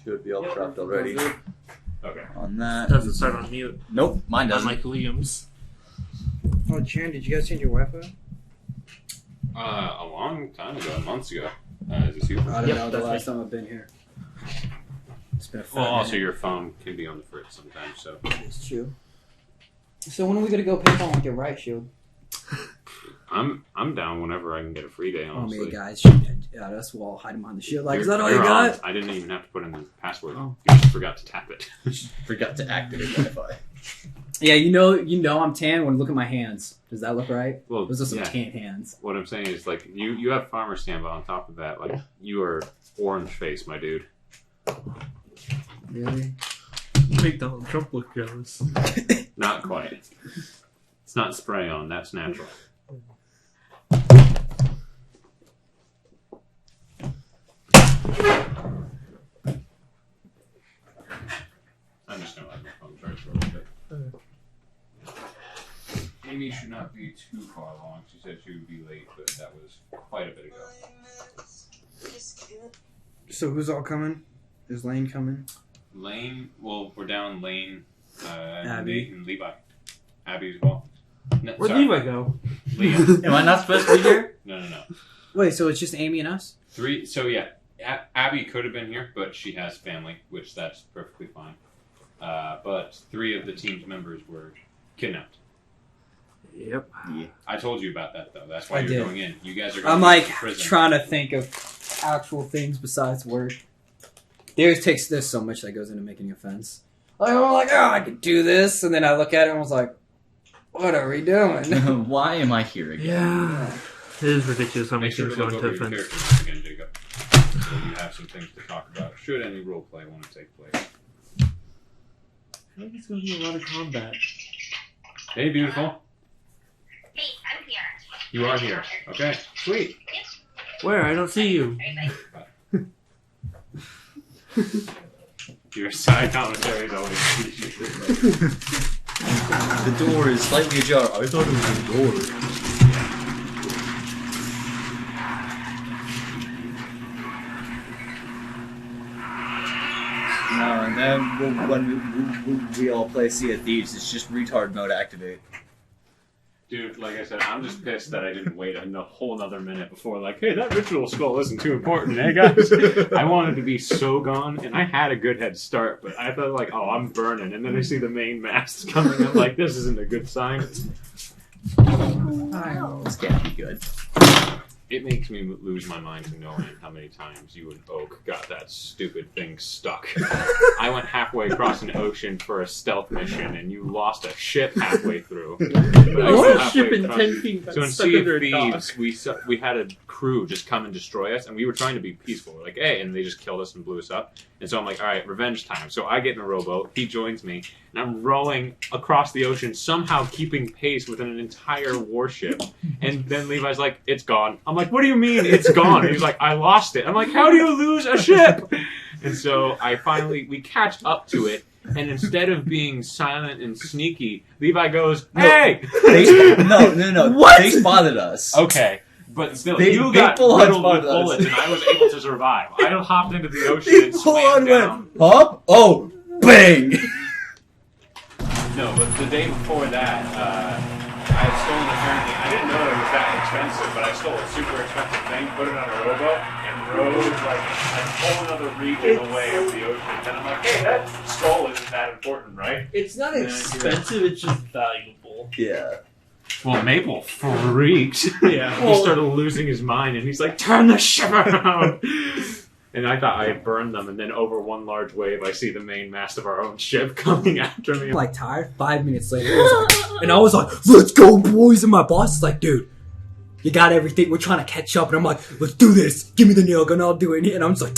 Should be all prepped already. Okay. On that. Doesn't start on mute. Nope, mine doesn't. Unlike Liam's. Oh, Jaron, did you guys change your Wi-Fi? A long time ago, months ago. Is this you? I don't Yep, know. The that's last time I've been here. It's been a Well, fun also minute. your phone can be on the fritz sometimes, so. It's true. So when are we gonna go pick on like your right shield? I'm down whenever I can get a free day, Oh honestly. man, guys, shoot at us. We'll hide behind the shield. Like, is that all you You're got? on. I didn't even have to put in the password. Oh. You just forgot to tap it. Forgot to activate Wi-Fi. Yeah, you know, I'm tan when look at my hands. Does that look right? Well, Those are some yeah. tan hands. What I'm saying is, like, you have farmer stand, but on top of that, like, you are orange face, my dude. Really? Make Donald Trump look jealous. Not quite. It's not spray on. That's natural. I'm just gonna let my phone charge for a little bit. Amy should not be too far along. She said she would be late, but that was quite a bit ago. So who's all coming? Is Lane coming? Lane, well, we're down Lane, Abby. Nate, and Levi. Abby as well. No, Where'd sorry. Levi go? Liam. Am I not supposed to be here? No. Wait, so it's just Amy and us? Three. So yeah, Abby could have been here, but she has family, which that's perfectly fine. But 3 of the team's members were kidnapped. Yep. Yeah. I told you about that though. That's why I you're did. going in. You guys are going I'm like to prison. trying to think of actual things besides work. There's so much that goes into making a fence. Like, I'm like, oh, I could do this, and then I look at it and I was like, what are we doing? Why am I here again? Yeah. It is ridiculous how many Make sure things to go look into over a your fence. character again, Jacob. So you have some things to talk about. Should any roleplay want to take place? I think it's going to be a lot of combat. Hey, beautiful. Hey, I'm here. You are here. Okay, sweet. Where? I don't see you. Your side commentary is always appreciated. The door is slightly ajar. I thought it was a door. No, and then when we all play Sea of Thieves, it's just retard mode activate. Dude, like I said, I'm just pissed that I didn't wait a whole another minute before, like, hey, that ritual skull isn't too important, eh, guys? I wanted to be so gone, and I had a good head start, but I thought, like, oh, I'm burning, and then I see the main mast coming, I'm like, this isn't a good sign. This can't be good. It makes me lose my mind to knowing how many times you and Oak got that stupid thing stuck. I went halfway across an ocean for a stealth mission, and you lost a ship halfway through. But I What? went A halfway ship in across- 10 feet got So in stuck Sea under of a dock. Thieves, we had a crew just come and destroy us, and we were trying to be peaceful. We're like, hey, and they just killed us and blew us up. And so I'm like, all right, revenge time. So I get in a rowboat, he joins me, and I'm rowing across the ocean, somehow keeping pace with an entire warship. And then Levi's like, it's gone. I'm like, what do you mean it's gone? And he's like, I lost it. I'm like, how do you lose a ship? And so we catch up to it, and instead of being silent and sneaky, Levi goes, hey! No. What? They spotted us. Okay. But still, They you got full-on riddled with spotted us. bullets, and I was able to survive. I hopped into the ocean They and full swam on down. went, huh? Oh, bang! No, but the day before that, I had stolen apparently. I didn't know it was that expensive, but I stole a super expensive thing, put it on a rowboat, and rowed like a whole other region away of the ocean. And I'm like, hey, that skull isn't that important, right? It's not Yeah, expensive, it's just valuable. Yeah. Well, Maple freaked. Yeah. He started losing his mind, and he's like, turn the ship around! And I thought I had burned them, and then over one large wave, I see the main mast of our own ship coming after me. I'm like tired. 5 minutes later, and I was like, let's go, boys. And my boss is like, dude, you got everything. We're trying to catch up. And I'm like, let's do this. Give me the nail gun. I'll do it. And I'm just like,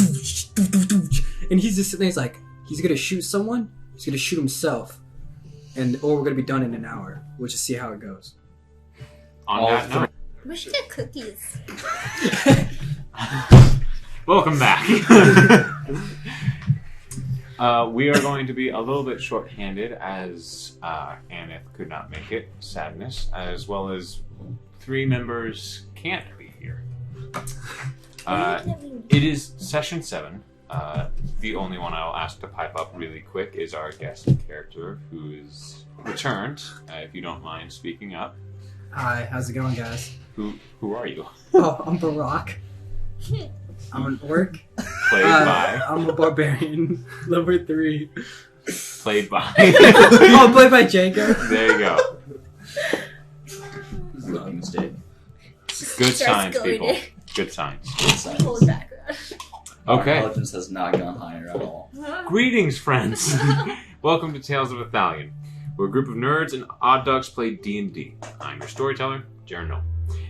and he's just sitting there. He's like, he's going to shoot someone. He's going to shoot himself. Or we're going to be done in an hour. We'll just see how it goes. On that note, Where's the cookies? welcome back. We are going to be a little bit short-handed as Aneth could not make it, sadness, as well as 3 members can't be here. It is session 7 The only one I'll ask to pipe up really quick is our guest character, who is returned. If you don't mind speaking up. Hi, how's it going, guys? Who are you? Oh, I'm Barack. I'm an orc. Played by. I'm a barbarian. Level 3. Played by. Oh, played by Jacob. There you go. This is not a mistake. Good Starts signs, going people. in. Good signs. Good signs. Hold background. Our Okay. intelligence has not gone higher at all. Greetings, friends. Welcome to Tales of Ithalian. We're a group of nerds and odd dogs play D&D. I'm your storyteller, JARON.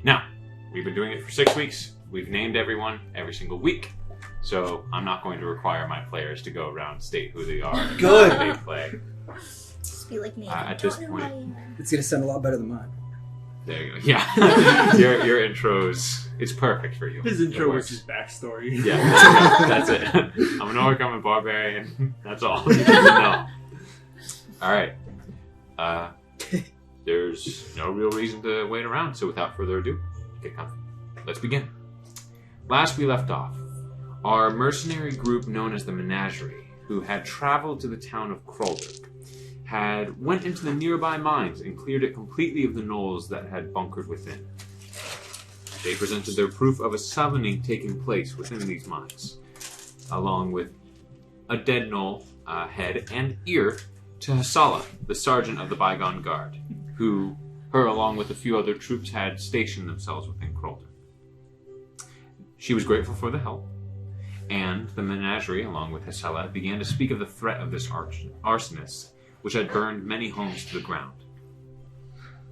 Now, we've been doing it for 6 weeks. We've named everyone every single week. So I'm not going to require my players to go around and state who they are. Good. Who they play. Just be like me. At this Don't know point- who I am. It's gonna sound a lot better than mine. There you go. Yeah. your intros, it's perfect for you. His It intro works. was his backstory. Yeah, that's it. I'm an orc, I'm a barbarian. That's all. No. Alright. There's no real reason to wait around, so without further ado, get comfy. Let's begin. Last we left off, our mercenary group known as the Menagerie, who had traveled to the town of Krolderk, had went into the nearby mines and cleared it completely of the gnolls that had bunkered within. They presented their proof of a summoning taking place within these mines, along with a dead gnoll head and ear to Hasala, the sergeant of the bygone guard, who, her along with a few other troops, had stationed themselves within Krolder. She was grateful for the help, and the Menagerie, along with Hasala, began to speak of the threat of this arsonist, which had burned many homes to the ground.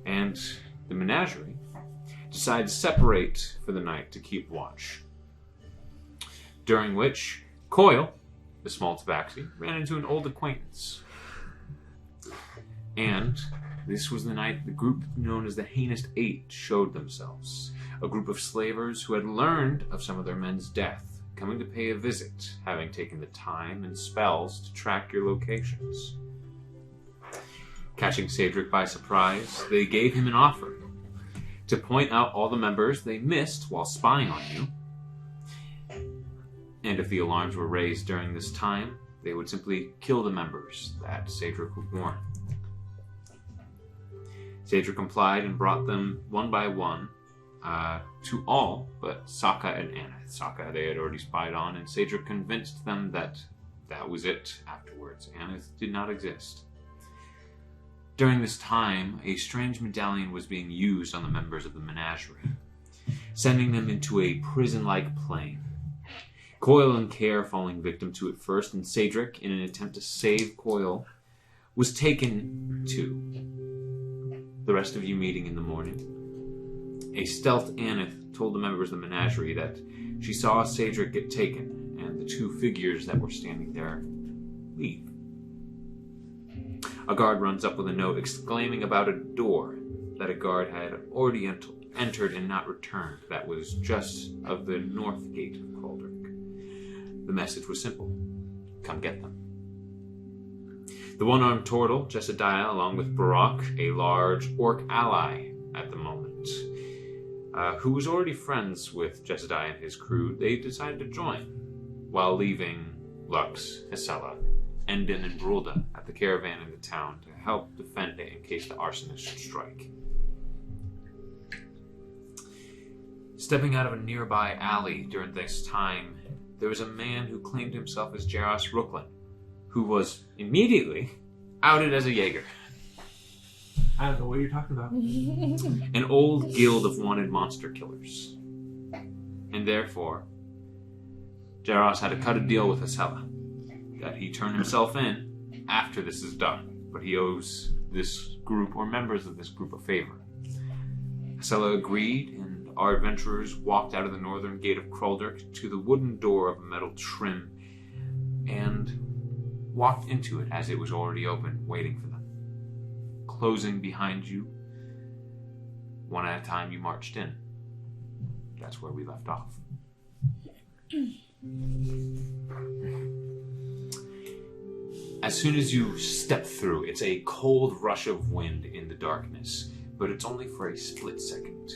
And the Menagerie decided to separate for the night to keep watch. During which, COIL, the small Tabaxi, ran into an old acquaintance. And this was the night the group known as the Heinous Eight showed themselves. A group of slavers who had learned of some of their men's death, coming to pay a visit, having taken the time and spells to track your locations. Catching CAEDRIK by surprise, they gave him an offer to point out all the members they missed while spying on you. And if the alarms were raised during this time, they would simply kill the members that CAEDRIK would warn. CAEDRIK complied and brought them one by one to all but SAAKA and ANETH. SAAKA they had already spied on, and CAEDRIK convinced them that that was it afterwards. ANETH did not exist. During this time, a strange medallion was being used on the members of the Menagerie, sending them into a prison-like plane. COIL and Care falling victim to it first, and CAEDRIK, in an attempt to save COIL, was taken to. The rest of you meeting in the morning. A stealth ANETH told the members of the Menagerie that she saw CAEDRIK get taken, and the two figures that were standing there leave. A guard runs up with a note exclaiming about a door that a guard had already entered and not returned that was just of the north gate of Krolderk. The message was simple. Come get them. The one-armed turtle, Jesidiah, along with Barack, a large orc ally at the moment, who was already friends with Jesidiah and his crew, they decided to join, while leaving Lux, Hisela, Endon, and Brulda at the caravan in the town to help defend it in case the arsonist should strike. Stepping out of a nearby alley during this time, there was a man who claimed himself as Jaros Rooklin, who was immediately outed as a Jaeger. I don't know what you're talking about. An old guild of wanted monster killers. And therefore, Jaros had to cut a deal with Hasela that he turn himself in after this is done, but he owes this group or members of this group a favor. Hasela agreed, and our adventurers walked out of the northern gate of Krolderk to the wooden door of a metal trim and walked into it as it was already open, waiting for them. Closing behind you, one at a time you marched in. That's where we left off. As soon as you step through, it's a cold rush of wind in the darkness, but it's only for a split second.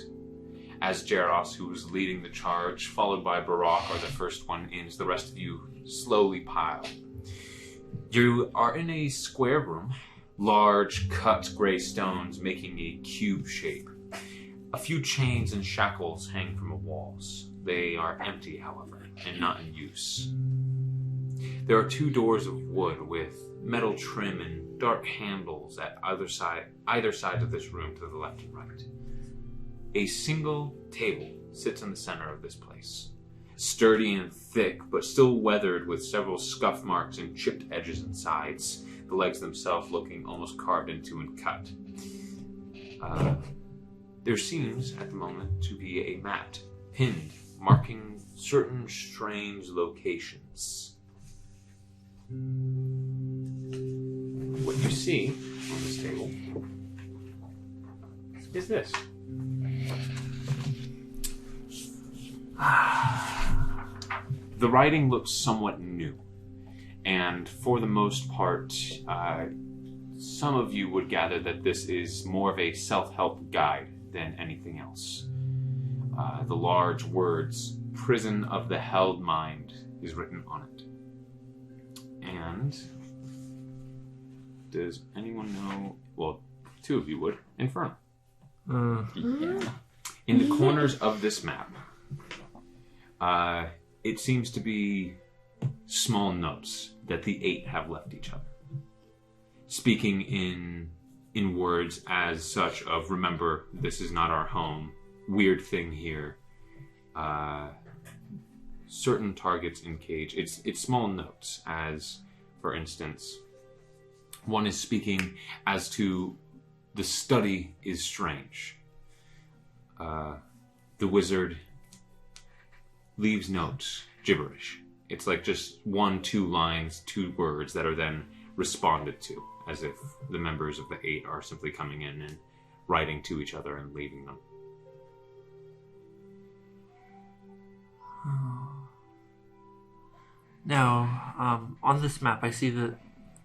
As Jaros, who was leading the charge, followed by Barack, are the first one in, the rest of you slowly pile. You are in a square room, large cut gray stones making a cube shape. A few chains and shackles hang from the walls. They are empty, however, and not in use. There are 2 doors of wood with metal trim and dark handles at either side of this room to the left and right. A single table sits in the center of this place. Sturdy and thick, but still weathered with several scuff marks and chipped edges and sides, the legs themselves looking almost carved into and cut. There seems, at the moment, to be a map pinned, marking certain strange locations. What you see on this table is this. The writing looks somewhat new, and for the most part, some of you would gather that this is more of a self-help guide than anything else. The large words, "Prison of the Held Mind," is written on it. And does anyone know? Well, 2 of you would. Infernal. Yeah. In the corners of this map, it seems to be small notes that the 8 have left each other, speaking in words as such of, "Remember, this is not our home. Weird thing here. Certain targets in cage." It's small notes, as, for instance, one is speaking as to the study is strange. The wizard leaves notes, gibberish. It's like just 1, 2 lines, 2 words that are then responded to, as if the members of the 8 are simply coming in and writing to each other and leaving them. Now, on this map, I see that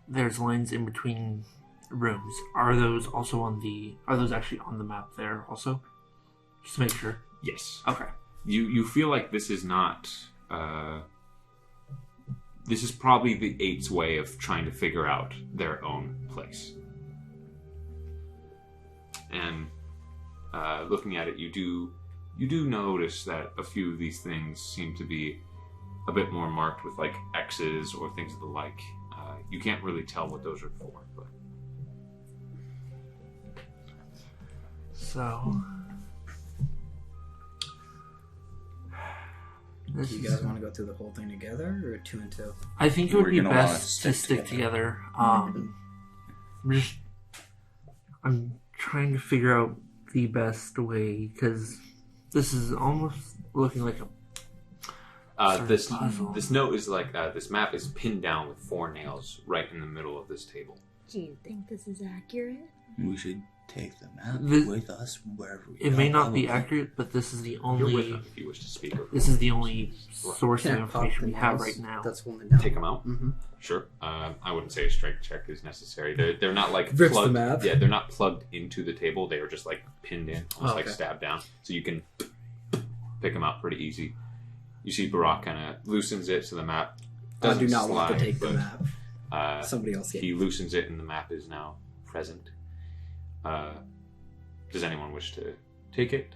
there's lines in between rooms. Are those also are those actually on the map there also? Just to make sure. Yes. Okay. You feel like this is not... this is probably the 8's way of trying to figure out their own place. And looking at it, you do notice that a few of these things seem to be a bit more marked with like X's or things of the like. You can't really tell what those are for, but... So... Do you guys want to go through the whole thing together, or 2 and 2? I think it would We're be gonna wanna best to stick together. I'm trying to figure out the best way, because this is almost looking like a puzzle. This note is like, this map is pinned down with 4 nails right in the middle of this table. Do you think this is accurate? We should take the map The- with us wherever we It go. may not be accurate, but this is the You're with only them if you wish to speak. this is the only source of Can't pop information the we have nails. right now. That's one down. Take them out? Mm-hmm. Sure. I wouldn't say a strength check is necessary. They're not like Rips the plugged. map. Yeah, they're not plugged into the table. They are just like pinned in, almost like okay. stabbed down. So you can pick them out pretty easy. You see Barak kind of loosens it so the map I doesn't do not want to slide, take the but, map. Somebody else get He loosens it and the map is now present. Does anyone wish to take it?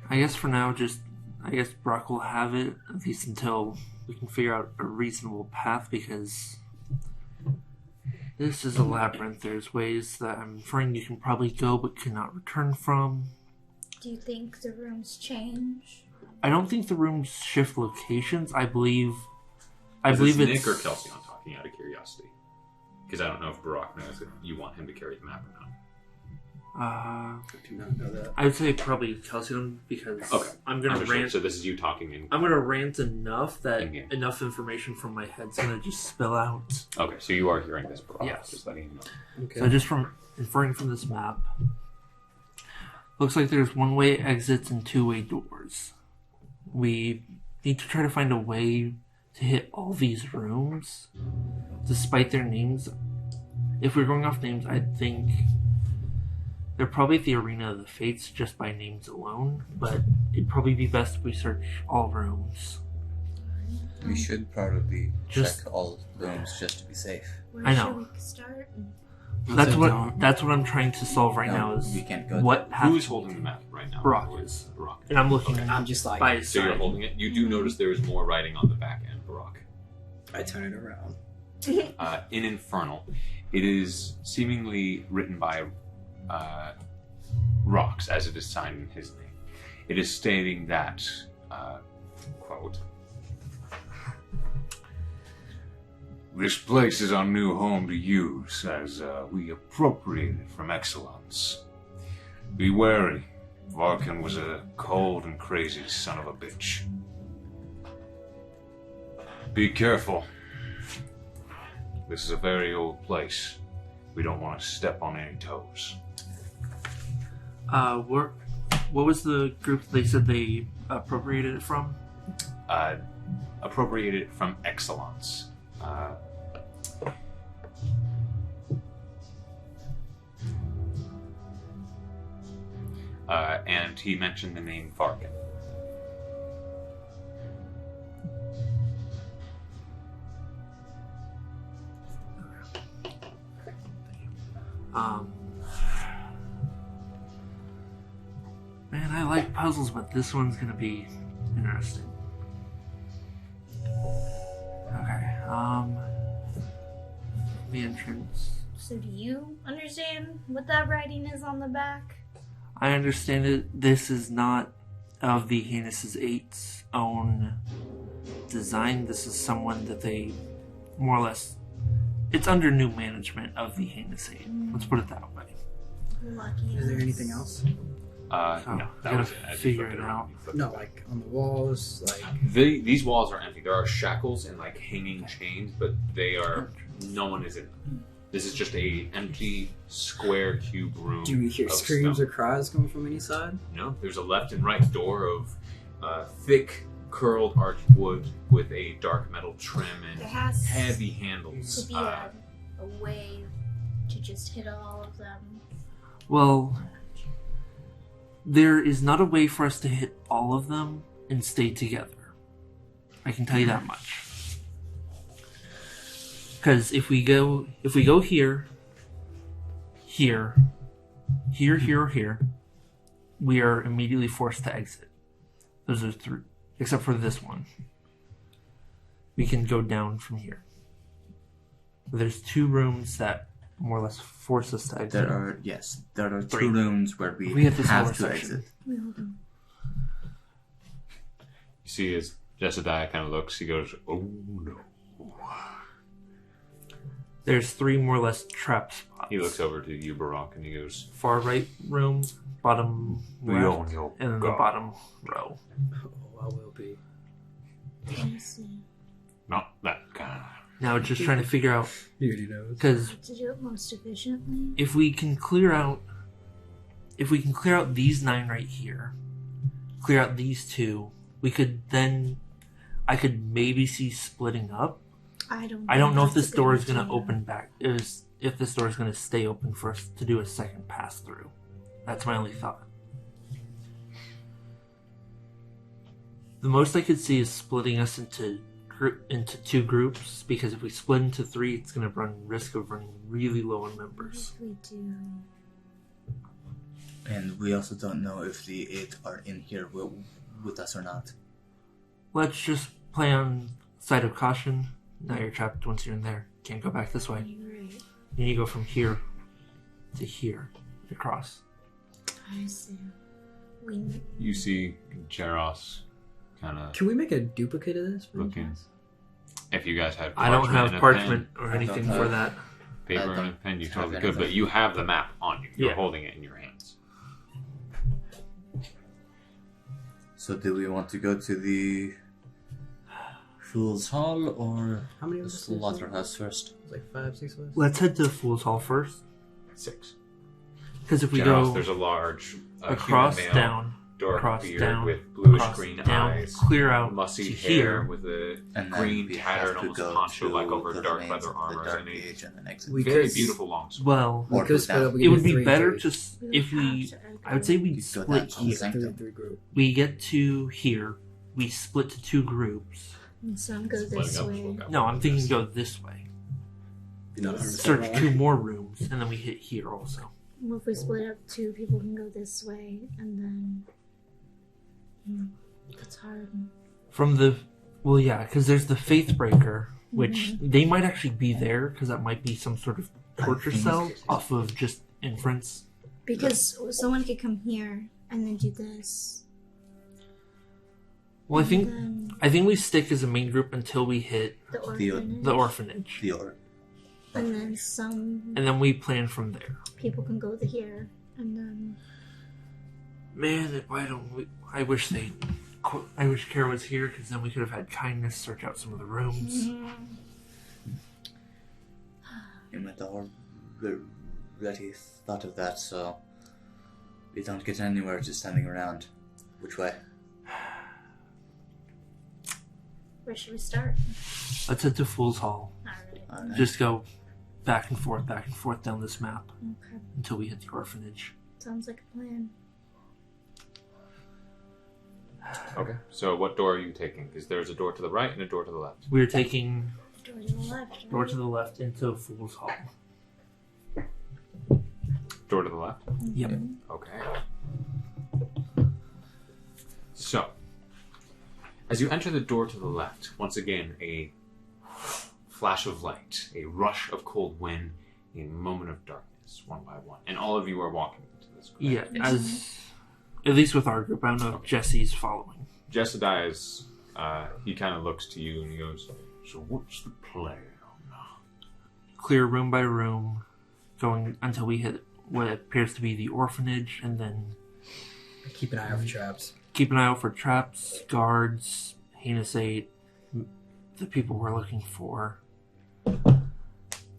I guess for now, I guess Brock will have it, at least until we can figure out a reasonable path, because this is a labyrinth. There's ways that I'm afraid you can probably go but cannot return from. Do you think the rooms change? I don't think the rooms shift locations. I believe Is it's Nick or Kelsey I'm talking out of curiosity? Because I don't know if Barak knows if you want him to carry the map or not. I do not know that. I would say probably Kelsion, because Okay. I'm gonna Understood. rant. So this is you talking in. I'm gonna rant enough that In-game. enough information from my head's gonna just spill out. Okay, so you are hearing this, Barak. Yes. Just letting you know. Okay. So just from inferring from this map, looks like there's one-way exits and two-way doors. We need to try to find a way to hit all these rooms, despite their names. If we're going off names, I think They're probably at the Arena of the Fates just by names alone, but it'd probably be best if we search all rooms. We should probably Just- check all rooms just to be safe. Where I know. should we start? That's what I'm trying to solve right now is we can't go what Who is holding the map right now? Brock is. Brock. And I'm looking I'm just like, by his So you're side. holding it. You do notice there is more writing on the back end, Brock. I turn it around. In Infernal, it is seemingly written by Rox, as it is signed in his name. It is stating that, quote, "This place is our new home to use, as we appropriate it from Excellence. Be wary. Varkin was a cold and crazy son of a bitch. Be careful. This is a very old place. We don't want to step on any toes." What was the group they said they appropriated it from? Appropriated it from Excellence. And he mentioned the name Varkin. Man, I like puzzles, but this one's gonna be interesting. Okay, the entrance. So do you understand what that writing is on the back? I understand it. This is not of the Heinous 8's own design. This is someone that they more or less. It's under new management of the Heinous 8. Let's put it that way. Lucky. Is there us. anything else? No, that gotta was it. As you figure flipped it around, out. you flipped No, it back. like on the walls, like These walls are empty. There are shackles and like hanging chains, but they are. No one is in them. This is just a empty square cube room. do we hear of screams stone. or cries coming from any side? No, there's a left and right door of thick, curled arched wood with a dark metal trim and There has heavy to handles. be a way to just hit all of them. Well, there is not a way for us to hit all of them and stay together. I can tell you that much. Because if we go here, here, or here, we are immediately forced to exit. Those are three, except for this one. We can go down from here. There's 2 rooms that more or less force us to exit. There are 2 Three. rooms where we, We have this have lower to section. exit. You see, as Jesidiah kind of looks, he goes, "Oh no." There's 3 more or less trap spots. He looks over to you, Barak, and he goes, Far right room, bottom left, Leon, and then the go." bottom row. Oh, I will be. Let me see. "Not that kind." Now just trying to figure out, He already knows. because To do it most efficiently. if we can clear out these 9 right here, clear out these 2, we could then, I could maybe see splitting up. I don't know if this door is going to open back. If this door is going to stay open for us to do a second pass through. That's my only thought. The most I could see is splitting us into 2 groups, because if we split into 3, it's going to run risk of running really low on members. If we do. And we also don't know if the 8 are in here with us or not. Let's just play on side of caution. Now you're trapped once you're in there. Can't go back this way. You're right. You need to go from here to here, across. I see. We You see Jaros kind of Can we make a duplicate of this? by any looking. chance? If you guys had I don't have and a parchment pen, or anything don't for have- that. paper I and a don't pen, you have totally could, anything. but you have the map on you. You're Yeah. holding it in your hands. So do we want to go to the Fool's Hall or How many the of us? Slaughterhouse first? Like 5, 6 of us. Let's head to Fool's Hall first. 6. Because if we Jaros, go there's a large across, human male down, dark cross beard down, with bluish cross green down, eyes, clear out mussy to hair here. with a And then green we tattered have to almost go poncho like to over the dark remains leather of the armor dark and a age and then exit. We very could- beautiful long sword. Well, We Or could go split down. up. We it could would do be three better and to if we. I would say we'd You go split down on the here. sanctum. three group. We get to here. We split to 2 groups. And some go Splitting this up, way. look up. No, I'm thinking go this way. You're not 100% Search wrong. 2 more rooms, and then we hit here also. Well, if we split up, 2 people can go this way, and then. That's hard. From the. Well, yeah, because there's the Faithbreaker, which they might actually be there, because that might be some sort of torture cell off of just inference. Because someone could come here and then do this. Well, And then I think we stick as a main group until we hit the orphanage. the orphanage, And then some and then we plan from there. people can go to here, and then. Man, why don't we? I wish Kara was here, because then we could have had kindness search out some of the rooms. You might already thought of that, so we don't get anywhere just standing around. Which way? Where should we start? Let's head to Fool's Hall. Alright. Just go back and forth down this map Okay. until we hit the orphanage. Sounds like a plan. Okay, so what door are you taking? Because there's a door to the right and a door to the left. We're taking Door to the left. door to the left into Fool's Hall. Door to the left? Yep. Okay. So, as you enter the door to the left, once again, a flash of light, a rush of cold wind, a moment of darkness, one by one. And all of you are walking into this group. Yeah, as at least with our group. I don't know if Jesse's following. Jesidiah is, he kind of looks to you and he goes, so what's the plan? Clear room by room, going until we hit what appears to be the orphanage, and then Keep an eye out for traps. keep an eye out for traps, guards, heinous eight, the people we're looking for,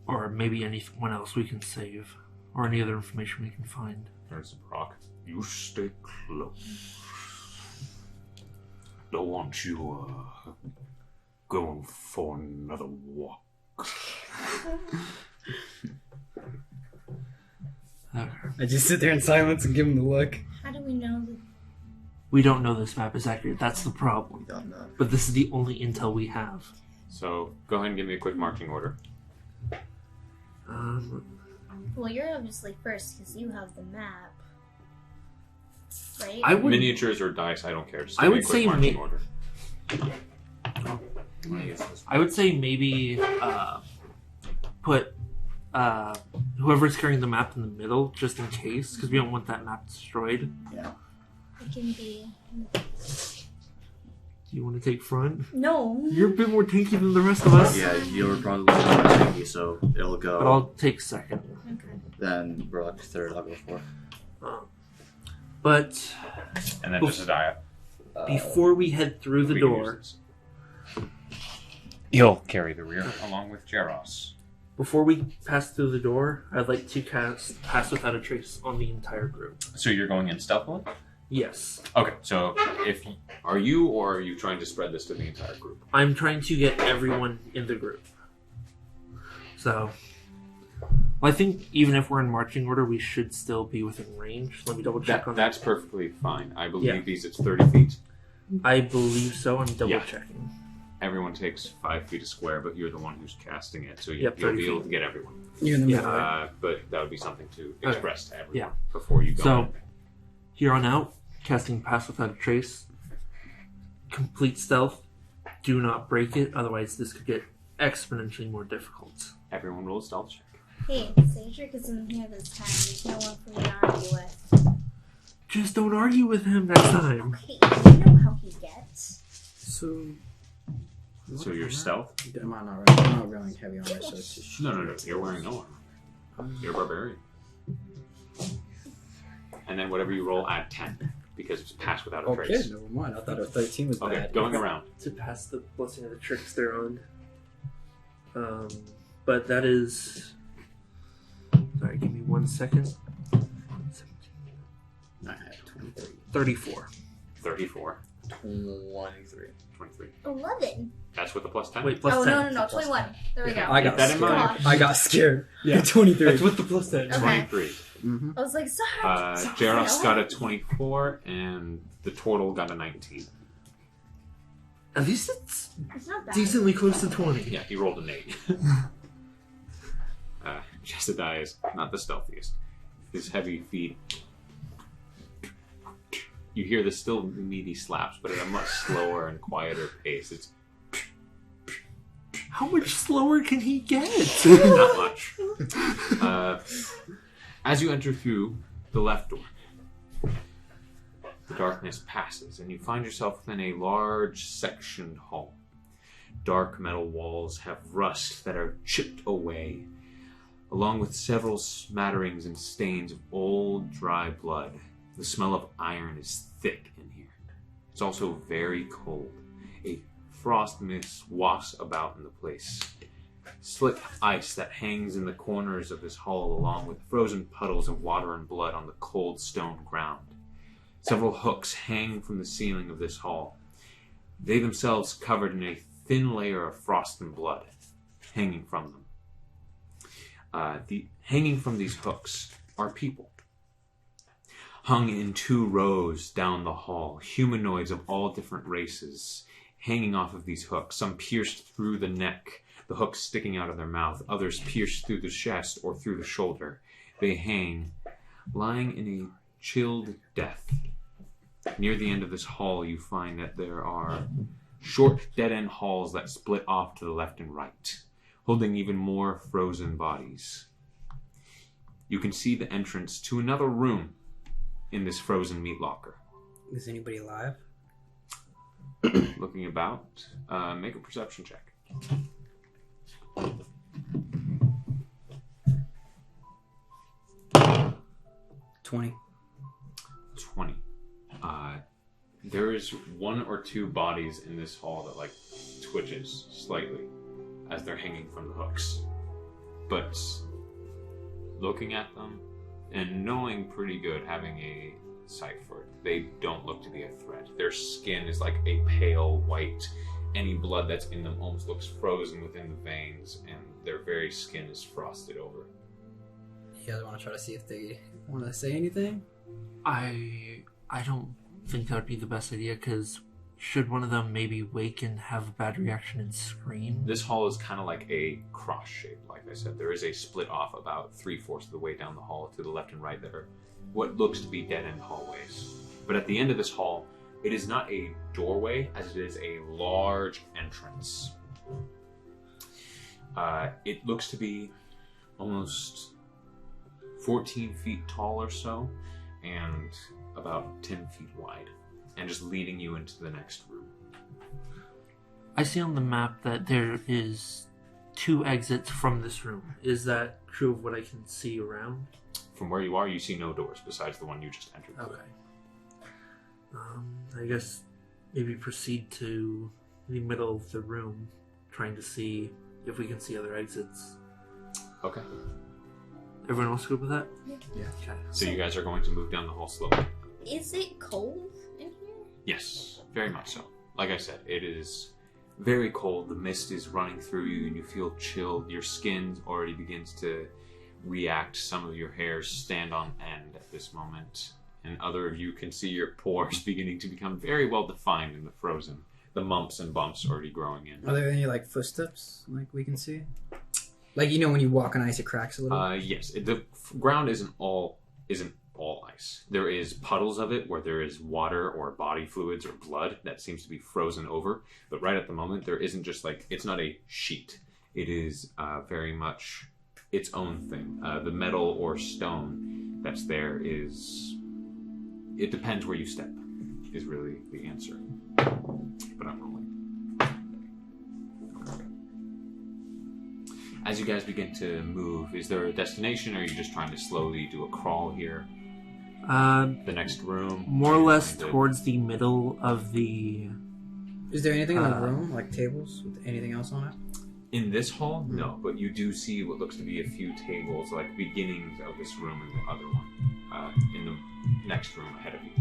or maybe anyone else we can save, or any other information we can find. There's Brock. You stay close. Don't want you, going for another walk. Okay. I just sit there in silence and give him the look. How do we know that? We don't know this map is accurate. That's the problem. Don't know. But this is the only intel we have. So, go ahead and give me a quick marching order. Well, you're obviously first because you have the map, right? I would. Miniatures or dice, I don't care. Just I give me would a quick say marching ma- order. I would say maybe put whoever's carrying the map in the middle, just in case, because we don't want that map destroyed. Yeah. It can be. Do you want to take front? No. You're a bit more tanky than the rest of us. Yeah, you're probably more tanky, so it'll go. But I'll take second. Okay. Then Brock third, I'll go fourth. But And then Oof. Jesidiah. before we head through the We can door, use this. He'll carry the rear along with Jaros. before we pass through the door, I'd like to cast Pass Without a Trace on the entire group. So you're going in stealthily? Yes. Okay, so are you trying to spread this to the entire group? I'm trying to get everyone in the group. So, I think even if we're in marching order, we should still be within range. Let me double check on that. That's perfectly fine. I believe Yeah. these it's 30 feet. I believe so. I'm double Yeah. checking. Everyone takes 5 feet a square, but you're the one who's casting it, so Yep, you'll 30 be able feet. to get everyone. You're in the Yeah. middle, right? But that would be something to Okay. express to everyone Yeah. before you go. So, in. here on out, casting Pass Without a Trace. Complete stealth. Do not break it, otherwise this could get exponentially more difficult. Everyone roll a stealth check. Hey, CAEDRIK isn't here this time. There's no one for me to argue with. Just don't argue with him next time. Okay, you know how he gets. So, So your stealth? I'm not rolling heavy armor, so it's just... No. You're wearing no armor. You're a barbarian. And then whatever you roll, add 10. Because it's passed without a Okay, trace. never mind. I thought a 13 was Okay, bad. going around. To pass the Blessing of the Trickster on. But that is... Sorry, give me 1 second. 9, 23. 34. 34. 23. 23. 11. That's with the plus 10. Wait, plus Oh, 10. no, 21. There we go. I got That in scared. mind. I got scared. Yeah. 23. That's with the plus 10. Okay. 23. Mm-hmm. I was like, sorry. Jaros got a 24, and the turtle got a 19. At least it's It's not bad. decently close to 20. Yeah, he rolled an 8. Chesadai is not the stealthiest. His heavy feet. You hear the still meaty slaps, but at a much slower and quieter pace. It's How much slower can he get? not much. As you enter through the left door, the darkness passes, and you find yourself within a large sectioned hall. Dark metal walls have rust that are chipped away, along with several smatterings and stains of old, dry blood. The smell of iron is thick in here. It's also very cold. A frost mist wafts about in the place. Slick ice that hangs in the corners of this hall, along with frozen puddles of water and blood on the cold stone ground. Several hooks hang from the ceiling of this hall. They themselves covered in a thin layer of frost and blood, hanging from them. Hanging from these hooks are people. Hung in 2 rows down the hall, humanoids of all different races, hanging off of these hooks. Some pierced through the neck, the hooks sticking out of their mouth. Others pierced through the chest or through the shoulder. They hang, lying in a chilled death. Near the end of this hall, you find that there are short, dead-end halls that split off to the left and right, holding even more frozen bodies. You can see the entrance to another room in this frozen meat locker. Is anybody alive? Looking about, make a perception check. 20. 20. There is 1 or 2 bodies in this hall that like twitches slightly as they're hanging from the hooks. But looking at them and knowing pretty good, having a sight for it, they don't look to be a threat. Their skin is like a pale white. Any blood that's in them almost looks frozen within the veins, and their very skin is frosted over. You guys want to try to see if they want to say anything? I don't think that would be the best idea, because should one of them maybe wake and have a bad reaction and scream? This hall is kind of like a cross shape. Like I said, there is a split off about 3/4 of the way down the hall to the left and right that are what looks to be dead-end hallways. But at the end of this hall, it is not a doorway, as it is a large entrance. It looks to be almost 14 feet tall or so, and about 10 feet wide, and just leading you into the next room. I see on the map that there is 2 exits from this room. Is that true of what I can see around? From where you are, you see no doors besides the one you just entered. Okay. I guess maybe proceed to the middle of the room, trying to see if we can see other exits. Okay. Everyone else good with that? Yeah. Okay. So you guys are going to move down the hall slowly. Is it cold in here? Yes, very much so. Like I said, it is very cold. The mist is running through you and you feel chilled. Your skin already begins to react. Some of your hairs stand on end at this moment. And other of you can see your pores beginning to become very well defined in the frozen. The mumps and bumps already growing in. Are there any like footsteps like we can see? Like, you know, when you walk on ice, it cracks a little. Yes. The ground isn't all ice. There is puddles of it where there is water or body fluids or blood that seems to be frozen over. But right at the moment, there isn't just like, it's not a sheet. It is very much its own thing. The metal or stone that's there is, it depends where you step, is really the answer. But I'm rolling. As you guys begin to move, is there a destination, or are you just trying to slowly do a crawl here? The next room? More or less towards the middle of the... Is there anything in the room, like tables with anything else on it? In this hall, no, but you do see what looks to be a few tables, like beginnings of this room and the other one, in the next room ahead of you.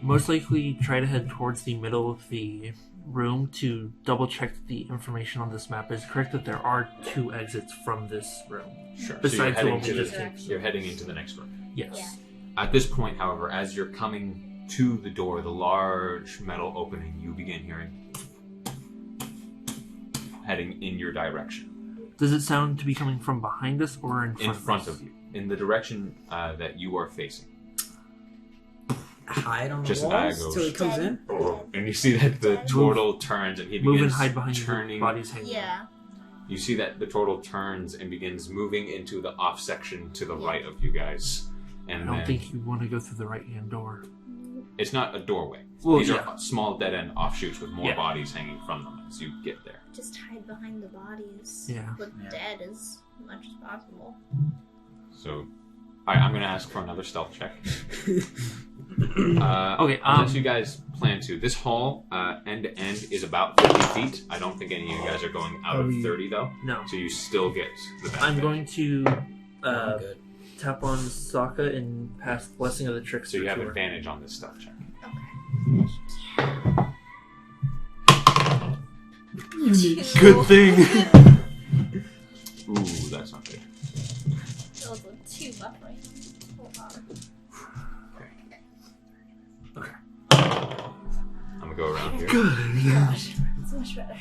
most likely try to head towards the middle of the room to double check that the information on this map is correct, that there are 2 exits from this room. Sure. Besides so the you're one heading, we to just came from. you're heading into the next room. Yes. Yeah. At this point, however, as you're coming to the door, the large metal opening, you begin hearing heading in your direction. Does it sound to be coming from behind us or in front of you, in the direction that you are facing. Hide on the Just walls diagonal. till he comes in. And you see that the turtle turns and he begins Move and hide behind turning. the bodies hanging. Yeah. You see that the turtle turns and begins moving into the off section to the right of you guys. I And don't then think you want to go through the right-hand door. it's not a doorway. Well, These yeah. are small dead-end offshoots with more Yeah. bodies hanging from them as you get there. Just hide behind the bodies. Yeah. Look Yeah. dead as much as possible. So, alright, I'm going to ask for another stealth check. Okay, Unless you guys plan to. This hall, end to end, is about 50 feet. I don't think any of you guys are going out of 30, though. No. So you still get the benefit. I'm going to I'm good. tap on SAAKA and pass Blessing of the Trickster. So you have to her. advantage on this stealth check. Good thing. Ooh, that's not good. Those are 2 buffering. Hold on. Okay. I'm gonna go around here. Gosh, it's much better.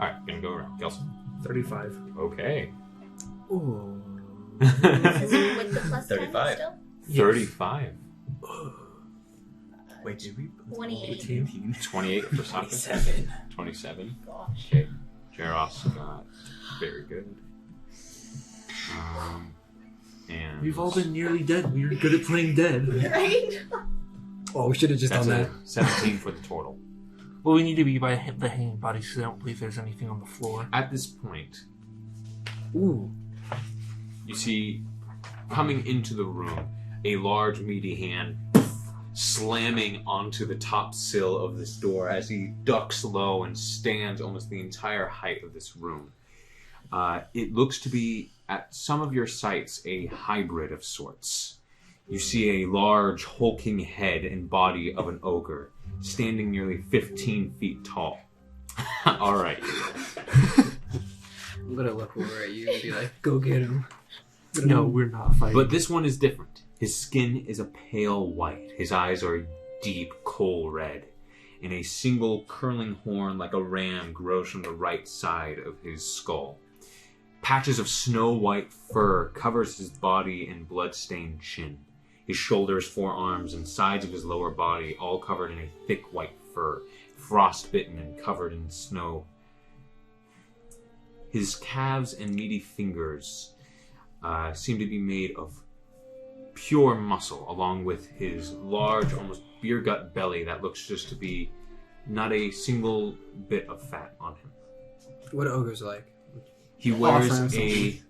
Alright, gonna go around. Kelson. 35. Okay. Ooh. Is it with the plus 10 35. still? 35. Wait, did we? 28. 18. 28 for Saka. 27. 27. Gosh. Okay. Jaroff's got very good. And We've all been nearly dead. We were good at playing dead. Right? Oh, we should have just that's done a that. 17 for the total. Well, we need to be by the hanging bodies because I don't believe there's anything on the floor. At this point, Ooh. you see coming into the room a large meaty hand slamming onto the top sill of this door as he ducks low and stands almost the entire height of this room. It looks to be, at some of your sights, a hybrid of sorts. You see a large, hulking head and body of an ogre, standing nearly 15 feet tall. Alright. I'm gonna look over at you and be like, go get him. No, we're not fighting. But this one is different. His skin is a pale white. His eyes are a deep coal red. And a single curling horn like a ram grows from the right side of his skull. Patches of snow-white fur covers his body and blood-stained chin. His shoulders, forearms, and sides of his lower body all covered in a thick white fur, frostbitten and covered in snow. His calves and meaty fingers seem to be made of pure muscle, along with his large, almost beer gut belly that looks just to be not a single bit of fat on him. What ogre's like? He wears Offer him some a meat.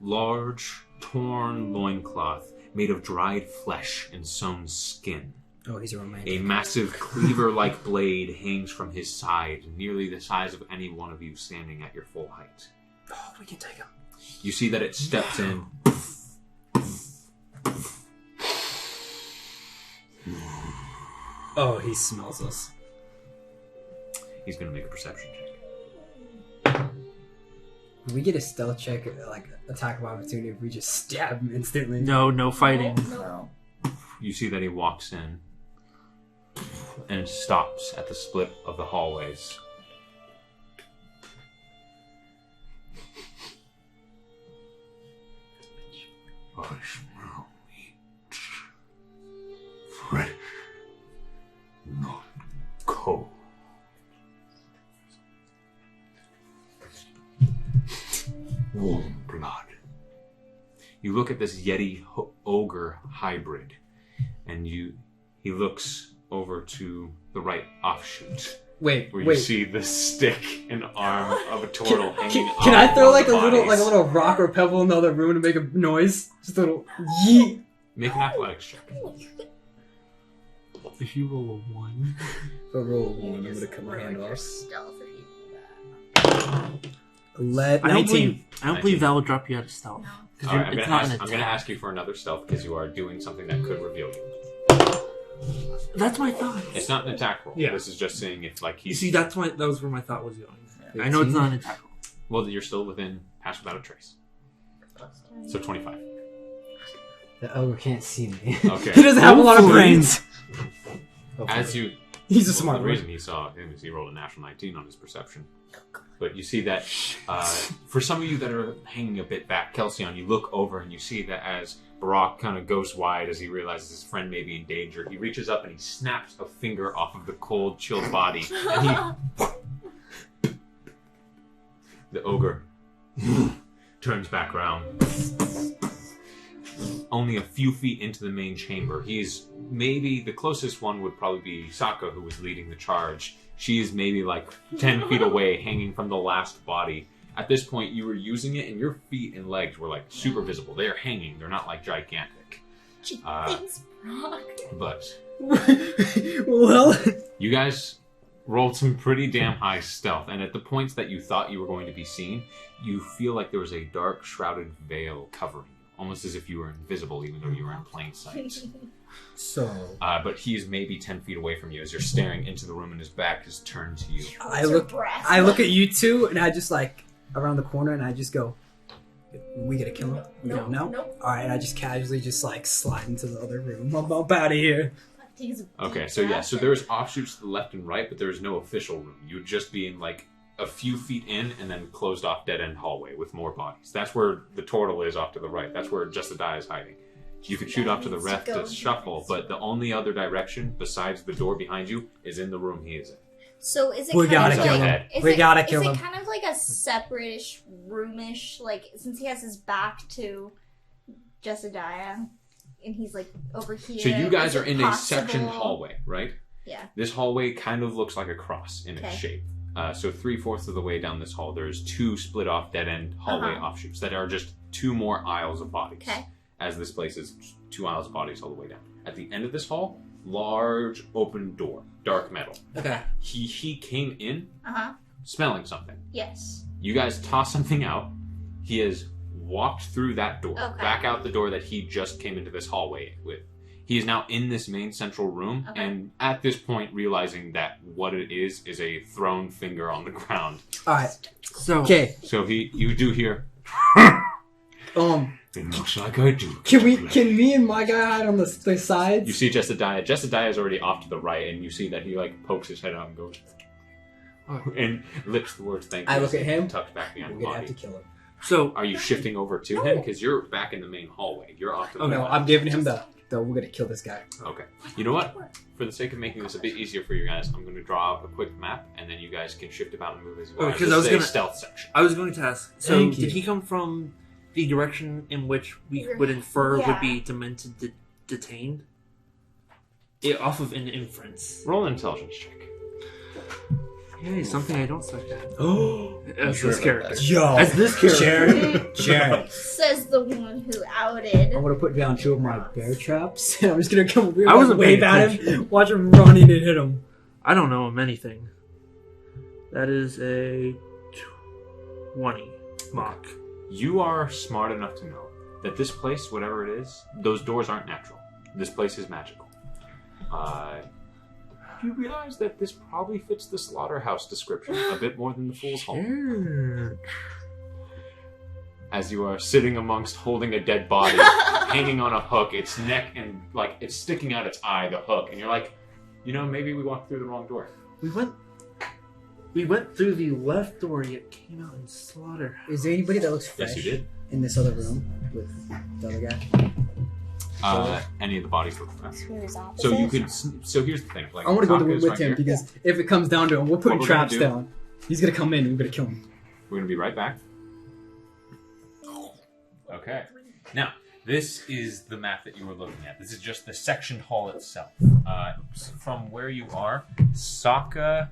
large, torn loincloth made of dried flesh and sewn skin. Oh, he's a romantic. A massive cleaver-like blade hangs from his side, nearly the size of any one of you standing at your full height. Oh, we can take him. You see that it steps in. Oh, he smells us. He's going to make a perception check. We get a stealth check, like attack of opportunity, if we just stab him instantly. No fighting. No. You see that he walks in and stops at the split of the hallways. I smell meat. Fresh, not cold. Warm blood. You look at this Yeti ogre hybrid, and he looks over to the right offshoot, Wait, where you wait. see the stick and arm of a turtle hanging. Can I off throw one like of a the little bodies. rock or pebble in the other room to make a noise? Just a little yeet. Make an athletics check. If you roll a 1, If I roll a 1, I'm gonna cut my Ruin hand your off. stealth if you do 19. I don't believe 19. that will drop you out of stealth. 'Cause All right, it's not an I'm gonna attack. ask you for another stealth because you are doing something that could reveal you. That's my thought. It's not an attack roll. Yeah. This is just seeing if like he's. See, that was where my thought was going. Yeah. I know it's not an attack roll. Well, you're still within pass without a trace. So 25. The ogre can't see me. Okay. He doesn't have a lot of brains. As you. He's a Well, smart the one. reason he saw him is he rolled a natural 19 on his perception. But you see that for some of you that are hanging a bit back, Kelsion, you look over and you see that as Barak kind of goes wide as he realizes his friend may be in danger, he reaches up and he snaps a finger off of the cold, chilled body. And he... The ogre turns back around. Only a few feet into the main chamber. He's maybe the closest one would probably be SAAKA, who was leading the charge. She's maybe like 10 feet away, hanging from the last body. At this point, you were using it, and your feet and legs were like super visible. They are hanging. They're not like gigantic. Thanks, Brock. But Well, you guys rolled some pretty damn high stealth, and at the points that you thought you were going to be seen, you feel like there was a dark, shrouded veil covering you, almost as if you were invisible, even though you were in plain sight. so But he's maybe 10 feet away from you as you're staring into the room, and his back is turned to you. I look at you two, and I just like around the corner, and I just go, "We gotta kill him." We go, no. Nope. All right, I just casually just like slide into the other room. I'm up out of here. Okay, so yeah, so there's offshoots to the left and right, but there's no official room. You'd just be in like a few feet in and then closed off dead end hallway with more bodies. That's where the turtle is off to the right. That's where Just the Die is hiding. You could shoot off to the left to shuffle, but the only other direction besides the door behind you is in the room he is in. So is it We kind gotta of kill like, him. We gotta kill him. Is it kind of like a separate-ish, roomish, like, since he has his back to Jesidiah, and he's like over here. So you guys is are it in a possible- sectioned hallway, right? Yeah. This hallway kind of looks like a cross in its Okay. shape. So 3/4 of the way down this hall, there's two split off dead end hallway offshoots that are just two more aisles of bodies. Okay. As this place is 2 aisles of bodies all the way down. At the end of this hall, large open door, dark metal. Okay. He came in Uh-huh. smelling something. Yes. You guys toss something out. He has walked through that door, Okay. back out the door that he just came into this hallway with. He is now in this main central room, Okay. and at this point realizing that what it is a thrown finger on the ground. All right. So Okay. So you do hear, It looks like I do. Can me and my guy hide on the sides? You see Jesidiah. Jesidiah is already off to the right, and you see that he like pokes his head out and goes, and lips the words "thank you." I look at him. tucked back behind We're the gonna have body. to kill him. So Are you shifting over to him because you're back in the main hallway? You're off to the Okay. No, right. I'm giving him the. We're gonna kill this guy. Okay. You know what? For the sake of making this a bit easier for you guys, I'm going to draw up a quick map, and then you guys can shift about and move as you Oh, want. because This I was is a gonna- stealth section. I was going to ask. So Thank you. did he come from the direction in which we would infer Yeah. would be demented, detained? Off of an inference. Roll an intelligence check. Yay, something I don't suck at. Oh, As this character. yo, As this character. Jared. Says the one who outed. I'm gonna put down 2 of my bear traps, and I'm just gonna come over here, I wasn't wave paying at attention. him, watch him run in and hit him. I don't know him anything. That is a 20 mock. You are smart enough to know that this place, whatever it is, those doors aren't natural. This place is magical. You realize that this probably fits the slaughterhouse description a bit more than the Fool's Home. As you are sitting amongst holding a dead body, hanging on a hook, its neck and like it's sticking out its eye, the hook, and you're like, you know, maybe we walked through the wrong door. We went through the left door, yet came out in slaughter. Is there anybody that looks fresh Yes, you did. in this other room with the other guy? Any of the bodies look fresh. Who's opposite? So you could. So here's the thing. Like, I want to go to the Taka room is with right him here. because if it comes down to him, we're putting What we're gonna traps do- down. He's gonna come in and we're gonna kill him. We're gonna be right back. Okay. Now, this is the map that you were looking at. This is just the section hall itself. From where you are, SAAKA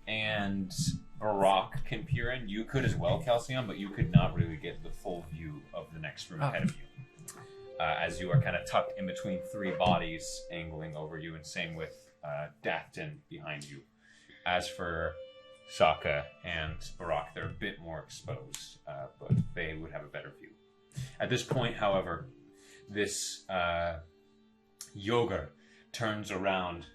and Barak can peer in. You could as well, Kelsion, but you could not really get the full view of the next room ahead of you. As you are kind of tucked in between 3 bodies angling over you, and same with DATH'TAN behind you. As for SAAKA and Barak, they're a bit more exposed, but they would have a better view. At this point, however, this Yoga turns around.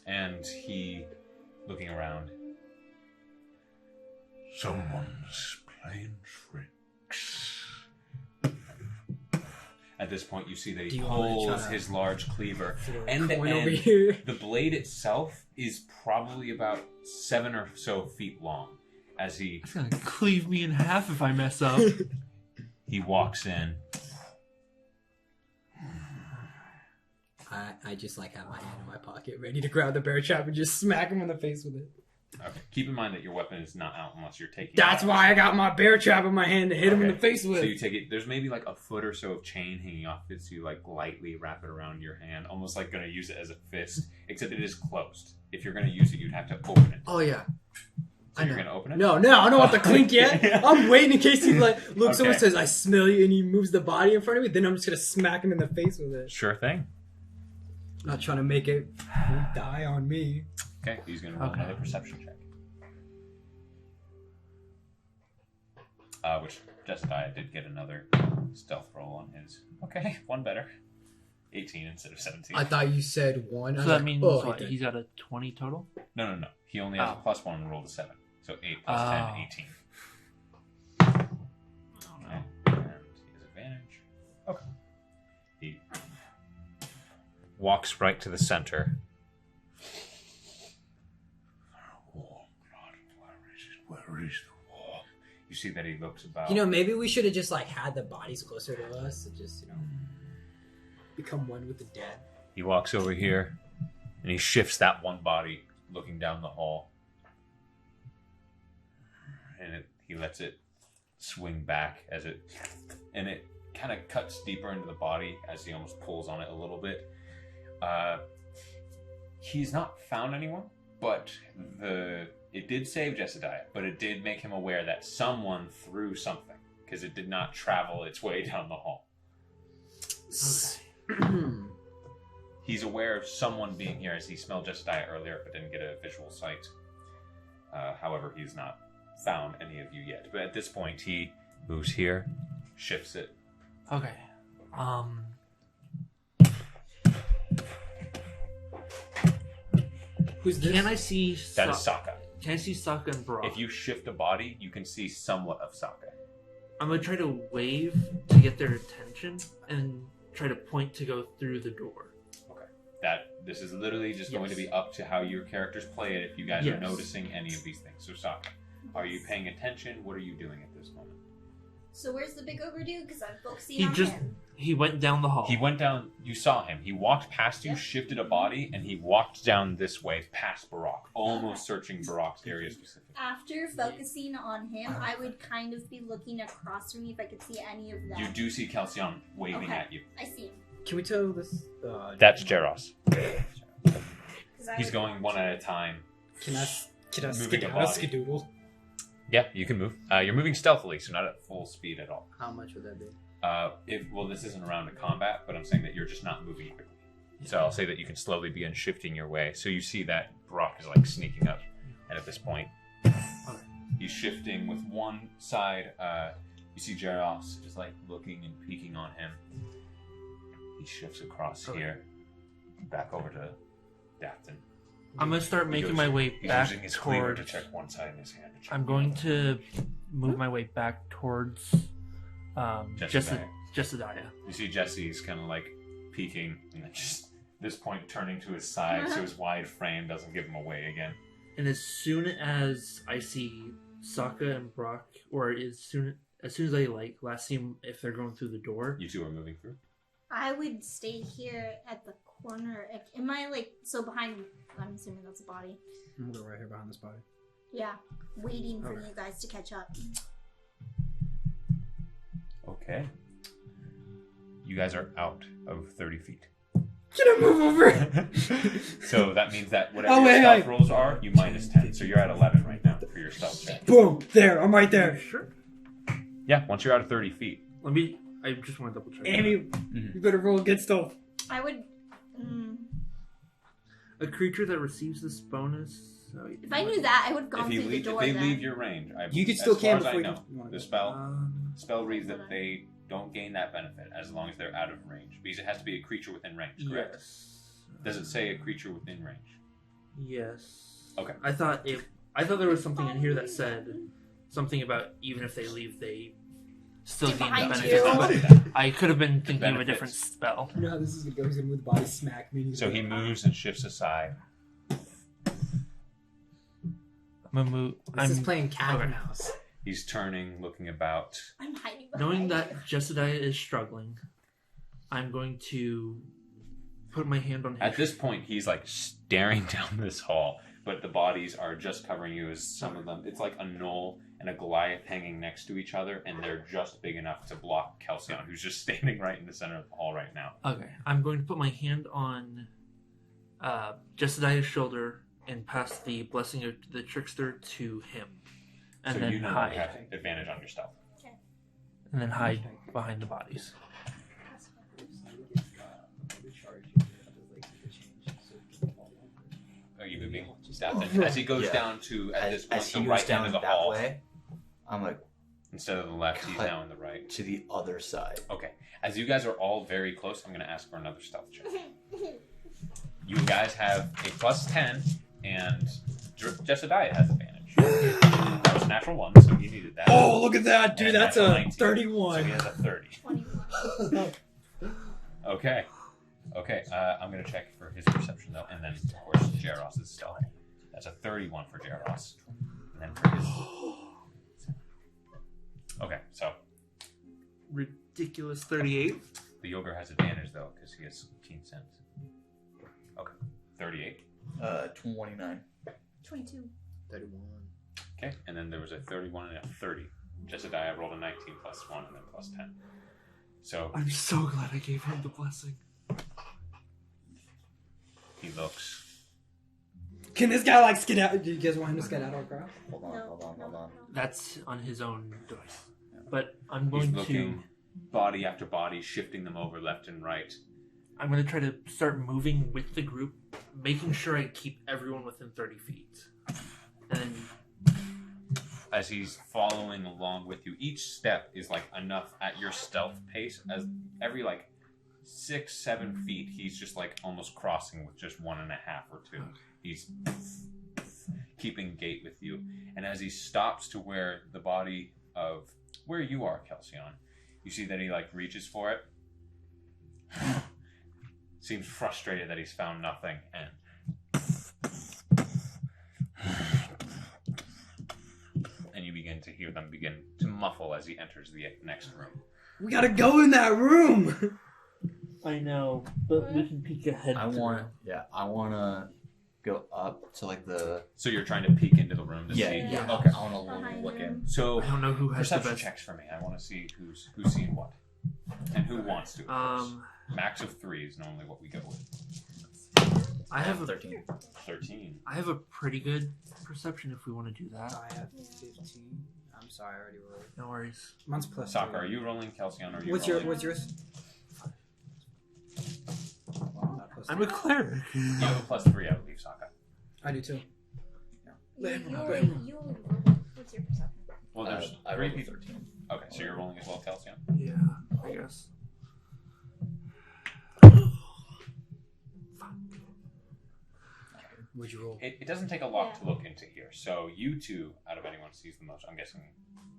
And he, looking around. Someone's playing tricks. At this point, you see that Do he you want me to pulls try to his large cleaver. throw a End to coin over end, here? the blade itself is probably about 7 or so feet long. As he It's gonna cleave me in half if I mess up. he walks in. I just like have my hand in my pocket, ready to grab the bear trap and just smack him in the face with it. Okay. Keep in mind that your weapon is not out unless you're taking. That's it out. why I got my bear trap in my hand to hit him in the face with. So you take it. There's maybe like a foot or so of chain hanging off it, so you like lightly wrap it around your hand, almost like going to use it as a fist. Except it is closed. If you're going to use it, you'd have to open it. Oh yeah. So you're going to open it? No, I don't want the clink yet. I'm waiting in case he like looks over Okay. and says, "I smell you," and he moves the body in front of me. Then I'm just gonna smack him in the face with it. Sure thing. Not trying to make it die on me. Okay. He's going to roll another perception check. Which Jesidiah did get another stealth roll on his. Okay, one better. 18 instead of 17. I thought you said 1. I So was that like, means oh, what? he did. He's got a 20 total? No. He only has a Oh. +1 and rolled a 7. So 8 plus Oh. 10, 18. Oh no. Okay. And he has advantage. Okay. He walks right to the center. Oh, God, where is the wall? You see that he looks about. You know, maybe we should have just like had the bodies closer to us to just, become one with the dead. He walks over here and he shifts that one body looking down the hall. And he lets it swing back and it kind of cuts deeper into the body as he almost pulls on it a little bit. He's not found anyone, but it did save Jesidiah, but it did make him aware that someone threw something because it did not travel its way down the hall. He's aware of someone being here as he smelled Jesidiah earlier, but didn't get a visual sight. However, he's not found any of you yet. But at this point, he moves here, shifts it. Okay. Who's this? Can I see That is SAAKA. Can I see SAAKA and Brock? If you shift a body, you can see somewhat of SAAKA. I'm gonna try to wave to get their attention and try to point to go through the door. This is literally just going to be up to how your characters play it if you guys are noticing any of these things. So SAAKA, are you paying attention? What are you doing at this moment? So where's the big ogre dude? Because I'm focusing on him. He went down the hall. He went down, you saw him. He walked past you, shifted a body, and he walked down this way past Barak, almost searching Barak's area specifically. After focusing on him, I would kind of be looking across from me if I could see any of them. You do see KELSION waving at you. I see him. Can we tell this? That's Jaros. 'Cause I He's would going watch one at a time. Can I Moving a skedaddle? body. Skedoodle? Yeah, you can move. You're moving stealthily, so not at full speed at all. How much would that be? This isn't a round of combat, but I'm saying that you're just not moving quickly. So I'll say that you can slowly begin shifting your way. So you see that Brock is like sneaking up, and at this point, he's shifting with one side. You see Jaros just like looking and peeking on him. He shifts across here, back over to DATH'TAN. I'm gonna start making my way He's back using his cleaver to towards. check one side in his hand. To check I'm the going other. to move my way back towards Jesidiah. You see Jesse's kind of like peeking and then just this point turning to his side so his wide frame doesn't give him away again. And as soon as I see SAAKA and Brock, or as soon as I like last see them if they're going through the door. You two are moving through. I would stay here at the corner. Am I so behind? I'm assuming that's a body. I'm gonna go right here behind this body. Yeah, waiting for you guys to catch up. Okay. You guys are out of 30 feet. Can I move over? So that means that whatever Oh, your wait, stealth wait. rolls are, you minus 10. So you're at 11 right now for your stealth check. Boom! There, I'm right there. Sure. Yeah, once you're out of 30 feet. I just want to double check. Amy, you better roll good stuff. I would. A creature that receives this bonus So If I knew that, I would have gone through the door. If they then. leave your range, You could still as far can as I before know, you wanna the go. spell reads that they don't gain that benefit as long as they're out of range, because it has to be a creature within range, correct? Yes. Does it say a creature within range? Yes. Okay. I thought there was something in here that said something about even if they leave, they still gain the Behind benefit. you. But I could have been thinking of a different Benefits. spell. You know how this is gonna go? He's gonna move the body, smack me. So he moves and shifts aside. I'm gonna move. This is playing cat okay. and mouse. He's turning, looking about. I'm hiding behind Knowing you. that Jesidiah is struggling, I'm going to put my hand on his. At this point, he's like staring down this hall, but the bodies are just covering you. As some of them, it's like a gnoll and a Goliath hanging next to each other, and they're just big enough to block Kelsion, who's just standing right in the center of the hall right now. Okay, I'm going to put my hand on Jesidiah's shoulder and pass the blessing of the trickster to him, and So then you no longer hide, have advantage on your stealth. and then hide behind the bodies. Are you moving DATH'TAN? As he goes down to, at this point, As the he right goes hand down of the that hall. way, I'm like Instead of the left, he's Cut. now in the right. to the other side. Okay. As you guys are all very close, I'm going to ask for another stealth check. You guys have a +10, and Jesidiah has advantage. That was a natural 1, so he needed that. Oh, look at that, dude! And That's natural a 19, So 31. he has a 30. 21. Okay. Okay, I'm going to check for his perception, though, and then, of course, Jaros' stealth. That's a 31 for Jaros. And then for his... Okay, so Ridiculous 38. the ogre has advantage, though, because he has keen sense. Okay, 38. 29. 22. 31. Okay, and then there was a 31 and a 30. Jesidiah rolled a 19 +1 and then +10. So I'm so glad I gave him the blessing. he looks... Can this guy like skedaddle? Do you guys want him to skedaddle across? Hold on, hold on, hold on. That's on his own choice. But I'm He's going to looking body after body, shifting them over left and right. I'm going to try to start moving with the group, making sure I keep everyone within 30 feet. And then As he's following along with you, each step is like enough at your stealth pace. As every like 6-7 feet, he's just like almost crossing with just 1.5 or 2. He's keeping gait with you, and as he stops to where the body of where you are, Kelsion, you see that he like reaches for it. Seems frustrated that he's found nothing, and you begin to hear them begin to muffle as he enters the next room. We gotta go in that room. I know, but we can peek ahead. I want to go up to like the. So you're trying to peek into the room to see. Yeah. Yeah. Okay, I want Behind to look him. in. So I don't know who has the perception best. checks for me. I want to see who's seen what and who wants to. First. Max of 3 is normally what we go with. I have a 13. 13. I have a pretty good perception if we want to do that. I have 15. I'm sorry, I already rolled. No worries. Mine's plus SAAKA, 3. are you rolling? Kelsion, are you What's rolling? yours? Well, not plus I'm a 3. cleric. You have a +3, I believe, SAAKA. I do too. You only roll. What's your perception? Well, there's I 3 rolled a people. 13. Okay, so you're rolling as well, Kelsion? Yeah, I guess. Would you roll? It doesn't take a lot Yeah. to look into here. So you two, out of anyone who sees the most, I'm guessing.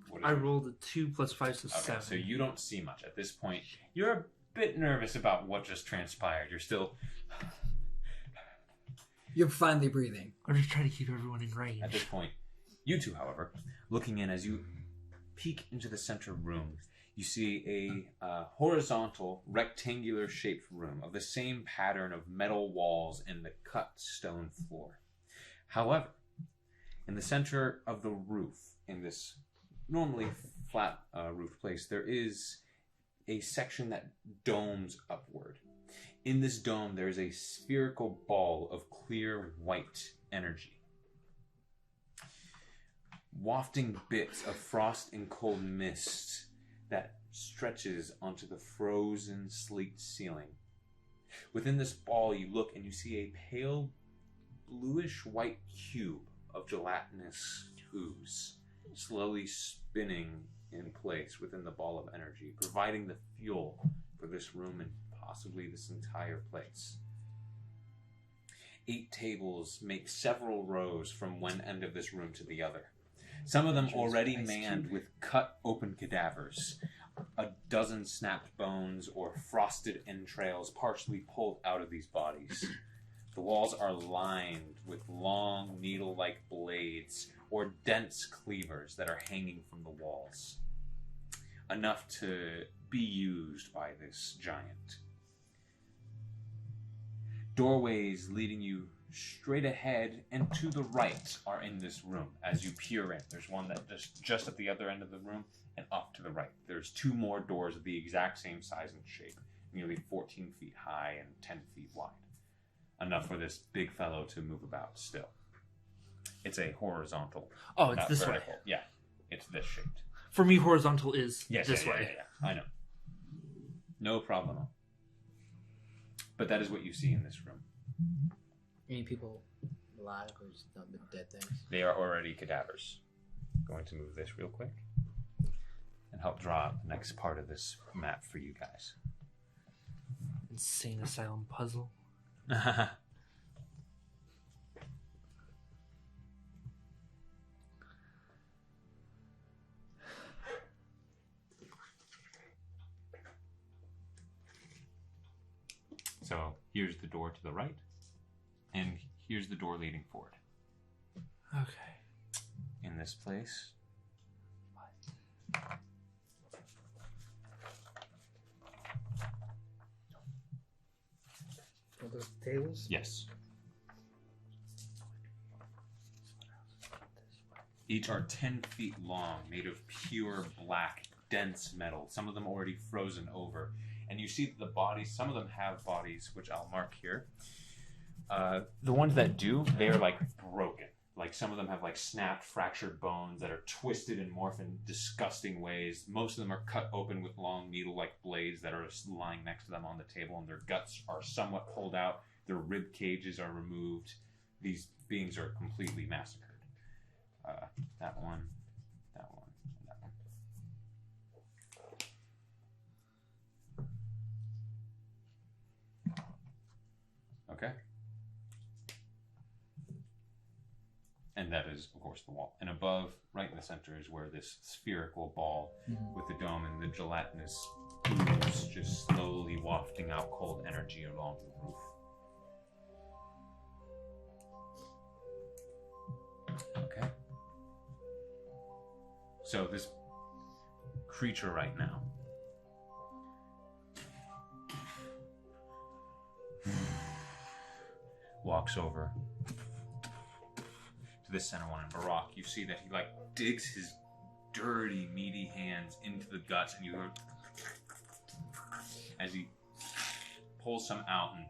What is I it? rolled a 2 + 5, so Okay, 7. so you don't see much at this point. You're a bit nervous about what just transpired. You're still, You're finally breathing. I'm just trying to keep everyone in range. at this point, you two, however, looking in as you peek into the center room, you see a horizontal, rectangular-shaped room of the same pattern of metal walls and the cut stone floor. However, in the center of the roof, in this normally flat roof place, there is a section that domes upward. In this dome, there is a spherical ball of clear white energy, wafting bits of frost and cold mist that stretches onto the frozen slate ceiling. Within this ball, you look and you see a pale bluish-white cube of gelatinous ooze, slowly spinning in place within the ball of energy, providing the fuel for this room and possibly this entire place. 8 tables make several rows from one end of this room to the other. Some of them already manned with cut open cadavers, a dozen snapped bones or frosted entrails partially pulled out of these bodies. The walls are lined with long needle-like blades or dense cleavers that are hanging from the walls, enough to be used by this giant. Doorways leading you straight ahead and to the right are in this room as you peer in. There's one that just at the other end of the room and off to the right. There's 2 more doors of the exact same size and shape, nearly 14 feet high and 10 feet wide. Enough for this big fellow to move about still. It's a horizontal. Oh, it's this vertical. way. Yeah, it's this shaped. For me, horizontal is this yeah, way. Yeah. I know. No problem. But that is what you see in this room. Any people alive or just nothing but dead things? They are already cadavers. Going to move this real quick and help draw out the next part of this map for you guys. Insane asylum puzzle. So here's the door to the right, and here's the door leading forward. Okay. In this place, Are those tables? yes. Each are 10 feet long, made of pure black, dense metal. Some of them already frozen over. And you see that the bodies, some of them have bodies, which I'll mark here. The ones that do, they're like broken. Like some of them have like snapped, fractured bones that are twisted and morphed in disgusting ways. Most of them are cut open with long needle-like blades that are lying next to them on the table, and their guts are somewhat pulled out. Their rib cages are removed. These beings are completely massacred. That one, and that one. Okay. And that is, of course, the wall. And above, right in the center, is where this spherical ball with the dome and the gelatinous ooze just slowly wafting out cold energy along the roof. Okay. So this creature right now walks over to this center one, and Barak, you see that he like digs his dirty, meaty hands into the guts, and you hear as he pulls some out and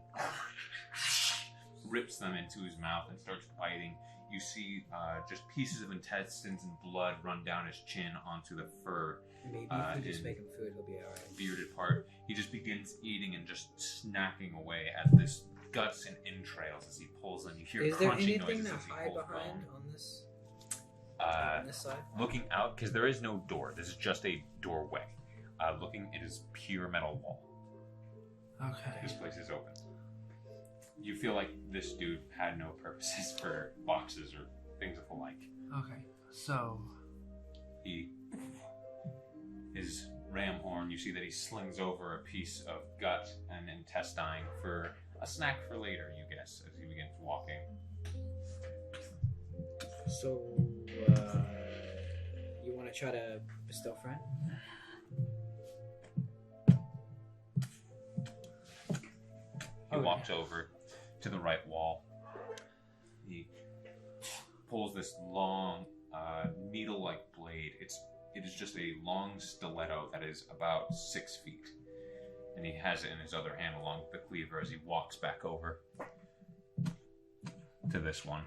rips them into his mouth and starts biting. You see just pieces of intestines and blood run down his chin onto the fur. Maybe if we just make him food, he'll be alright. Bearded part. He just begins eating and just snacking away at this guts and entrails as he pulls them. You hear Is there crunchy anything noises to as he hide pulls behind bone. on this side? Looking out, because there is no door. This is just a doorway. Looking, it is pure metal wall. Okay. This place is open. You feel like this dude had no purposes for boxes or things of the like. Okay. So. His ram horn, you see that he slings over a piece of gut and intestine for a snack for later, you guess, as he begins walking. So, you want to try to bestow friend? He walks over to the right wall. He pulls this long, needle-like blade. It is just a long stiletto that is about 6 feet. And he has it in his other hand along with the cleaver as he walks back over to this one.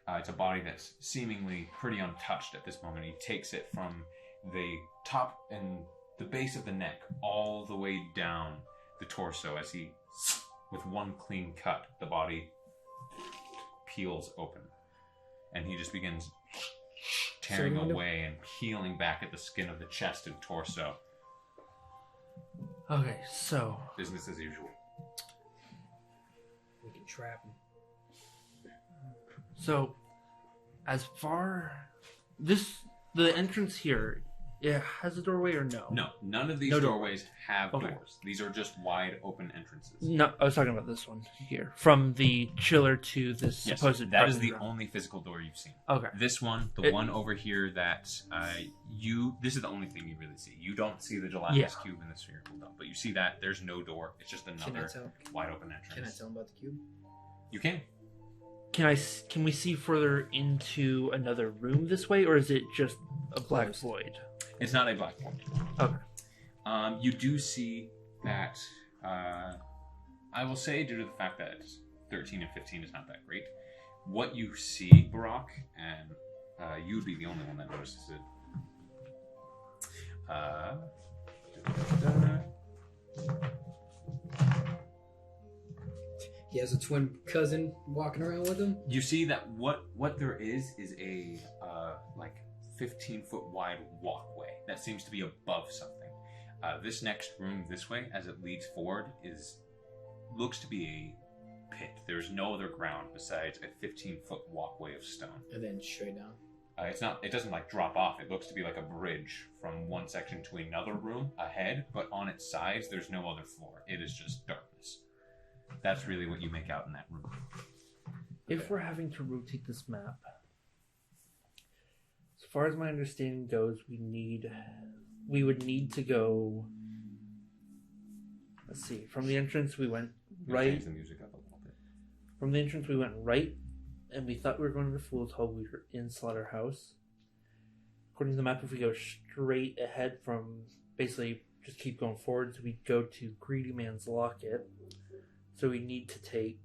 It's a body that's seemingly pretty untouched at this moment. He takes it from the top and the base of the neck all the way down the torso as he, with one clean cut, the body peels open. And he just begins tearing away and peeling back at the skin of the chest and torso. Okay, so Business as usual. We can trap him. So, as far the entrance here, it has a doorway or no? No, none of these doorways have doors. These are just wide open entrances. No, I was talking about this one here, from the chiller to this supposed. That is the only physical door you've seen. Okay. This one, the one over here that this is the only thing you really see. You don't see the gelatinous cube in the spherical dome, but you see that there's no door. It's just another wide open entrance. Can I tell him about the cube? You can. Can we see further into another room this way, or is it just a black void? It's not a black void. Okay. You do see that. I will say, due to the fact that 13 and 15 is not that great, what you see, Barack, and you'd be the only one that notices it. He has a twin cousin walking around with him. You see that what there is a like 15-foot wide walkway that seems to be above something. This next room this way, as it leads forward, looks to be a pit. There's no other ground besides a 15-foot walkway of stone. And then straight down. It doesn't like drop off. It looks to be like a bridge from one section to another room ahead, but on its sides there's no other floor. It is just darkness. That's really what you make out in that room. If we're having to rotate this map, as far as my understanding goes, we would need to go. Let's see. From the entrance, we went right. Change the music up a little bit. From the entrance, we went right, and we thought we were going to the Fool's Hall. We were in Slaughterhouse. According to the map, if we go straight ahead from basically just keep going forwards, we go to Greedy Man's Locket. So we need to take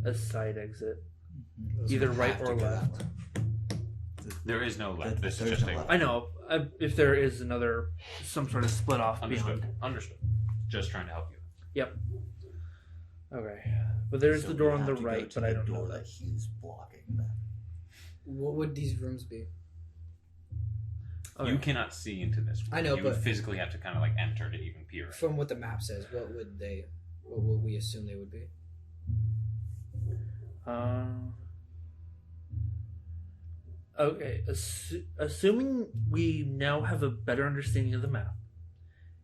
a side exit, either right or left. There is no left. This is just a. I know. If there is some sort of split off Understood. beyond. Understood. Just trying to help you. Yep. Okay, but there's the door on the right, but I don't know that he's blocking. Then. What would these rooms be? Okay. You cannot see into this room. I know, you but would physically have to kind of like enter to even peer in. From what the map says, what would we assume they would be? Okay, assuming we now have a better understanding of the map,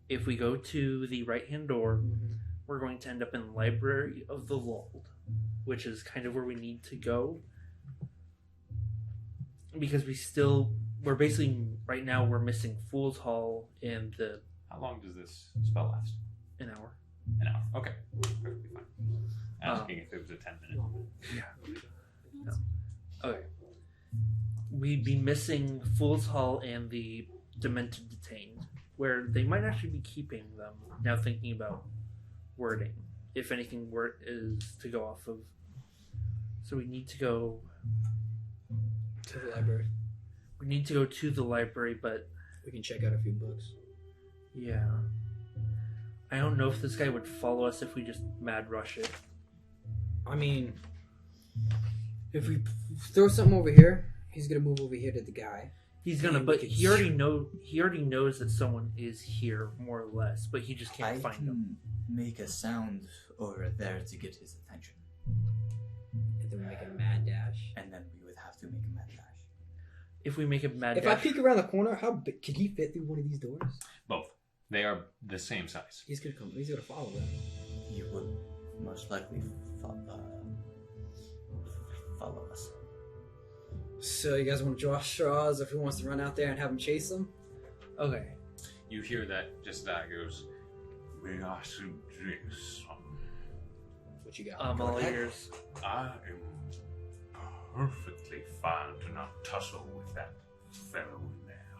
if we go to the right-hand door, we're going to end up in Library of the Lulled, which is kind of where we need to go. Because we're basically, right now, we're missing Fool's Hall and the... How long does this spell last? An hour. An hour. Okay. Perfectly fine. Asking if it was a 10-minute. Yeah. No. Okay. We'd be missing Fool's Hall and the Demented Detained, where they might actually be keeping them, now thinking about wording, if anything is to go off of. So we need to go... To the library. We need to go to the library, but... We can check out a few books. Yeah. I don't know if this guy would follow us if we just mad rush it. I mean, if we throw something over here, he's gonna move over here to the guy. He's gonna, but he already knows that someone is here, more or less, but he just can't find them. Make a sound over there to get his attention. And then we make a mad dash. And then we would have to make a mad dash. If we make a mad If dash... I peek around the corner, how big can he fit through one of these doors? Both. They are the same size. He's gonna follow them. He would most likely follow us. So you guys want to draw straws if he wants to run out there and have him chase him? Okay. You hear that just that goes, "May I suggest something? What you got? I'm all ears. I am perfectly fine to not tussle with that fellow in there.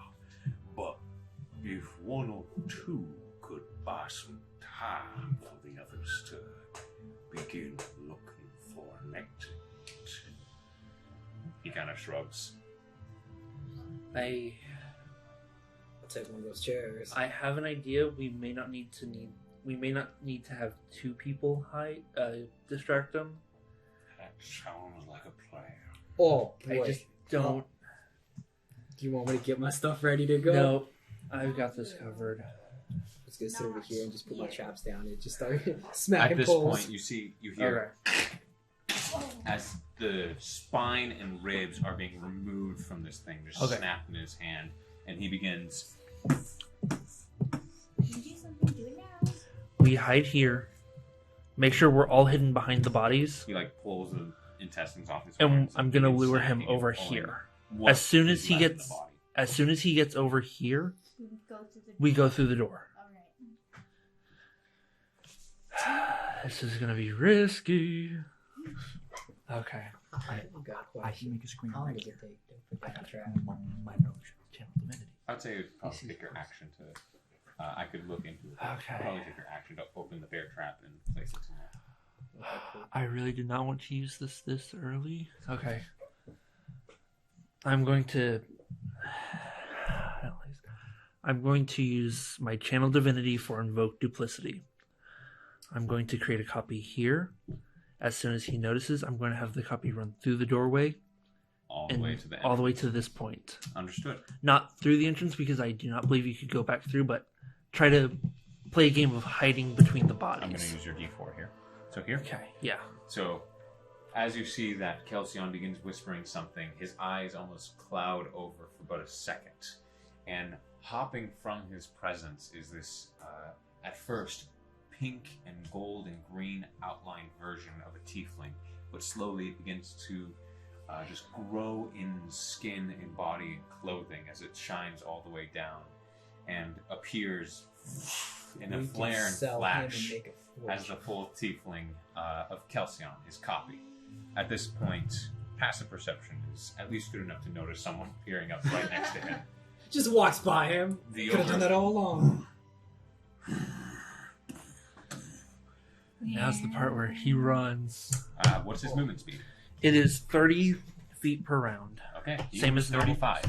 But if one or two could buy some time for the others to begin looking for an exit." He kind of shrugs. I'll take one of those chairs. I have an idea. We may not need to have two people distract them. sounds like a plan. Oh boy. I just don't. Do you want me to get my stuff ready to go? No, I've got this covered. Let's get sit over here and just put my traps down and just start smacking At this poles. point, you hear Okay. as the spine and ribs are being removed from this thing, just snapped in his hand, and he begins. You do something, do it now. We hide here. Make sure we're all hidden behind the bodies. He like pulls the intestines off his And arms I'm gonna begins lure him snacking and over pulling here. what As soon as is he left in the gets, body. as soon as he gets over here, We go through the we go through the door. Alright. This is gonna be risky. Okay. I can make a screen. How long does it take to put that trap? My channel divinity. I'd say it'd probably take your action to. I could look into it. Okay. Probably take your action to open the bear trap and place it somewhere. I really did not want to use this early. Okay. I'm going to use my channel divinity for invoke duplicity. I'm going to create a copy here. As soon as he notices, I'm going to have the copy run through the doorway All the way to the end. all the way to this point. Understood. Not through the entrance because I do not believe you could go back through, but try to play a game of hiding between the bodies. I'm going to use your D4 here. So here. Okay, yeah. So, as you see that KELSION begins whispering something, his eyes almost cloud over for about a second. And hopping from his presence is this, at first, pink and gold and green outlined version of a tiefling. But slowly it begins to just grow in skin and body and clothing as it shines all the way down and appears in a flare and flash as the full tiefling of KELSION, his copy. At this point, passive perception is at least good enough to notice someone peering up right next to him. Just walks by him. The Could have done that all along. Now's the part where he runs. What's his movement speed? It is 30 feet per round. Okay, Same as normal. 35.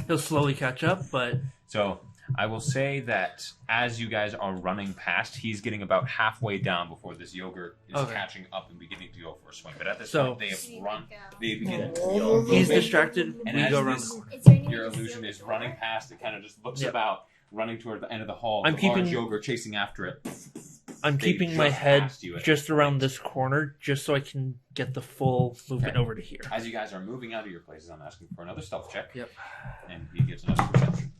He'll slowly catch up, but So I will say that as you guys are running past, he's getting about halfway down before this yogurt is catching up and beginning to go for a swing. But at this point, they have run. They begin. he's distracted. And We as go around this- the corner. Is there any Your way to seal illusion the is door? running past. It kind of just looks Yep. about, running toward the end of the hall. I'm the keeping- large yogurt chasing after it. I'm They keeping my just head passed you at just that around point. this corner, just so I can get the full movement Okay. over to here. As you guys are moving out of your places, I'm asking for another stealth check. Yep. And he gets another perception.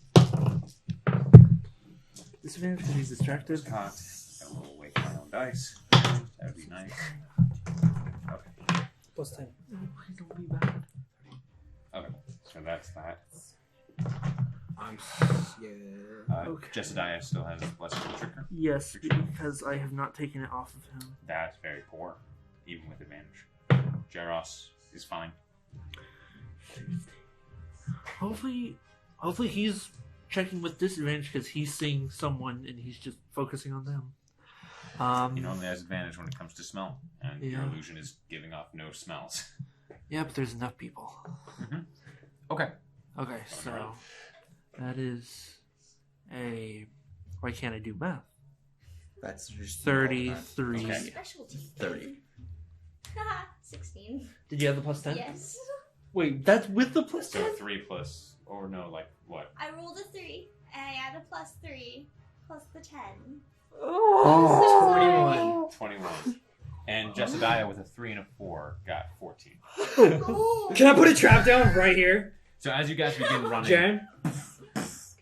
Disadvantage because he's distracted. Caught. I will wait for my own dice. That would be nice. Okay. Plus 10. Don't be bad. Okay. So that's that. Yeah. Okay. Jesidiah still has Blessing of Trickery. Yes, because I have not taken it off of him. That's very poor, even with advantage. Jaros is fine. Hopefully he's checking with disadvantage because he's seeing someone and he's just focusing on them. He only has advantage when it comes to smell, and your Yeah. illusion is giving off no smells. Yeah, but there's enough people. Okay. Okay, so that is a. Why can't I do math? That's just 33. Okay. Specialty. 30. 16. Did you have the plus 10? Yes. Wait, that's with the plus So 10? 3 plus, or no, like what? I rolled a 3, and I add a plus 3, plus the 10. Oh. 21. And Jesidiah with a 3 and a 4 got 14. Oh. Can I put a trap down right here? So as you guys begin running, Jen? Can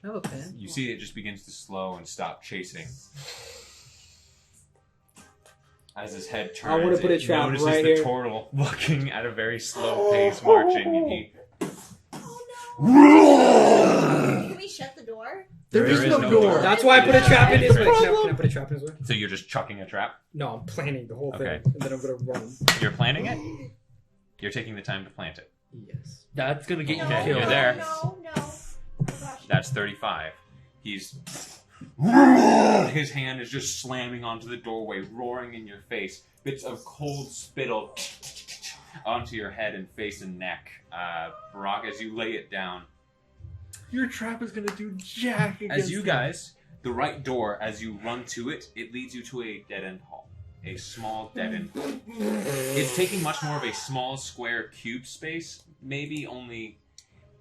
I have a pen? you see it just begins to slow and stop chasing. As his head turns, I wanna put a it trap notices right the here. turtle walking at a very slow pace, marching, and he... Can we shut the door? There is no door. That's why I put a trap in his way. Problem. Can I put a trap in his way? So you're just chucking a trap? No, I'm planning the whole thing. Okay. And then I'm gonna run. You're planning it? You're taking the time to plant it. Yes. That's gonna get No, you Okay, killed. you're there. No. Oh, gosh. That's 35. He's... His hand is just slamming onto the doorway, roaring in your face. Bits of cold spittle onto your head and face and neck. Brock, as you lay it down, Your trap is gonna do jack against as you him. guys, the right door, as you run to it, it leads you to a dead-end hall. a small deadened. It's taking much more of a small square cube space, maybe only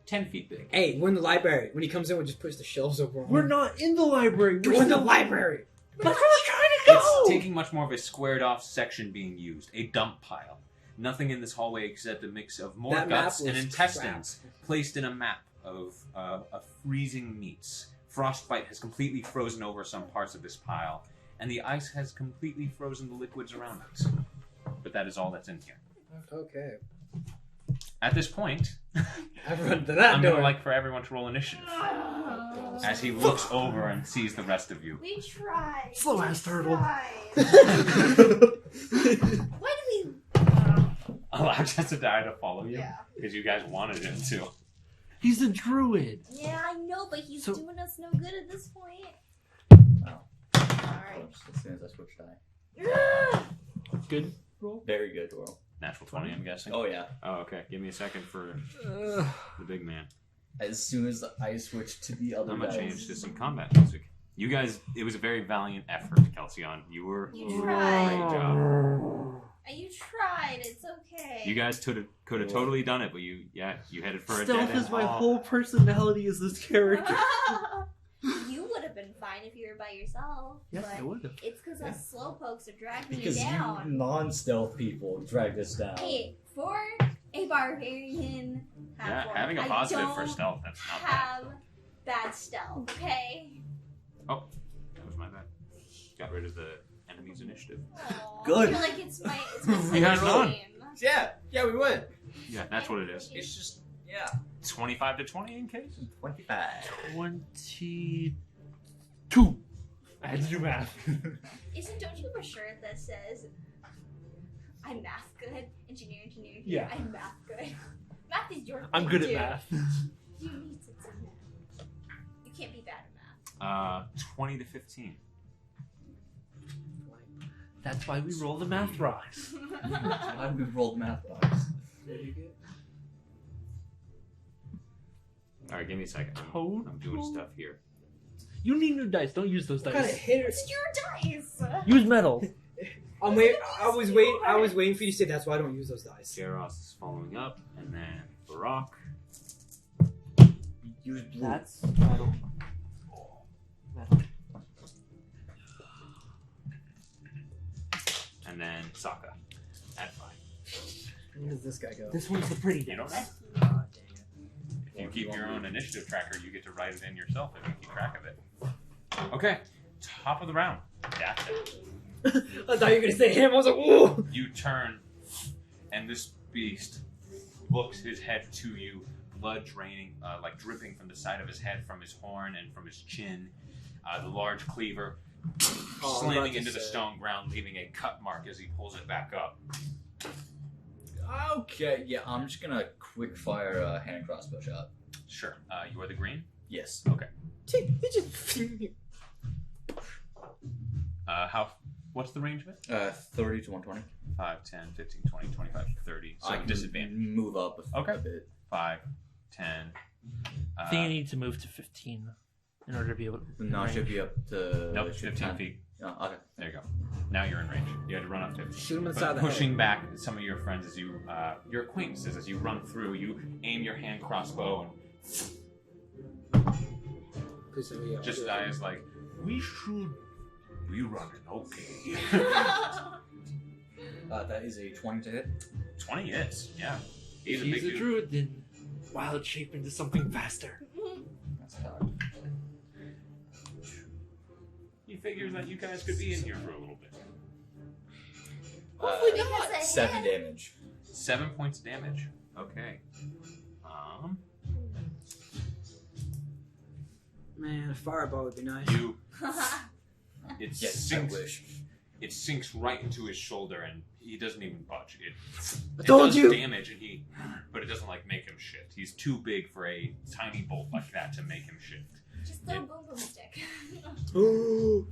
10 feet big. Hey, we're in the library. When he comes in, we'll just push the shelves over. We're not in the library. We're in the library. But we're trying to go. It's taking much more of a squared off section being used, a dump pile. Nothing in this hallway except a mix of more That guts map and was intestines placed in a map of freezing meats. Frostbite has completely frozen over some parts of this pile, and the ice has completely frozen the liquids around it. But that is all that's in here. Okay. At this point, I've run to that I'm door. going to like for everyone to roll initiative. As he looks over and sees the rest of you. We tried. Slow ass turtle. Why do we? Allow Jessica to follow you. Yeah. Because you guys wanted him to. He's a druid. Yeah, I know, but he's So- doing us no good at this point. Oh. Alright. As soon as I switch die. Good roll. Very good roll. Natural 20, I'm guessing. Oh yeah. Oh, okay. Give me a second for the big man. As soon as I switch to the other I'm going to dice. change to some combat music. You guys, it was a very valiant effort, Kelsion. You were You tried. great job. You tried. It's okay. You guys could have totally done it, but you headed for a dead Stealth end. is my whole personality as this character. You would have been fine if you were by yourself. Yes, but I would have. It's because us slowpokes are dragging Because you you down. non-stealth people dragged us down. Hey, for a barbarian, Yeah, Half-Orc, having a I positive for don't stealth, that's not bad. have bad stealth, okay? Oh, that was my bad. Got rid of the enemy's initiative. Aw, Good. I feel like it's my You guys won. game. Yeah, we win. Yeah, that's what it is. It's just, yeah. 25 to 20 in case? 25. 22. I had to do math. Don't you have a shirt that says, I'm math good, engineer, Yeah. I'm math good. Math is your thing, I'm good at dude. math. You need to do math. You can't be bad at math. 20 to 15. That's why we roll the math rocks. Why we rolled math box? Alright, give me a second. Total? I'm doing stuff here. You need new dice. Don't use those What kind of dice. hitters? It's your dice! Use metal. I was waiting for you to say that's why I don't use those dice. Jaros is following up, and then Barak. Use blue. That's metal. Metal. And then SAAKA at 5. Where does this guy go? This one's the pretty You don't dice. know? If you keep your own initiative tracker, you get to write it in yourself if you keep track of it. Okay, top of the round. That's it. I thought you were gonna say him. I was like, ooh. You turn, and this beast looks his head to you, blood draining, like dripping from the side of his head, from his horn, and from his chin. The large cleaver slamming into the stone ground, leaving a cut mark as he pulls it back up. Okay, yeah, I'm just gonna quick fire a hand crossbow shot. Sure. You are the green? Yes. Okay. What's the range of it? 30 to 120. 5, 10, 15, 20, 25, 30. So I can disadvantage. move up Okay. a bit. 5, 10. I think you need to move to 15 in order to be able to. No, it should be up to... Nope, it should 15 10. feet. Oh, okay. There you go. Now you're in range. You had to run up 15. Shoot him inside But the head. pushing back some of your friends as you, your acquaintances, as you run through, you aim your hand crossbow, and just is like, We should be running, okay. That is a 20 to hit. 20 hits. Yeah. He's He's a big a dude. druid, then wild shape into something faster. That's hard. He figures that you guys could be in here for a little bit. Hopefully because of 7 him. damage. 7 points of damage. Okay. Man, a fireball would be nice. You. It Yes, I sinks. wish. It sinks right into his shoulder, and he doesn't even budge. It told does you. damage, but it doesn't like make him shift. He's too big for a tiny bolt like that to make him shift. Just throw a boom boom stick. Ooh.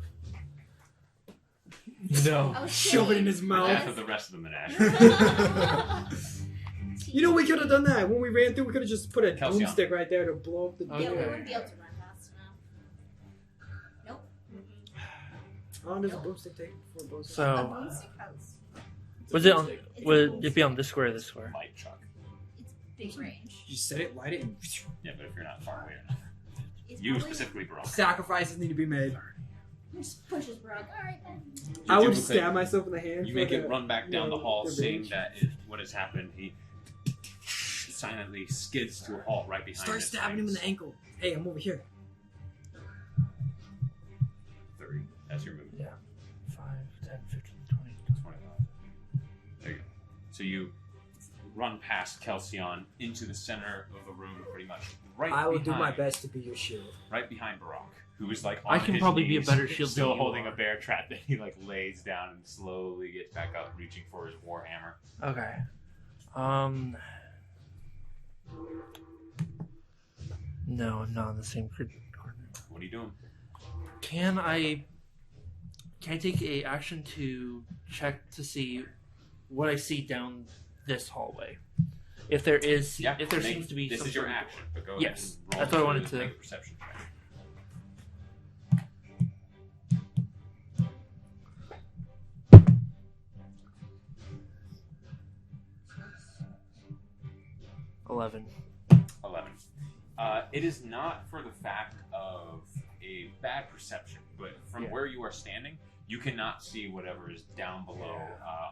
No. I was Shove it in his Death mouth. of the rest of the menagerie. You know, we could have done that. When we ran through, we could have just put a Kelsion. boomstick right there to blow up the Yeah, we Okay. wouldn't be able to run fast enough. Nope. Oh, there's a boomstick taken for a boomstick. A So, boomstick house. was it on? It's Would it be on this square or this square? Light chuck. It's big range. You set it, light it, and Yeah, but if you're not far away enough. It's You probably- specifically, bro. sacrifices need to be made. Just pushes Brock. Alright then. I would do just look stab myself in the hand. You for make the- it run back down you the know, hall, the seeing range. that is what has happened. He silently skids to a halt right behind. Start his stabbing him in friends. the ankle. Hey, I'm over here. 30. That's your movement. Yeah. 5, 10, 15, 20. 25. There you go. So you run past Kelsion into the center of the room, pretty much right I will behind, do my best to be your shield. right behind Barak, who is like I on can his probably be a knees, better shield still than you holding are. a bear trap. Then he like lays down and slowly gets back up, reaching for his warhammer. Okay. No, not in the same coordinate. What are you doing? Can I take a action to check to see what I see down this hallway? If there is, Yeah. if there make- seems to be This some is your sort of- action, but go Yes, ahead and roll that's what I wanted to- make a perception check. $11. 11. It is not for the fact of a bad perception, but from Yeah. where you are standing, you cannot see whatever is down below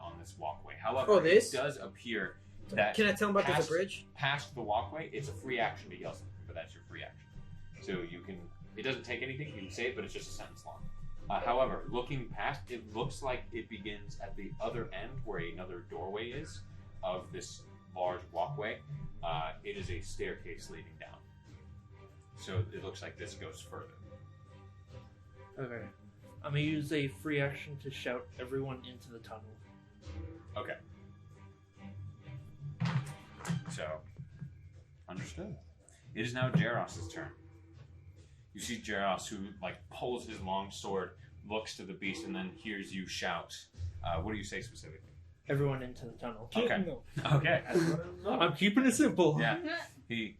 on this walkway. However, Oh, this? it does appear that Can I tell him about past, the bridge? past the walkway, it's a free action to yell something, but that's your free action. So you can, it doesn't take anything, you can say it, but it's just a sentence long. However, looking past, it looks like it begins at the other end where another doorway is of this large walkway. It is a staircase leading down. So it looks like this goes further. Okay. I'm gonna use a free action to shout everyone into the tunnel. Okay. So, understood. It is now Jaros's turn. You see Jaros, who like pulls his long sword, looks to the beast, and then hears you shout. What do you say specifically? Everyone into the tunnel. Okay. No. Okay. I'm keeping it simple. Yeah. He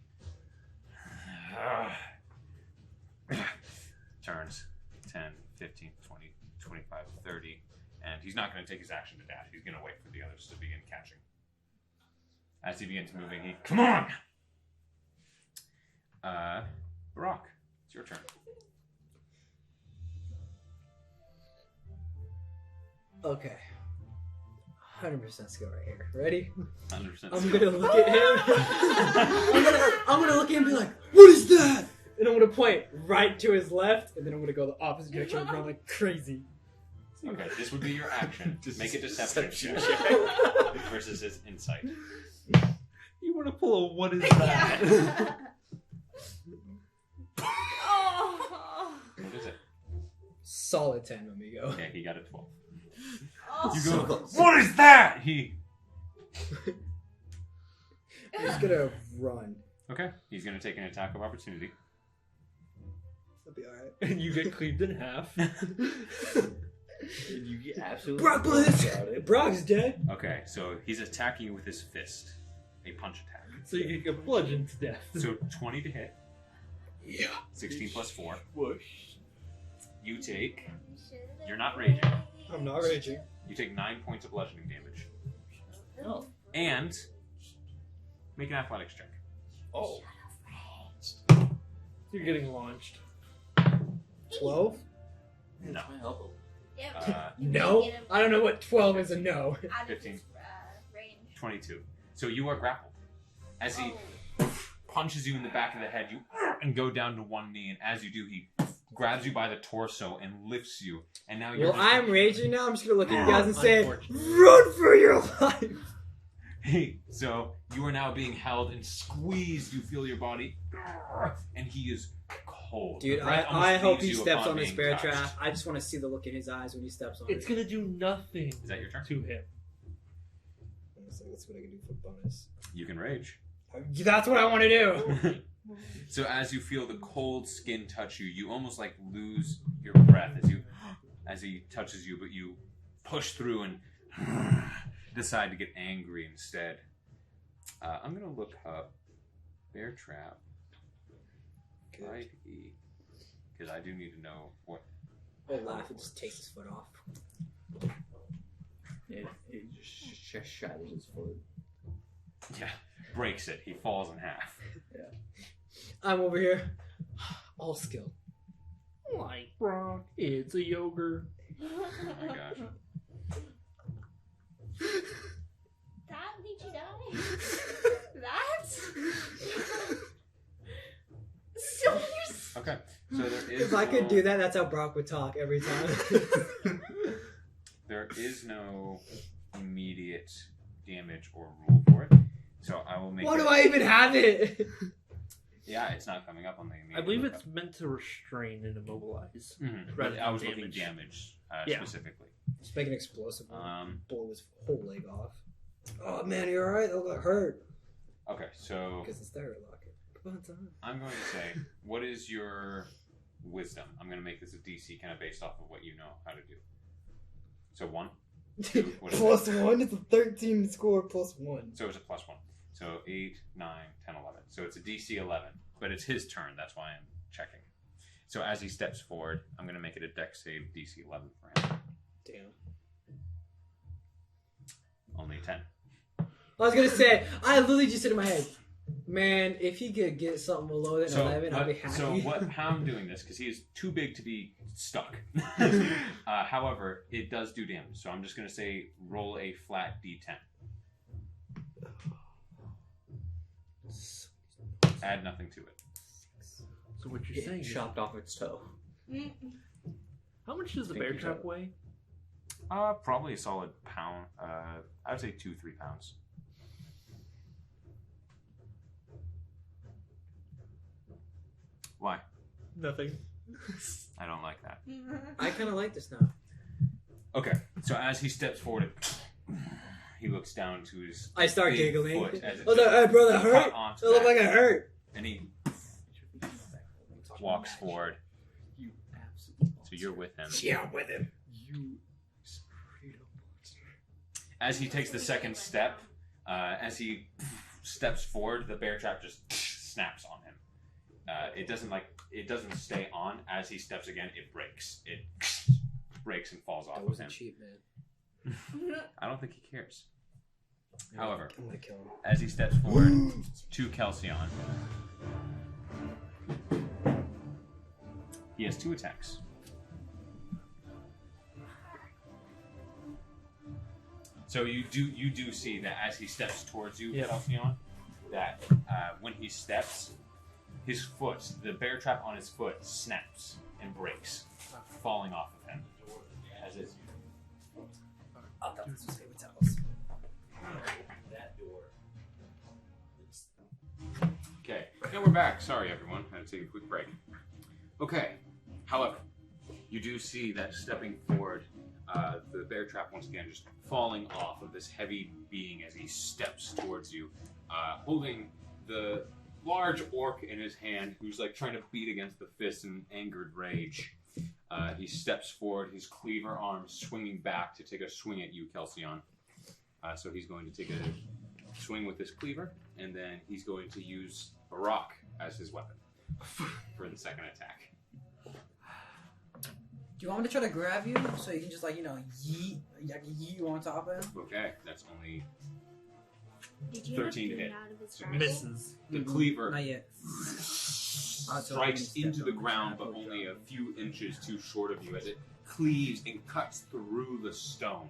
turns 10, 15, 20, 25, 30, and he's not going to take his action to dash. He's going to wait for the others to begin catching. As he begins moving, he come on. Barak, it's your turn. Okay. 100% skill right here. Ready? 100%. I'm gonna look at him. I'm gonna look at him and be like, "What is that?" And I'm gonna point right to his left, and then I'm gonna go the opposite direction and run like crazy. Okay, this would be your action. Make a deception check versus his insight. You want to pull a what is Yeah. Oh. What is it? Solid 10, amigo. Okay, he got a 12. Oh. You go, what is that? He. He's gonna run. Okay, he's going to take an attack of opportunity. That'll be alright. And you get cleaved in half. You get absolutely Brock, Brock's dead. Okay, so he's attacking you with his fist. A punch attack. So you get bludgeoned to death. So 20 to hit. Yeah. 16 plus 4. Whoosh. You take. You're not raging. I'm not raging. You take 9 points of bludgeoning damage. Oh. And. Make an athletics check. Oh. You're getting launched. 12? No. Yeah, No. I don't know what 12 is a no. out of 15. his, range. 22. So you are grappled. As he Oh. punches you in the back of the head, you and go down to one knee, and as you do, he grabs you by the torso and lifts you. And now you're Well, just I'm raging now. I'm just gonna look at you guys and say, Unfortunately. "Run for your life!" Hey, so you are now being held and squeezed. You feel your body, and he is cold. Dude, The breath I almost hope he leaves you steps upon on his being bear touched. trap. I just want to see the look in his eyes when he steps on It's it. gonna do nothing Is that your turn? to him. That's what I can do for bonus. You can rage. That's what I want to do. So as you feel the cold skin touch you, you almost like lose your breath as he touches you, but you push through and decide to get angry instead. I'm gonna look up bear trap. Right E, because I do need to know what He'll laugh and just takes his foot off. It just shatters his foot. Yeah, breaks it. He falls in half. I'm over here. All skill. Like Brock, it's a yogurt. Oh my gosh. That made you die? That? So you're... Okay, so there is. If I could do that, that's how Brock would talk every time. There is no immediate damage or rule for it, so I will make. Why do I even have it? Yeah, it's not coming up on the immediate. I believe lookup. it's meant to restrain and immobilize. Mhm. rather But I than was looking damage. damage Yeah. specifically. Just make an explosive one. Blow his whole leg off. Oh man, you alright? That got hurt. Okay, so Because it's there, locker. Come on, son. I'm going to say, what is your wisdom? I'm going to make this a DC kind of based off of what you know how to do. So 1. What is Plus 1? It's a 13 score plus 1. So it's a +1. So 8, 9, 10, 11. So it's a DC 11. But it's his turn. That's why I'm checking. So as he steps forward, I'm going to make it a dex save DC 11 for him. Damn. Only 10. I was gonna say, I literally just said in my head, man, if he could get something below than 11, I'd be happy. How I'm doing this, because he is too big to be stuck. However, it does do damage. So I'm just going to say roll a flat D10. Add nothing to it. So what you're It saying is, chopped off its toe. how much does the Thank bear you, trap Joe. weigh? Probably a solid pound. I would say 2-3 pounds. Why? Nothing. I don't like that. I kind of like this now. Okay, so as he steps forward, he looks down to his. I start big giggling. foot as it Oh, hey, bro, that cut hurt? It onto looked that, like it hurt. and he walks forward. You absolute So you're with him. Yeah, I'm with him. You straight up monster. As he takes the second step, as he steps forward, the bear trap just snaps on him. It doesn't stay on. As he steps again, it breaks. It breaks and falls off That of wasn't him. cheap, man. I don't think he cares. However, I'm gonna kill him. as he steps forward to Kelsion, he has 2 attacks. So you do see that as he steps towards you, Yep. Kelsion, that when he steps, his foot, the bear trap on his foot, snaps and breaks, falling off of him. As it I thought this was favorite house. That door. Okay, and we're back. Sorry, everyone. I had to take a quick break. Okay, however, you do see that stepping forward, the bear trap once again just falling off of this heavy being as he steps towards you, holding the large orc in his hand, who's like trying to beat against the fist in angered rage. He steps forward, his cleaver arm swinging back to take a swing at you, Kelsion. So he's going to take a swing with his cleaver, and then he's going to use a rock as his weapon for the second attack. Do you want me to try to grab you so you can just, like, you know, yeet you on top of him? Okay, that's only Did you 13 to have hit. out of his So grapple? Misses. the cleaver Not yet. strikes into the ground, but only a few inches too short of you as it cleaves and cuts through the stone.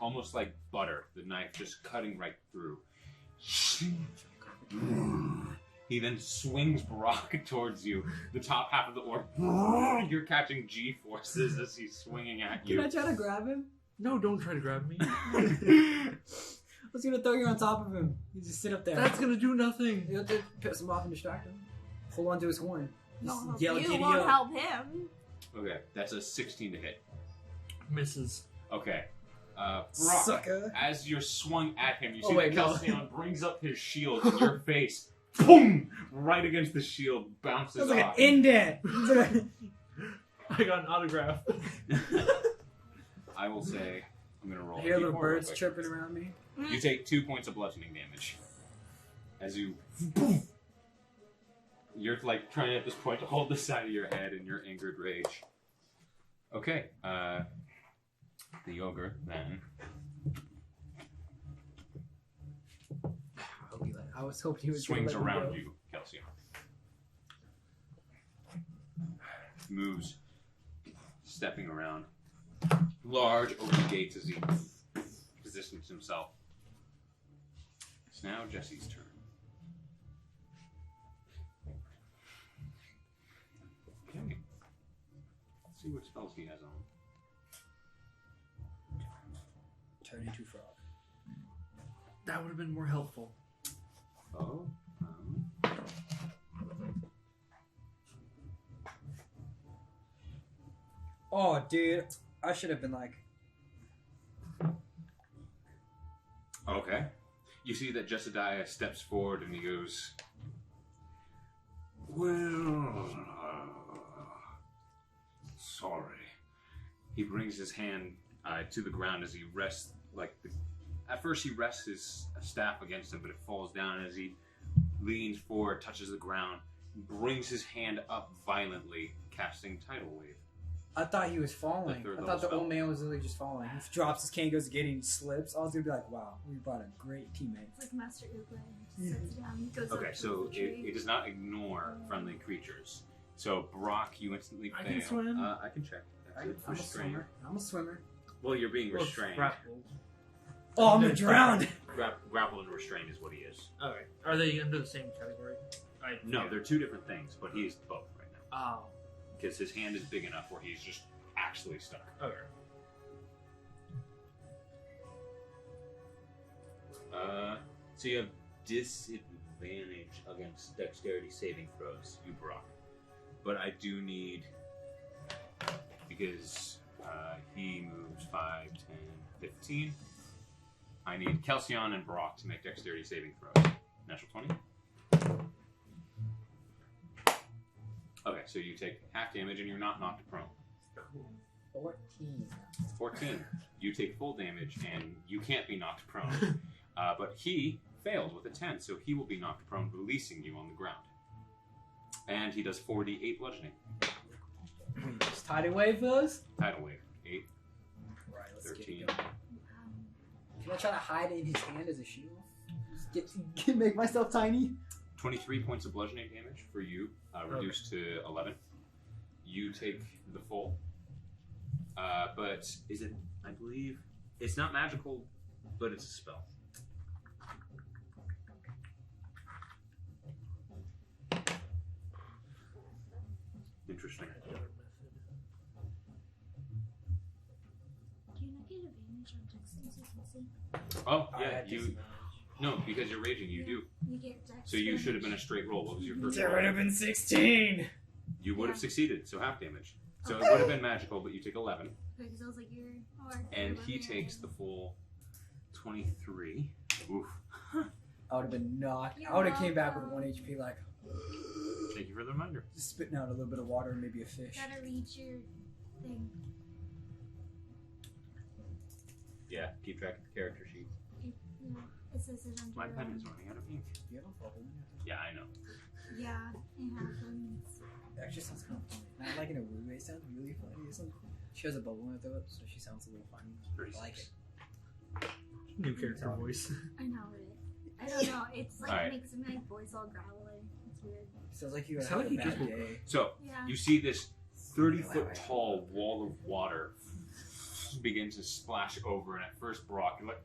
Almost like butter, the knife just cutting right through. He then swings Brock towards you. The top half of the orc, you're catching G-forces as he's swinging at you. Can I try to grab him? No, don't try to grab me. I was gonna throw you on top of him. You just sit up there. That's gonna do nothing. You have to piss him off and distract him. Hold on to his horn. Just No, yell, you giddy won't up. help him. Okay, that's a 16 to hit. Misses. Okay. Brock, Sucker. as you're swung at him, you Oh, see wait, that no. Kelsion brings up his shield in your face. Boom! Right against the shield, bounces Sounds like an off. indent. I got an autograph. I will say, I'm going to roll I a hear D4 little real birds quick. chirping around me. You take 2 points of bludgeoning damage. As you... Boom! You're like trying at this point to hold the side of your head in your angered rage. Okay. The ogre then I was hoping he was gonna swings let me around go. you, Kelsion. Moves, stepping around. Large open gates as he positions himself. It's now Jesse's turn. Okay. Let's see what spells he has on. Turn into frog. That would have been more helpful. Oh. Oh, dude. I should have been like... Okay. You see that Jesidiah steps forward and he goes, well, sorry. He brings his hand to the ground as he rests, at first he rests his staff against him, but it falls down as he leans forward, touches the ground, brings his hand up violently, casting Tidal Wave. I thought he was falling. I thought the old man was literally just falling. He drops his cane, goes to get it, and he slips. I was gonna be like, wow, we brought a great teammate. It's like Master Uber. He just sits down. He goes up Okay, to so the tree. it does not ignore friendly creatures. So, Brock, you instantly fail. I can swim. I can check. I'm a swimmer. I'm a swimmer. Well, you're being restrained. Grappled. Oh, I'm gonna drown! Grappled and restrained is what he is. Okay. Are they under the same category? No, they're two different things, but he is both right now. Oh. Because his hand is big enough where he's just actually stuck. Okay. So you have disadvantage against dexterity saving throws, you Brock. But I do need, because he moves 5, 10, 15. I need Kelsion and Brock to make dexterity saving throws. Natural 20. Okay, so you take half damage and you're not knocked prone. 14. 14. You take full damage and you can't be knocked prone. But he failed with a 10, so he will be knocked prone, releasing you on the ground. And he does 4d8 bludgeoning. Wait, does Tidal Wave those? Tidal Wave. 8, Right, let's 13. get it going. Can I try to hide it in his hand as a shield? Just make myself tiny? 23 points of bludgeoning damage for you, reduced to 11. You take the full. But is it, I believe, it's not magical, but it's a spell. Interesting. Do you not get advantage on dex consistency? Oh, yeah, you... No, because you're raging, you do. You get dex. So you should have been a straight roll. What was your first There roll? would have been 16! You would have Yeah. succeeded, so half damage. So Okay. it would have been magical, but you take 11. Because I was like, you're. And he takes the full 23. Oof. I would have been knocked. You're I would have came back with welcome. 1 HP, like, Thank you for the reminder. just spitting out a little bit of water and maybe a fish. Gotta read your thing. Yeah, keep track of the character sheet. Yeah, it says it under. My pen is running out of ink. Do you have a bubble? Yeah, I know. Yeah, it happens. It actually sounds kind of funny. Not like in a weird way, it sounds really funny. It's like, she has a bubble in her throat, so she sounds a little funny. I like it. New character voice. I know it. I don't know. It's like Alright. makes my voice all growly. It's weird. Sounds like you had Sounds a like you bad just- day. So, Yeah. you see this 30-foot tall wall of water begin to splash over, and at first, Brock, you're like,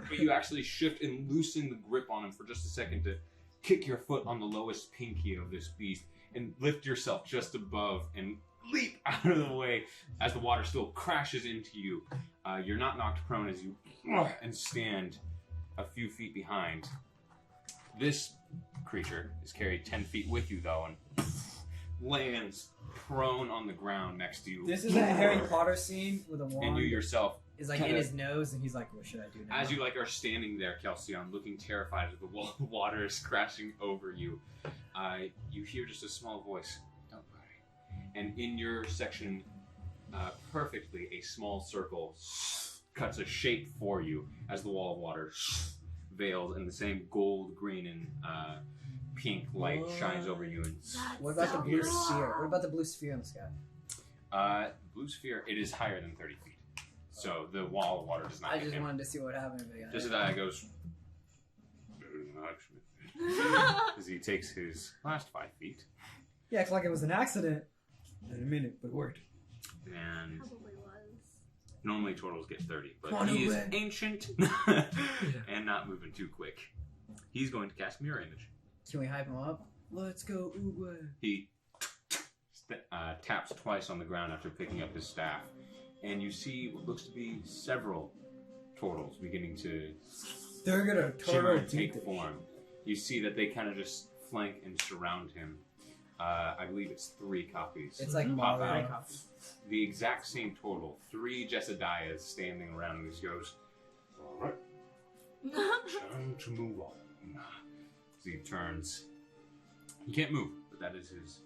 but you actually shift and loosen the grip on him for just a second to kick your foot on the lowest pinky of this beast and lift yourself just above and leap out of the way as the water still crashes into you. You're not knocked prone as you and stand a few feet behind. This creature is carried 10 feet with you, though, and lands prone on the ground next to you. This is a Harry Potter scene with a wand. And you yourself, is like in his nose, and he's like, what should I do now? as you are standing there, Kelsion, looking terrified as the water is crashing over you, you hear just a small voice. Don't worry. And in your section, perfectly, a small circle cuts a shape for you as the wall of water veils, and the same gold, green, and pink light shines over you. And What about the blue sphere? What about the blue sphere in the sky? Blue sphere, it is higher than 30 feet. So the wall of water does not I hit just him. wanted to see what happened if it got hit. Jesidiah goes, very much. As he takes his last 5 feet. Yeah, acts like it was an accident. In a minute, but it worked. And Probably was. normally turtles get 30, but Run he is away. ancient and not moving too quick. He's going to cast Mirror Image. Can we hype him up? Let's go, Uwe. He taps twice on the ground after picking up his staff, and you see what looks to be several turtles beginning to They're gonna shimmer and take take form. You see that they kind of just flank and surround him. I believe it's 3 copies. It's like Pop Mario. out. The exact same total. 3 Jesidiahs standing around, and he goes, Alright, time to move on. as he turns. He can't move, but that is his...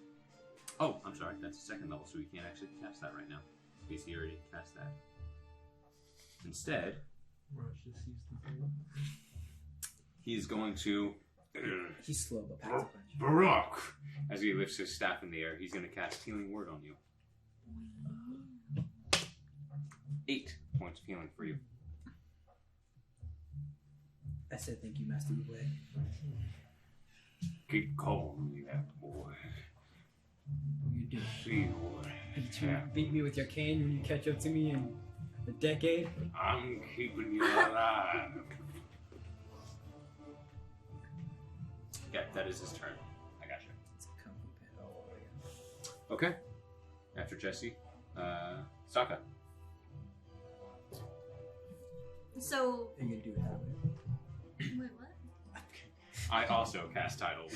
Oh, I'm sorry, that's the 2nd level, so he can't actually cast that right now. In case he already cast that. Instead, he's going to... He's slow, but packs a punch. Barak! As he lifts his staff in the air, he's going to cast Healing Word on you. 8 points of healing for you. I said thank you, Master Uwe. Keep calling me that, boy. What you do? See what Beat me with your cane when you catch up to me in a decade? I'm keeping you alive. Yeah, that is his turn. I got you. It's a kung fu pit all over again. Okay. After Jesse, SAAKA. So, Are you gonna do it that way? wait, what? I also cast Tidal.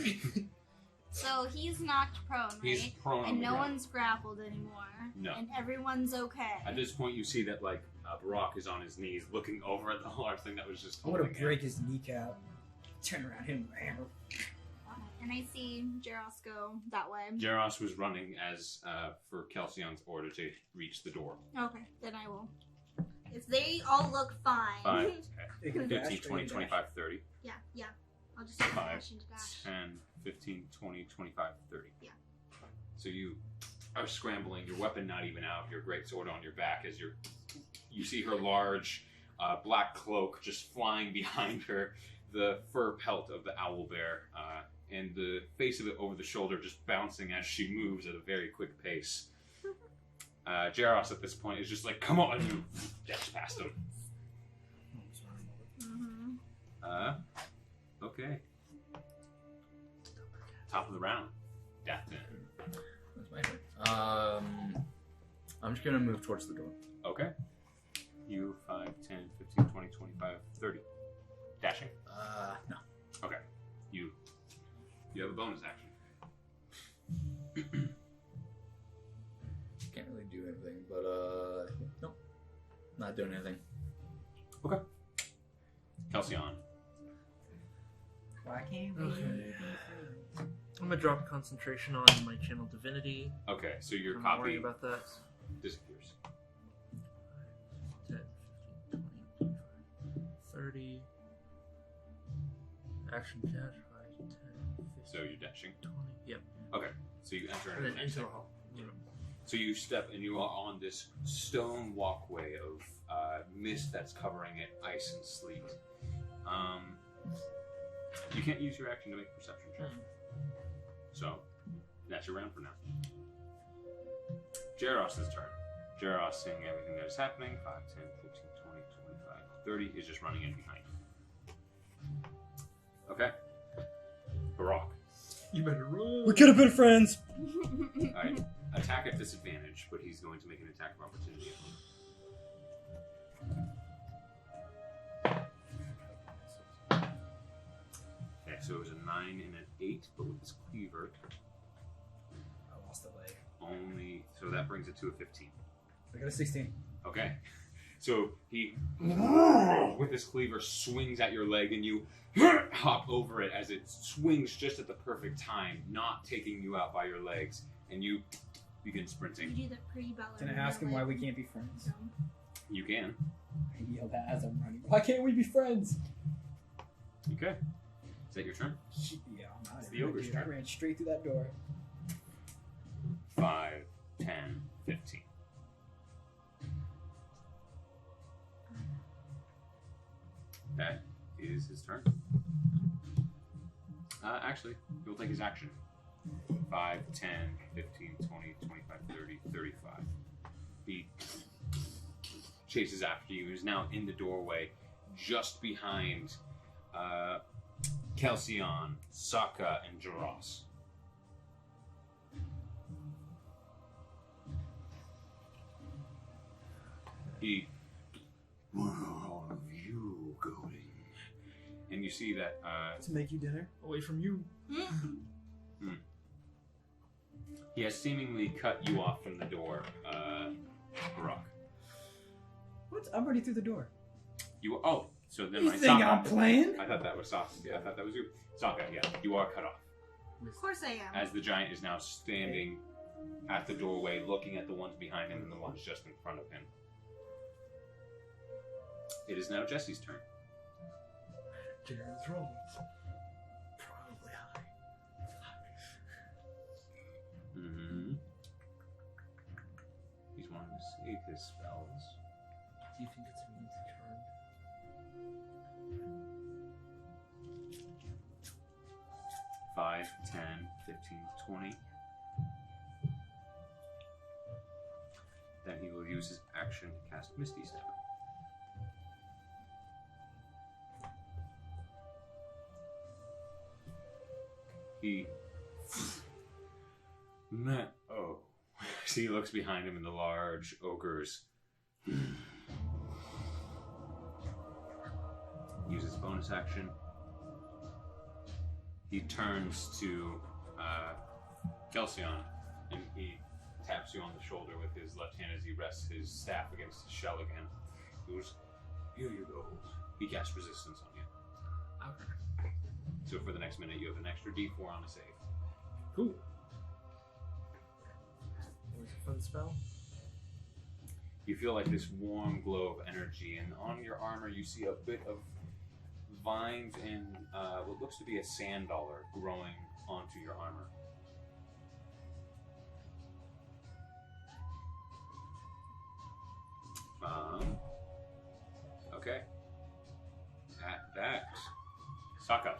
So he's knocked prone, right? He's prone on and the no ground. one's grappled anymore. No. And everyone's okay. At this point, you see that, like, Barak is on his knees looking over at the large thing that was just I'm holding gonna break his kneecap. Turn around, hit him with a hammer. And I see Jaros go that way. Jaros was running as for Kelsion's order to reach the door. Okay, then I will. If they all look fine. 5, okay. You can 15, dash, 20, you can 25, 30. Yeah. I'll just use 5, dash into dash. 10, 15, 20, 25, 30. Yeah. So you are scrambling, your weapon not even out, your great sword on your back as you see her large black cloak just flying behind her, the fur pelt of the owlbear, and the face of it over the shoulder just bouncing as she moves at a very quick pace. Jaros at this point is just like, come on, you dash past him. Mm-hmm. Okay. Top of the round. DATH'TAN. That's my turn. I'm just gonna move towards the door. Okay. You 5, 10, 15, 20, 25, 30. Dashing. No. Okay. You have a bonus action. Can't really do anything, but nope. Not doing anything. Okay. Kelsion. Why can't we? Okay. I'm gonna drop concentration on my channel divinity. Okay, so your I'm copy worried about that. disappears. 10, 15, 20, 25, 30. Action dash 5, 10, 15, So you're dashing. 20. Yep. Okay. So you enter And into then the next into the sector. hall. Yep. So you step and you are on this stone walkway of mist that's covering it, ice and sleet. You can't use your action to make a perception check. So that's your round for now. Jaros' turn. Jaros, seeing everything that is happening, 5, 10, 15, 20, 25, 30, is just running in behind. Okay. Barak. You better run. We could have been friends. Alright. Attack at disadvantage, but he's going to make an attack of opportunity. Okay, so it was a 9 and an 8, but with his cleaver, I lost the leg. only. So that brings it to a 15. I got a 16. Okay. So he, with his cleaver, swings at your leg, and you hop over it as it swings just at the perfect time, not taking you out by your legs, and you begin sprinting. You do the pre-ballerina. Can I ask him why we can't be friends? You can. I yell that as I'm running. Why can't we be friends? Okay. Is that your turn? Yeah, I'm not. It's the ogre's I turn. ran straight through that door. 5, 10, 15. That is his turn. Actually, he'll take his action. 5, 10, 15, 20, 25, 30, 35. He chases after you. He's now in the doorway, just behind KELSION, SAAKA, and JARON. Where are you going? And you see that To make you dinner away from you. he has seemingly cut you off from the door, Barak. What? I'm already through the door. You so then You my think SAAKA. I'm playing? I thought that was SAAKA. Yeah, I thought that was you. SAAKA, yeah. You are cut off. Of course I am. As the giant is now standing at the doorway, looking at the ones behind him and the ones just in front of him. It is now Jesse's turn. Jared's rolls. Probably high. Mm-hmm. He's wanting to save his spells. Do you think it's mean to charm? 5, 10, 15, 20. Then he will use his action to cast Misty Step. So he looks behind him and the large ogres. Uses bonus action. He turns to KELSION and he taps you on the shoulder with his left hand as he rests his staff against his shell again. He goes, "Here you go." He casts resistance on you. Okay. So for the next minute, you have an extra D4 on a save. Cool. It was a fun spell. You feel like this warm glow of energy, and on your armor you see a bit of vines and what looks to be a sand dollar growing onto your armor. Okay. At that, SAAKA.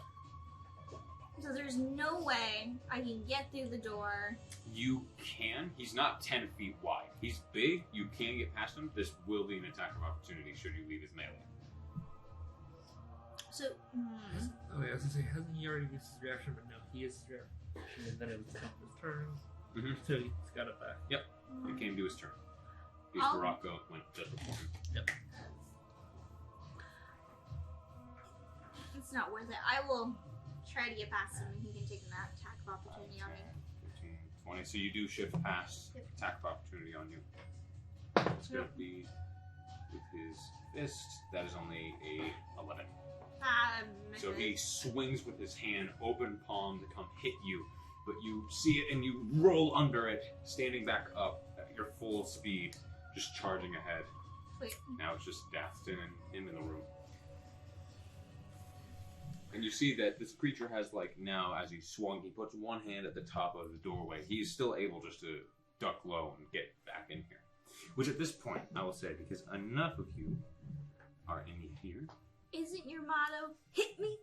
So there's no way I can get through the door. You can. He's not 10 feet wide. He's big. You can get past him. This will be an attack of opportunity should you leave his melee. So, Oh, yeah, I was gonna say, hasn't he already used his reaction? But no, he is his reaction, and then it was his turn. Mm-hmm. So he's got it back. Yep. It came to his turn. His I'll- Barocco went just before him. Yep. it's not worth it. I will try to get past him and he can take an attack of opportunity on me. 15, 20. So you do shift past Yep. attack of opportunity on you. It's going to be with his fist. That is only a 11. So he swings with his hand, open palm, to come hit you. But you see it and you roll under it, standing back up at your full speed, just charging ahead. Wait. Now it's just DATH'TAN and him in the room. And you see that this creature has, like, now as he swung, he puts one hand at the top of the doorway. He's still able just to duck low and get back in here. Which at this point, I will say, because enough of you are in here. Isn't your motto, hit me?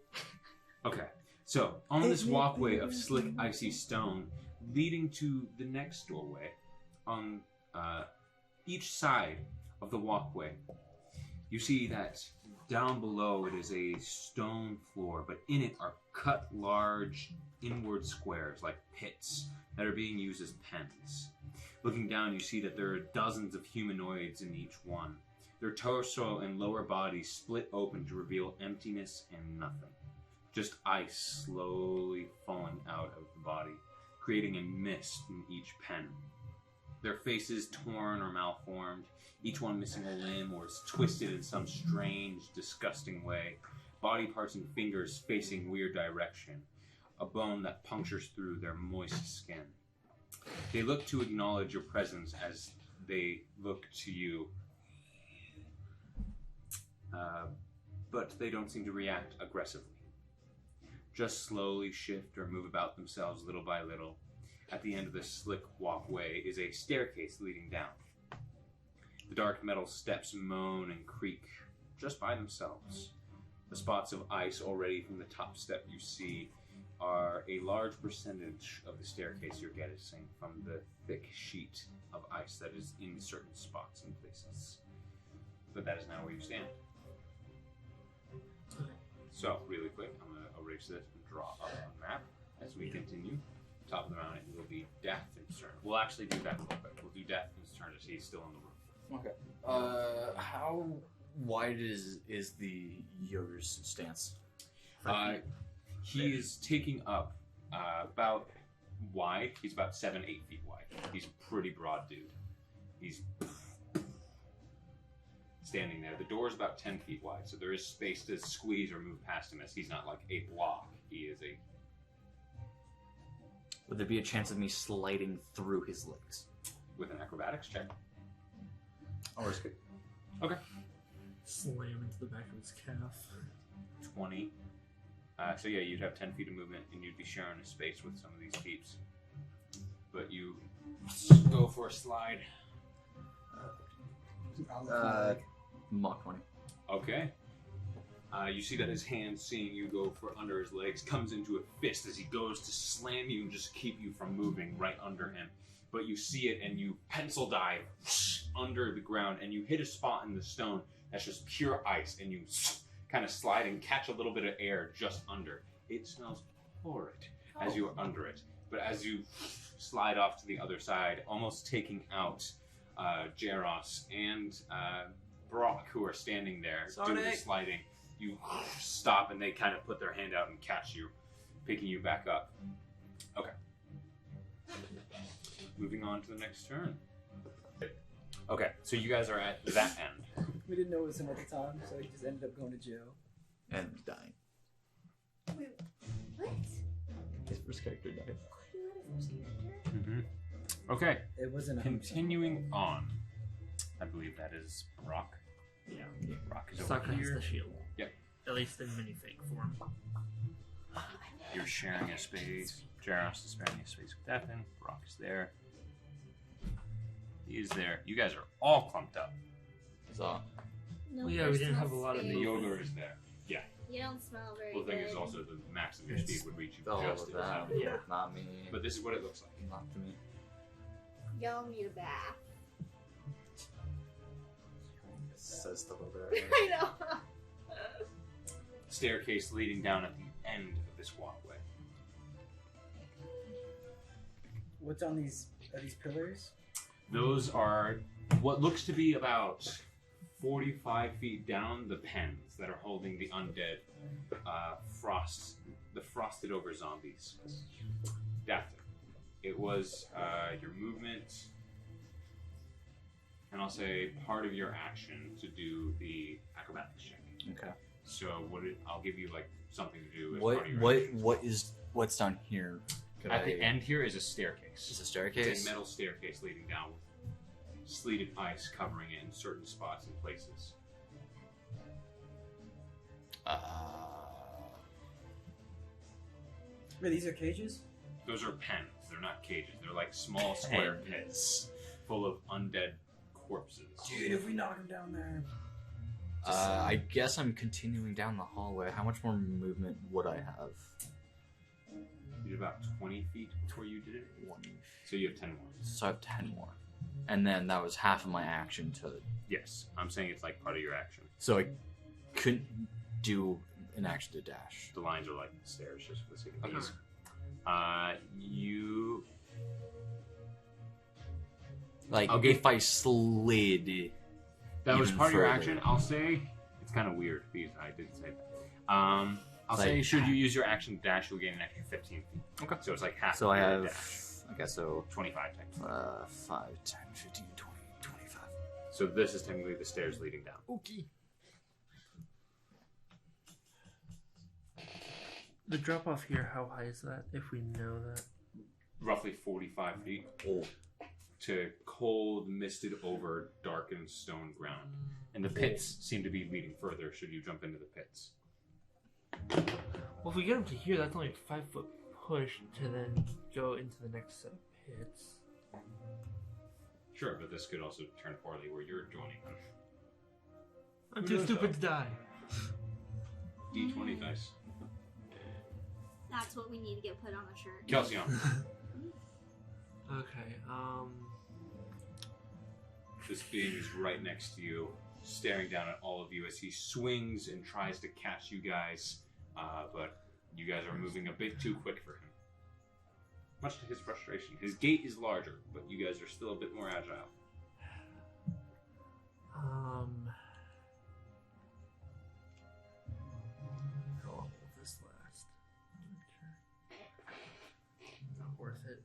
Okay, so on this walkway of slick, icy stone, leading to the next doorway, on each side of the walkway, you see that down below it is a stone floor, but in it are cut large inward squares, like pits, that are being used as pens. Looking down, you see that there are dozens of humanoids in each one. Their torso and lower bodies split open to reveal emptiness and nothing. Just ice slowly falling out of the body, creating a mist in each pen. Their faces torn or malformed, each one missing a limb or is twisted in some strange, disgusting way. Body parts and fingers facing weird direction. A bone that punctures through their moist skin. They look to acknowledge your presence as they look to you. But they don't seem to react aggressively. Just slowly shift or move about themselves little by little. at the end of this slick walkway is a staircase leading down. The dark metal steps moan and creak just by themselves. The spots of ice already from the top step you see are a large percentage of the staircase you're getting from the thick sheet of ice that is in certain spots and places. But that is now where you stand. So, really quick, I'm going to erase this and draw up a map as we continue. Top of the mountain will be DATH'TAN's turn. We'll actually do that real quick. We'll do DATH'TAN's turn as he's still in the room. Okay. How wide is the yoga's stance? He is taking up about wide. He's about 7-8 feet wide. He's a pretty broad dude. He's standing there. The door is about 10 feet wide, so there is space to squeeze or move past him as he's not like a block. He is a... Would there be a chance of me sliding through his legs? With an acrobatics check. I'll risk it. Okay. Slam into the back of his calf. 20. So yeah, you'd have 10 feet of movement, and you'd be sharing a space with some of these peeps. But you go for a slide. Mach 20. Okay. You see that his hand, seeing you go for under his legs, comes into a fist as he goes to slam you and just keep you from moving right under him. But you see it, and you pencil dive under the ground, and you hit a spot in the stone that's just pure ice, and you kind of slide and catch a little bit of air just under. It smells horrid as you are under it. But as you slide off to the other side, almost taking out Jaros and Brock, who are standing there doing the sliding, you stop and they kind of put their hand out and catch you, picking you back up. Okay. Moving on to the next turn. Okay, so you guys are at that end. We didn't know it was him at the time, so he just ended up going to jail. And dying. Wait, what? His first character died. Okay, It wasn't a continuing on. I believe that is Brock. Yeah. Brock is over SAAKA has here. the shield. Yep. At least in minifig form. You're sharing a space. Jaros is sharing a space with DATH'TAN. Brock is there. He is there. You guys are all clumped up. So, No, Well, yeah, we didn't have a lot of The space. yoga is there. Yeah. You don't smell very Well, the thing good. is also the max of your speed would reach you all just of in time. that. Yeah. Not me. But this is what it looks like. Not to me. Y'all need a bath. Says stuff over I know. Staircase leading down at the end of this walkway. What's on these? Are these pillars? Those are what looks to be about 45 feet down the pens that are holding the undead the frosted over zombies. DATH'TAN. It was your movement, and I'll say part of your action to do the acrobatics check. Okay. So I'll give you like something to do as part of your What's down here? At the end here is a staircase. Is a It's staircase? a metal staircase leading down with sleeted ice covering it in certain spots and places. Wait, these are cages? Those are pens. They're not cages. They're like small square pits full of undead corpses. Dude, if we knock him down there. I guess I'm continuing down the hallway. How much more movement would I have? You did about 20 feet before you did it. One. So you have 10 more. So I have 10 more. And then that was half of my action to... Yes. I'm saying it's like part of your action. So I couldn't do an action to dash. The lines are like the stairs just for the sake of Okay. ease. You... Like, I'll get- if I slid... That was even part of your further. action. I'll say... It's kind of weird because I did say that. I'll Like- say should you use your action to dash, you'll gain an extra 15 feet. Okay. So it's like half So of I your have... dash. Okay, so... 25 times. 5, 10, 15, 20, 25. So this is technically the stairs leading down. Okay. The drop off here, how high is that? If we know that. Roughly 45 feet Oh. to cold, misted over, darkened stone ground. And the pits seem to be leading further should you jump into the pits. Well, if we get up to here, that's only a 5 foot push to then go into the next set of pits. Sure, but this could also turn poorly where you're joining them. I'm Who too knows, stupid though? to die. D20 dice. That's what we need to get put on the shirt. KELSION. Okay, This being is right next to you, staring down at all of you as he swings and tries to catch you guys, but you guys are moving a bit too quick for him. Much to his frustration. His gait is larger, but you guys are still a bit more agile. how long will this last? Not worth it.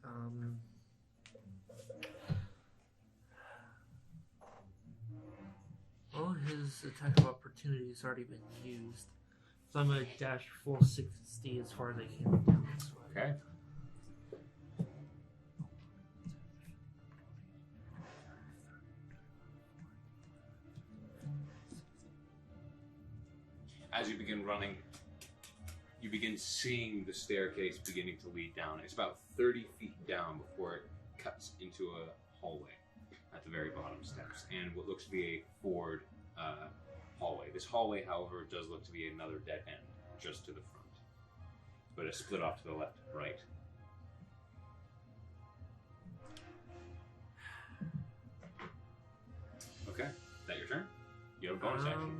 Well, his attack of opportunity has already been used, so I'm gonna dash full 60 as far as I can down this way. Okay. As you begin running, you begin seeing the staircase beginning to lead down. It's about 30 feet down before it cuts into a hallway at the very bottom steps, and what looks to be a forward hallway. This hallway, however, does look to be another dead end just to the front, but it's split off to the left and right. Okay, is that your turn? You have a bonus action.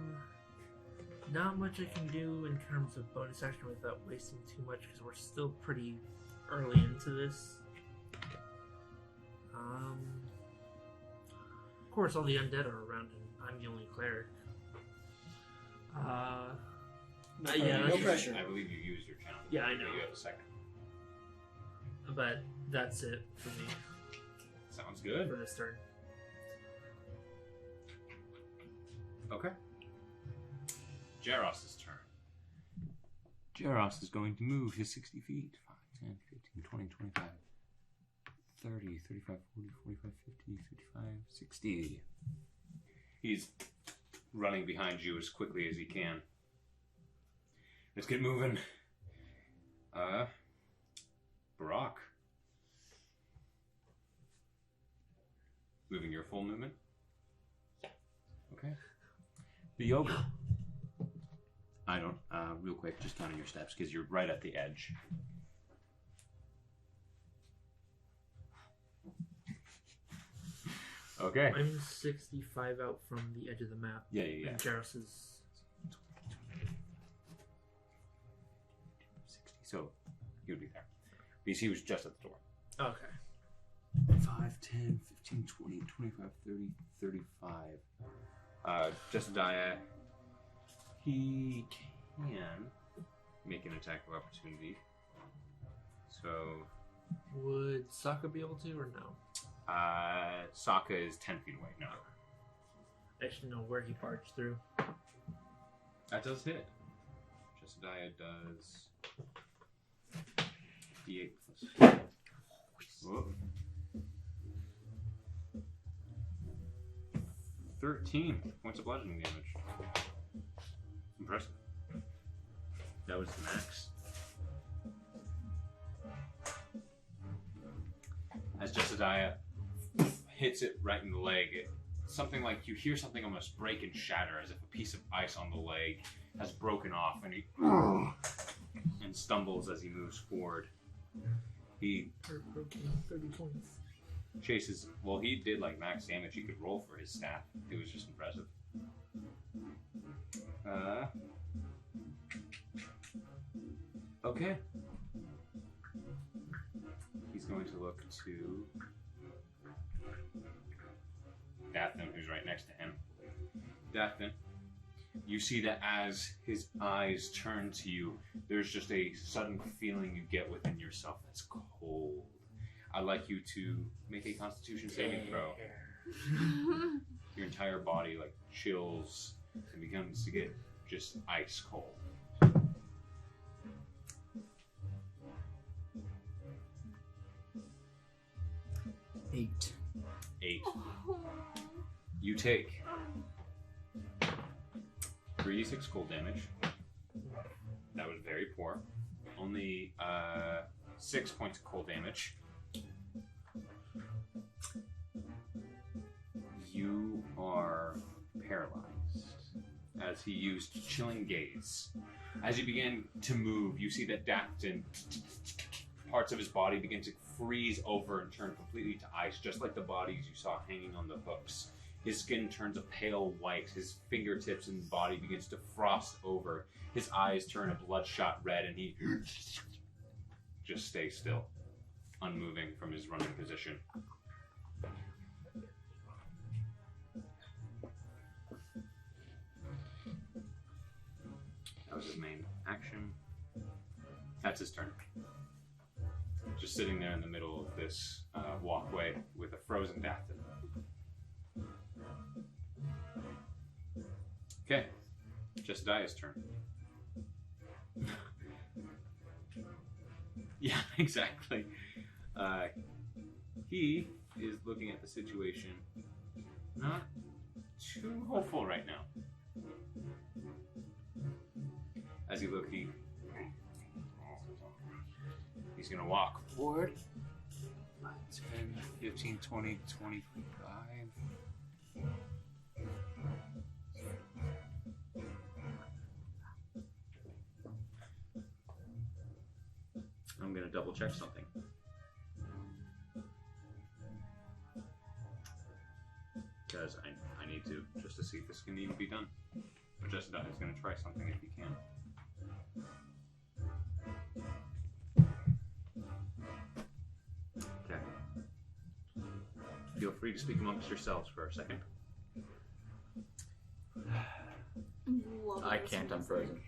Not much I can do in terms of bonus action without wasting too much because we're still pretty early into this. Of course, all the undead are around, and I'm the only cleric. Yeah, No pressure. I believe you used your challenge. Yeah, I know. You have a second. But that's it for me Sounds for good. this turn. Okay. Jaros' turn. Jaros is going to move his 60 feet. 5, 10, 15, 20, 25, 30, 35, 40, 45, 50, 55, 60. He's running behind you as quickly as he can. Let's get moving. Barak. Moving your full movement. Okay. The yoga. I don't, real quick, just counting your steps, because you're right at the edge. Okay. I'm 65 out from the edge of the map. Yeah. And Jaros is 60, so he would be there. Because he was just at the door. okay. 5, 10, 15, 20, 25, 30, 35. Jesidiah, he can make an attack of opportunity. So, Would SAAKA be able to, or no? SAAKA is 10 feet away. No. I should know where he barged through. That does hit. Jesidiah does D8 plus. Whoa. 13 points of bludgeoning damage. Impressive. That was the max. As Jesidiah hits it right in the leg, something like you hear something almost break and shatter as if a piece of ice on the leg has broken off, and he and stumbles as he moves forward. He 30 points. chases. Well, he did like max damage. He could roll for his staff. It was just impressive. Okay. He's going to look to DATH'TAN, who's right next to him. DATH'TAN, you see that as his eyes turn to you, there's just a sudden feeling you get within yourself that's cold. I'd like you to make a Constitution saving throw. Your entire body like chills and begins to get just ice cold. 8. 8. You take 3d6 cold damage. That was very poor. Only 6 points of cold damage. You are paralyzed as he used Chilling Gaze. As you begin to move, you see that DATH'TAN, parts of his body begin to freeze over and turn completely to ice, just like the bodies you saw hanging on the hooks. His skin turns a pale white, his fingertips and body begins to frost over, his eyes turn a bloodshot red, and he just stays still, unmoving from his running position. That was his main action. That's his turn. Just sitting there in the middle of this walkway with a frozen DATH'TAN. Okay, Jesidiah's turn. Yeah, exactly. He is looking at the situation not too hopeful right now. As he looks, he's going to walk forward. 10, 15, 20, 25. I'm going to double check something. Because I need to, just to see if this can even be done. But Jesidiah is going to try something if he can. Okay. Feel free to speak amongst yourselves for a second. I can't, I'm frozen.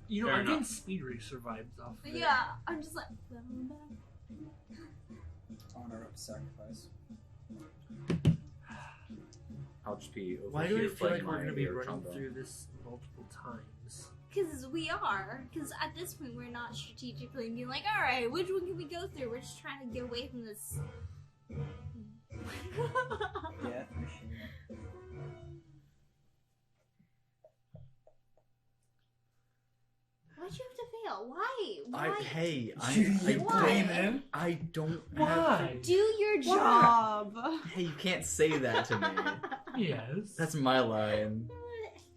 You know, Fair I enough. think Speed Race survives off of it. Yeah, I'm just like. Honor up sacrifice. I'll just be over Why do I here feel like fighting we're my going to be air running trombone. through this multiple times? Because we are. Because at this point, we're not strategically being like, alright, which one can we go through? We're just trying to get away from this. Yeah, for sure. Why'd you have to fail? Why? Why? I don't Why? have Do your job. Hey, you can't say that to me. Yes. That's my line.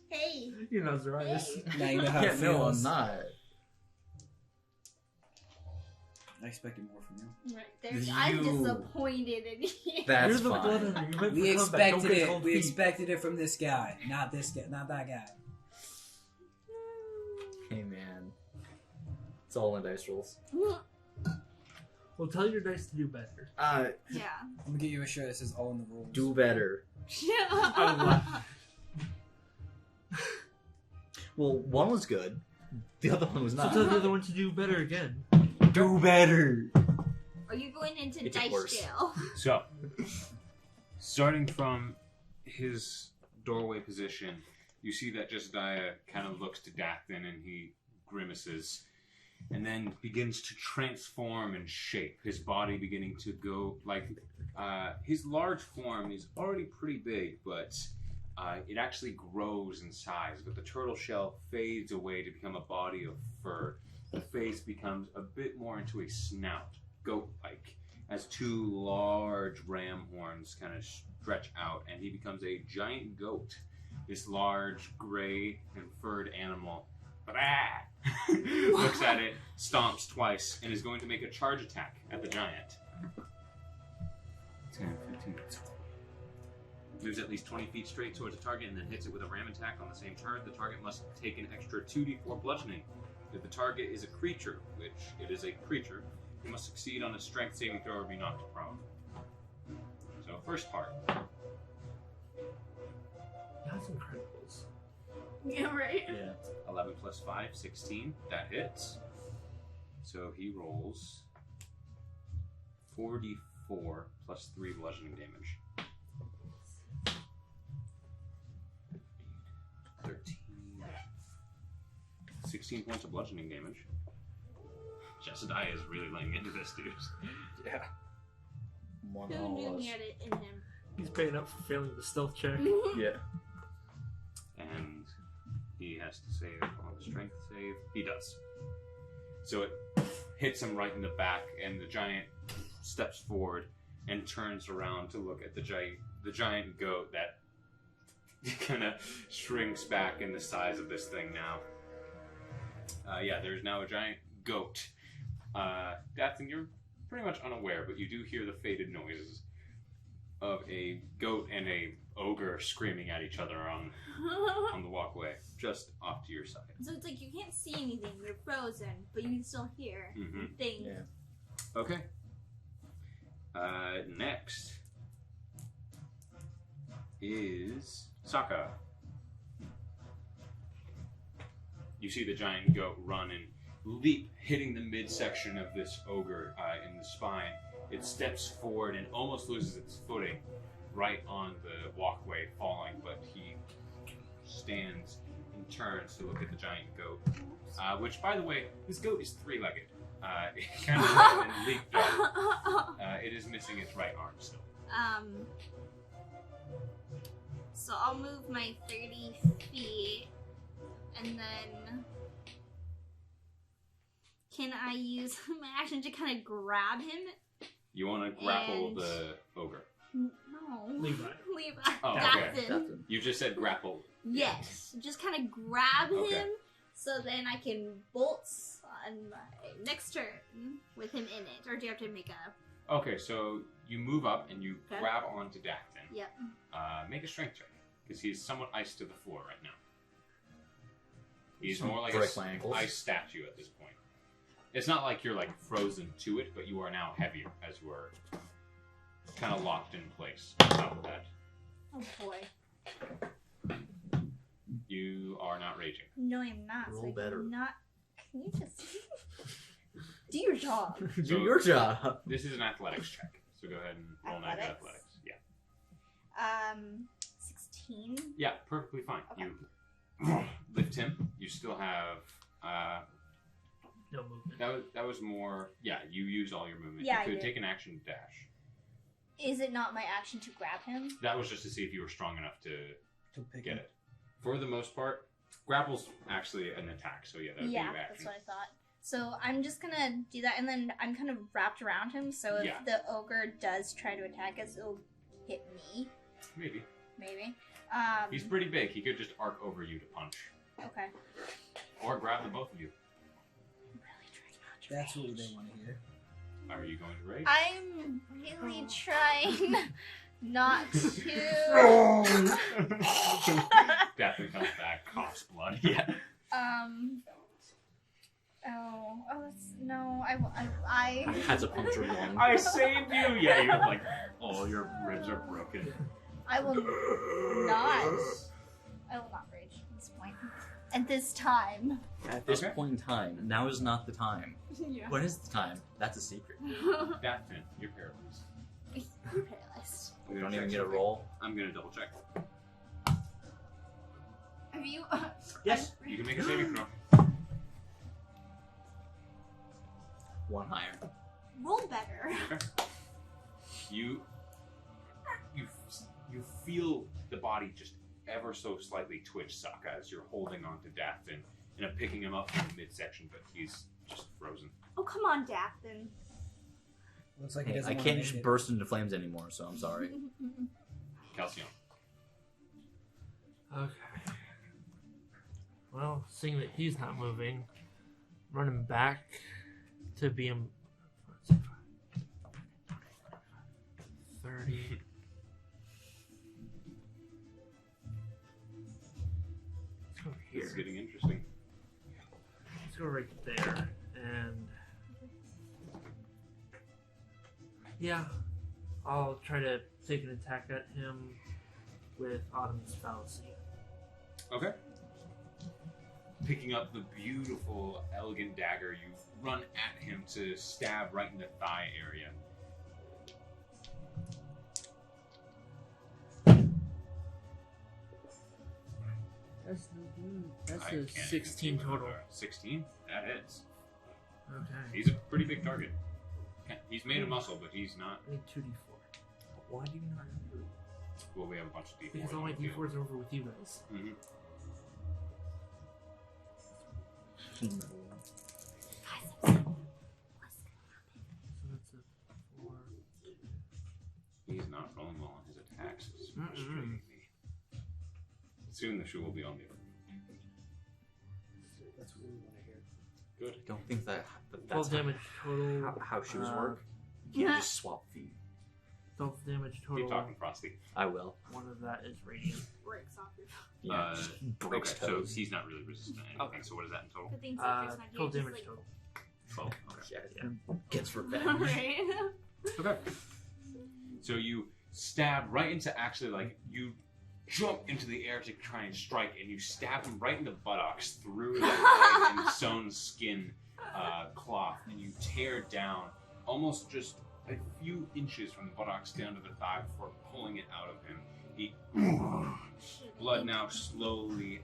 Hey. You know, Zarias. Now you know how Yeah, it no, feels. I'm not. I expected more from you. Right there. I'm You- disappointed in you. That's You're the fine. blood hunter. You meant We for combat. Don't expected get it. cold We feet. expected it from this guy, not this guy, not that guy. Hey, man. It's all in dice rolls. Well, tell your dice to do better. Yeah. I'm gonna get you a shirt that says all in the rules. Do better. Well, one was good. The other one was So not. tell the other one to do better again. Do better. Are you going into Make it dice worse. jail? So, starting from his doorway position, you see that Jesidiah kind of looks to DATH'TAN and he grimaces, and then begins to transform and shape. His body beginning to go like his large form is already pretty big, but it actually grows in size. But the turtle shell fades away to become a body of fur. The face becomes a bit more into a snout, goat-like, as two large ram horns kind of stretch out, and he becomes a giant goat. This large, gray, and furred animal looks at it, stomps twice, and is going to make a charge attack at the giant. 10, 15, 20. Moves at least 20 feet straight towards the target and then hits it with a ram attack on the same turn. The target must take an extra 2d4 bludgeoning. If the target is a creature, which it is a creature, you must succeed on a strength saving throw or be knocked prone. So, first part. That's incredibles. Yeah, right. Yeah. 11 plus 5, 16. That hits. So he rolls 4d4 plus 3 bludgeoning damage. 13. 16 points of bludgeoning damage. Jesidiah is really laying into this, dude. Yeah. One Who all knew us. he had it in him? He's paying up for failing the stealth check. Yeah. And he has to save on the strength save. He does. So it hits him right in the back, and the giant steps forward and turns around to look at the giant goat that kind of shrinks back in the size of this thing now. Yeah, there's now a giant goat. DATH'TAN, you're pretty much unaware, but you do hear the faded noises of a goat and a ogre screaming at each other on the walkway, just off to your side. So it's like you can't see anything, you're frozen, but you can still hear things. Yeah. Okay. Next is SAAKA. You see the giant goat run and leap, hitting the midsection of this ogre in the spine. It steps forward and almost loses its footing right on the walkway, falling, but he stands and turns to look at the giant goat. Which, by the way, this goat is three-legged. It kind of ran and leaped up. It is missing its right arm still. So I'll move my 30 feet, and then can I use my action to kind of grab him? You want to grapple the ogre? No. Levi. Oh, okay. DATH'TAN. You just said grapple. Yes. Just kind of grab Okay. him, so then I can bolt on my next turn with him in it. Or do you have to make a... Okay, so you move up and you Okay. grab onto DATH'TAN. Yep. Make a strength check, because he's somewhat iced to the floor right now. He's Some more like break my ankles. ice statue at this point. It's not like you're like frozen to it, but you are now heavier as you are kind of locked in place. On top of that, Oh boy. you are not raging. No, I'm not. Roll so I better. cannot... Can you just... do your job. Do So- your job. This is an athletics check, so go ahead and roll an Athletics? athletics. Yeah. 16. Yeah, perfectly fine. Okay. You lift him. You still have. No movement. That was more. Yeah, you used all your movement. Yeah, I you could did. take an action to dash. Is it not my action to grab him? That was just to see if you were strong enough to To pick get him. it. For the most part, grapple's actually an attack, so yeah, that would Yeah, be your that's action. what I thought. So I'm just gonna do that, and then I'm kind of wrapped around him, so if Yeah. the ogre does try to attack us, it'll hit me, Maybe. maybe. He's pretty big. He could just arc over you to punch. Okay. Or grab the both of you. I'm really trying not to That's what rage. they want to hear. Are you going to rage? I'm really trying not to. DATH'TAN comes back, coughs blood. Yeah. Oh, that's no. I I had to puncture one. I saved you! Yeah, you're like, all your ribs are broken. I will not. I will not rage at this point. At this time. At this Okay. point in time, now is not the time. Yeah. When is the time? That's a secret. DATH'TAN, you're paralyzed. You're paralyzed. We don't even get a roll. I'm gonna double check. Have you? Yes. You can make a saving throw. One higher. Roll better. You feel the body just ever so slightly twitch, SAAKA, as you're holding on to DATH'TAN and picking him up from the midsection, but he's just frozen. Oh come on, DATH'TAN. Looks like he Hey, doesn't I want can't to just make it. burst into flames anymore, so I'm sorry. KELSION. Okay. Well, seeing that he's not moving, running back to be him. 30. Let's go over This is here. getting interesting. Let's go right there. And. Yeah. I'll try to take an attack at him with Autumn's Fallacy. Okay. Picking up the beautiful, elegant dagger, you run at him to stab right in the thigh area. That's I a can't even 16 see what total. those are. 16? That hits. Okay. He's a pretty big target. He's made of muscle, but he's not. I need 2d4. Why do you not do? Well, we have a bunch of D4s. Because all my d4s are over with you guys. Mm-hmm. rolling well on his attacks. It's frustrating me. Soon the shoe will be on me. That's what we want to hear. Good. I don't think that's 12 damage total. how shoes work. You can't just swap feet. 12 damage total. Keep talking, Frosty. I will. One of that is radiant. Breaks off your Yeah, Okay, breaks so toes. he's not really resistant to anything. Okay. So what is that in total? Good thing Satyrs not here. 12 Just, damage like, total. 12. Okay. Yeah, gets revenge. right? Okay. So you stab right into actually like you jump into the air to try and strike, and you stab him right in the buttocks through the leg and sewn skin cloth, and you tear down almost just a few inches from the buttocks down to the thigh before pulling it out of him. He blood now slowly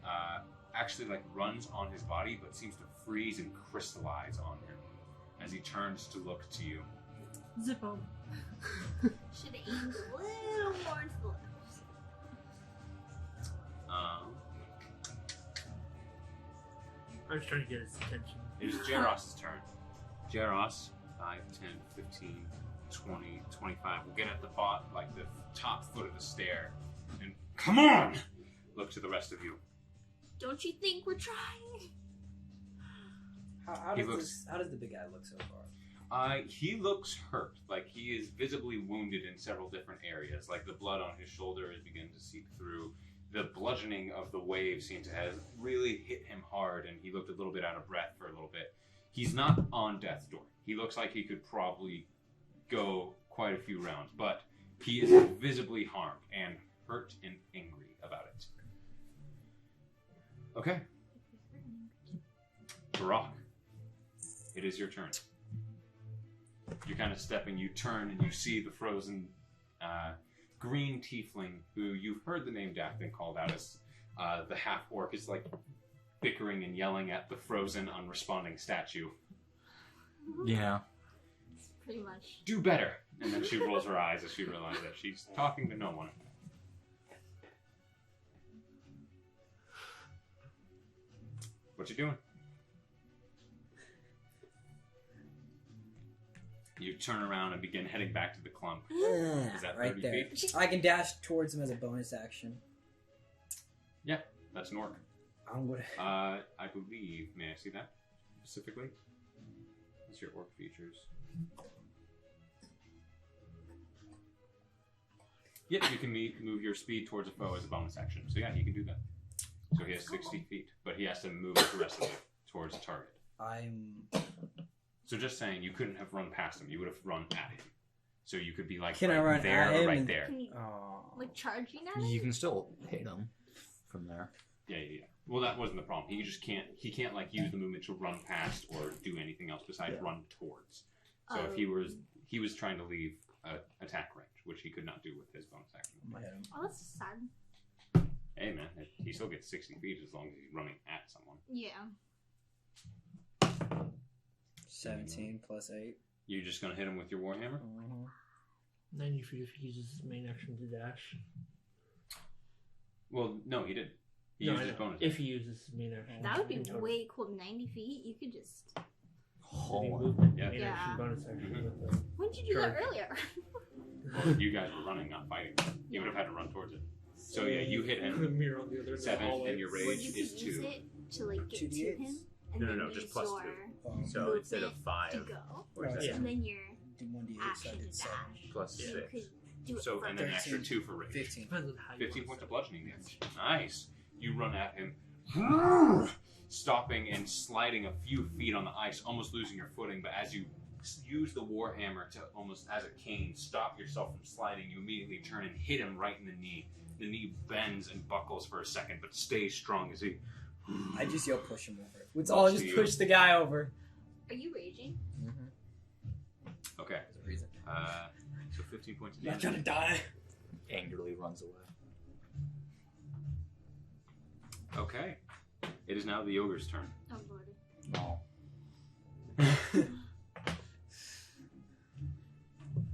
actually like runs on his body, but seems to freeze and crystallize on him as he turns to look to you. Zip him. Should have aimed a little more into the left. I was trying to get his attention. It is Jaros' turn. Jaros, 5, 10, 15, 20, 25. We'll get at the like the top foot of the stair. And come on! Look to the rest of you. Don't you think we're trying? How He does looks- how does the big guy look so far? He looks hurt. Like he is visibly wounded in several different areas. Like the blood on his shoulder is beginning to seep through. The bludgeoning of the wave seems to have really hit him hard, and he looked a little bit out of breath for a little bit. He's not on death's door. He looks like he could probably go quite a few rounds, but he is visibly harmed and hurt and angry about it. Okay. Barak, it is your turn. You're kind of stepping, you turn, and you see the frozen green tiefling, who you've heard the name DATH'TAN called out as the half-orc, is like bickering and yelling at the frozen, unresponding statue. Yeah. Pretty much. Do better! And then she rolls her eyes as she realizes that she's talking to no one. What you doing? You turn around and begin heading back to the clump. Is that 30 right there. feet? I can dash towards him as a bonus action. Yeah, that's an orc. I'm gonna. I believe. May I see that specifically? What's your orc features? Yep, you can move your speed towards a foe as a bonus action. So yeah, you can do that. So he has 60 feet, but he has to move the rest of it towards the target. So just saying, you couldn't have run past him. You would have run at him. So you could be like Can I right run there at or him right and- there. Can you, Oh. like, charging at him? You can still hit him from there. Yeah. Well, that wasn't the problem. He just can't. He can't like use the movement to run past or do anything else besides run towards. So if he was trying to leave attack range, which he could not do with his bonus action. Oh, that's sad. Hey man, he still gets 60 feet as long as he's running at someone. Yeah. 17 plus 8. You're just gonna hit him with your warhammer? 90 feet if he uses his main action to dash. Well, no, he didn't. He No, used I his know. bonus. If he uses his main action. That would be in total. way cool. 90 feet? You could just... Moving Oh, movement, Yeah. main Yeah. action, bonus action Mhm. with the When did you do that Charge. earlier? Well, you guys were running, not fighting. You would have had to run towards it. So yeah, you hit the him. mirror on the other 7, hallway. and your Or rage you is could use 2. it to, like, get 2 to D8s? him. And No, then no, just use plus your 2. So instead of movement 5, to go. or is that Yeah. And then your Do 1d8, so I action did to 7. dash. plus Yeah. You 6? could do it So for and then an extra 13, 2 for rage. 15. Depends on how you 15 want points to of bludgeoning damage. Nice. You run at him, stopping and sliding a few feet on the ice, almost losing your footing. But as you use the warhammer to almost as a cane stop yourself from sliding, you immediately turn and hit him right in the knee. The knee bends and buckles for a second, but stays strong as he. I just yell push him over. Let's all just push the guy over. Are you raging? Okay. There's a reason. So 15 points of I'm not damage. gonna die. angrily runs away. Okay. It is now the ogre's turn. Oh, Lord. No.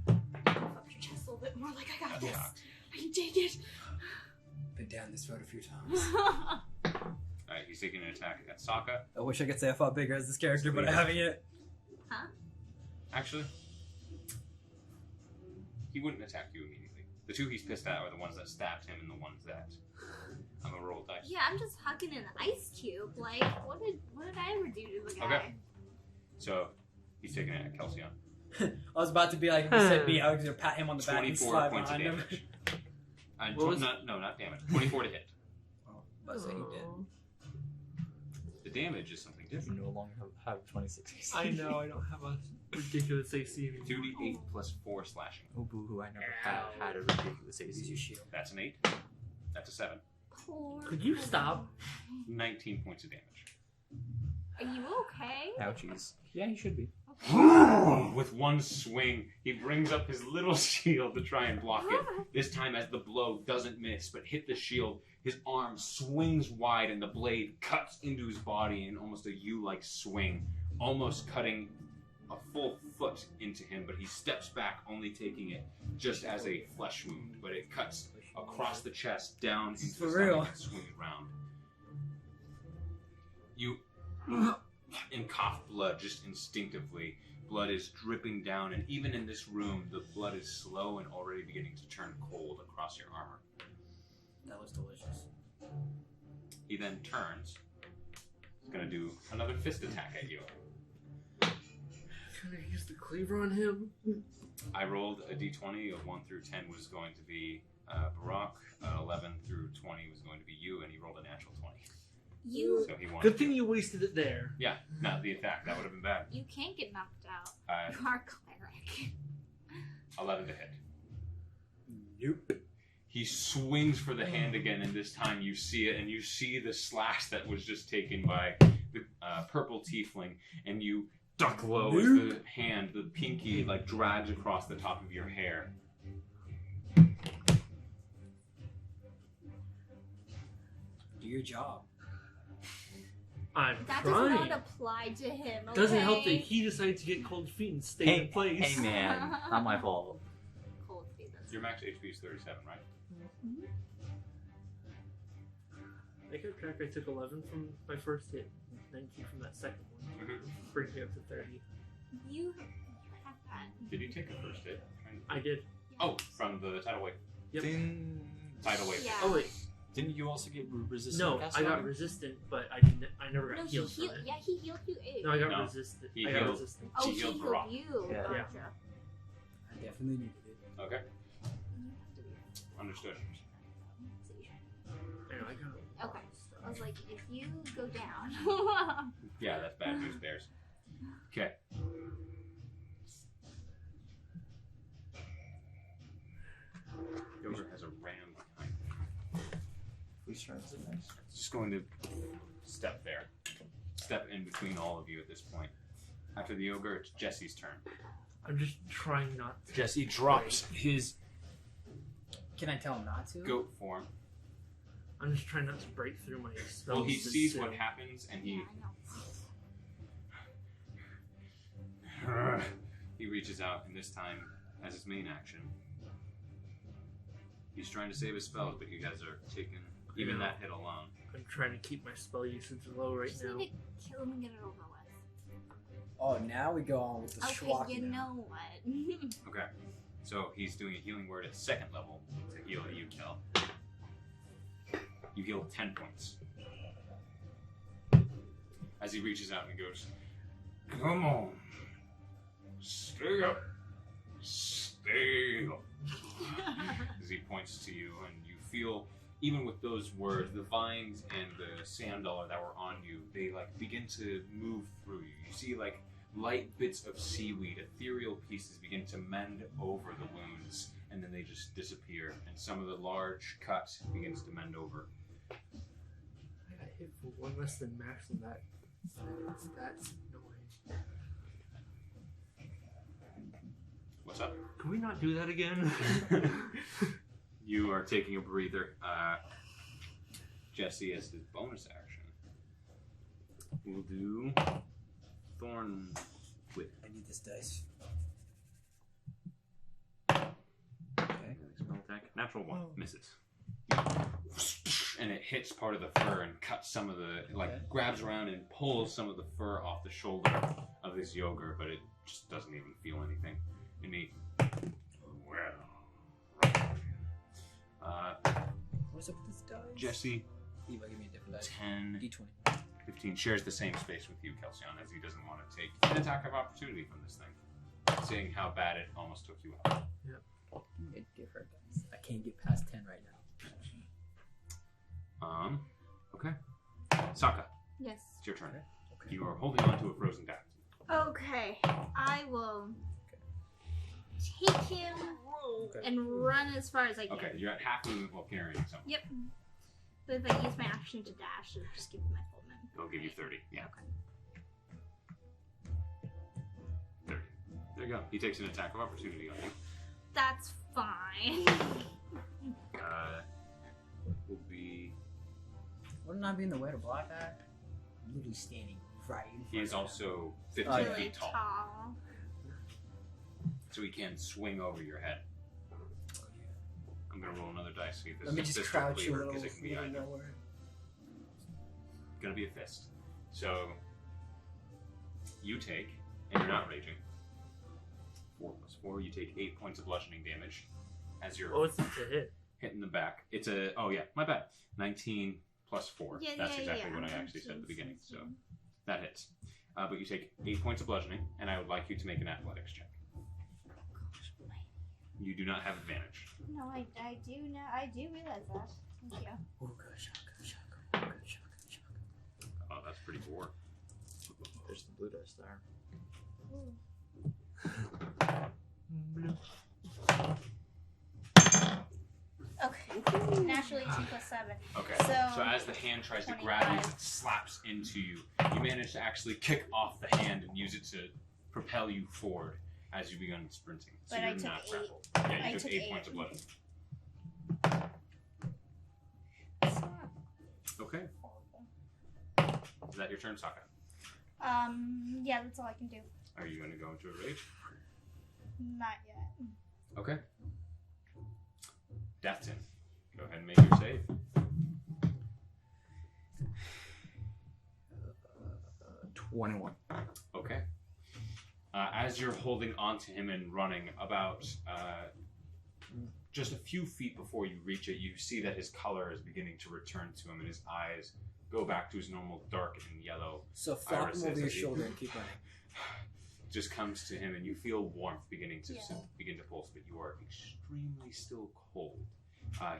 Up your chest a little bit more, like I got this. I can take it. Been down this road a few times. Alright, he's taking an attack at SAAKA. I wish I could say I fought bigger as this character, but I haven't yet. Actually, he wouldn't attack you immediately. The 2 he's pissed at are the ones that stabbed him and the ones that I'm gonna roll dice. Yeah, I'm just hugging an ice cube. Like, what did I ever do to the guy? Okay. So he's taking it at Kelsion. I was about to be like, if he said me, I was gonna pat him on the back and 24 slide points of behind him. damage. What was- Not damage. 24 to hit. Oh, but say he did. The damage is something You different. no longer have 26 AC. I know, I don't have a ridiculous AC anymore. 2d8 plus 4 slashing. Oh, boo-hoo, I never had a ridiculous Use your AC. shield. That's an 8. That's a 7. Poor Could you stop? 19 points of damage. Are you okay? Ouchies. Yeah, you should be. With one swing, he brings up his little shield to try and block it. This time, as the blow doesn't miss but hit the shield, his arm swings wide and the blade cuts into his body in almost a U-like swing, almost cutting a full foot into him, but he steps back, only taking it just as a flesh wound, but it cuts across the chest, down into For the real. stomach and swings around. You and cough blood just instinctively. Blood is dripping down, and even in this room, the blood is slow and already beginning to turn cold across your armor. That was delicious. He then turns. He's gonna do another fist attack at you. Can I use the cleaver on him? I rolled a d20 of 1 through 10 was going to be Barak, 11 through 20 was going to be you, and he rolled a natural 20. You So he wanted Good thing you wasted it there. Yeah, not the attack. That would have been bad. you can't get knocked out. Uh, You are cleric. 11 to hit. Nope. He swings for the hand again, and this time you see it, and you see the slash that was just taken by the purple tiefling, and you duck low as the hand, the pinky, like drags across the top of your hair. Do your job. I'm That does trying. not apply to him. Okay? Doesn't help that he decided to get cold feet and stay in place. Hey man, not my fault. Cold feet. That's Your max HP is 37, right? I kept track. I took 11 from my first hit, 19 from that second one. Mhm. Brings me up to 30. you have that. Did you take a first hit? I did. Oh, from the tidal wave. Yep. Tidal wave. Yeah. Oh wait, Didn't you also get resistant? no, cast I got on? resistant, but I didn't. I never No, got he healed from healed. it. Yeah, he healed you 8. No, I got No. resistant. He I got healed. resistant. Oh, He he healed healed Barak. you. Yeah. Gotcha. I definitely needed it. Okay, You have to be. understood. I know, I got. Okay. I was like, if you go down. Yeah, that's bad news, bears. Okay. Yoga has a ram behind him. Please try this next. Just going to step there. Step in between all of you at this point. After the ogre, it's Jesse's turn. I'm just trying not to. Jesse drops his Can I tell him not to? goat form. I'm just trying not to break through my spells. Well, he to sees sit. what happens, and Yeah, I know. he reaches out, and this time, as his main action, he's trying to save his spells, but you guys are taking even that hit alone. I'm trying to keep my spell usage low right Just now. need to kill him and get it over with. Oh, now we go on with the Okay, schlocky you now. know what? Okay, so he's doing a healing word at 2nd level to heal you, Kel. You heal 10 points. As he reaches out and goes, "Come on, stay up, stay up." As he points to you, and you feel, even with those words, the vines and the sand dollar that were on you, they like begin to move through you. You see like light bits of seaweed, ethereal pieces begin to mend over the wounds, and then they just disappear, and some of the large cut begins to mend over. I got hit for one less than max on that. That's annoying. What's up? Can we not do that again? You are taking a breather. Jesse, as his bonus action, will do Thorn Whip. I need this dice. Okay, spell attack. Natural 1. Misses. And it hits part of the fur and cuts some of the, grabs around and pulls some of the fur off the shoulder of this Yogur, but it just doesn't even feel anything. And he, well, right. What's up with this dice? Jesse, Levi, give me a different dice. 10, D20. 15, shares the same space with you, Kelsion, as he doesn't want to take an attack of opportunity from this thing, seeing how bad it almost took you out. Give me a different dice. I can't get past 10 right now. Okay. SAAKA, Yes. it's your turn. Okay. You are holding on to a frozen cat. Okay. I will take him and run as far as I can. Okay, you're at half movement while carrying someone. Yep. But if I use my action to dash, it'll just give me my full movement. It'll give you 30. Yeah. Okay. 30. There you go. He takes an attack of opportunity on you. That's fine. Will be. Wouldn't I be in the way to block that? I'm literally standing right in front He is of him. also 15 Really feet tall, tall. so he can swing over your head. I'm gonna roll another dice. See if this Let me is a just fist or crouch you a cleaver, little, because it can be either. lower. Gonna be a fist. So you take, and you're not raging. 4 plus 4. You take 8 points of bludgeoning damage as you're Oh, it's a hit. hit in the back. It's a. Oh yeah, my bad. 19 plus 4. Yeah, That's yeah, exactly yeah. what I actually said at the beginning. So that hits. But you take 8 points of bludgeoning, and I would like you to make an athletics check. You do not have advantage. No, I do know. I do realize that. Thank you. Oh, gosh, shaka. Oh, that's pretty poor. There's the blue dice there. Okay. Naturally 2 plus 7. Okay. So as the hand tries to grab you, 25. it slaps into you. You manage to actually kick off the hand and use it to propel you forward as you begin sprinting. So But I you're took not 8. grappled. Yeah, you I took took 8 8. points of bludgeoning. It's not Okay. horrible. Is that your turn, SAAKA? Yeah, that's all I can do. Are you going to go into a rage? Not yet. Okay. DATH'TAN. Go ahead and make your save. 21. Okay. As you're holding onto him and running, about just a few feet before you reach it, you see that his color is beginning to return to him, and his eyes go back to his normal dark and yellow. So flop him Irises over your as he- shoulder and keep running. Just comes to him, and you feel warmth beginning to Yeah. begin to pulse, but you are extremely still cold.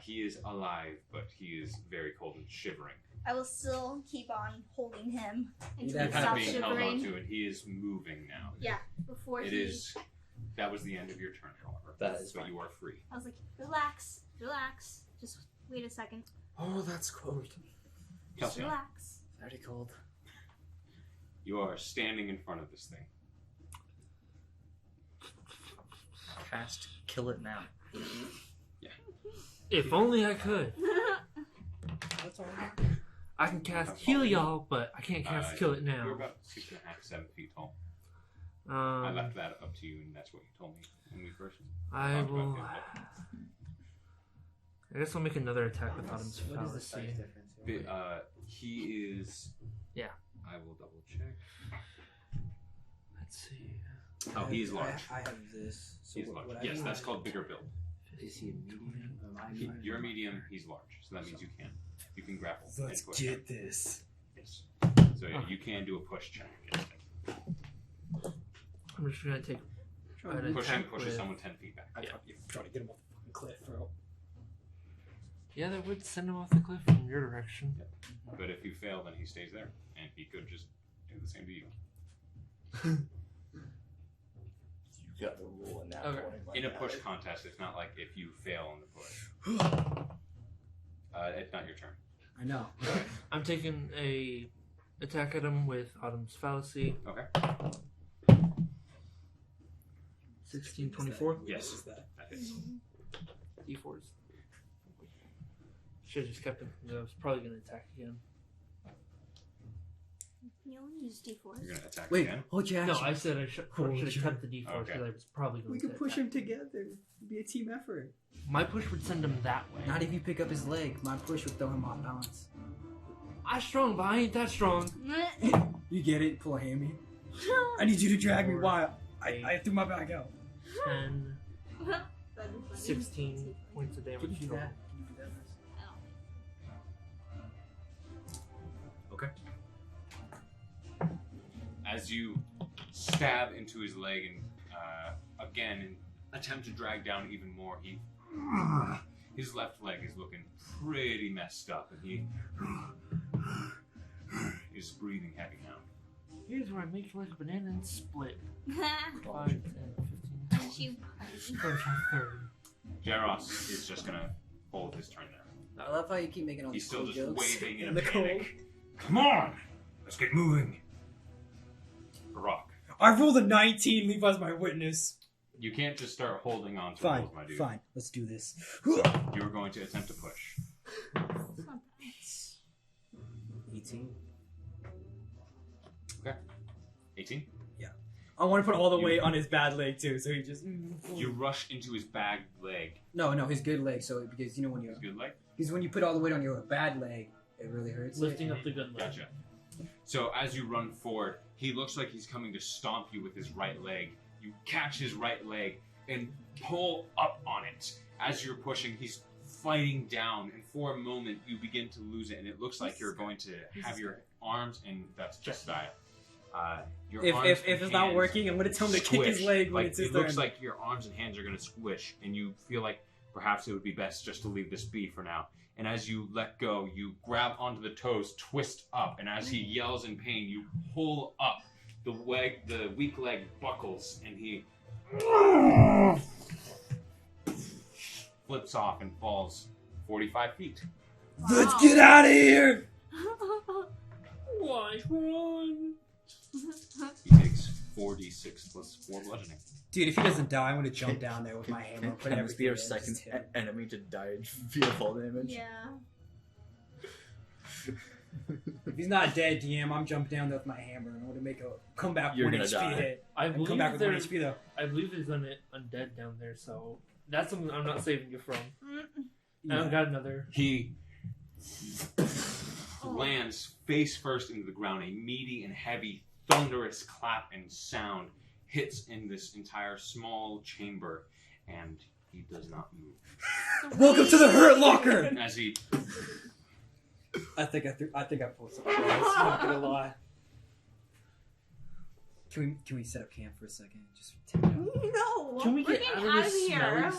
He is alive, but he is very cold and shivering. I will still keep on holding him until Yeah, he Kind of stops being held shivering. onto, and he is moving now. Yeah, before It he... is. That was the end of your turn, however. That is but fine. you are free. I was like, relax, relax. Just wait a second. Oh, that's cold. Just Kelsian, relax. Very cold. you are standing in front of this thing. Cast Kill It Now. If only I could. That's all. I can cast Heal Y'all, but I can't cast Kill It You're Now. about 6.5 to 7 feet tall. I left that up to you, and that's what you told me when we first I talked will. about I guess I'll make another attack with Autumn's What is the size Fallacy. difference? it. He is. Yeah. I will double check. Let's see. Oh, he's large. I have this. So He's large. Yes, that's called bigger build. Is he a medium? You're a medium. He's large, so that means you can grapple. Let's and push get him. this. Yes. So yeah, you can do a push check against him. I'm just gonna take an Pushing attack pushes with. someone 10 feet back. I'm trying to get him off the fucking cliff, bro. Yeah, that would send him off the cliff from your direction. But if you fail, then he stays there, and he could just do the same to you. You got the rule in that Okay. point. In a push contest, it's not like if you fail on the push. It's not your turn. I know. I'm taking a attack at him with Autumn's Fallacy. Okay. 16, 24. Yes. That hits. D4s. Should have just kept him. I was probably gonna attack again. You only use D4s. You're gonna attack Wait, again. hold your No, action. I said I should have kept the D4s Okay. because I was probably going We to can push attack. him together. It'd be a team effort. My push would send him that way. Not if you pick up his leg. My push would throw him off balance. I'm strong, but I ain't that strong. You get it? Pull a hammy. I need you to drag me while I threw my back out. 10, That'd be funny. 16 points of damage Can you do total. that? Can you do that? I don't think as you stab into his leg and again attempt to drag down even more, his left leg is looking pretty messed up, and he is breathing heavy now. Here's where I make like a banana and split. 5, 10, 15, You 20, 30. Jaros is just gonna hold his turn there. I love how you keep making all He's these still cool just jokes waving in a the cold. panic. Come on! Let's get moving. Barak. I rolled a 19. Levi's my witness. You can't just start holding on to Fine, rolls, my dude. fine. Let's do this. So you were going to attempt to push. 18. Okay. 18? I want to put all the weight on his bad leg too, so he just. You rush into his bag leg. No, his good leg. So because you know when you His good leg? because when you put all the weight on your bad leg, it really hurts. Lifting up the good leg. Gotcha. So as you run forward, he looks like he's coming to stomp you with his right leg. You catch his right leg and pull up on it. As you're pushing, he's fighting down, and for a moment you begin to lose it, and it looks like you're going to have your arms, and that's just that. Your arms If and it's not hands working, I'm gonna tell him to kick his squish. leg when Like, it's his it looks turn. like your arms and hands are going to squish, and you feel like perhaps it would be best just to leave this be for now. And as you let go, you grab onto the toes, twist up, and as he yells in pain, you pull up. The weak leg buckles, and he flips off and falls 45 feet. Let's get out of here! Why run? He takes 4d6 plus 4 bludgeoning. Dude, if he doesn't die, I'm gonna jump down there with my hammer. Put Can this be everything our in, second just hit him. enemy to die via fall damage? Yeah. If he's not dead, DM, I'm jumping down there with my hammer in order to make a comeback You're 1 gonna HP die. hit. I And believe come back with 1 there's HP though. I believe there's an undead down there, so that's something I'm not saving you from. Yeah. I've got another. He lands face first into the ground. A meaty and heavy, thunderous clap and sound hits in this entire small chamber, and he does not move. Welcome to the Hurt Locker! As he I think I pulled something. I'm not gonna lie. Can we set up camp for a second? Just take it out. No. Can we we're get getting out of this here.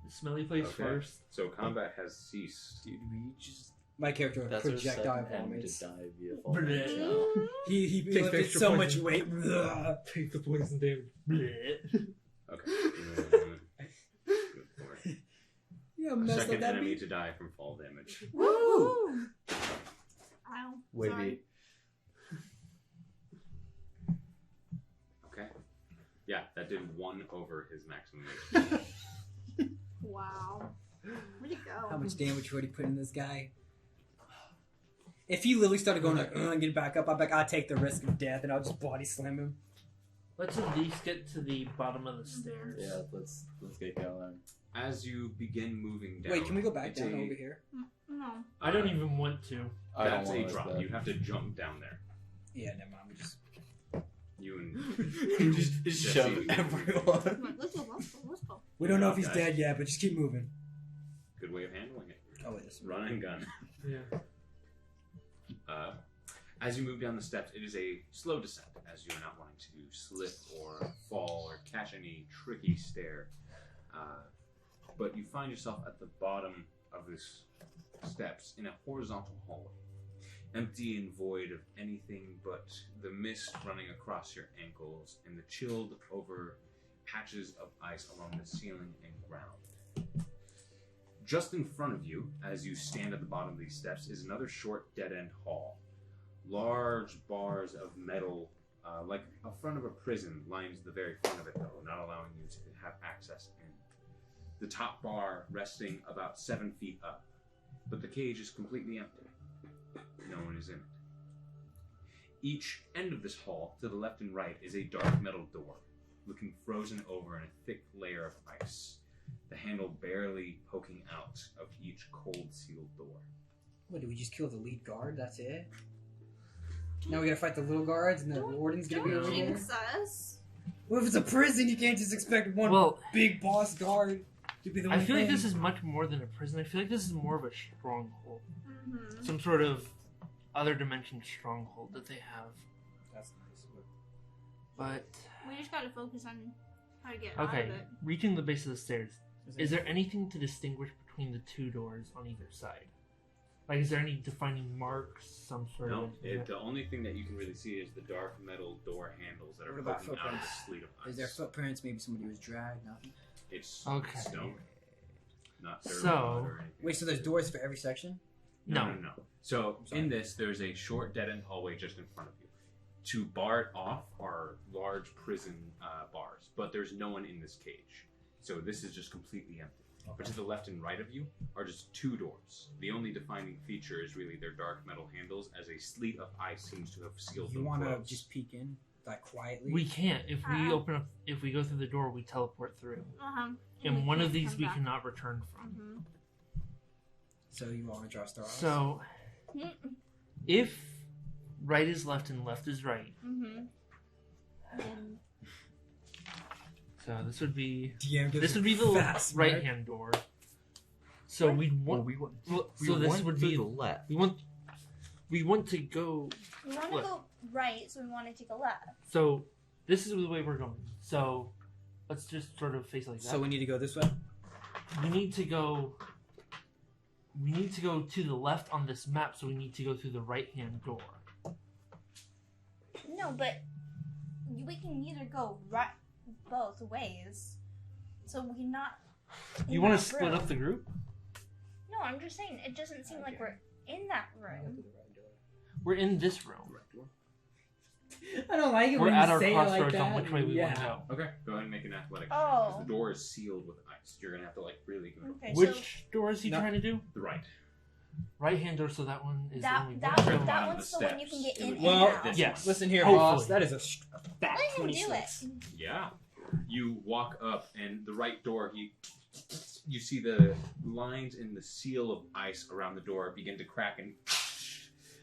smelly place Okay. first? So combat has ceased. Dude, we just. My character That's our projectile second enemy vomits. to die via fall damage. Bleh. now. He Takes lifted extra so poison. much weight. Ugh. Take the poison damage. Bleh. Okay. Good lord. Yeah, mess up Second that enemy beat. to die from fall damage. Woo! Ow. Wait, Sorry. Okay. Yeah, that did 1 over his maximum HP. Wow. Where'd it go? How much damage would he put in this guy? If he literally started going like, and get back up, I'm like, I'll take the risk of death and I'll just body slam him. Let's at least get to the bottom of the stairs. Yeah, let's get going. As you begin moving down, Wait, can we go back it's down a- over here? No. I don't even want to. I don't That's a want us drop. back. You have to jump down there. Yeah, never mind. We just You and Just Jesse. shove everyone. Come on, let's go. we don't know if he's Okay. dead yet, but just keep moving. Good way of handling it. Oh wait, this Run and gun. Yeah. As you move down the steps, it is a slow descent, as you're not wanting to slip or fall or catch any tricky stair. But you find yourself at the bottom of this steps in a horizontal hallway, empty and void of anything but the mist running across your ankles and the chilled over patches of ice along the ceiling and ground. Just in front of you, as you stand at the bottom of these steps, is another short dead-end hall. Large bars of metal, like a front of a prison, lines the very front of it, though, not allowing you to have access in. The top bar resting about 7 feet up, but the cage is completely empty. No one is in it. Each end of this hall, to the left and right, is a dark metal door, looking frozen over in a thick layer of ice, the handle barely poking out of each cold sealed door. What, did we just kill the lead guard? That's it? Now we gotta fight the little guards and the warden's gonna be Don't over here? jinx us. Well, if it's a prison, you can't just expect one Well, big boss guard to be the one I feel like thing. this is much more than a prison. I feel like this is more of a stronghold. Mm-hmm. Some sort of other dimension stronghold that they have. That's nice. But We just gotta focus on how to get out of okay, it. reaching the base of the stairs. Is there anything to distinguish between the two doors on either side? Like, is there any defining marks, some sort No, of? the only thing that you can really see is the dark metal door handles that are What about poking out of the footprints? sleet of ice. Is there footprints? Maybe somebody was dragged? Nothing. It's Okay. stone. Not So- thermite or anything. Wait, so there's doors for every section? No. So sorry. in this, there's a short dead-end hallway just in front of you. To bar it off are large prison bars, but there's no one in this cage. So this is just completely empty. But to the left and right of you are just two doors. The only defining feature is really their dark metal handles, as a sleet of ice seems to have sealed You them want to closed. just peek in, like quietly? We can't. If we open up, if we go through the door, we teleport through. And we one of can't these come we back. cannot return from. So you want to draw stars? So, if right is left and left is right, so this would be DM gives this would be the fast right mark. hand door. So we'd want. we want. so this would be the left. we want to go. We want to Left. go right, so we want to take a left. So this is the way we're going. So let's just sort of face it like that. So we need to go this way? we need to go. We need to go to the left on this map. So we need to go through the right hand door. No, but we can either go right both ways. So we're not. in You want that to split room. up the group? No, I'm just saying it doesn't seem like we're in that room. We're in this room. I don't like it We're when at you our say it like crossroads that. on which way we want to go. Okay, go ahead and make an athletic check. Oh. 'Cause the door is sealed with ice. You're gonna have to really go Okay, Which door is he No. trying to do? the right. Right hand door. So that one is that only that one one, room. that on one's the the one you can get steps. in It and would Well, out. this yes. Listen here, Hopefully. boss. That is a fat Let him 26. do it. Yeah. You walk up, and the right door, you see the lines in the seal of ice around the door begin to crack, and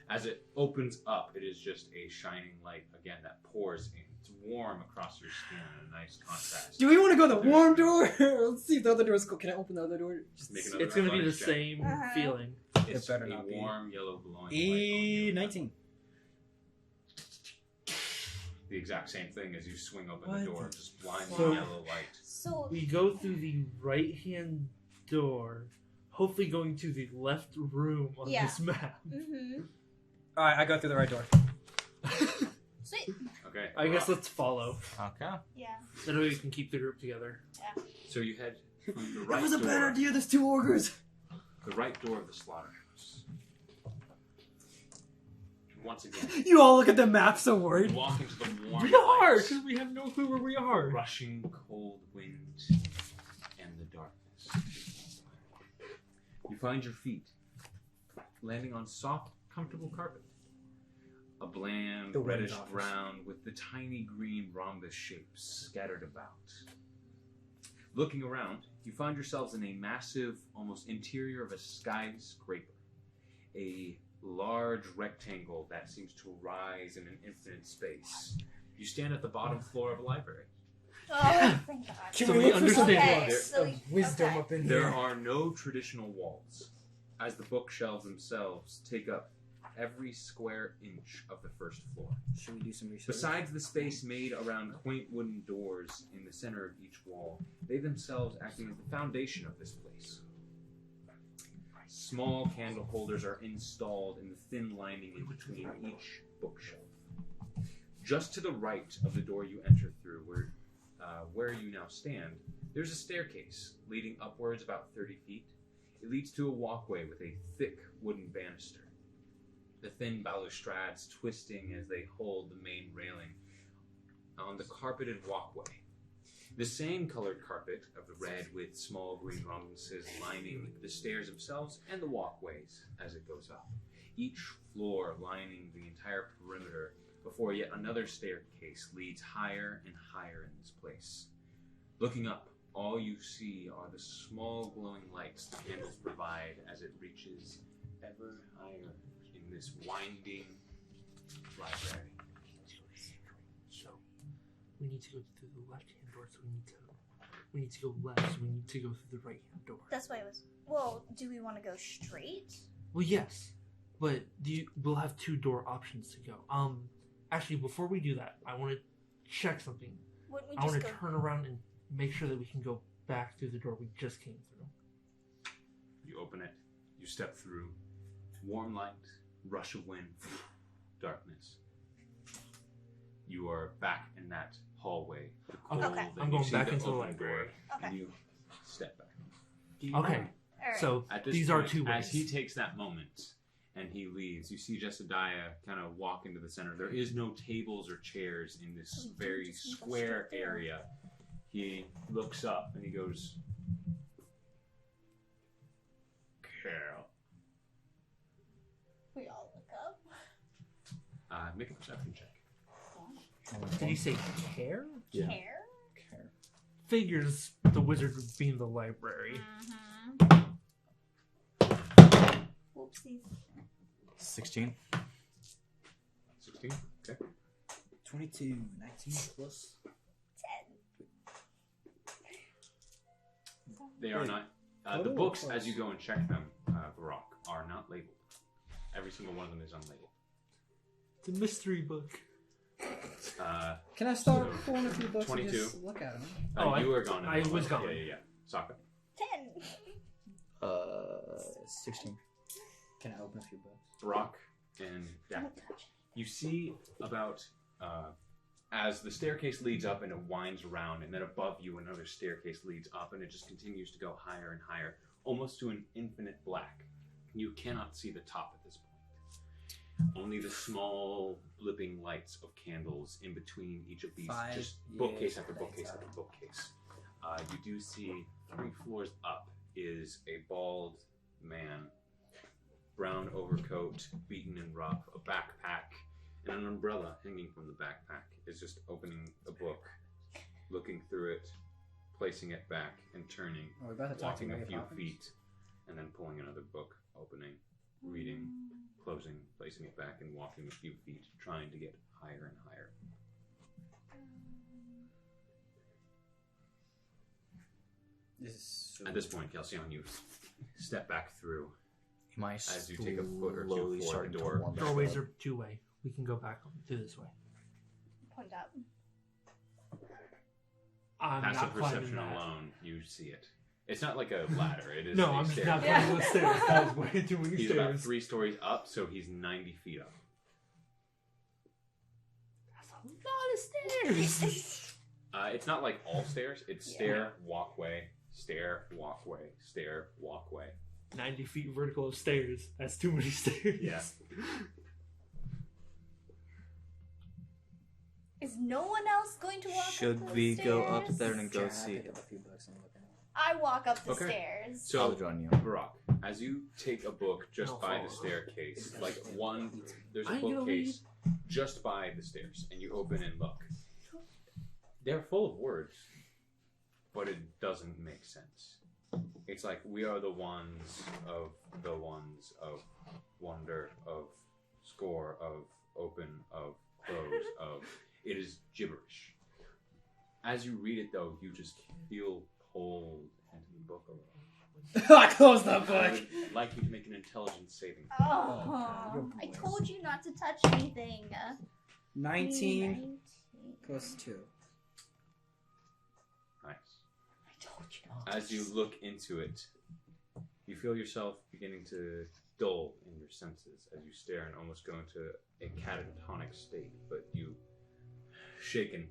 as it opens up, it is just a shining light again that pours in. It's warm across your skin, a nice contrast. Do we want to go the warm door? Let's see if the other door is cool. Can I open the other door? Just Make another It's going to be the athletics check. same Uh-huh. feeling. It's better a not be. warm yellow glowing light. on you. 19. The exact same thing as you swing open What? the door, just blinding So- yellow light. So We go through the right hand door, hopefully going to the left room on Yeah. this map. Alright, I go through the right door. sweet. Okay. I guess let's follow. Okay. Yeah. That way we can keep the group together. So you head from the That right was a door. bad idea, there's two ogres! The right door of the slaughterhouse. Once again, You all look at the map so you worried. walk into the warm We are, light, because we have no clue where we are. rushing cold wind, and the darkness. You find your feet landing on soft, comfortable carpet. A bland, The red reddish office. brown with the tiny green rhombus shapes scattered about. Looking around, you find yourselves in a massive, almost interior of a skyscraper. A large rectangle that seems to rise in an infinite space. You stand at the bottom floor of a library. Oh, thank God. Can So we we look for some understand Okay, there- so of wisdom okay. up in There here? are no traditional walls, as the bookshelves themselves take up every square inch of the first floor. Should we do some research? Besides the space made around quaint wooden doors in the center of each wall, they themselves acting as the foundation of this place. Small candle holders are installed in the thin lining in between each bookshelf. Just to the right of the door you enter through, where you now stand, there's a staircase leading upwards about 30 feet. It leads to a walkway with a thick wooden banister. The thin balustrades twisting as they hold the main railing on the carpeted walkway. The same colored carpet of the red with small green rhombuses lining the stairs themselves and the walkways as it goes up. Each floor lining the entire perimeter before yet another staircase leads higher and higher in this place. Looking up, all you see are the small glowing lights the candles provide as it reaches ever higher in this winding library. So we need to go through the left hand door. So we need to go left. So we need to go through the right hand door. That's why it was. Well, do we want to go straight? Well, yes, but we'll have two door options to go. Actually, before we do that, I want to check something. Wouldn't we I just want go? to turn around and make sure that we can go back through the door we just came through. You open it. You step through. Warm light, rush of wind, darkness. You are back in that hallway. The cold, Okay. and I'm you going see back the into the open library. door, Okay. And you step back. Okay. All right. So At this these point, are two ways. As he takes that moment and he leaves, you see Jesidiah kind of walk into the center. There is no tables or chairs in this very square area. He looks up and he goes, Carol. We all look up. Make a perception check. Did you say care? Yeah. Care? Figures the wizard would be in the library. Whoopsies. 16. 16? Okay. 22, 19 plus. 10. They are not. The total or books, plus? as you go and check them, Varrock, are not labeled. Every single one of them is unlabeled. It's a mystery book. Can I start pulling a few books 22. and just look at them? You were gone. I was gone. Yeah. Saaka. 10. 16. Can I open a few books? Varrock and Don't touch you see about as the staircase leads up and it winds around, and then above you another staircase leads up, and it just continues to go higher and higher, almost to an infinite black. You cannot see the top at this point. Only the small blipping lights of candles in between each of these, just bookcase after bookcase after bookcase. You do see 3 floors up is a bald man, brown overcoat, beaten and rough, a backpack, and an umbrella hanging from the backpack. Is just opening a book, looking through it, placing it back, and turning, Oh, we're about to talk to walking a Mary few Poppins. feet, and then pulling another book, opening, reading, closing, placing it back, and walking a few feet, trying to get higher and higher. This is so At this point, Kelsion, you step back through. Am I As you take a foot or two slowly for starting the to door. warm back Doorways up? are two-way. We can go back through this way. Point up. I'm Passive not climbing perception that. alone, you see it. It's not like a ladder. It is No, a I'm just stair. not climbing the stairs. That was way too many He's about stairs. 3 stories up, so he's 90 feet up. That's a lot of stairs. It's not like all stairs. It's stair, walkway, stair, walkway, stair, walkway. 90 feet vertical of stairs. That's too many stairs. Yeah. Is no one else going to walk up Should those we go up stairs? there and go Jack, see pick it? up a few books and look at them. I walk up the Okay. stairs. So, I'll join you. Barack, as you take a book just I'll by the follow. staircase, like there's a I know bookcase just by the stairs, and you open and look. They're full of words, but it doesn't make sense. It's like, we are the ones of wonder, of score, of open, of close, of. It is gibberish. As you read it, though, you just feel pulled into the book a little. I closed that I book. would like you to make an intelligence saving. Oh, I told you not to touch anything. 19 plus 2. Nice. I told you not. As you look into it, you feel yourself beginning to dull in your senses as you stare and almost go into a catatonic state, but you shaken.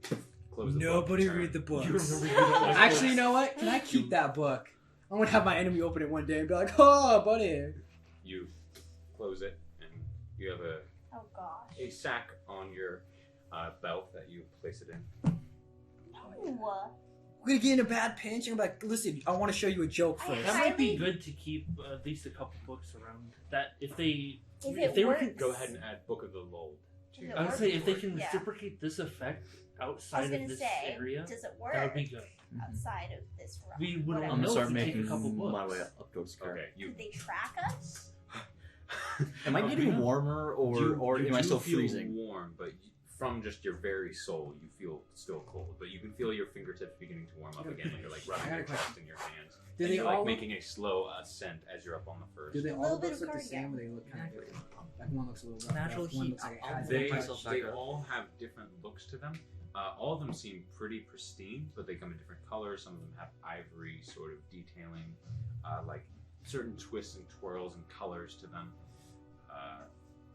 Close the book, Nobody turn. read the books. You remember you don't like Actually, books. you know what? Can I keep that book? I'm gonna have my enemy open it one day and be like, "Oh, buddy." You close it, and you have Oh gosh. a sack on your belt that you place it in. Ooh. We're gonna get in a bad pinch, and I'm like, "Listen, I want to show you a joke first. That might be Highly- good to keep at least a couple books around. That if they If they it were works. Go ahead and add Book of the Lulled to If your it I would say if they can Yeah. reciprocate this effect I was outside of gonna this say, area, does it work that would be good. outside of this room? We would Whatever. I'm gonna No, start if you take a making couple books. my way up towards the car. Okay, you. Did they track us? Am I getting Yeah. warmer, or You am I do still feel freezing? warm, but from just your very soul, you feel still cold. But you can feel your fingertips beginning to warm up again, and you're like rubbing your chest in your hands. Do And they you're all like look- making a slow ascent as you're up on the first. Do they A all little the bit books of look the same, or cardigan. they look kind of different? Like one looks a little rough. Natural one heat. looks like it I'll has make They, myself back they up. all have different looks to them. All of them seem pretty pristine, but they come in different colors. Some of them have ivory sort of detailing, like certain twists and twirls and colors to them.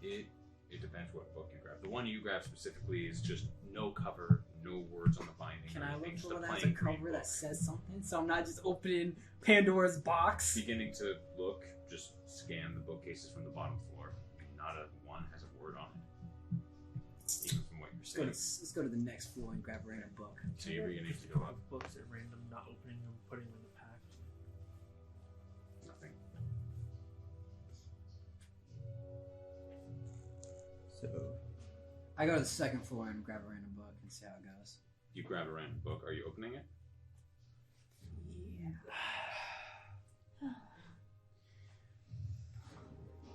It depends what book you grab. The one you grab specifically is just no cover, no words on the binding. Can or I anything, look just for a one that has plain a green cover that book. says something, so I'm not just opening Pandora's box? Beginning to look, just scan the bookcases from the bottom floor. Not a one has a word on it, even from what you're Let's saying. go to the next floor and grab a random book. So you're beginning Just to go pick up. books at random, not opening them, putting them in the pack. Nothing. So I go to the second floor and grab a random book and see how it goes. You grab a random book. Are you opening it?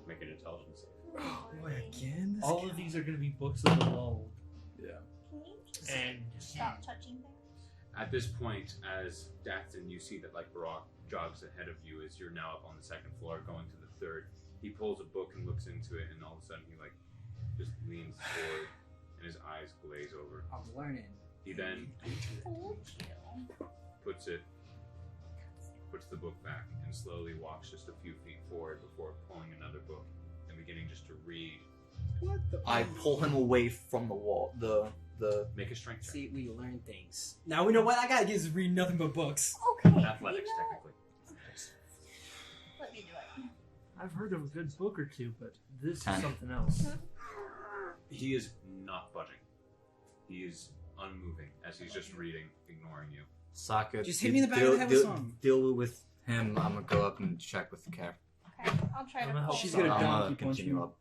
Make an intelligence save. Boy, again? All of these are going to be books of the lull. Can you just And stop touching things? At this point, as DATH'TAN, you see that like Barak jogs ahead of you as you're now up on the second floor, going to the third. He pulls a book and looks into it, and all of a sudden he like just leans forward, and his eyes glaze over. I'm learning. He then Told you. puts the book back, and slowly walks just a few feet forward before pulling another book and beginning just to read. What the? I pull him away from the wall. The Make a strength check. See, we learn things. Now we know what I gotta do is read nothing but books. Okay. Athletics, you know, technically. let me do it. I've heard of a good book or two, but this 10. is something else. He is not budging. He is unmoving as he's just reading, ignoring you. SAAKA, Just hit me in the back of the head with something. Deal with him. I'm gonna go up and check with the cat. Okay, I'll try I'm to gonna help pull She's them. gonna I'm donkey gonna punch continue me. up.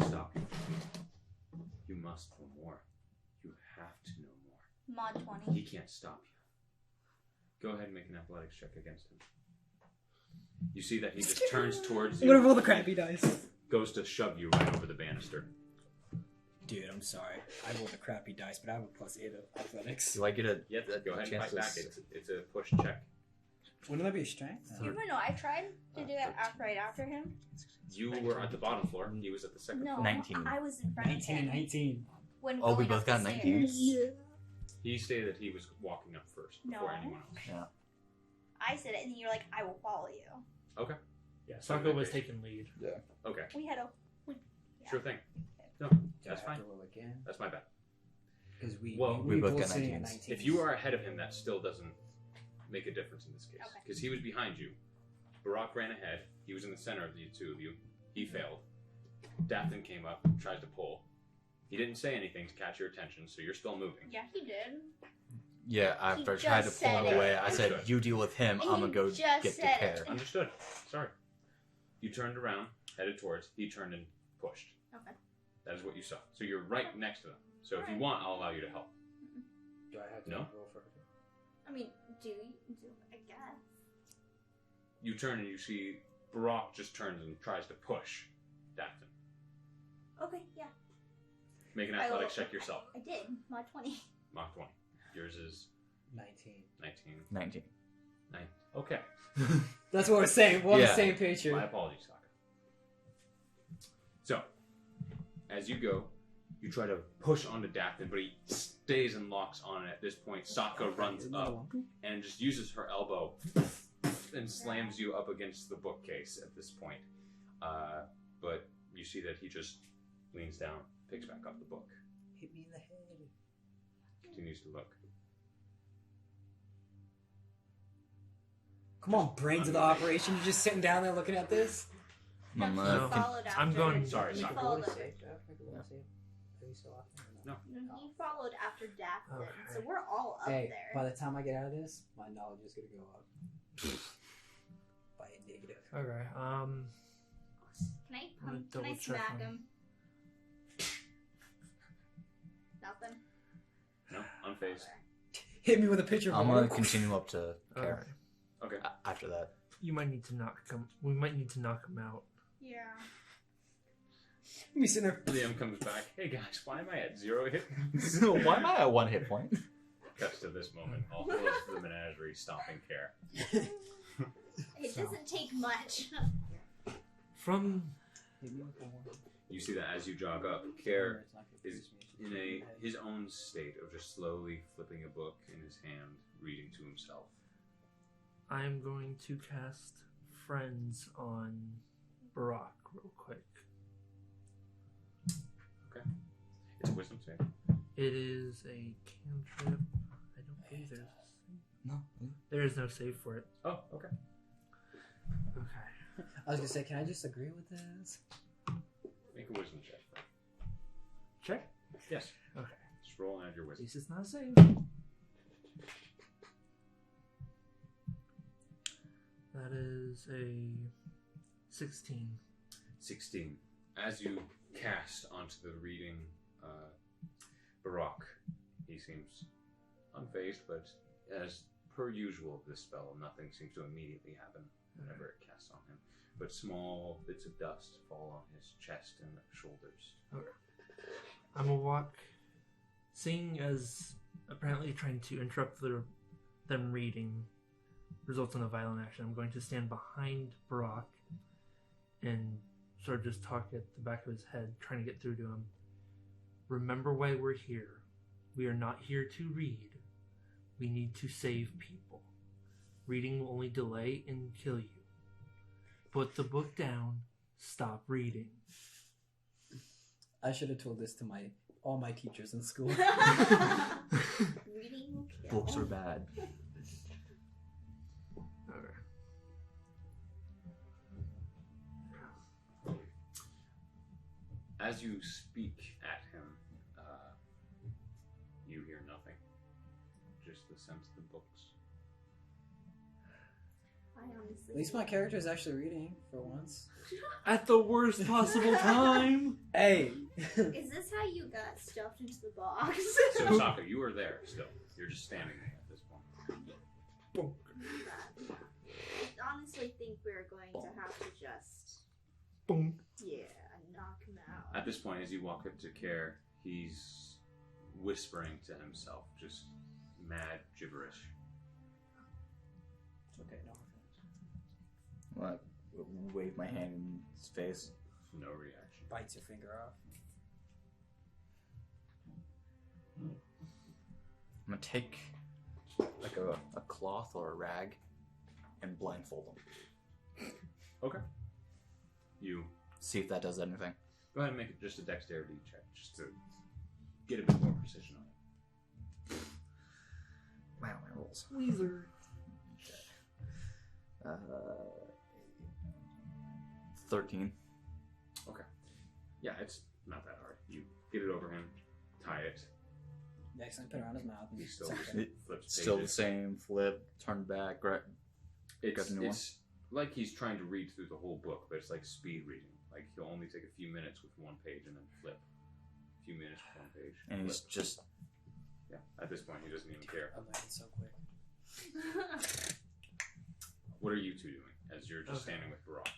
Stop. You must know more. You have to know more. Mod He 20. can't stop you. Go ahead and make an athletics check against him. You see that he just turns towards I'm gonna you, roll the crappy dice. goes to shove you right over the banister. Dude, I'm sorry. I rolled the crappy dice, but I have a +8 of athletics. Do I get a Yep, go ahead and chance fight to back. s- It's a push check. Wouldn't that be a strength? You even know I tried to do that right after him. You were at the bottom floor. He was at the second No, floor. 19. I was in front of 19 him. and 19. When Oh, we going both up the got 19? stairs. He stated that he was walking up first before No. anyone else. I said it, and then you're like, I will follow you. Okay. Yeah, SAAKA was taking lead. Okay. We had a. Sure thing. No, that's Do I fine. have to roll again? That's my bad. Because we we both got sitting at 19s. 19. If you are ahead of him, that still doesn't make a difference in this case. Okay. Because he was behind you. Barak ran ahead. He was in the center of the two of you. He failed. DATH'TAN came up, tries to pull. He didn't say anything to catch your attention, so you're still moving. Yeah, he did. Yeah, after I He tried to just pull him said it. away, I said, Understood. "You deal with him. I'm gonna go He get just the said care." it. Understood. Sorry. You turned around, headed towards. He turned and pushed. Okay. That is what you saw. So you're right next to them. So if you Alright. want, I'll allow you to help. Do I have to No? roll for it? I mean, I guess. You turn and you see Barak just turns and tries to push DATH'TAN. Okay, yeah. Make an I will- athletics check yourself. I did. Mod 20. Mach 20. Yours is 19. 19. 19. 9. Okay. That's what we're saying. We're on the Yeah. same page here. My apologies, SAAKA. So, as you go, you try to push onto DATH'TAN, but he stays and locks on it. At this point, SAAKA runs up and just uses her elbow and slams you up against the bookcase at this point. But you see that he just leans down, picks back up the book, Hit me in the head. continues to look. Come on, brains of the operation. You're just sitting down there looking at this? No, I'm, he uh, followed after. I'm going- Sorry, he sorry. followed, No. he followed after DATH'TAN, Okay. so we're all up Hey, there. by the time I get out of this, my knowledge is going to go up. By a negative. Okay, Can I, I'm gonna can I double check smack on- him? Nothing. No, unfazed. Hit me with a pitcher of I'm water. gonna continue up to care. Okay. After that, You might need to knock him. We might need to knock him out. Yeah. Me sitting there. Liam comes back. Hey guys, why am I at 0 hit? why am I at 1 hit point? Cuts to this moment. All of the menagerie stopping care. It doesn't take much. From You see that as you jog up, Care is in his own state of just slowly flipping a book in his hand, reading to himself. I'm going to cast Friends on Barack real quick. Okay. It's a wisdom save. It is a cantrip. I don't believe there's a save. No. There is no save for it. Oh, okay. Okay. I was gonna say, can I just agree with this? Make a wisdom check. Check? Yes. Okay. Just roll and add your At wisdom. least it's not a save. That is a 16. 16. As you cast onto the reading Barak, he seems unfazed, but as per usual of this spell, nothing seems to immediately happen whenever it casts on him. But small bits of dust fall on his chest and shoulders. Okay. I'm gonna walk, seeing as apparently trying to interrupt them reading results in a violent action. I'm going to stand behind Barack and sort of just talk at the back of his head, trying to get through to him. Remember why we're here. We are not here to read. We need to save people. Reading will only delay and kill you. Put the book down. Stop reading. I should have told this to all my teachers in school. Reading will kill. Books are bad. Okay. As you speak at him, you hear nothing. Just the sense of the books. I honestly. At least my character is actually reading for once. At the worst possible time. Hey. Is this how you got stuffed into the box? So, SAAKA, you are there still. You're just standing there at this point. I honestly think we're going to have to just, Boom. knock him out. At this point, as you walk up to Care, he's whispering to himself, just mad gibberish. It's okay, no. Like, wave my hand in his face. No reaction. Bites your finger off. I'm gonna take like a cloth or a rag and blindfold him. Okay. You See if that does anything. go ahead and make it just a dexterity check, just to get a bit more precision on it. Wow, my rolls. Weezer. 13. Okay. Yeah, it's not that hard. You get it over him, tie it. Next time, put it around his mouth. And He still suck it. It- flips pages. Still the same. Flip, turn back, right? got the new It's like he's trying to read through the whole book, but it's like speed reading. Like he'll only take a few minutes with one page and then flip. A few minutes with one page. And he's flip. just Yeah, at this point he doesn't even care. I learned it so quick. What are you two doing as you're just Okay. standing with Barak?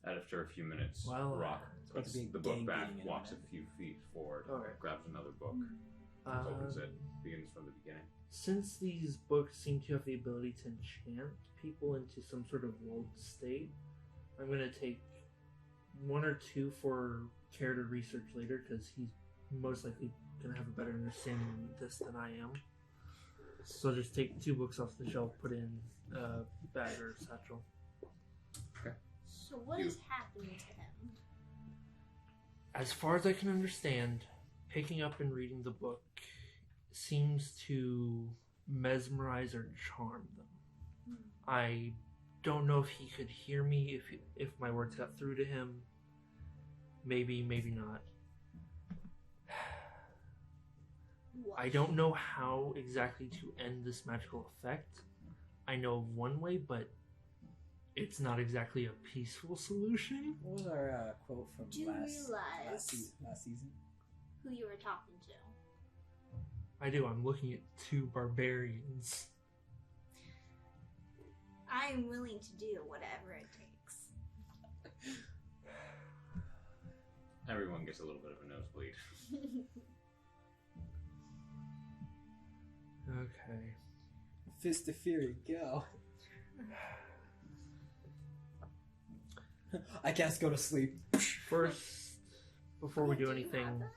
After a few minutes, Well, Barak about puts to be the book gang back, beating in a walks a minute. few feet forward, Okay. grabs another book, opens it, begins from the beginning. Since these books seem to have the ability to enchant people into some sort of lulled state, I'm going to take one or two for Care to research later, because he's most likely going to have a better understanding of this than I am. So I'll just take 2 books off the shelf, put in a bag or satchel. So what is happening to him? As far as I can understand, picking up and reading the book seems to mesmerize or charm them. I don't know if he could hear me, if my words got through to him. Maybe, maybe not. What? I don't know how exactly to end this magical effect. I know of one way, but it's not exactly a peaceful solution. What was our quote from Do you realize last season? who you were talking to? I do. I'm looking at 2 barbarians. I am willing to do whatever it takes. Everyone gets a little bit of a nosebleed. Okay. Fist of Fury, go. I can't go to sleep. First, Before we do you have anything, that?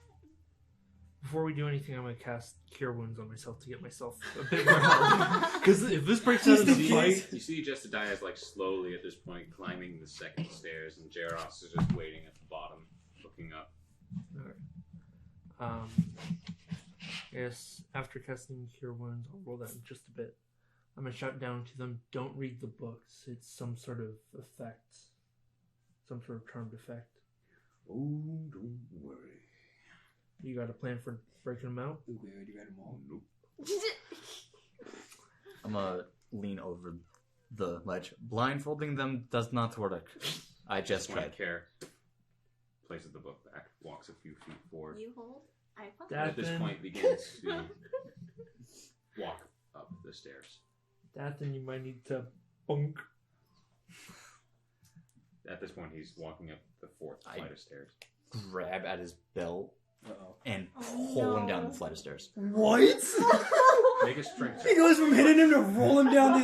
I'm gonna cast Cure Wounds on myself to get myself a bit more health. Because if this breaks out into You fight, see Jessidiah is like slowly at this point climbing the second stairs, and Jaros is just waiting at the bottom, looking up. yes, after casting Cure Wounds, I'll roll that in just a bit. I'm gonna shout down to them, don't read the books. It's some sort of effect. Some sort of charmed effect. Oh, don't worry. You got a plan for breaking them out? Ooh, we already read them all. Nope. I'm gonna lean over the ledge. Blindfolding them does not work. I just tried. Care places the book back, walks a few feet forward. You hold. I follow. That- At this Then- point, begins to walk up the stairs. Then you might need to bunk. At this point, he's walking up the fourth flight of stairs. Grab at his belt Uh-oh. and Oh, pull him no. down the flight of stairs. What? Make a strength He check. goes from hitting him to roll him down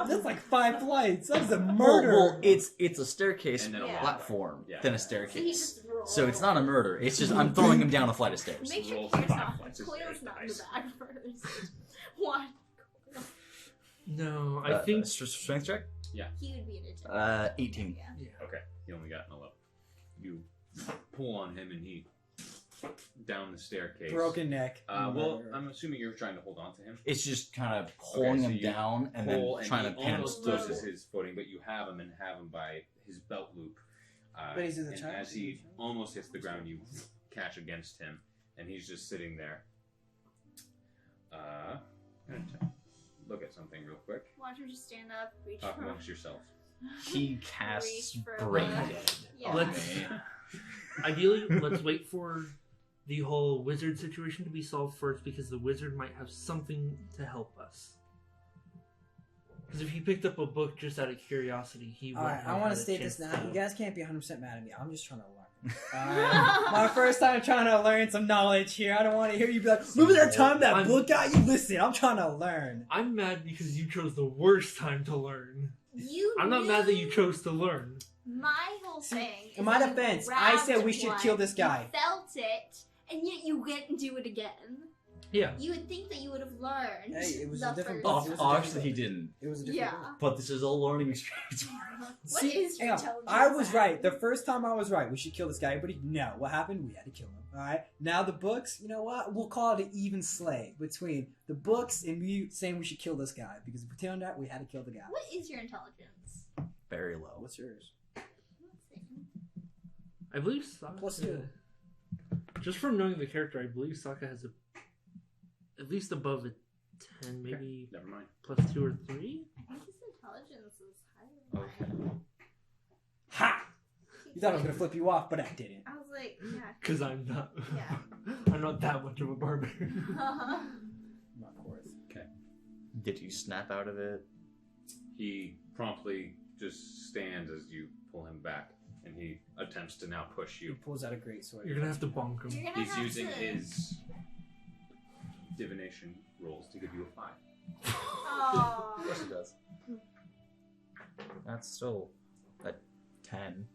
that's like 5 flights. That is a murder. Well, it's a staircase And then a Yeah. platform, Yeah. then a So he staircase. just rolls. So it's not a murder. It's just I'm throwing him down a flight of stairs. Make sure Roll Kira's 5 not. flights of Coil's stairs, not in the dice. bag first. What? No, I think. Strength check. He would be an agent. 18. Yeah. Okay, he only got an 11. You pull on him, and he down the staircase. Broken neck. Well, Murder. I'm assuming you're trying to hold on to him. It's just kind of pulling so him you down and Pull, then trying he to pin him. almost loses his footing, but you have him by his belt loop. But he's in the and child as he position. almost hits the ground, you catch against him, and he's just sitting there. I'm gonna look at something real quick. Watch him just stand up, reach Talk for amongst yourselves. He casts Reach for Brain the- Dead. Yeah. Ideally, let's wait for the whole wizard situation to be solved first, because the wizard might have something to help us. Because if he picked up a book just out of curiosity, he would. Alright, I want to state this now. now. You guys can't be 100% mad at me. I'm just trying to learn. Alright? My first time trying to learn some knowledge here. I don't want to hear you be like, remember that time that book got you? Listen, I'm trying to learn. I'm mad because you chose the worst time to learn. I'm not mad that you chose to learn. My whole thing. In my is you defense, I said we grabbed should one, kill this guy. You felt it, and yet you went and do it again. Yeah. You would think that you would have learned. Hey, it was the a different first book. It was a time. Obviously, he didn't. It was a different Yeah. book. But this is a learning experience. What is your hang on. intelligence? I was at? right. The first time I was right. We should kill this guy. But no, what happened? We had to kill him. Alright? Now the books, you know what? We'll call it an even slay between the books and me saying we should kill this guy. Because if we turned out, we had to kill the guy. What is your intelligence? Very low. What's yours? Let's see. I believe Saaka. +2. Just from knowing the character, I believe Saaka has at least above a 10, maybe Never mind. +2 or 3. I think his intelligence is higher. Okay. Ha! You thought I was gonna flip you off, but I didn't. I was like, yeah. Because I'm not. Yeah. I'm not that much of a barbarian. Not worth. Did you snap out of it? He promptly just stands as you pull him back, and he attempts to now push He you. pulls out a great sword. You're gonna have to bonk him. You're gonna He's have using to... his divination rolls to give you a 5. Of Aww. course it does. That's still a 10.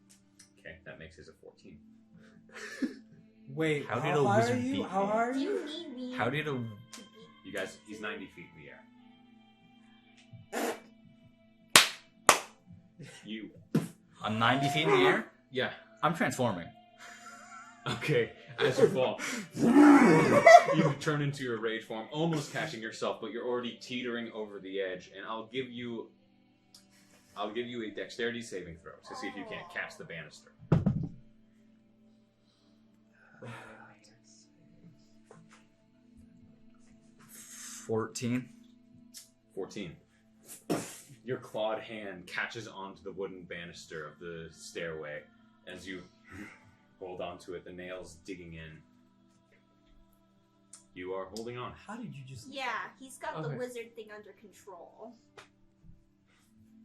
Okay, that makes his a 14. Wait, How how, did a high are wizard you? beat How me? high are Do you? you need me How did a... to beat You guys, he's 90 feet in the air. You, I'm 90 feet in the air? yeah. I'm transforming. Okay, as you fall, you turn into your rage form, almost catching yourself, but you're already teetering over the edge. And I'll give you a dexterity saving throw to see if you can't catch the banister. 14. 14. Your clawed hand catches onto the wooden banister of the stairway as you hold onto it, the nails digging in. You are holding on. How did you just? Yeah, he's got the Okay. wizard thing under control.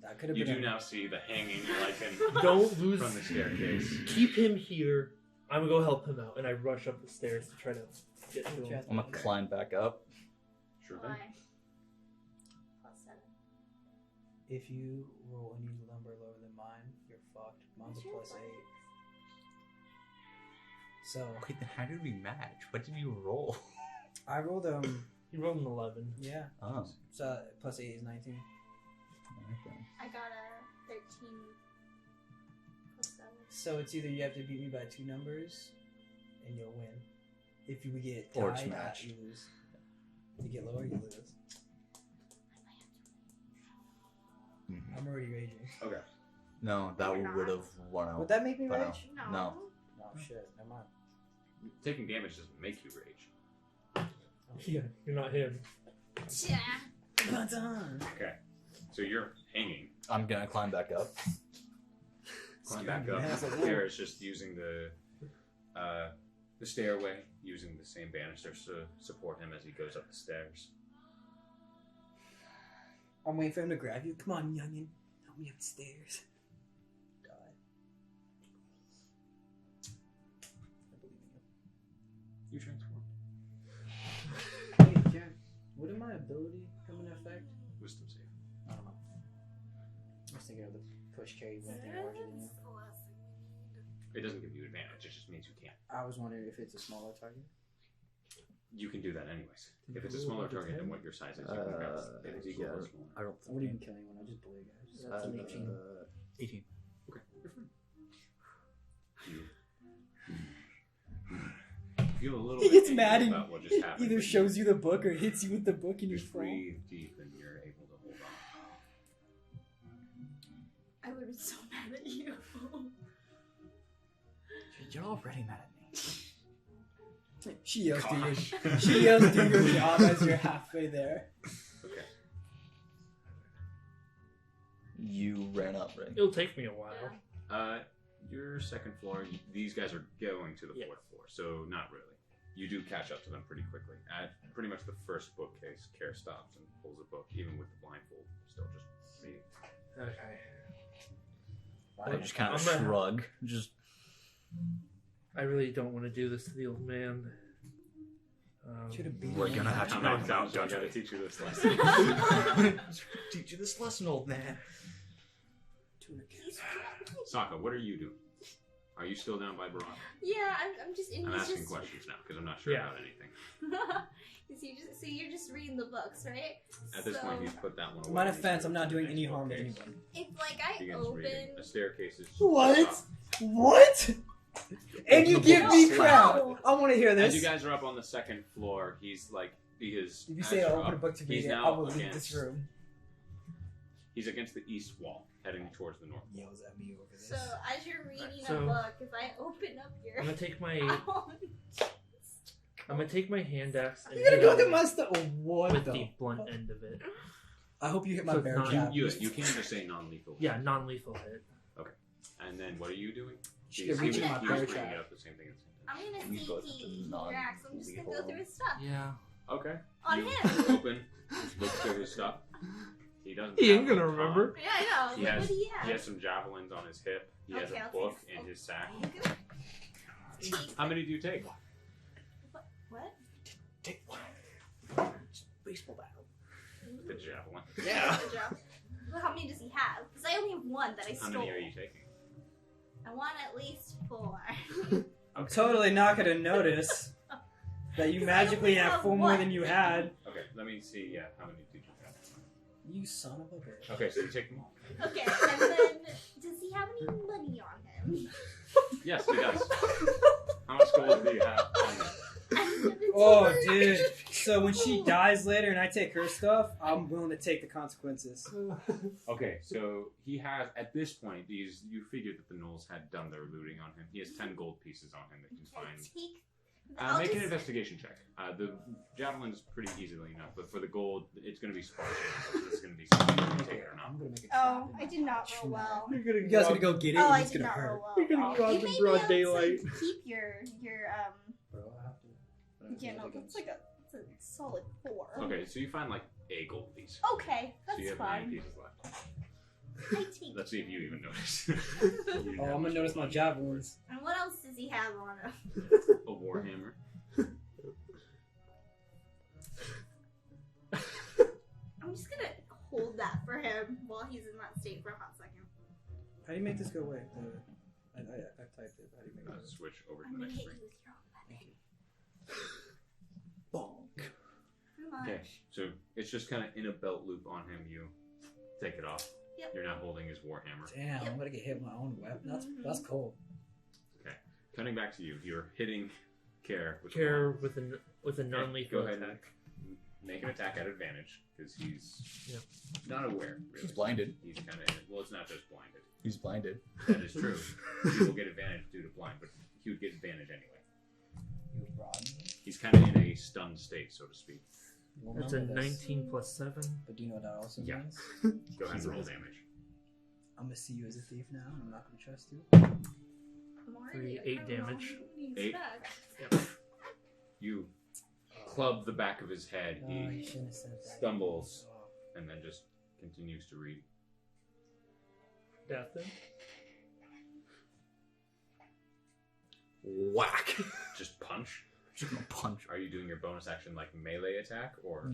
That could have You been. do now see the hanging lichen Don't lose. from the staircase. Keep him here. I'm gonna go help him out, and I rush up the stairs to try to get to him. I'm gonna climb back up. Sure thing. Why? +7. If you roll any number lower than mine, you're fucked. Mine's a What's your +8. So Wait, then how did we match? What did you roll? I rolled You rolled an 11. yeah. Oh. So plus 8 is 19. Okay. I got a 13 plus 7. So it's either you have to beat me by 2 numbers, and you'll win. If we get tied, Or it's match. you lose. If you get lower, you lose. Mhm. I'm already raging. Okay. No, that You're would not. have run out. Would that make me But no. rage? No. No. Oh shit, never mind. Taking damage doesn't make you rage. Yeah, you're not him. Yeah. Okay. So you're hanging. I'm gonna climb back up. Climb back up. Here it's just using the stairway, using the same banisters to support him as he goes up the stairs. I'm waiting for him to grab you. Come on, youngin. Help me upstairs. God. I believe in You transform. you. Hey, Jack, wouldn't my ability come into effect? Wisdom save. I don't know. I was thinking of the push carry one thing larger than you. It doesn't give you advantage, it just means you can't. I was wondering if it's a smaller target. You can do that anyways. If it's a smaller target than what your size is, you can grab it. If it's equal or smaller. I don't I wouldn't even kill anyone. I just bully guys. That's an 18. 18. Okay, you're fine. You feel a little He bit gets angry mad and about what just happened. either shows you the book or hits you with the book and you Just fall. breathe deep and you're able to hold on. I would be so mad at you. You're already mad at me. She yells, do Gosh. she yells, do your job as you're halfway there. Okay. You ran up, right? It'll take me a while. Your second floor, these guys are going to the Yeah. fourth floor, so not really. You do catch up to them pretty quickly. At pretty much the first bookcase, Care stops and pulls a book, even with the blindfold, still just reading. Okay. I just kind of I'm gonna- shrug. Just I really don't want to do this to the old man. Should have been. We're gonna have to I'm go. not doubt I gotta teach you this lesson. teach you this lesson, old man. SAAKA, what are you doing? Are you still down by Barak? Yeah, I'm just. I'm he's asking just, questions now because I'm not sure Yeah. about anything. So you're just reading the books, right? At this so point, he's put that one away. In my He's defense, I'm moved not to the doing any next harm to bookcase. anyone. if like I Begins reading. open. A staircase is What? up. What? And you give me No. crap. I want to hear As this. you guys are up on the second floor, he's like If you say I'll open a book to he's read it, I now will leave against- this room. He's against the east wall, heading towards the north. Yells at me over this. So as you're reading So- a book, if I open up your. I'm gonna take my I'm hand axe and You're gonna hit go him through my stuff. Oh, what with the? the blunt end of it. I hope you hit my So it's bear not- trap. You can just say non-lethal. Yeah, non-lethal hit. And then what are you doing? She could reach in my he bear was bringing trap. it up the same thing at the same time. gonna We see both if have to he non- reacts. I'm just gonna go lethal. through his stuff. Yeah. Okay. On you him. Open, look through his stuff. He doesn't. He ain't have gonna a ton. remember. Yeah, I know. He Like, has, what do you he have? has some javelins on his hip. He has Okay, a I'll book take- in his sack. Take How many do you take? what? Take one. Baseball bat. The javelin. Yeah. Good job. Well, how many does he have? Because I only have one that I How stole. many are you taking? I want at least 4. I'm totally not gonna notice that you I magically only have have 4 more one. than you had. Okay, let me see. Yeah, how many did you have? You son of a bitch. Okay, so you take them all. Okay, and then does he have any money on him? Yes, he does. How much gold do you have on you? Oh, dude. So when she dies later and I take her stuff, I'm willing to take the consequences. Okay, so he has, at this point, you figured that the Knolls had done their looting on him. He has 10 gold pieces on him that you can find. I'll Make an just- investigation check. The javelin's pretty easily enough, but for the gold, it's going to be sparse. It's going to be something you can take it or not. I'm gonna make a Oh, trap. I did not roll well. You guys gonna go get it Oh, and I it's did gonna not hurt. roll well. You're gonna go out You in may broad be able daylight. to keep your Bro, I have to. yeah, no, it's like it's a solid 4. Okay, so you find like a gold piece. Okay, So you that's have 9 fine. pieces left. I take. Let's see if you even notice. Oh, I'm gonna notice my javelins. And what else does he have on him? A warhammer. I'm just gonna hold that for him while he's in that state for a hot second. How do you make this go away? typed it. How do you make it? Switch over to I'm the gonna next hit screen. you with your own weapon. Bonk. Pretty much. Okay, so it's just kind of in a belt loop on him. You take it off. Yep. You're not holding his warhammer. Damn, I'm gonna get hit with my own weapon. That's cool. Okay, cutting back to you. You're hitting Care with Care a with a non-lethal go ahead and attack. make an attack at advantage because he's Yep. not aware. Really. He's blinded. He's kind of well. It's not just blinded. He's blinded. That is true. He will get advantage due to blind, but he would get advantage anyway. You broad. He's kind of in a stunned state, so to speak. We'll That's a remember this. 19 plus 7. But do you know what that also Yeah. means? Go ahead and roll damage. I'm gonna see you as a thief now, and I'm not gonna trust you. I'm already 8 damage. 8. You club the back of his head. Oh, He you shouldn't have said that. stumbles and then just continues to read. DATH'TAN. Whack. Just punch. Just gonna punch. Are you doing your bonus action like melee attack or?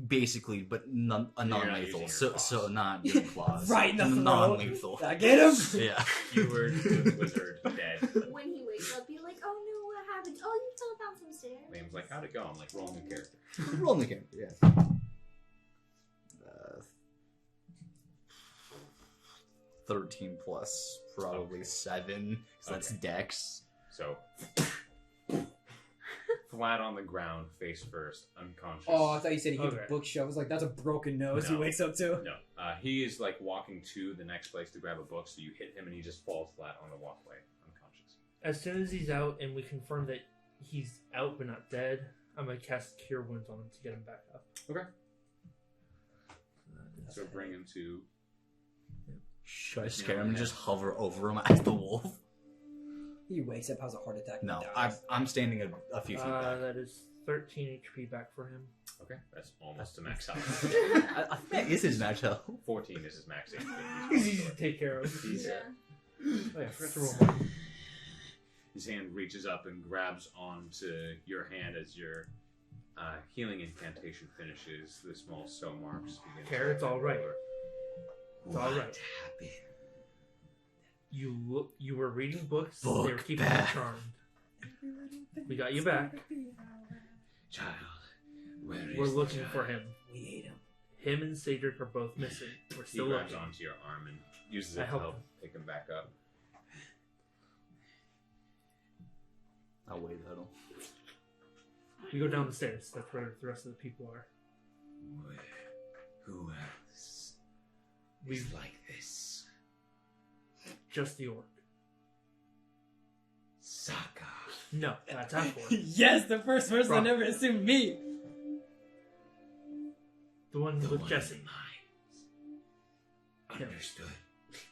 Basically, but not non-lethal. using So your so not doing claws. Right in the throat. Non-lethal. Did I get him? Yeah. Keyword wizard dead. When he wakes up, you're like, oh no, what happened? Oh, you fell down some stairs. Liam's like, how'd it go? I'm like, roll a new character. Roll the character. Yeah. 13 plus probably 7. So that's Okay. Dex. So flat on the ground, face first, unconscious. Oh, I thought you said he hit Okay. the bookshelf. I was like, that's a broken nose he No. wakes up to. No, he is like walking to the next place to grab a book, so you hit him and he just falls flat on the walkway, unconscious. As soon as he's out and we confirm that he's out but not dead, I'm going to cast Cure Wounds on him to get him back up. Okay. So bring him to. Should I scare him and just hover over him as the wolf? He wakes up, has a heart attack. and No, dies. I'm standing a few feet back. That is 13 HP back for him. Okay, that's almost to max out. I think this is max health. 14 is his max HP. He's easy to take care of. He's- Yeah. Oh yeah, I forgot to roll one. His hand reaches up and grabs onto your hand as your healing incantation finishes. The small sew marks begin. Care, it's all right. It's all right. happened? You were reading books. They Book were keeping you bag. charmed. We got you back. Child, where is We're the looking child? for him. We ate him. Him and Cedric are both missing. We're He still grabs looking. onto your arm and uses I it to help help him. pick him back up. I'll wait a little. We go down the stairs. That's where the rest of the people are. Who else We is like this? just the orc. SAAKA. No, that's Half-Orc. Yes, the first person Bro. that never assumed me. The one The with one Jesse. in mind. Yeah. Understood.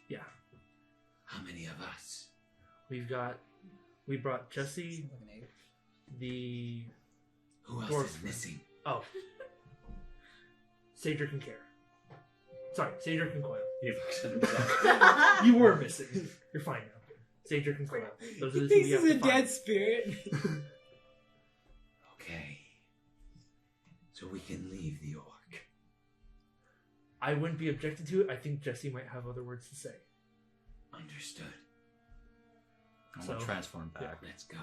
Yeah. How many of us? We brought Jesse, the Who else Dwarf. is missing? oh, Cedric and Care. Sorry, Cedric and Coil. He looks at himself. You were missing. You're fine now. Cedric and Coil. Those are the two This we have is to a find. dead spirit. Okay. So we can leave the orc. I wouldn't be objected to it. I think Jesse might have other words to say. Understood. I'm So, gonna transform back. Let's go.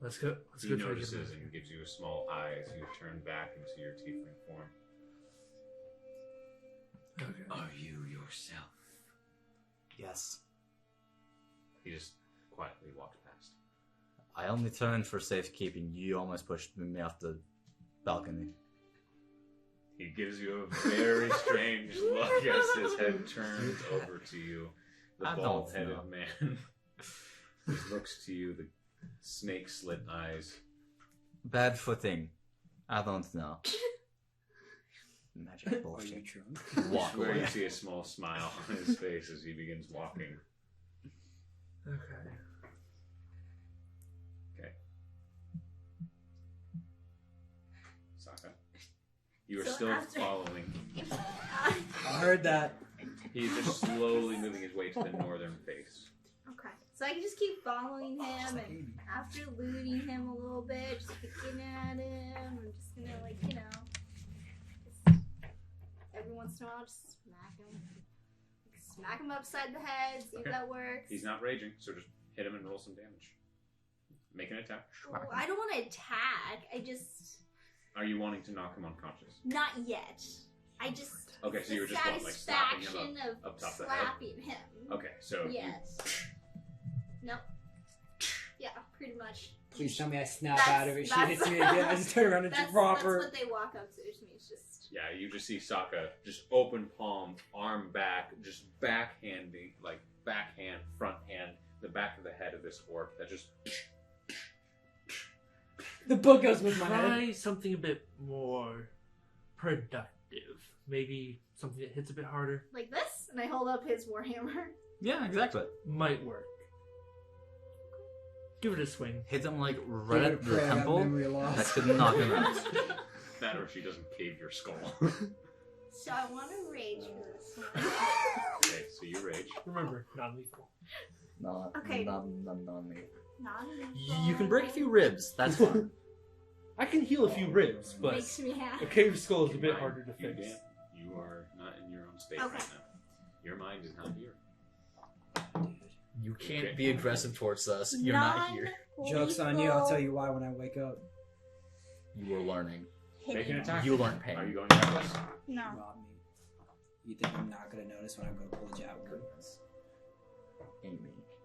Let's go. Let's He go try to notices get and gives you a small eye as you turn back into your tiefling form. Okay. Are you yourself? Yes. He just quietly walks past. I only turned for safekeeping. You almost pushed me off the balcony. He gives you a very strange look as his head turns over to you. The I don't bald-headed know. man just looks to you, the snake-slit eyes. Bad footing. I don't know. Magic Are you bullshit. drunk? Walk Where you away. see a small smile on his face as he begins walking. Okay. SAAKA. You are So still after- following. I heard that. He's just slowly moving his way to the northern face. Okay. So I can just keep following him, and after looting him a little bit, just picking at him, I'm just gonna, like, you know, just every once in a while, just smack him. Like, smack him upside the head, see if Okay. that works. He's not raging, so just hit him and roll some damage. Make an attack. Well, I don't want to attack. I just Are you wanting to knock him unconscious? not yet. I just Okay, so you were the just what, like slapping him satisfaction up of top of the head? slapping him. Okay, so you- Yes. Nope. Yeah, pretty much. Please tell me I snap That's- out of it. She that's- hits me again. I just turn around and That's drop her. what they walk up to me. It's just yeah, you just see SAAKA just open palm, arm back, just backhanding, like backhand, front hand, the back of the head of this orc that just. The book goes with my head. Try something a bit more productive. Maybe something that hits a bit harder. like this, and I hold up his warhammer. Yeah, exactly. Might work. Give it a swing. Hit them like Give right it a at the prayer, I got temple. memory loss. That could knock him out. That or she doesn't cave your skull. So I want to rage for this one. Okay, so you rage. Remember, non-lethal. Okay. Non-lethal. Non-lethal. You can break a few ribs. That's fine. I can heal a few ribs, but Makes me happy. a cave skull is a Keep bit in harder to mind, you fix. can't- You are not in your own state Okay. right now. Your mind is not here. You can't Okay. be aggressive towards us. You're not here. Joke's on you. I'll tell you why when I wake up. You were learning. Make an attack. You learned pain. Are you going reckless? No. Rob me. You think I'm not gonna notice when I go to pull a javelin? Amy.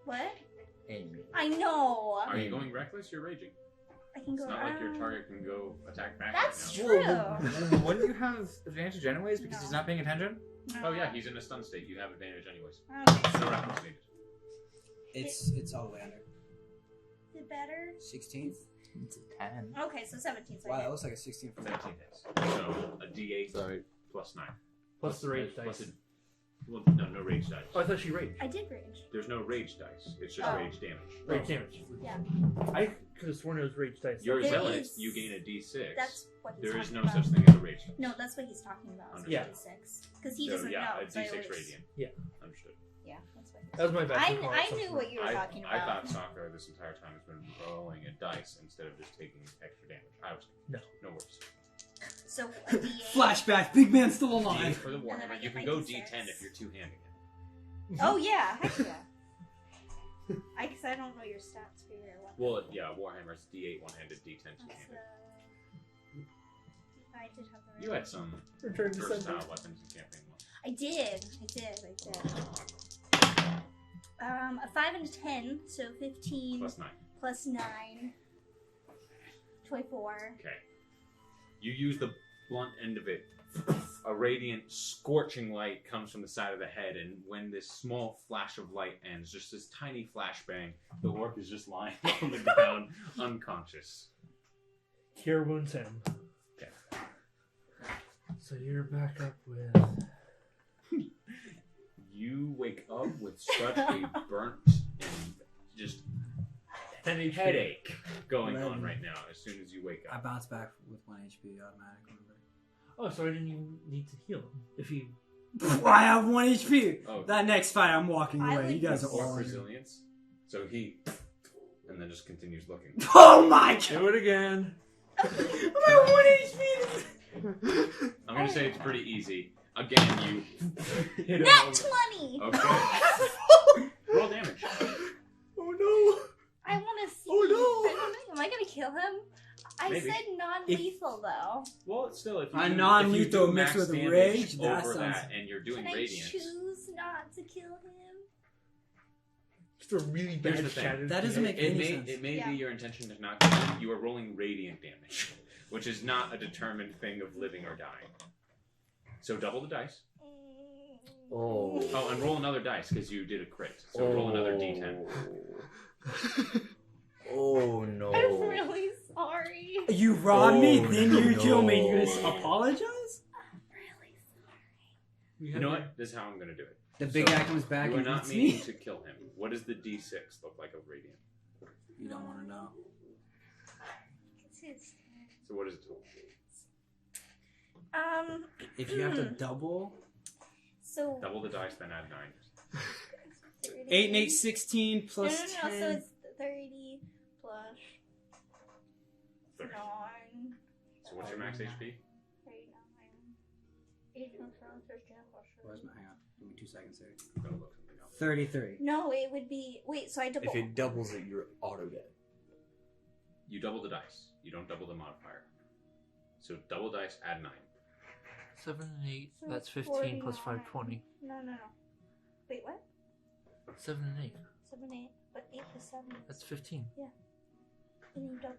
What? Amy. I know. Are you going reckless? You're raging. I can go It's not like your around. target can go attack back That's right now. true. Wouldn't you have advantage anyways because he's No. not paying attention? No. Oh yeah, he's in a stun state. You have advantage anyways. Okay. No reckless needed. It's all the way under. Is it better? 16? It's a 10. Okay, so 17. So Wow, I that hit. looks like a 16 for me. 17 hits. So a D8 Sorry. plus 9. Plus the rage plus dice. well, no rage dice. Oh, I thought she raged. I did rage. There's no rage dice. It's just Oh. rage damage. Rage damage. Yeah. I could have sworn it was rage dice. You're a There zealot. is- You gain a D6. That's what he's There talking is no about. such thing as a rage dice. No, that's what he's talking about. Understood. Yeah. Because he So, doesn't yeah, know. a so I D6 always- radiant. Yeah. Understood. Yeah, that's what he's That was my bad. I for calling it knew something. what you were talking I about. thought SAAKA this entire time has been rolling a dice instead of just taking extra damage. I was No. no worries. So a D8. Flashback, big man still D8 alive. for the And then I warhammer. get You can my go D6. D10 if you're two-handing it. Oh yeah, heck yeah. Because I don't know your stats for your weapon. Well, yeah, warhammer's D8 one-handed, D10 That's, two-handed. I did have the right. You had some Return to versatile sender. weapons in campaign one. I did. A 5 and a 10, so 15 Plus 9. plus 9. 24. Okay. You use the blunt end of it. A radiant, scorching light comes from the side of the head, and when this small flash of light ends, just this tiny flashbang, the orc is just lying on the ground, unconscious. Cure wounds him. Okay. So you're back up with. You wake up with such a burnt and just headache going on right now as soon as you wake I up. bounce back with 1 HP automatically. Oh, so I didn't even need to heal him. If he. I have 1 HP. Oh. That next fight, I'm walking I away. would You guys are Orc all. resilience. So he. And then just continues looking. Oh my god! Do it again. My 1 HP. I'm gonna say it's pretty easy. Again, you. Hit him Nat over. 20! Okay. Roll damage. Oh no! I want to see. Oh, no. I don't know. Am I going to kill him? I Maybe. said non-lethal though. Well, it's still, if you A do, non-lethal if you do mixed max with damage rage, that over sounds- that, and you're doing Can I radiance. choose not to kill him? Just a really Here's bad the thing. shatter. That doesn't make It any may, sense. it may Yeah. be your intention to not kill him. You are rolling radiant damage, which is not a determined thing of living or dying. So double the dice. Oh. Oh, and roll another dice because you did a crit. So roll another d10. Oh no. I'm really sorry. You robbed me, Oh, then you no. kill me. You gonna apologize? I'm really sorry. You know what? This is how I'm going to do it. The big So, guy comes back You are and not eats meaning me. to kill him. What does the d6 look like of radiant? You don't want to know. It's his So what is it? turn. If you have to double, So. Double the dice, then add 9. 30. 8 and 8, 16 No, plus no, no. 10. So it's 30 plus 30. 9. So what's your max HP? 39. 8 plus 13 plus Where's my? Hang on. Give me 2 seconds there. I'm gonna look something up. 33. No, it would be. Wait, so I double. If it doubles it, you're auto dead. You double the dice. You don't double the modifier. So double dice, add 9. 7 and 8. So That's 15 plus 49. 5, 20. No. Wait, what? 7 and 8. 7, 8. But 8 plus 7. That's 15. And you double.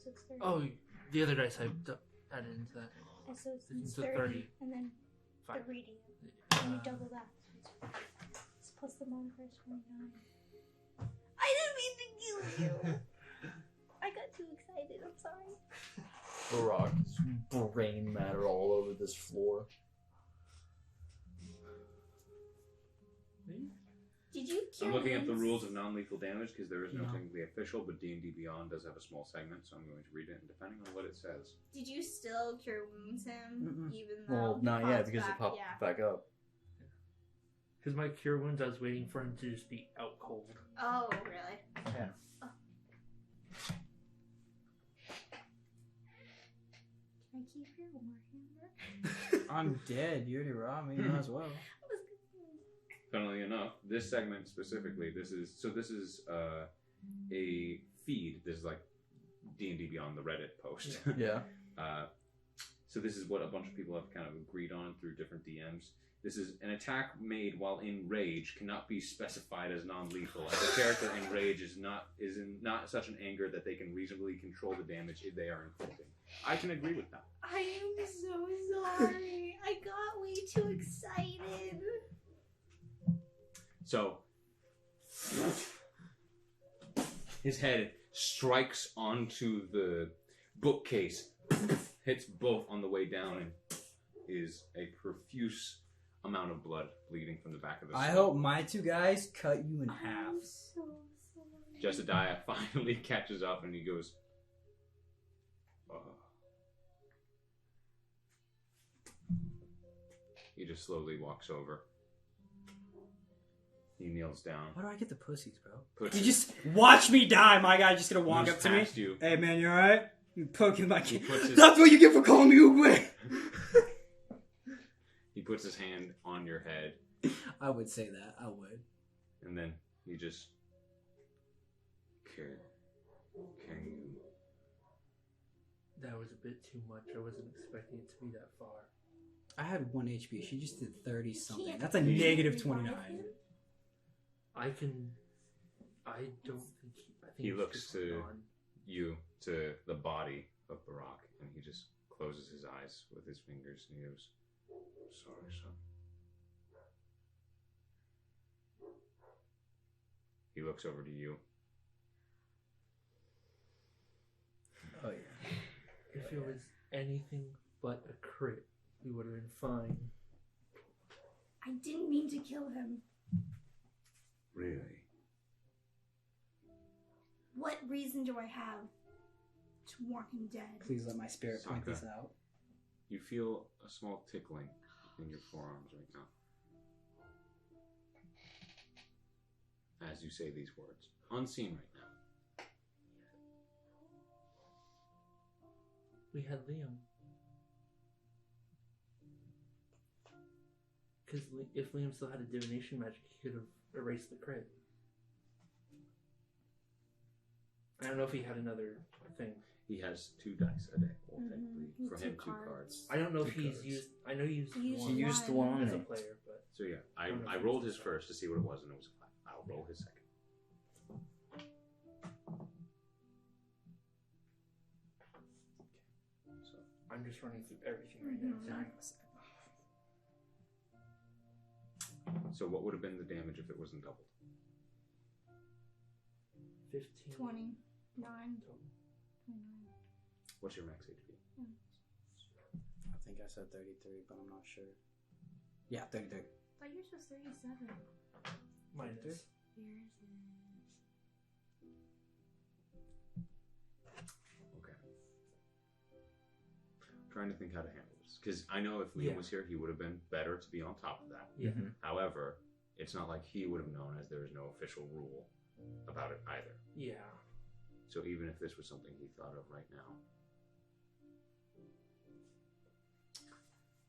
So it's 30. Oh, the other dice I added into that. And so it's It's 30, 30. And then 5. 30. And you double that. It's plus the modifier is 29. I didn't mean to kill you. I got too excited. I'm sorry. Brock's brain matter all over this floor. Did you cure I'm looking at the wounds? rules of non-lethal damage because there is no No. technically official, but D&D Beyond does have a small segment, so I'm going to read it, and depending on what it says. Did you still cure wounds him? Mm-mm. Even though Well, he not yet popped because it back? popped Yeah. back up. Because my cure wounds, I was waiting for him to just be out cold. Oh, really? Yeah. Oh. Can I keep your warhammer? I'm dead. You already robbed me. You might as well. I was confused. Funnily enough, this segment specifically, this is a feed. This is like D&D Beyond, the Reddit post. Yeah. So this is what a bunch of people have kind of agreed on through different DMs. This is an attack made while in rage cannot be specified as non-lethal. As a character in rage is in not such an anger that they can reasonably control the damage if they are inflicting. I can agree with that. I am so sorry. I got way too excited. So his head strikes onto the bookcase, hits both on the way down, and is a profuse amount of blood bleeding from the back of the skull. I hope my 2 guys cut you in half. I'm so sorry. Jesidiah finally catches up and he goes, He just slowly walks over. He kneels down. Why do I get the pussies, bro? Puts You his- just watch me die. My guy just gonna walk moves up to me. past you. Hey man, you alright? You poking my kid. puts his- That's what you get for calling me away. He puts his hand on your head, I would say that. I would. and then he just... Can you... That was a bit too much. I wasn't expecting it to be that far. I had 1 HP. She just did 30 something. Can't That's a you negative revive 29. him? I don't think I think He it's looks just to gone. you, to the body of Barak, and he just closes his eyes with his fingers, and he goes, "Sorry, son." He looks over to you. Oh yeah. If it was anything but a crit, we would have been fine. I didn't mean to kill him. Really? What reason do I have to want him dead? Please let my spirit point SAAKA. this out. You feel a small tickling in your forearms right now. As you say these words. Unseen right now. We had Liam. Because if Liam still had a divination magic, he could have erased the crit. I don't know if he had another thing. He has 2 dice a day, well, Mhm. technically. For Two him, 2 cards. cards. I don't know if Two he's cards. used. I know he used He used one. He used one as a on it. player, but So yeah, I don't know I if rolled it's his the first to see what it was, and it was a 5. I'll roll his second. So I'm just running through everything right now. So what would have been the damage if it wasn't doubled? 15. 29. 29. What's your max HP? I think I said 33, but I'm not sure. Yeah, 33. I thought yours was 37. Minus. Yours is. Okay. I'm trying to think how to handle this. Because I know if Liam Yeah. was here, he would have been better to be on top of that. Yeah. Mhm. However, it's not like he would have known, as there is no official rule about it either. Yeah. So even if this was something he thought of right now,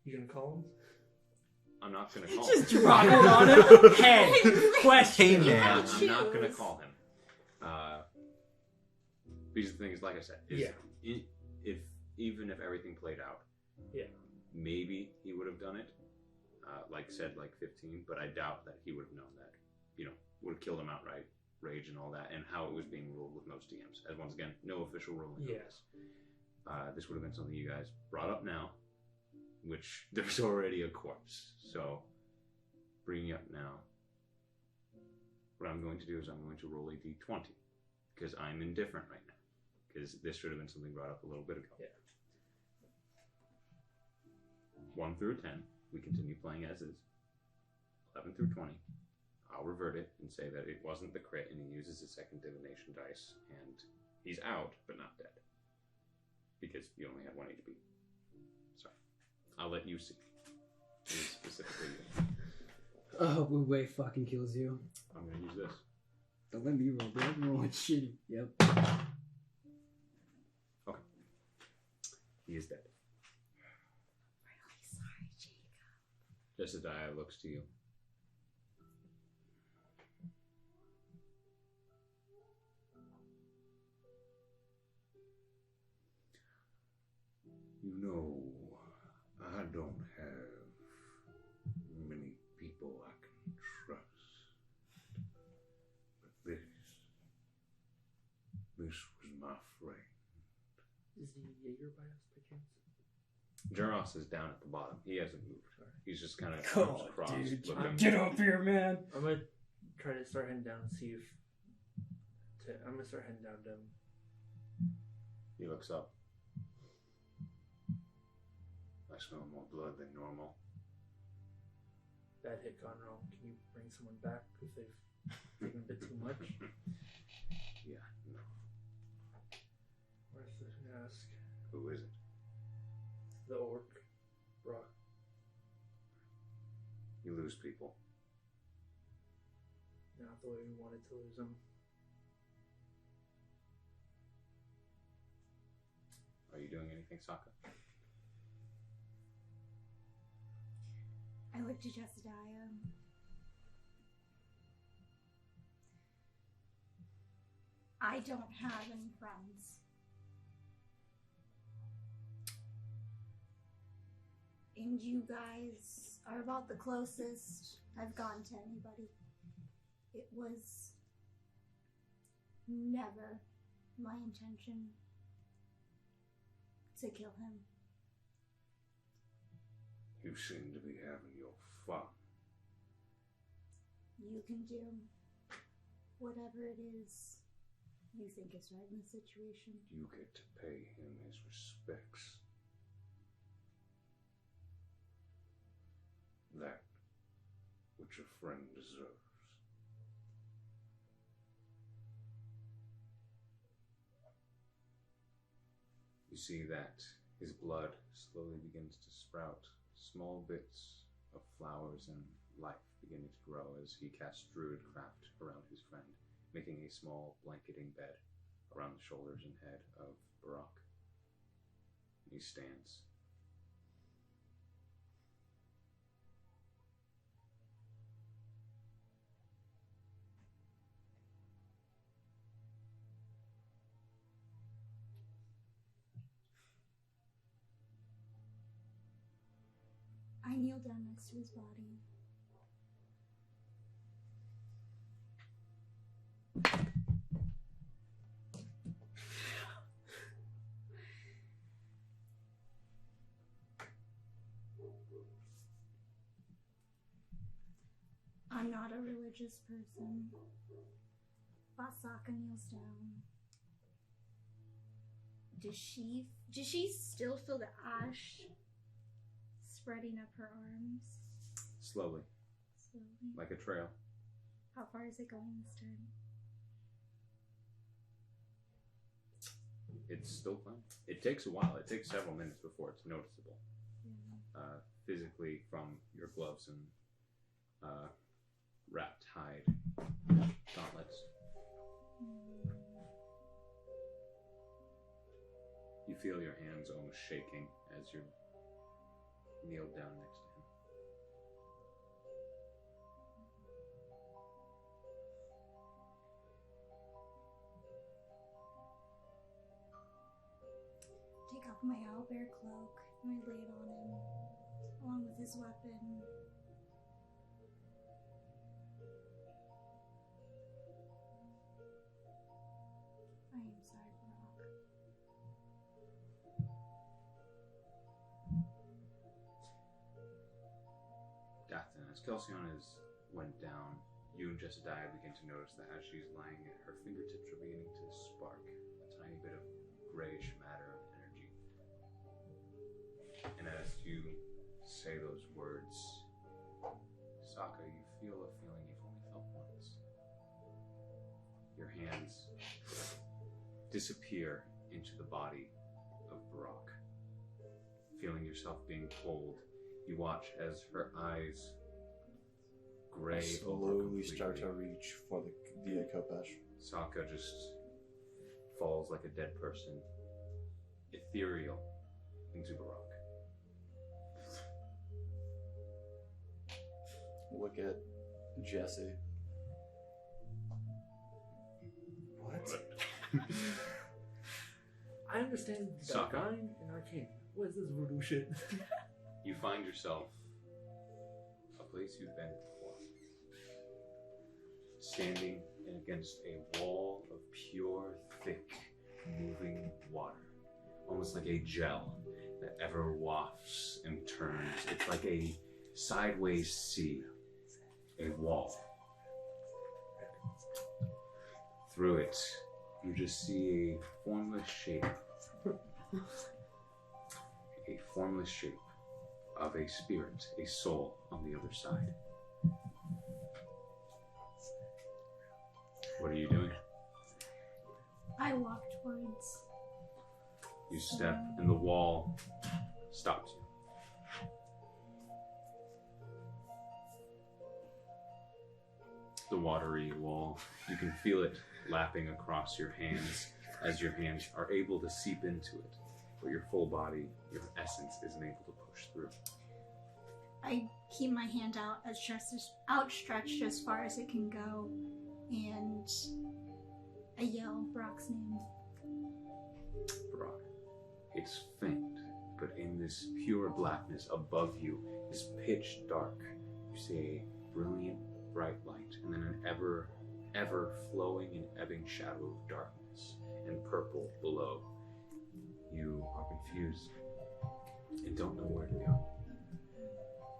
You gonna call him? I'm not going to call Just him. drop it on him. Hey, question. Hey, man. I'm not going to call him. Because the thing is, like I said, is if even if everything played out, maybe he would have done it. Like said, like 15, but I doubt that he would have known that. Would have killed him outright, rage and all that, and how it was being ruled with most DMs. As once again, no official ruling. Yes. This would have been something you guys brought up now, which there's already a corpse. So, bringing up now, what I'm going to do is I'm going to roll a d20, because I'm indifferent right now. Because this should have been something brought up a little bit ago. Yeah. 1 through 10, we continue playing as is. 11 through 20, I'll revert it and say that it wasn't the crit, and he uses his second divination dice, and he's out, but not dead. Because you only had 1 HP. Sorry. I'll let you see. Specifically you. Oh, Wu Wei fucking kills you. I'm going to use this. Don't let me roll, bro. I'm rolling shitty. Yep. Okay. He is dead. Really sorry, Jacob. Jesidiah looks to you. You know, I don't have many people I can trust. But this was my friend. Is the Jaeger by us by chance? Jaros is down at the bottom. He hasn't moved. He's just kind of God, crossed. dude. Looking. Get up here, man. I'm gonna try to start heading down and see if. I'm gonna start heading down to him. He looks up. I smell more blood than normal. Bad hit gone wrong. Can you bring someone back if they've taken a bit too much? Yeah, no. Where's the mask? Who is it? The orc. Brock. You lose people. Not the way we wanted to lose them. Are you doing anything, SAAKA? I look to Jesidiah. I don't have any friends. And you guys are about the closest I've gotten to anybody. It was never my intention to kill him. You seem to be having your fun. You can do whatever it is you think is right in the situation. You get to pay him his respects. That which a friend deserves. You see that his blood slowly begins to sprout small bits of flowers and life beginning to grow as he casts druidcraft around his friend, making a small blanketing bed around the shoulders and head of Barak. He stands. I kneel down next to his body. I'm not a religious person, but SAAKA kneels down. Does she still feel the ash spreading up her arms? Slowly, Slowly. like a trail. How far is it going this time? It's still fine. It takes a while. It takes several minutes before it's noticeable. Yeah. Physically from your gloves and wrapped hide gauntlets. You feel your hands almost shaking as you're kneeled down next to him. off my owlbear cloak and I lay it on him, along with his weapon. I am sorry, Brock. DATH'TAN, as KELSION went down, you and Jessidiah begin to notice that as she's lying, her fingertips are beginning to spark a tiny bit of grayish matter of energy. And as you say those words, SAAKA, you feel a feeling you've only felt once. Your hands disappear into the body of Barak. Feeling yourself being pulled, you watch as her eyes gray slowly start to reach for the Kopesh. SAAKA just falls like a dead person, ethereal, into Barak. Look at Jesse. What? I understand SAAKA. divine and arcane. What is this voodoo shit? You find yourself a place you've been before, standing against a wall of pure, thick, moving water, almost like a gel that ever wafts and turns. It's like a sideways sea, a wall. Through it, you just see a formless shape. A formless shape of a spirit, a soul on the other side. What are you doing? I walk towards. You step and the wall stops you. The watery wall, you can feel it lapping across your hands as your hands are able to seep into it, but your full body, your essence, isn't able to push through. I keep my hand outstretched as far as it can go, and I yell Brock's name. Brock. It's faint, but in this pure blackness above you is pitch dark. You see a brilliant, bright light, and then an ever flowing and ebbing shadow of darkness and purple below. You are confused and don't know where to go.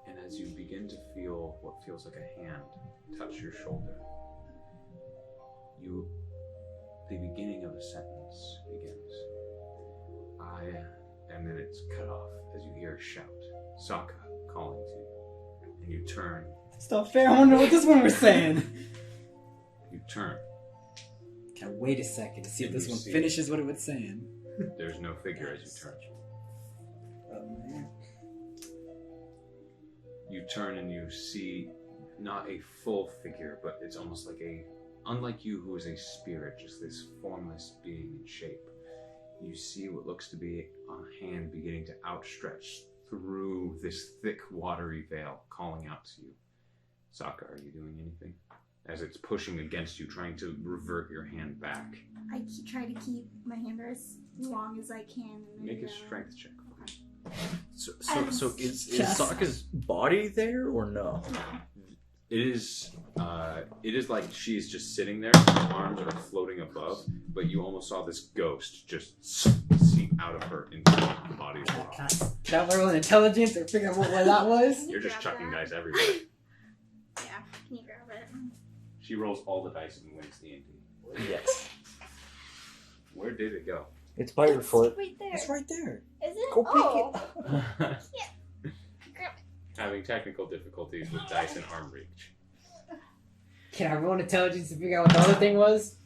And as you begin to feel what feels like a hand touch your shoulder, the beginning of a sentence begins. And then it's cut off as you hear a shout. SAAKA calling to you. And you turn. It's not fair. I wonder what this one was saying. You turn. Can I wait a second to see if And this you one see- finishes what it was saying? There's no figure as you turn. Oh man. You turn and you see not a full figure, but it's almost like unlike you who is a spirit, just this formless being in shape. You see what looks to be a hand beginning to outstretch through this thick, watery veil, calling out to you. SAAKA, are you doing anything? As it's pushing against you, trying to revert your hand back. I try to keep my hand as long as I can. And Make a then, strength check. So is SAAKA's body there or no? It is like she's just sitting there, her arms are floating above, but you almost saw this ghost just seep out of her into the body of the rock. Can I roll an intelligence or figure out what that was? You're just Grab chucking that. dice everywhere. Yeah, can you grab it? She rolls all the dice and wins the D&D. Yes. Where did it go? It's by your It's foot. right there. It's right there. Is it? Go pick oh. it. Grab it. Having technical difficulties with dice and arm reach. Can I roll an intelligence to figure out what the other thing was?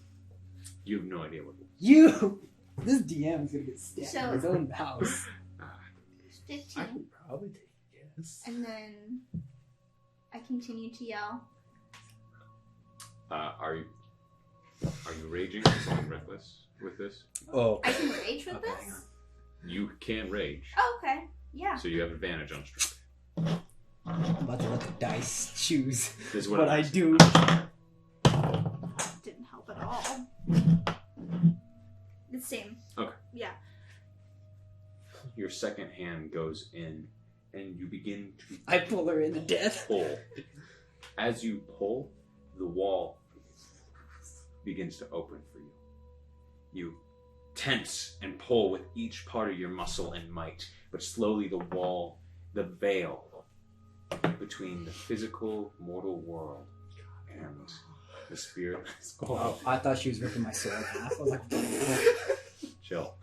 You have no idea what it was. You! This DM is gonna get stabbed So- in his own house. 15. I could probably take a guess. And then I continue to yell. Are you raging or going reckless with this? Oh. I can rage with Okay, hang this? You can rage, Oh, okay. Yeah. so you have advantage on strength. I'm about to let the dice choose This is what I happens. do. Didn't help at all. The same. Okay. Yeah. second hand goes in, and you begin to I pull her into death. pull. As you pull, the wall begins to open for you. You tense and pull with each part of your muscle and might, but slowly the wall, the veil between the physical mortal world and the spirit. Oh, I thought she was ripping my soul in half. I was like, Chill.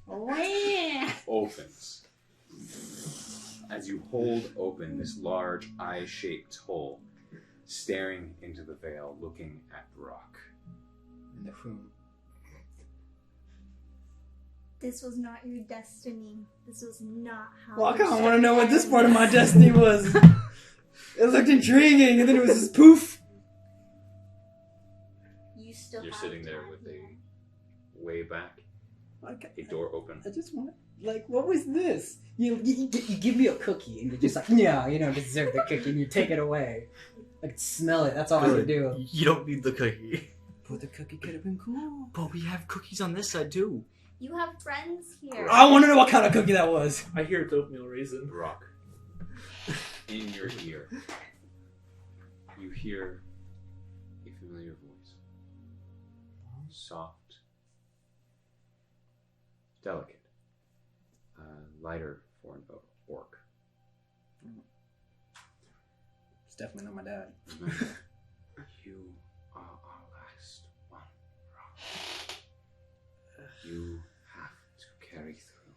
Oh, Opens. As you hold open this large eye-shaped hole, staring into the veil, looking at the rock. in the room. this was not your destiny. This was not how. Well, I it kind of was want to know what this end. part of my destiny was. It looked intriguing, and then it was just poof. You still. You're have sitting there time. with a way back, a door open. I just want, like, what was this? You give me a cookie, and you're just like, yeah, you don't deserve the cookie, and you take it away. I could smell it. That's all I could do. You don't need the cookie. But the cookie could have been cool. But we have cookies on this side too. You have friends here. I want to know what kind of cookie that was. I hear it's oatmeal raisin. Rock. In your ear, you hear a familiar voice. Soft, delicate, lighter for an orc. It's definitely not my dad. Remember, you are our last one, Rock. You have to carry through.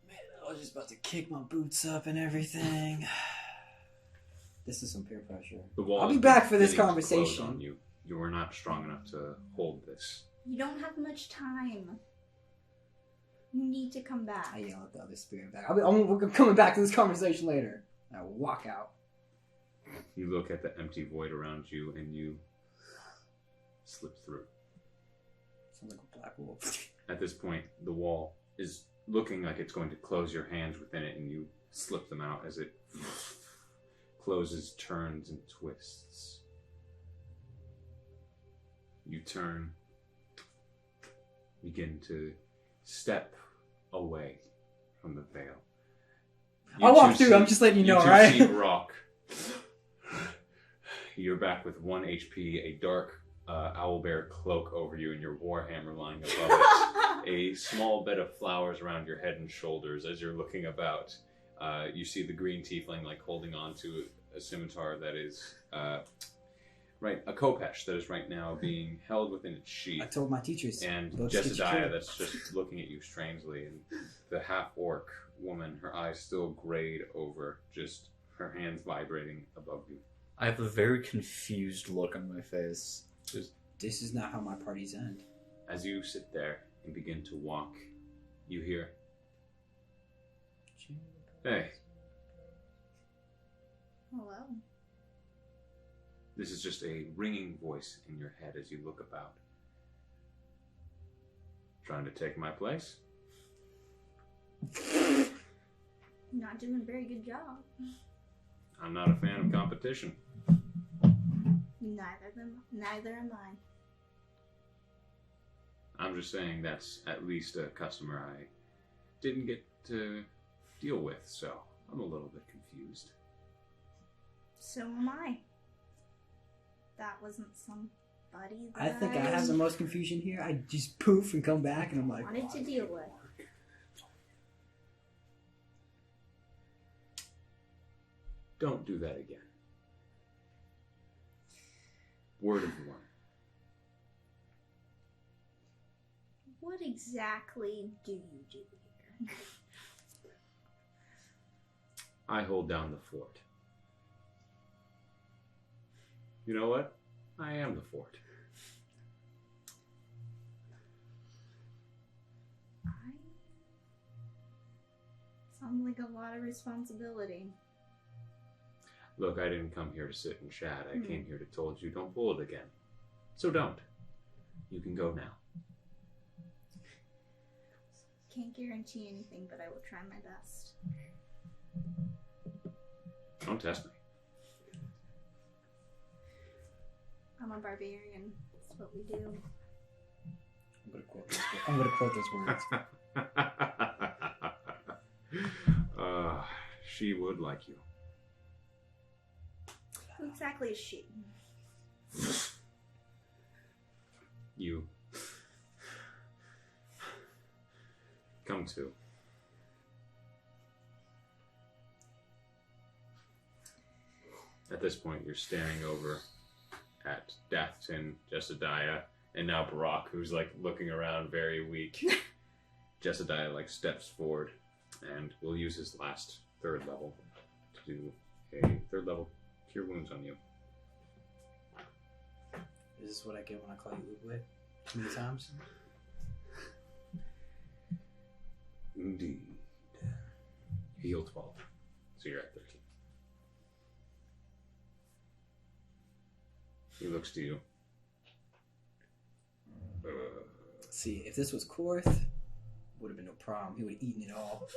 Man, I was just about to kick my boots up and everything. This is some peer pressure. The wall I'll be is back for this beginning to close conversation. on you. You are not strong enough to hold this. You don't have much time. You need to come back. I yell at the other spirit back. We're coming back to this conversation later. I walk out. You look at the empty void around you and you slip through. Sounds like a black wolf. At this point, the wall is looking like it's going to close your hands within it, and you slip them out as it closes, turns, and twists. You turn, begin to step away from the veil. I'll walk through, I'm just letting you know, right? See Rock. You're back with 1 HP, a dark owlbear cloak over you, and your warhammer lying above it. A small bed of flowers around your head and shoulders as you're looking about. You see the green tiefling like holding on to a scimitar that is a kopesh that is right now being held within its sheath. I told my teachers. And "Let's get you Jesidiah killed." that's just looking at you strangely, and the half-orc woman, her eyes still grayed over, just her hands vibrating above you. I have a very confused look on my face. Just This is not how my parties end. as you sit there and begin to walk, you hear, "Hey, Hello. this is just a ringing voice in your head as you look about. Trying to take my place? Not doing a very good job. I'm not a fan of competition." Neither am I. I'm just saying that's at least a customer I didn't get to deal with, so I'm a little bit confused. So am I. That wasn't somebody that I think I have the most confusion here. I just poof and come back, and I'm like, wanted to deal with. Don't do that again. Word of warning. What exactly do you do here? I hold down the fort. You know what? I am the fort. Sounds like a lot of responsibility. Look, I didn't come here to sit and chat. I came here to told you don't pull it again. So don't. You can go now. Can't guarantee anything, but I will try my best. Don't test me. I'm a barbarian. That's what we do. I'm gonna quote those words. She would like you. Who exactly is she? You come to. At this point, you're staring over at DATH'TAN, Jessadiah, and now Barack, who's like looking around very weak. Jessadiah like steps forward and will use his last 3rd level to do a 3rd level cure wounds on you. Is this what I get when I call you Uwe? Too many times? Indeed. Heal 12. So you're at 13. He looks to you. See, if this was Korth, would have been no problem. He would have eaten it all.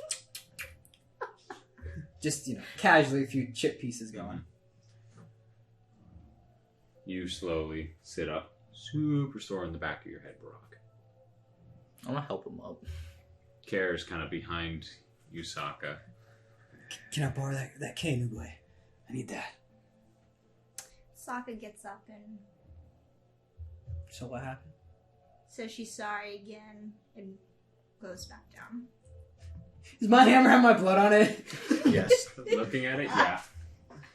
Just, casually a few chip pieces going. You slowly sit up, super sore in the back of your head, Barack. I'm gonna help him up. Kare's kind of behind you, SAAKA. Can I borrow that cane, Uwe? I need that. SAAKA gets up and So what happened? says she's sorry again and goes back down. Does my hammer have my blood on it? Yes. Looking at it, yeah.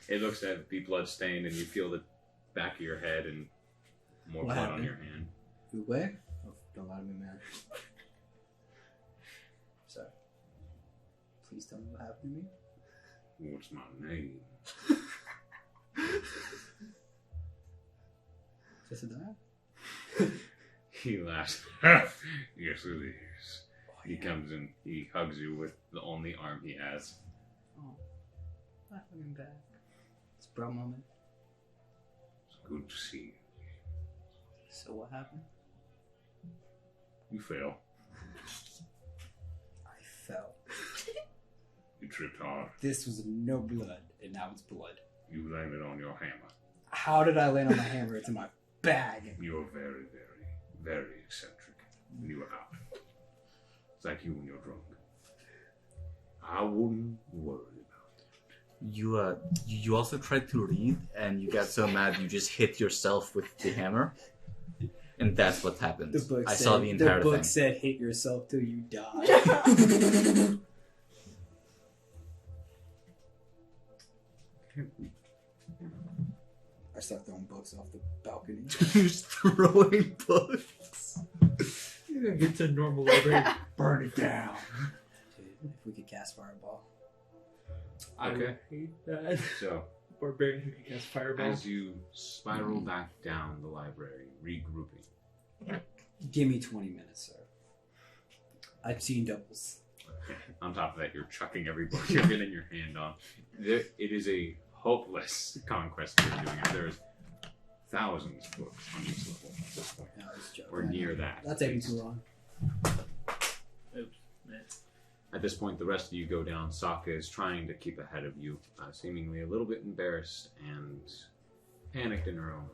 It looks to be blood stained, and you feel the back of your head and more What blood on happened? your hand. Uwe? Oh, don't lie to me, man. Sorry. Please tell me what happened to me. What's my name? Just a die? He laughs. Yes, it is. He yeah. comes and he hugs you with the only arm he has. Oh, not looking back. It's a bro moment. It's good to see you. So what happened? You fell. I fell. You tripped hard. This was no blood, and now it's blood. You landed on your hammer. How did I land on my hammer? It's in my bag. You are very, very, very eccentric when you were out. It's like you when you're drunk. I wouldn't worry about it. You also tried to read, and you got so mad you just hit yourself with the hammer, and that's what happened. The book I said, saw the entire book thing. said, "Hit yourself till you die." I start throwing books off the balcony. Just throwing books. You're gonna get to normal library. Burn it down. Dude, if we could cast fireball. I Okay. hate that. So, Barbarian who can cast fireball. as you spiral back down the library, regrouping, Give me 20 minutes, sir. I've seen doubles. on top of that, you're chucking every book you're getting your hand on. It is a hopeless conquest you're doing. There's thousands of books on each level at this point, No, it's joking. or near that. That's taking too long. Oops, man. At this point, the rest of you go down. SAAKA is trying to keep ahead of you, seemingly a little bit embarrassed and panicked in her own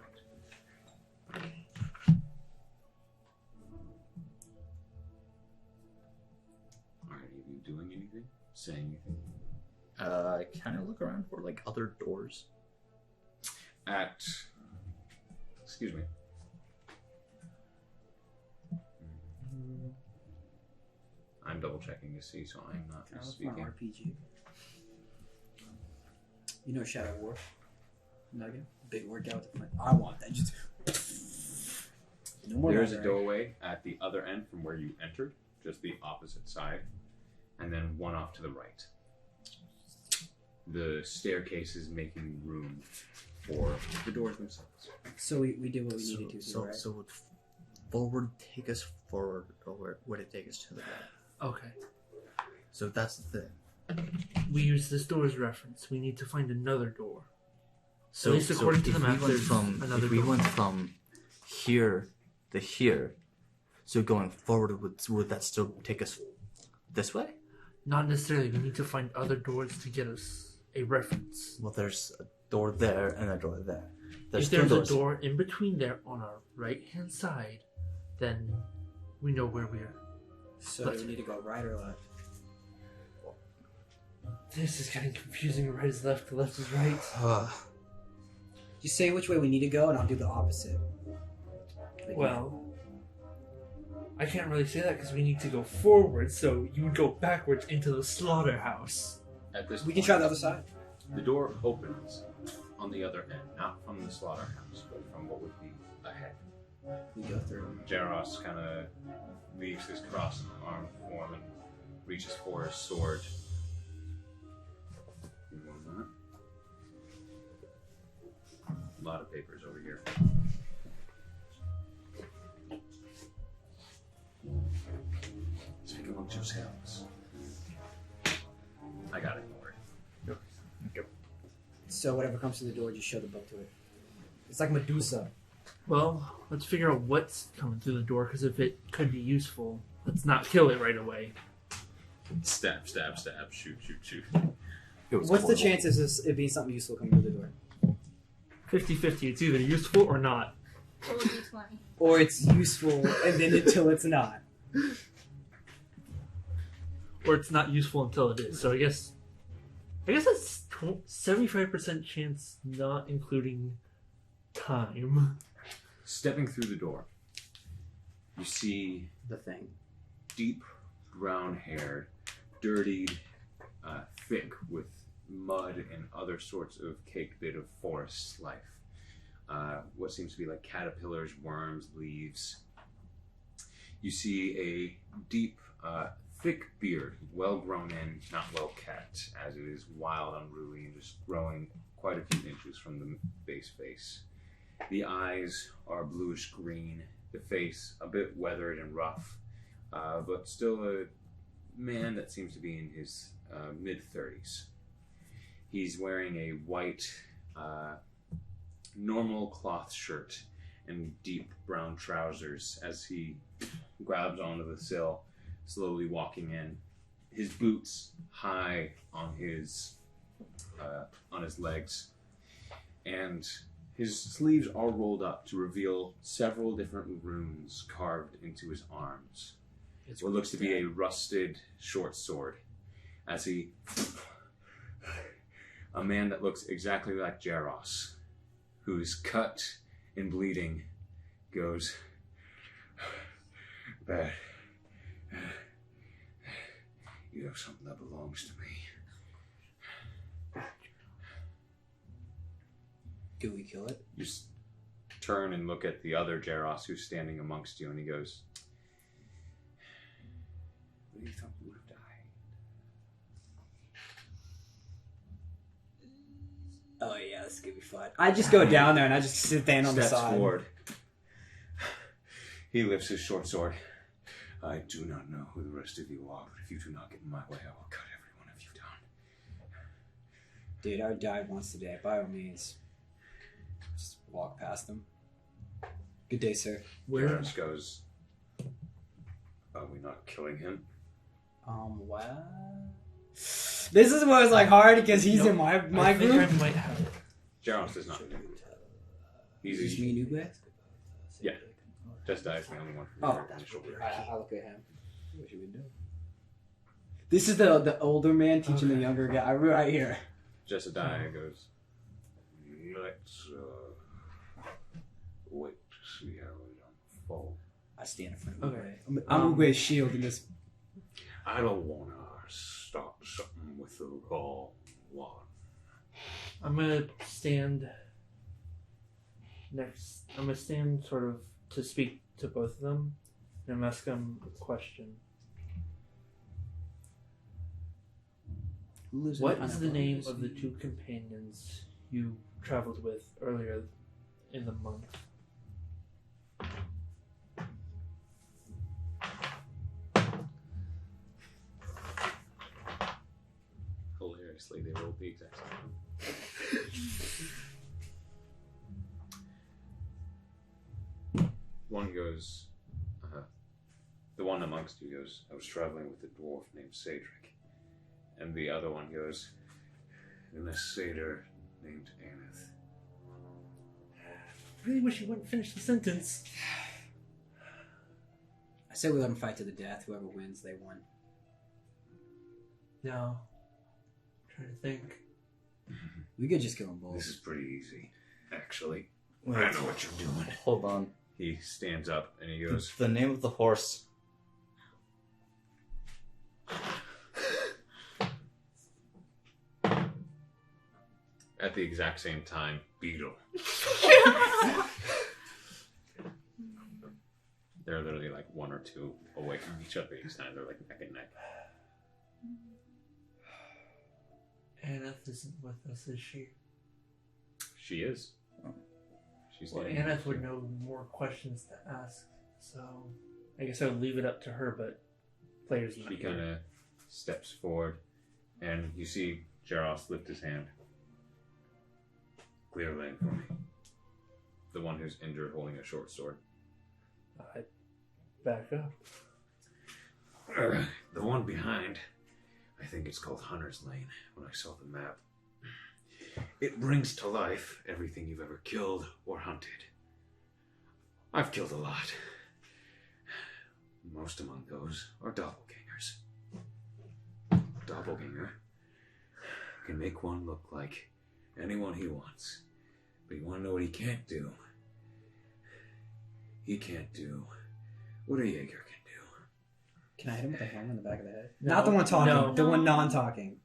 right. Are any of you doing anything? Saying anything? Kind of look around for like other doors. Excuse me. I'm double checking to see, so I'm not Can I look for an speaking. RPG? You know Shadow War? Nugget? Big workout with the front. I want that. Just no more. There's a library. doorway at the other end from where you entered, just the opposite side, and then one off to the right. The staircase is making room for the doors themselves. So we did what we needed to do, So, right? so would forward take us forward, or would it take us to the right? Okay. So that's the thing. We use this door as reference. We need to find another door. So, At least according to if the we map, went there's from another if we door. went from here to here, so going forward would that still take us this way? Not necessarily. We need to find other doors to get us a reference. Well, there's a door there and a door there. If two there's a doors. door in between there on our right-hand side, then we know where we are. So do we need to go right or left? This is getting confusing. Right is left, left is right. You say which way we need to go, and I'll do the opposite. Well, I can't really say that because we need to go forward, so you would go backwards into the slaughterhouse. At this we point, can try the other side. the door opens on the other end, not from the slaughterhouse, but from what would be ahead. We go through. Jaros kind of leaves his cross-armed form and reaches for his sword. Give me 1 minute. A lot of papers over here. Speak amongst yourselves. I got it. Don't worry. Yep. So whatever comes to the door, just show the book to it. It's like Medusa. Well, let's figure out what's coming through the door, because if it could be useful, let's not kill it right away. Stab, stab, stab, shoot, shoot, shoot. What's the chances of it being something useful coming through the door? 50-50. It's either useful or not. Or do 20. Or it's useful and then until it's not. Or it's not useful until it is. So I guess that's 75% chance, not including time. Stepping through the door, you see The thing. deep brown hair, dirtied, thick with mud and other sorts of caked bit of forest life. What seems to be like caterpillars, worms, leaves. You see a deep, thick beard, well grown in, not well kept, as it is wild, unruly, and just growing quite a few inches from the base face. The eyes are bluish green, the face a bit weathered and rough, but still a man that seems to be in his mid-30s. He's wearing a white, normal cloth shirt and deep brown trousers as he grabs onto the sill, slowly walking in. His boots high on his legs, and his sleeves are rolled up to reveal several different runes carved into his arms. It's what looks to be a rusted short sword. As he, a man that looks exactly like Jaros, who's cut and bleeding, goes, "Bad. You have something that belongs to me." Do we kill it? You turn and look at the other Jaros who's standing amongst you, and he goes, "What do you think you would have died?" Oh yeah, this is gonna be fun. I just go down there and I just sit down on the Steps side. forward. He lifts his short sword. "I do not know who the rest of you are, but if you do not get in my way, I will cut every one of you down." Dude, I would die once today. By all means. Just walk past them. Good day, sir. Jaros goes, "Are we not killing him?" What? This is where it's like hard because he's in my I think I group. might have it. Jaros does not. He's Is me new guy? Yeah. Just dies the only one from Oh, your initial group. I look at him. What should we do? This is the older man teaching the younger guy right here. Jesidiah goes, "Let's wait to see how it unfolds. I stand in front of Uwe. Okay. I'm Uwe's shield in this. I don't want to start something with the wrong one." I'm gonna stand next. I'm gonna stand sort of to speak to both of them, and I'm asking them a question. What is the name of the two companions you traveled with earlier in the month? Hilariously, they rolled the exact same. One goes, the one amongst you goes, "I was traveling with a dwarf named CAEDRIK." And the other one goes, "And a satyr named ANETH." I really wish you wouldn't finish the sentence. I say we let them fight to the death. Whoever wins, they won. No. trying to think. We could just kill them both. This is pretty easy, actually. Wait. I know what you're doing. Hold on. He stands up and he goes, The name of the horse. at the exact same time, Beetle. They're literally like one or two away from each other each time. They're like neck and neck. Aneth isn't with us, is she? She is. She's Well, standing Aneth would know more questions to ask, so I guess I would leave it up to her, but players not She here. kind of steps forward, and you see Jaros lift his hand. Clear lane for me. The one who's injured holding a short sword. I back up. The one behind, I think it's called Hunter's Lane when I saw the map. It brings to life everything you've ever killed or hunted. I've killed a lot. Most among those are doppelgangers. Doppelganger can make one look like anyone he wants. But you want to know what he can't do? He can't do what a Jaeger can do. Can I hit him with a hammer in the back of the head? No. Not the one talking, No. the one non-talking.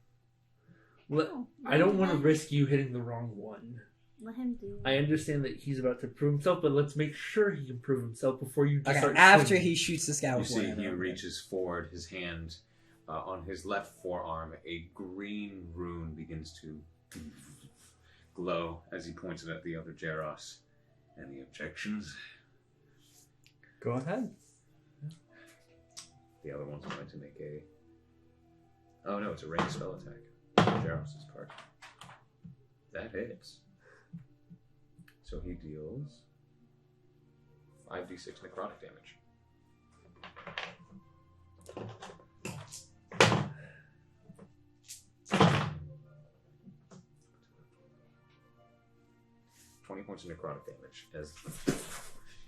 I don't want to risk you hitting the wrong one. Let him do it. I understand that he's about to prove himself, but let's make sure he can prove himself before you just Okay, start after swinging. he shoots this guy You with see, one he hand. reaches forward, his hand on his left forearm. A green rune begins to glow as he points it at the other Jaros. Any objections? Go ahead. The other one's going to make a... Oh no, it's a ranged spell attack. Jaros' part. That hits. So he deals 5d6 necrotic damage. Points of necrotic damage as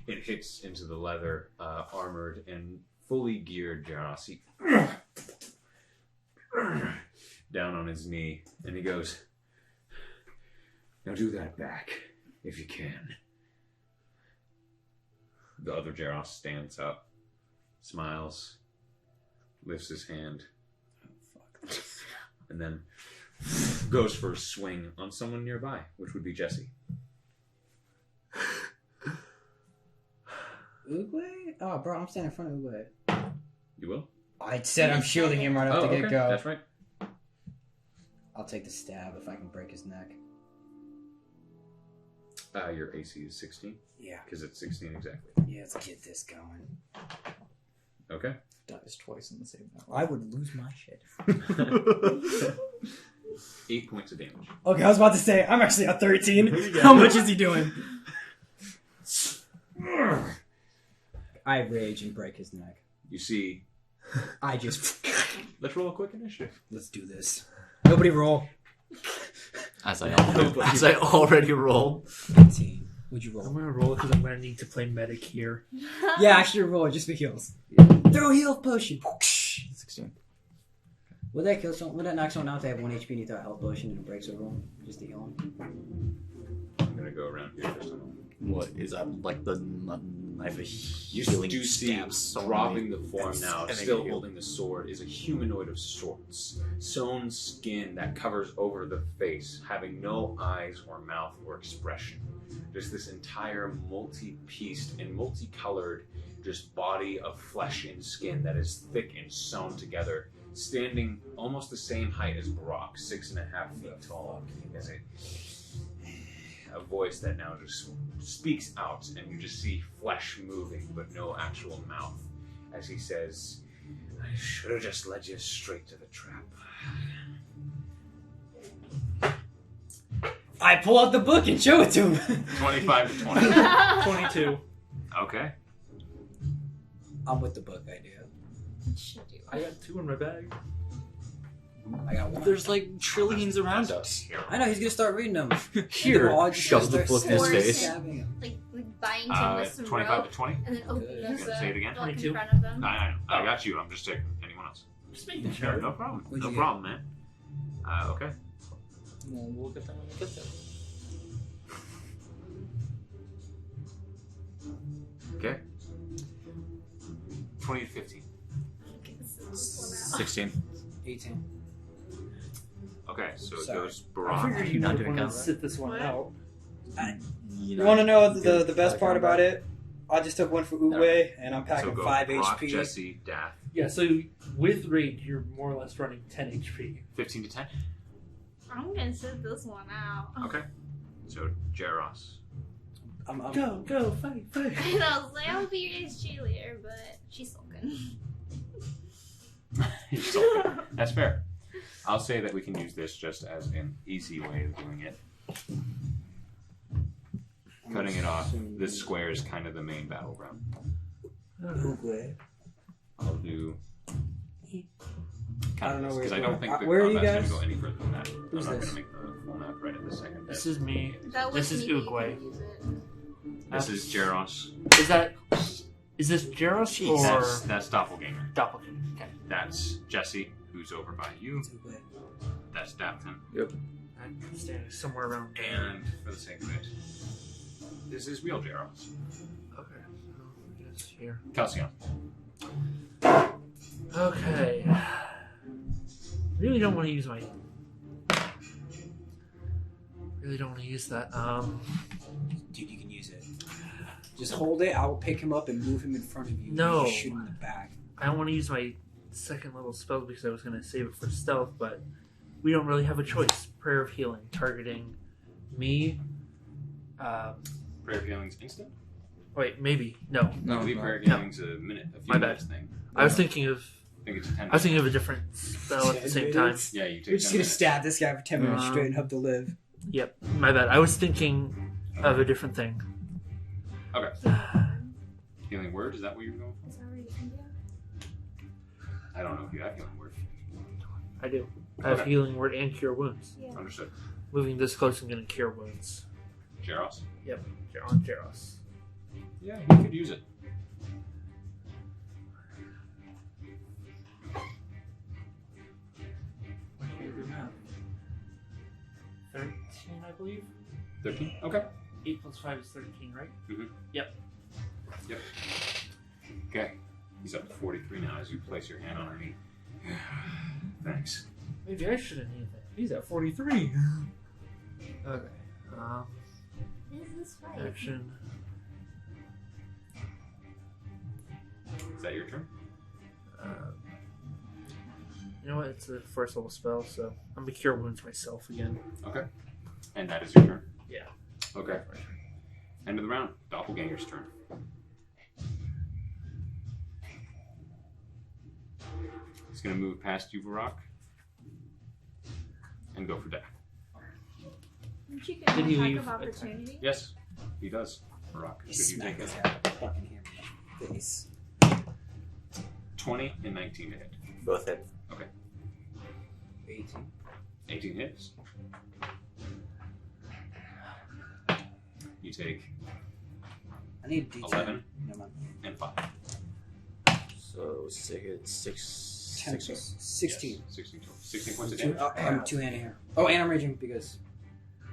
it hits into the leather, armored and fully geared Jaros. He down on his knee, and he goes, "Now do that back, if you can." The other Jaros stands up, smiles, lifts his hand, and then goes for a swing on someone nearby, which would be Jesse. Oogway? Oh, bro, I'm standing in front of Oogway. You will? I said I'm shielding him right off the okay. get-go. That's right. I'll take the stab if I can break his neck. Your AC is 16? Yeah. Because it's 16 exactly. Yeah, let's get this going. Okay. Dies twice in the same hour. I would lose my shit. 8 points of damage. Okay, I was about to say, I'm actually at 13. How much is he doing? I rage and break his neck. You see... I just... Let's roll a quick initiative. Let's do this. Nobody roll. As I already rolled. 18. Would you I'm roll? gonna roll it because I'm gonna need to play medic here. Yeah, actually roll it just for heals. Throw a heal potion. 16. Would that kill someone? Would that knock someone out? They have 1 HP and you throw a health potion and it breaks a roll? Just to heal him? I'm going to go around here for someone. What is that? Like the knife of You healing do see, stabs so dropping many- the form now, and still you- holding the sword, is a humanoid of sorts. Sewn skin that covers over the face, having no eyes or mouth or expression. Just this entire multi-pieced and multicolored just body of flesh and skin that is thick and sewn together, standing almost the same height as Brock, 6.5 feet tall. As a voice that now just speaks out, and you just see flesh moving, but no actual mouth, as he says, "I should have just led you straight to the trap." I pull out the book and show it to him. 25 to 20. 22. Okay. I'm with the book idea. I got 2 in my bag. I got 1. There's like trillions around us. I know, he's gonna start reading them. Here, And then I'll just shove the start book in his force face. stabbing him. Like bind him with some 25 rope to 20? and then open Good. up You gonna say it again? book in 22. front of them. I got you. I'm just taking anyone else. Just making sure. No problem. What'd No you problem, man. Okay. Well, we'll get that when we get there. Okay. 20 to 15. 16. 18. Okay, so it Sorry. goes I Barak. figured You you not would doing want to combat? sit this one out. You want to know the best part about it? I just took one for Uwe, and I'm So packing go 5 Barak, HP. Jesse, Dath. Yeah, so with rage, you're more or less running 10 HP. 15 to 10. I'm gonna sit this one out. Okay. So Jaros. Go, fight. I know, like, I'll be your ace cheerleader, but she's sulking. So, that's fair. I'll say that we can use this just as an easy way of doing it. Cutting it off. This square is kind of the main battleground. Uwe. I'll do. I don't know where because I you're don't going. think the Where are you combat's guys? going to go any further than that. Who's I'm not this? going to make the full map right at this second. This is me. That This is me, you Uguay. can use it. This is Jaros. Is this Jaros or That's Doppelganger. Doppelganger? Okay. That's Jesse, who's over by you. It's Uwe. That's DATH'TAN. I'm standing somewhere around there. And for the sake of it, this is real Jaros. Okay, so I guess here. KELSION. Okay. Really don't want to use my. Really don't want to use that. Dude, you can use it. Just hold it. I will pick him up and move him in front of you. No. And just shoot him in the back. I don't want to use my second level spell because I was going to save it for stealth, but we don't really have a choice. Prayer of Healing, targeting me. Prayer of Healing's instant? Wait, maybe. No. I believe Prayer of Healing's a minute, a few My bad. minutes thing. I was thinking of. I think it's a 10 I was thinking of a different spell at the 10 same time. minutes? Yeah, you take We're just 10 gonna minutes. stab this guy for 10 minutes straight and hope to live. Yep, my bad. I was thinking of a different thing. Okay. Healing Word, is that what you're going for? Is that already India? I don't know if you have Healing Word. I do. I have Okay. Healing Word and Cure Wounds. Yeah. Understood. Moving this close, I'm going to Cure Wounds. Jaros? Yep, on Jaros. Yeah, you could use it. What do you do now? 13, I believe. 13? Okay. 8 plus 5 is 13, right? Mm-hmm. Yep. Yep. Okay. He's up to 43 now as you place your hand on her knee. Thanks. Maybe I shouldn't need that. He's at 43. Okay. This is fight. Action. Is that your turn? You know what? It's a first level spell, so I'm going to Cure Wounds myself again. Okay. And that is your turn? Yeah. Okay. End of the round. Doppelganger's turn. He's going to move past you, Barak, and go for death. Didn't you get Did he an leave attack of attack? opportunity? Yes, he does. Barak, He should you smacked take his it? head on fucking hammer in the face. 20 and 19 to hit. Both hit. Okay. 18. 18 hits. You take I need D10. 11 Never mind. and 5. So 6. 10 plus 16. Yes, 16 total. 16 points of damage. I'm two-handed here. Oh, and I'm raging because.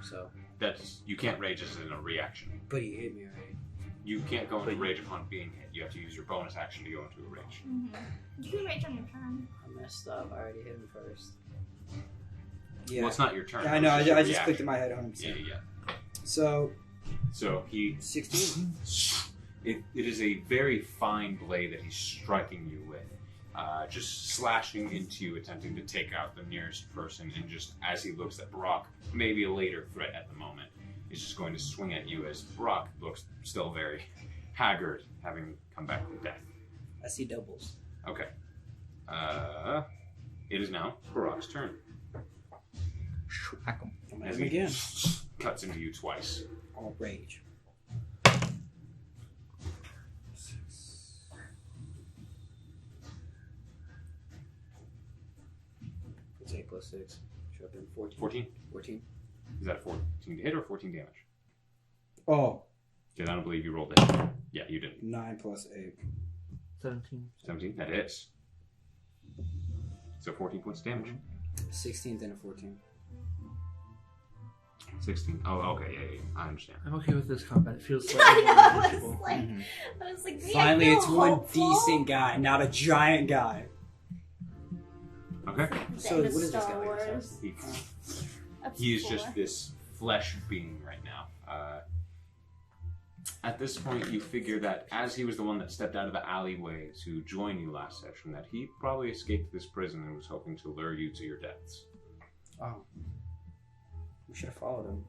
So. That's, you can't rage as in a reaction. But he hit me already. You can't go into rage upon being hit. You have to use your bonus action to go into a rage. Mm-hmm. You can rage on your turn. I messed up. I already hit him first. Yeah. Well, it's not your turn. Yeah, I know. It's I your just clicked reaction. in my head 100%. Yeah. So. So he 16. It is a very fine blade that he's striking you with, just slashing into you, attempting to take out the nearest person. And just as he looks at Brock, maybe a later threat at the moment, is just going to swing at you as Brock looks still very haggard, having come back from death. I see doubles. Okay. It is now Brock's turn. Whack 'em. I'm As at him he again. cuts into you twice. All rage. It's 8 plus 6. Should have been 14. 14? 14. Is that 14 to hit or 14 damage? Oh, Because I don't believe you rolled it. Yeah, you did. 9 plus 8. 17. 17, that hits. So 14 points of damage. 16th and a 14. 16. Oh, okay, yeah, I understand. I'm okay with this combat. It feels I slightly know, more I manageable. was like, I was like, Finally, yeah, I it's feel one hopeful. decent guy, not a giant guy. Okay. So, End what of is this guy? Star like? Wars. He is just this flesh being right now. At this point, you figure that as he was the one that stepped out of the alleyway to join you last session, that he probably escaped this prison and was hoping to lure you to your deaths. Oh. We should have followed him.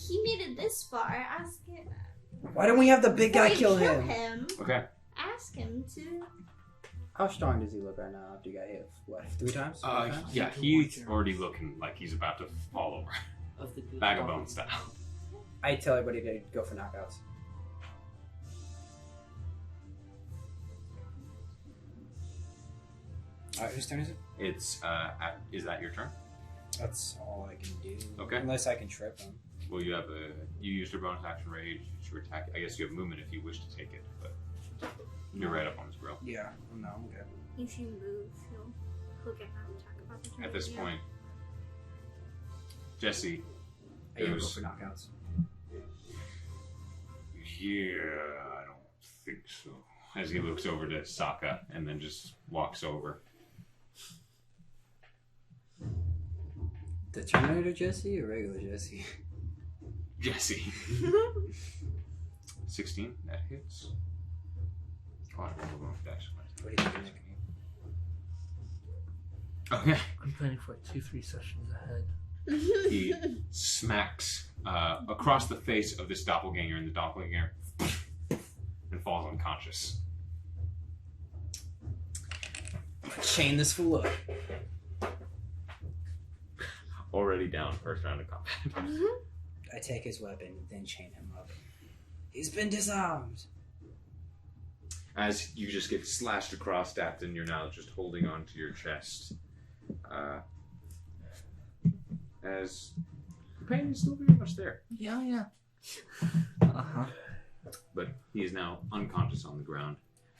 He made it this far. Ask him. Why don't we have the big guy kill Before you him? Okay. Ask him to. How strong does he look right now after you got hit? What, 3 times? 4 times? Yeah, he's already looking like he's about to fall over. Of the Bag of bone style. I tell everybody to go for knockouts. Alright, whose turn is it? It's, is that your turn? That's all I can do. Okay. Unless I can trip him. Well, you have you used your bonus action rage, your attack. I guess you have movement if you wish to take it, but you're right up on his grill. Yeah, no, I'm good. If you move, he'll get an attack of opportunity. At this yeah. point, Jesse I go goes, for knockouts. Yeah, I don't think so. as he looks over to SAAKA and then just walks over. The Terminator Jesse or regular Jesse? Jesse. 16, that hits. Oh, I rolled the wrong dice. What do you think? Okay. I'm planning for like 2-3 sessions ahead. He smacks across the face of this doppelganger, and the doppelganger and falls unconscious. Chain this fool up. Already down, first round of combat. I take his weapon, then chain him up. He's been disarmed. As you just get slashed across, DATH'TAN, you're now just holding on to your chest. As the pain is still very much there. Yeah. But he is now unconscious on the ground.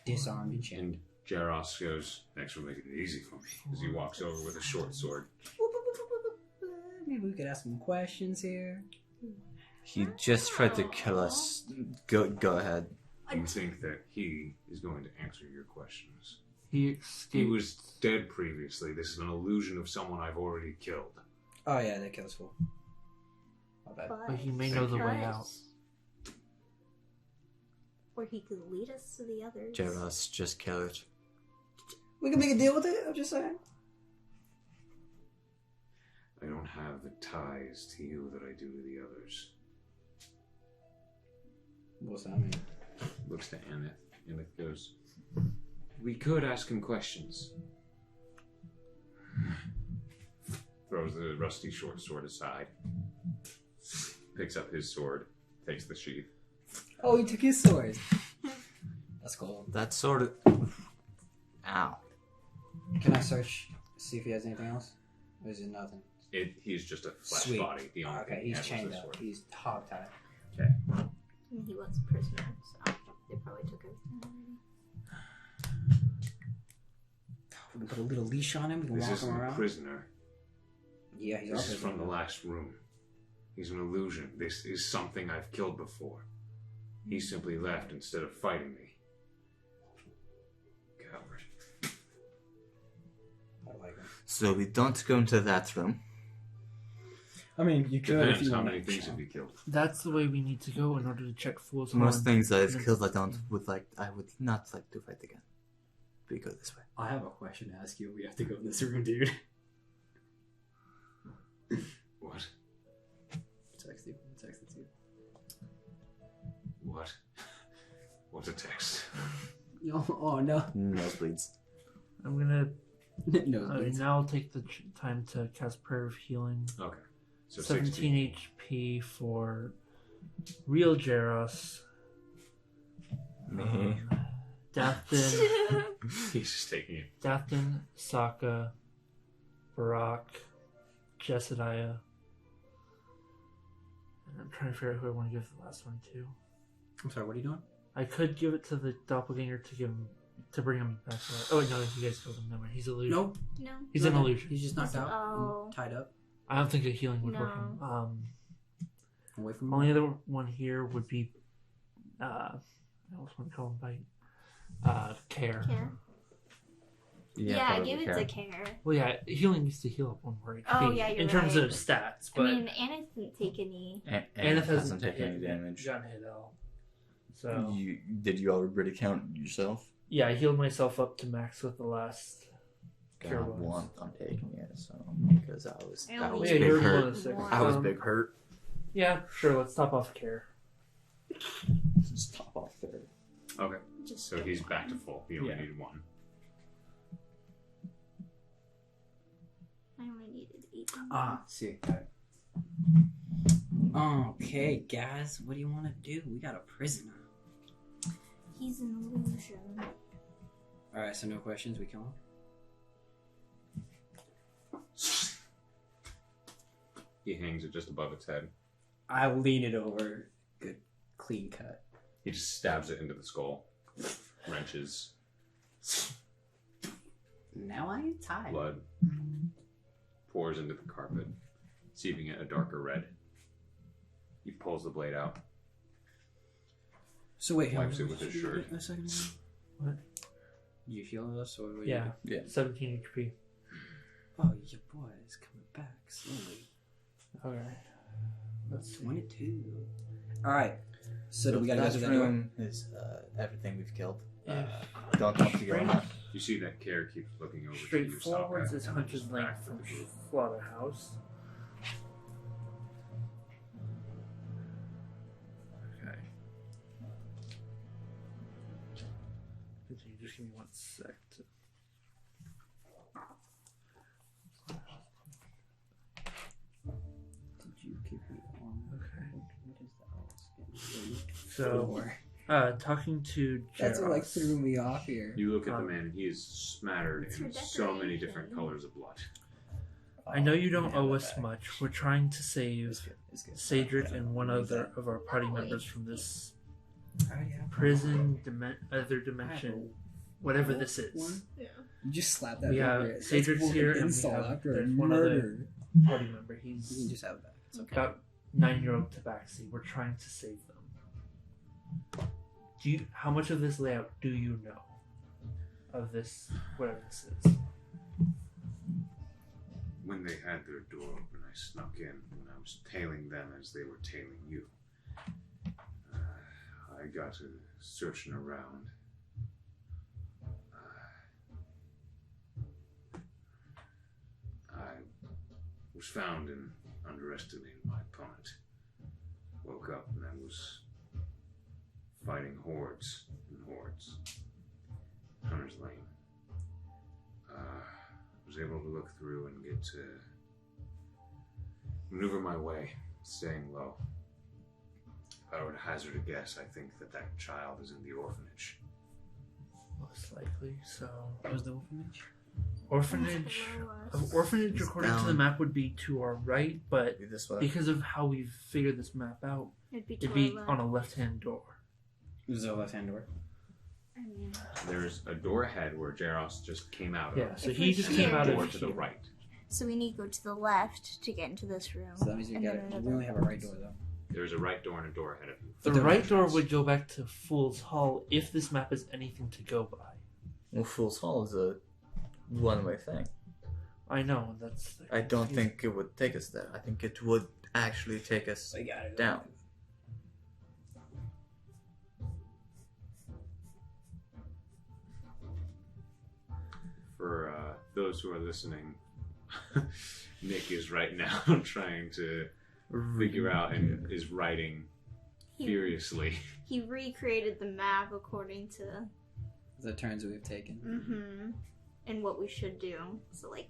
Disarmed and chained. And Jaros goes, "Thanks for making it easy for me," as he walks over with a short sword. Maybe we could ask some questions here. He just tried to kill us. Go ahead. You think that he is going to answer your questions? He escaped. He was dead previously. This is an illusion of someone I've already killed. Oh yeah, that kills fool. My bad. But he may know the way out. Or he could lead us to the others. Jaros, just kill it. We can make a deal with it, I'm just saying. I don't have the ties to you that I do to the others. What's that mean? Looks to ANETH. ANETH goes, "We could ask him questions." Throws the rusty short sword aside. Picks up his sword. Takes the sheath. Oh, he took his sword. That's cool. That sort of... Ow. Can I search, see if he has anything else? Or is it nothing? He's just a flesh Sweet. body. The only Okay, thing he he's has is chained the up. sword. He's hog-tied. Okay. And he was a prisoner, so they probably took everything already. We can put a little leash on him. We can This walk him isn't a around. prisoner. Yeah, he's our This is prisoner. from the last room. He's an illusion. This is something I've killed before. He simply left instead of fighting me. Coward. I like him. So we don't go into that room. I mean, you could if Depends you how want many to. things have you killed. That's the way we need to go in order to check Fool's Most Horn. things I've killed, I would not like to fight again. We go this way. I have a question to ask you. We have to go in this room, dude. What? Text you. Text it to you. What? What's a text? Oh no. Nosebleeds. I'm gonna No. now I'll take the time to cast Prayer of Healing. Okay. So 17 HP for real Jaros. Me. DATH'TAN, He's just taking it. DATH'TAN, SAAKA, Barak, Jesidiah. And I'm trying to figure out who I want to give the last one to. I'm sorry, what are you doing? I could give it to the doppelganger to give him to bring him back to life. Oh, no, you guys killed him. Never mind. He's illusion. Nope. No. He's an illusion. He's just knocked out. Oh. And tied up. I don't think a healing would work No. him. Away from Only other one here would be, I always want to call him bite. Care. Care. Yeah, probably give it care. to Care. Well, yeah, healing used to heal up 1 more HP. Oh, yeah, you're in terms right. of stats, I but mean, Aneth didn't take any. Aneth hasn't taken any damage. Gotten hit at all. So Did you already count yourself? yeah, I healed myself up to max with the last cure God, wounds. I'm taking it, so Because I was I only Yeah, big you're hurt. one of the 6. I was big hurt. Yeah, sure. Let's top off care. just top off there. Okay. Just So he's back to full. He only Yeah. needed 1. I only needed 8. See. Okay, guys, what do you want to do? We got a prisoner. He's an illusion. Alright, so no questions, we kill him? He hangs it just above its head. I lean it over. Good, clean cut. He just stabs it into the skull. Wrenches. Now I am tied. Blood pours into the carpet, seeping it a darker red. He pulls the blade out. So wait, Wipes it with his shirt. A second. What? You heal us or what? Yeah. Yeah. 17 HP. Oh, your boy is coming back slowly. Okay. Let's see. 22. Alright. So do we gotta go that through that door? room is everything we've killed. If Don't have to go in that. You see that Care keeps looking over straight to you, forwards Saaka, is and then Hunter's just Link back from with the group. Slaughterhouse. Okay. Continue. Just give me 1 sec. Did you keep me on? Okay. What is that? So, talking to That's what like Jaros. threw me off here. You look at the man, and he is smattered It's in her so many decoration. different colors of blood. I know you don't Yeah, owe my us bad. much. We're trying to save It's good. CAEDRIK Yeah, and one leave other that. of our party members from this Oh, yeah. prison, other dimension, whatever this is. One? Yeah. You just slapped that. We have over it. That's Saedric's more here, an and we insult have after a there's one other murder. party member. You can He's just have that. It's okay. about 9-year-old Tabaxi. We're trying to save them. How much of this layout do you know? Of this, whatever this is. When they had their door open, I snuck in when I was tailing them as they were tailing you. I got to searching around. I was found and underestimated my opponent. Woke up and I was fighting hordes and hordes. Hunter's Lane. Was able to look through and get to maneuver my way, staying low. If I were to hazard a guess, I think that that child is in the orphanage. Most likely. So, What was the orphanage? orphanage. Below us. Orphanage, according to the Down. map, would be to our right, but Be this way. because of how we've figured this map out, It'd be, it'd be to our on left. a left-hand door. This is a left-hand door. I mean, There's a door ahead where Jaros just came out of. Yeah, so If he we just see came a out Door of to the here. right. so we need to go to the left to get into this room. So that means we And got then it. another We only have a right door though. There's a right door and a door ahead of you. The But right door entrance. would go back to Fool's Hall if this map is anything to go by. Well, Fool's Hall is a one-way thing. I know, that's... I don't think it would take us there. I think it would actually take us I got it. down. For those who are listening, Nick is right now trying to figure out and is writing He, furiously. he recreated the map according to The turns we've taken. and what we should do. So like,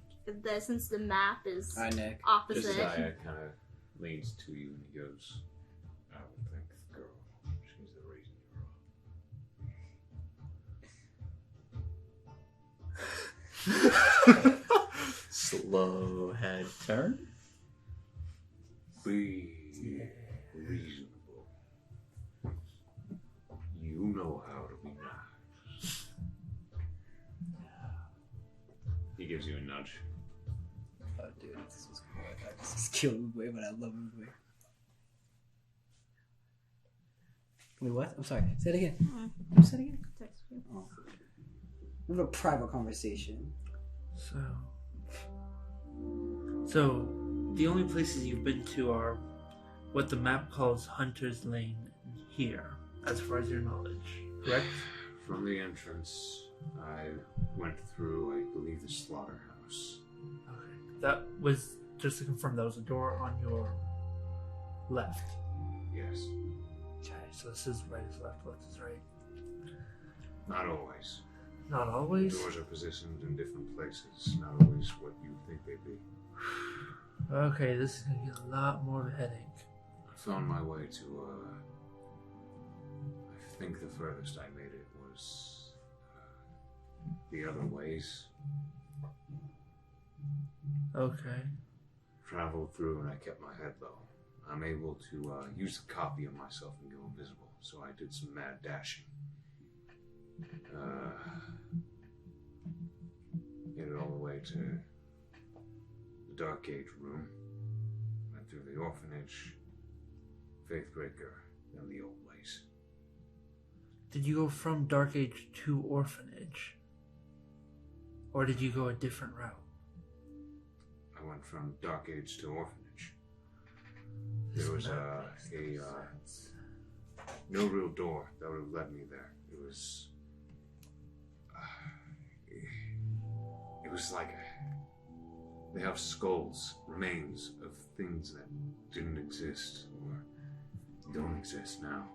since the map is Hi, Nick. opposite. Josiah kind of leans to you and he goes, I would think the girl, she's the reason you're up. Slow head turn. Be reasonable. You know how to be nice. gives you a nudge. Oh, dude, this was cool. I just killed Uwe, but I love Uwe. Wait, what? I'm sorry. Say it again. Say it again. Text you. Oh. We have a private conversation. So, the only places you've been to are what the map calls Hunter's Lane here, as far as your knowledge, correct? From the entrance, I went through, I believe, the slaughterhouse. Okay. That was, just to confirm, that was a door on your left. Yes. Okay, so this is right is left is right. Not always. Not always? Doors are positioned in different places, not always what you think they'd be. Okay, this is going to be a lot more of a headache. I found my way to, I think the furthest I made it was the other ways. Okay. Traveled through and I kept my head low. I'm able to use a copy of myself and go invisible, so I did some mad dashing. Made it all the way to the Dark Age room. Went through the orphanage, Faithbreaker, and the old ways. Did you go from Dark Age to Orphanage? Or did you go a different route? I went from Dark Age to Orphanage. There was no real door that would have led me there. It was like they have skulls, remains of things that didn't exist or don't exist now.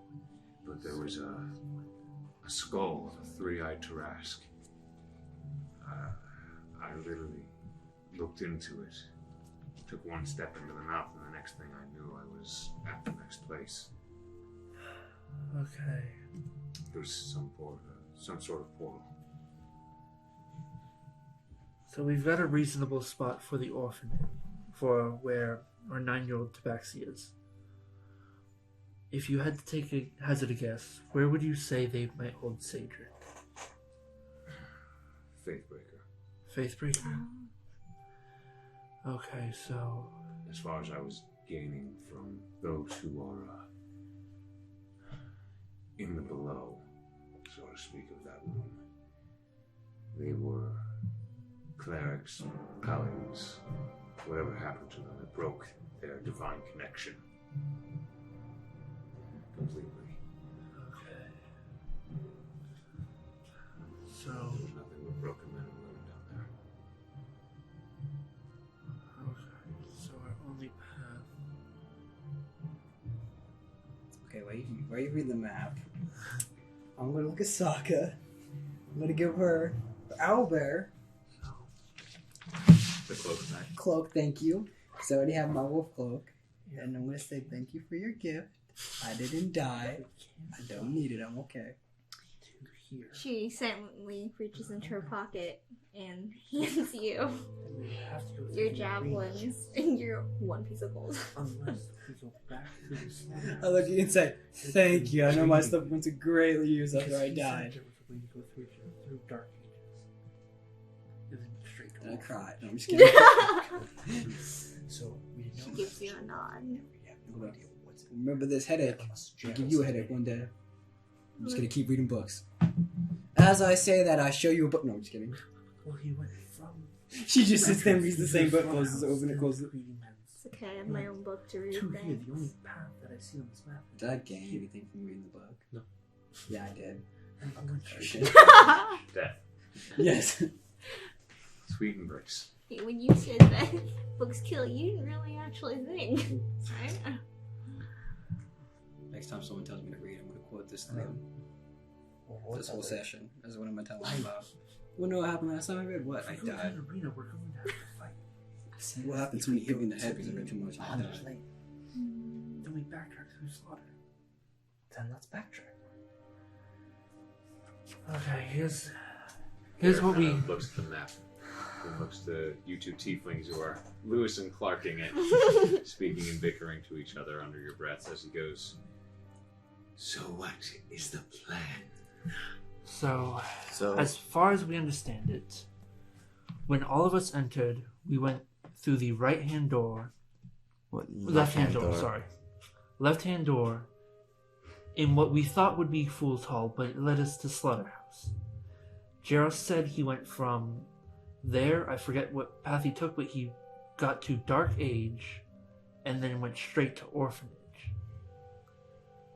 But there was a skull of a three-eyed Tarrasque. I literally looked into it, took one step into the mouth, and the next thing I knew, I was at the next place. Okay. There was some sort of portal. So we've got a reasonable spot for the orphanage, for where our 9-year-old Tabaxi is. If you had to take a hazard a guess, where would you say they might hold CAEDRIK? Faithbreaker. Faithbreaker? Okay, so... As far as I was gaining from those who are in the below, so to speak, of that room, they were clerics, paladins, whatever happened to them, it broke their divine connection completely. Okay. So... There's nothing but broken men and women down there. Okay, so our only path... Okay, while you read the map, I'm gonna look at SAAKA. I'm gonna give her the owlbear. The cloak back. Cloak, thank you. Because I already have my wolf cloak. And I'm gonna say thank you for your gift. I didn't die. I don't need it. I'm okay. She silently reaches into her pocket and hands you your javelins and your one piece of gold. Unless we go back to the slaughterhouse. I look at you and say, thank you. I know my stuff went to greatly use after I died. There was a way to go through Dark Ages. Isn't straight to And I Orphanage. cried. No, I'm just kidding. So we didn't She know. gives you a nod. Remember this headache. I'll give you a headache one day. I'm just gonna keep reading books. As I say that, I show you a book. No, I'm just kidding. Well, he went from... She just sits there and reads the same book, closes it, opens it, closes it. It's okay, I have my own book to read. To here, Thanks. the only path that I see on this map. Did I gain anything from reading the book? No. Yeah, I did. And I went straight Death. Yes. Sweet embrace. When you said that books kill, you didn't really actually think, right? Next time someone tells me to read, I'm gonna quote this thing. This whole session. That's what I'm gonna tell them about. Well, no, what happened last time I read? What? I If we go to died. an arena, we're going to have to fight. What happens when you hit me in the head because I read too much? I died. Then we backtrack through slaughter. Then let's backtrack. Okay, here's what we... looks at the map. He looks to you two tieflings who are Lewis and Clarking it, speaking and bickering to each other under your breaths as he goes, "So what is the plan?" So, So as far as we understand it, When all of us entered, we went through the right-hand door. What, Left-hand door, sorry. Left-hand door in what we thought would be Fool's Hall, but it led us to Slaughterhouse. Jaros said he went from there, I forget what path he took, but he got to Dark Age and then went straight to Orphanage.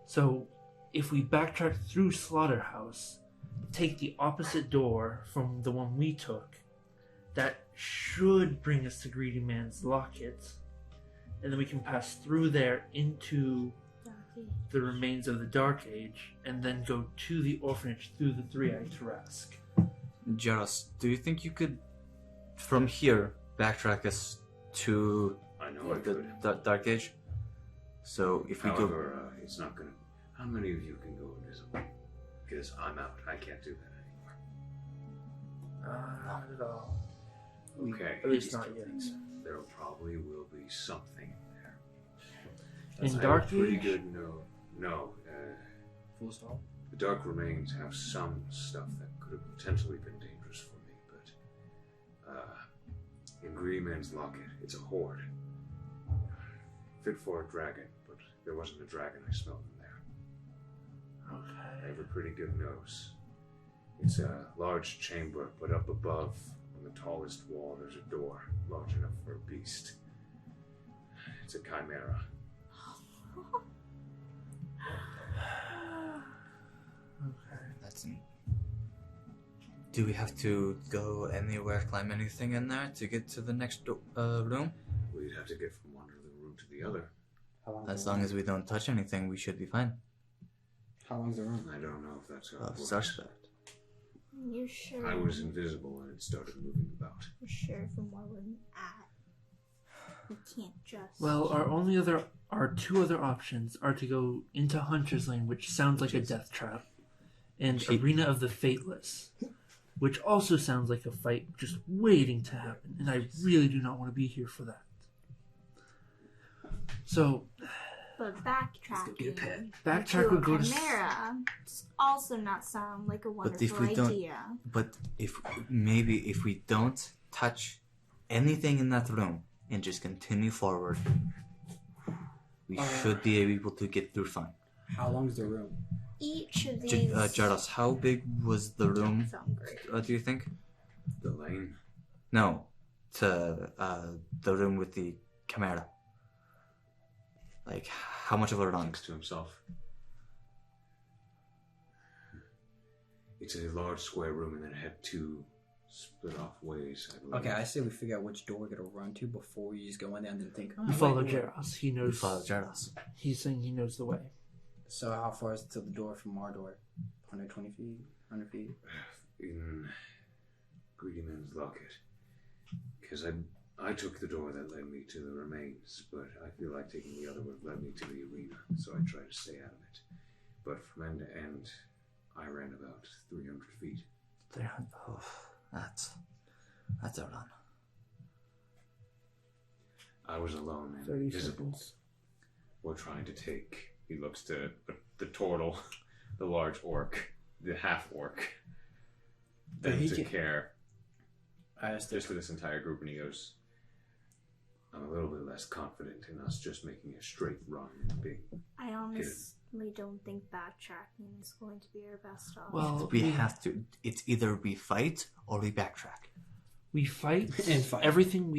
So, if we backtrack through Slaughterhouse, take the opposite door from the one we took, that should bring us to Greedy Man's Locket, and then we can pass through there into the remains of the Dark Age, and then go to the Orphanage through the Three-Eyed Tarask. Jaros, do you think you could, from here, backtrack us to the Dark Age? So if we go... However, it's not gonna... How many of you can go invisible? Because I'm out. I can't do that anymore. Not at all. Okay. At least not yet. There probably will be something there. In Dark pretty Age? good no. Full stop. The Dark Remains have some stuff that could have potentially been dangerous for me, but in Greedy Man's Locket, it's a hoard. Fit for a dragon, but there wasn't a dragon I smelled in there. Okay. I have a pretty good nose. It's a large chamber, but up above, on the tallest wall, there's a door large enough for a beast. It's a chimera. Okay. That's neat. Do we have to go anywhere, climb anything in there to get to the next room? We'd have to get from one room to the other. As long as we don't touch anything, we should be fine. How long's the room? I don't know if that's how it works. Suspect. You're sure? I was invisible and it started moving about. You're sure from where we're at? We can't just... Well, our two other options are to go into Hunter's Lane, which sounds like a death trap, and Arena of the Fateless, which also sounds like a fight just waiting to happen, and I really do not want to be here for that. So, But backtracking backtrack would go to... Chimera does also not sound like a wonderful idea. But if we don't touch anything in that room and just continue forward, we should be able to get through fine. How long's the room? Each of these... Jaros, how big was the room, do you think? The lane? No, to the room with the chimera. Like, how much of a run? Thinks to himself. It's a large square room and then it had two split off ways, I believe. Okay, I say we figure out which door we're gonna run to before we just go in there and then think. Oh, We follow Jaros. He knows. We follow Jaros. He's saying he knows the way. So how far is it to the door from our door? 120 feet? 100 feet? In Greedy Man's Locket. Because I took the door that led me to the remains, but I feel like taking the other would have led me to the arena, so I tried to stay out of it. But from end to end, I ran about 300 feet. Oh, that's a run. I was alone and 30 invisible. seconds. We're trying to take... He looks to the turtle, the large orc, the half-orc, then to Care, just to this entire group, and he goes, I'm a little bit less confident in us just making a straight run and being... I honestly don't think backtracking is going to be our best option. Well, we have to. It's either we fight or we backtrack. We fight And fight. everything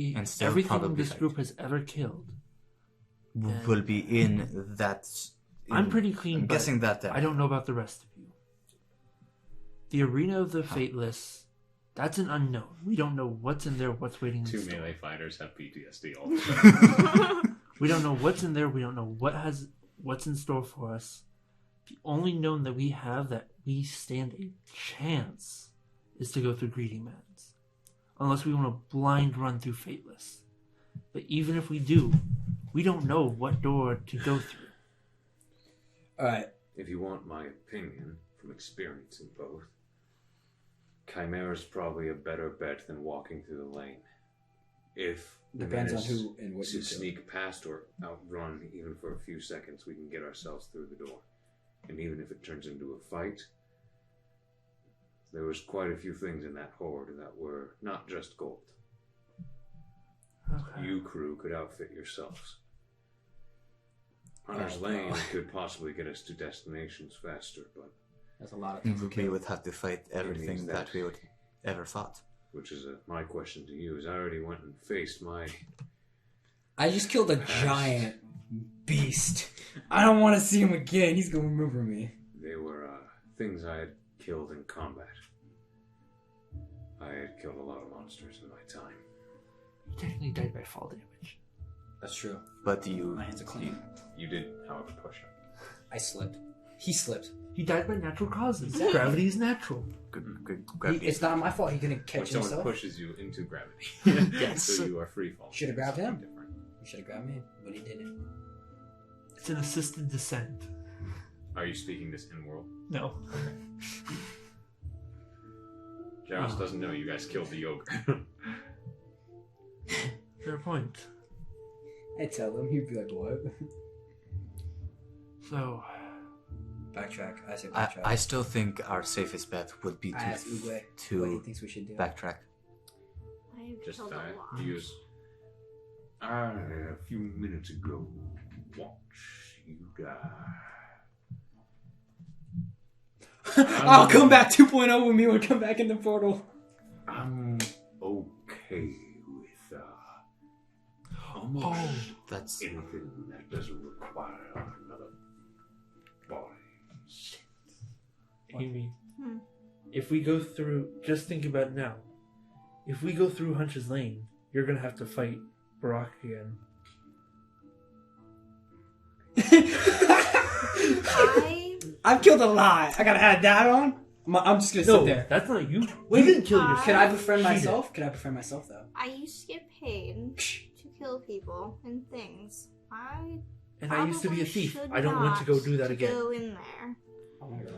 probably this fight. group has ever killed. Will be in that. I'm pretty clean. I'm but guessing that. I don't know about the rest of you. The Arena of the Fateless, that's an unknown. We don't know what's in there, what's waiting in two store. melee fighters have PTSD all the time. We don't know what's in there. We don't know what's in store for us. The only known that we have that we stand a chance is to go through Greedy Man's. Unless we want to blind run through Fateless. But even if we do, we don't know what door to go through. Alright. If you want my opinion, from experience in both, Chimera's probably a better bet than walking through the lane. If we Depends on manage who and what to you do. sneak past or outrun even for a few seconds, we can get ourselves through the door. And even if it turns into a fight, There was quite a few things in that hoard that were not just gold. Okay. You crew could outfit yourselves. Hunter's Lane could possibly get us to destinations faster, but That's a lot of things. We would have to fight everything means that that- we would ever fought. which is my question to you. Is I already went and faced my. I just killed a giant beast. I don't want to see him again. He's gonna remember me. They were things I had killed in combat. I had killed a lot of monsters in my time. You technically died by fall damage. That's true. But you, My hands are clean. You did, however, push him. I slipped. He slipped. You died by natural causes. Gravity is natural. good gravity. It's not my fault. He didn't When catch someone himself. pushes you into gravity, Yes. so you are free fall. Should have grabbed him. Different. You should have grabbed me, but he didn't. It's an assisted descent. Are you speaking this in world? No. Jaros doesn't know you guys killed the ogre. Fair point. I tell him, he'd be like, "What?" So, Backtrack. I say I backtrack. still think our safest bet would be I asked Uwe what he to thinks we should do. backtrack. I've Just killed a lot. use. A few minutes ago, watch you die. I'll come back 2.0 when me would come back in the portal. I'm okay with almost That's anything that doesn't require another body. Amy, Hmm. if we go through, just think about it now. If we go through Hunter's Lane, you're gonna have to fight Barack again. I've killed a lot. I gotta add that on. I'm just gonna sit No, there. that's not you. Wait, You didn't kill uh, yourself. Can I befriend She did. myself? Can I befriend myself though? I used to get paid to kill people and things. And I used to be a probably thief. should I don't want to go not do that again. Go in there. Oh my god.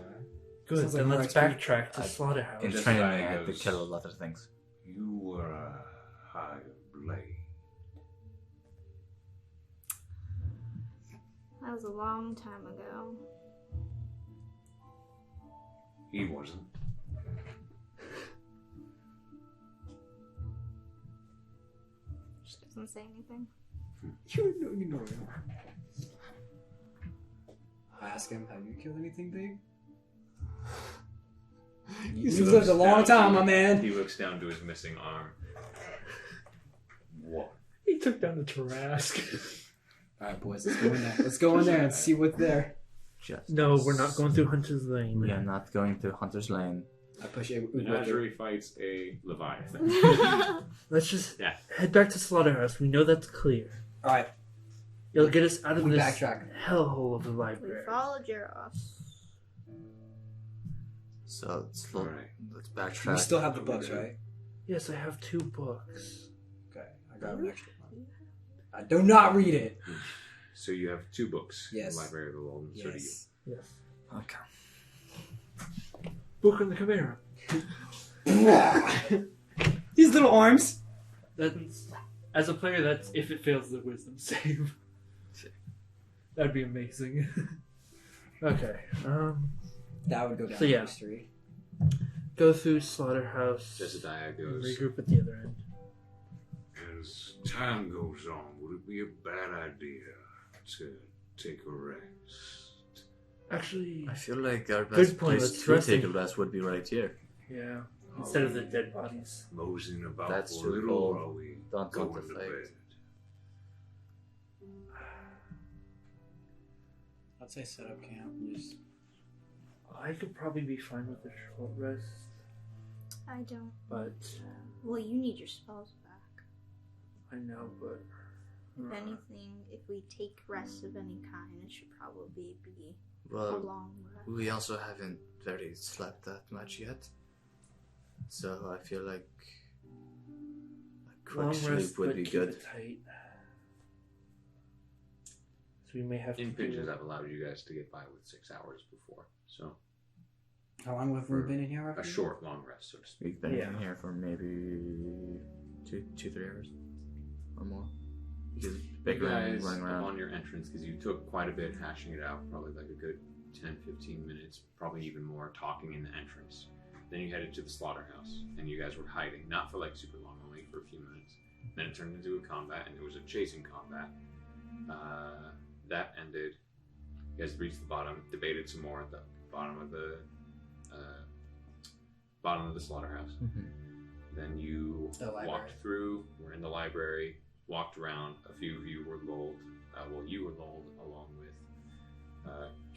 Good, Sounds then like let's more backtrack to Slaughterhouse. in Just training. guy I had to goes- kill a lot of things. You were a higher blade. That was a long time ago. He wasn't. She doesn't say anything. You know him. I ask him, have you killed anything big? You've lived a long time, my man. He looks down to his missing arm. What? He took down the Tarask. Alright, boys, let's go in there. Let's go in there and see what's there. Just No, we're not going through Hunter's Lane. We are not going to Hunter's Lane. I push it. Menagerie fights a Leviathan. Let's just Yeah. head back to Slaughterhouse. We know that's clear. Alright, It'll get us out of We this backtrack. hellhole of the We library. followed Jaros. So let's, Alright. let's we backtrack. still have the books, right? Yes, I have 2 books. Okay, I got an extra one. I do not read it. So you have 2 books Yes. in the Library of the World, and so do you. Yes. Yes. Okay. Book on the Chimera. These little arms. That's, as a player, that's if it fails the wisdom save. That'd be amazing. Okay. That would go down So, yeah. to history. Go through Slaughterhouse. Jesidiah and goes, regroup at the other end. As time goes on, would it be a bad idea to take a rest? Actually, I feel like our Good best point, place let's to rest take a in- rest would be right here. yeah. Instead of the dead bodies. Moseying about That's for a too little cold. while we Don't go want to into fight. bed. I'd say set up camp and just. I could probably be fine with a short rest, I don't. but Well, you need your spells back. I know, but If anything, if we take rest of any kind, it should probably be a Well, long rest. we also haven't very slept that much yet. So I feel like a quick long sleep rest would but be keep good. it tight. So we may have in to pinches, do I've allowed you guys to get by with 6 hours before. So How long have we been in here? a short, long rest, so to speak. We've been Yeah. in here for maybe 2-3 hours or more. Because You bickering, guys, running around. on your entrance, because you took quite a bit hashing it out, probably like a good 10-15 minutes, probably even more, talking in the entrance. Then you headed to the slaughterhouse, and you guys were hiding, not for like super long, only for a few minutes. Then it turned into a combat, and it was a chasing combat. That ended. You guys reached the bottom, debated some more at the bottom of the slaughterhouse. Then you walked through. Were in the library. Walked around. A few of you were lulled. You were lulled along with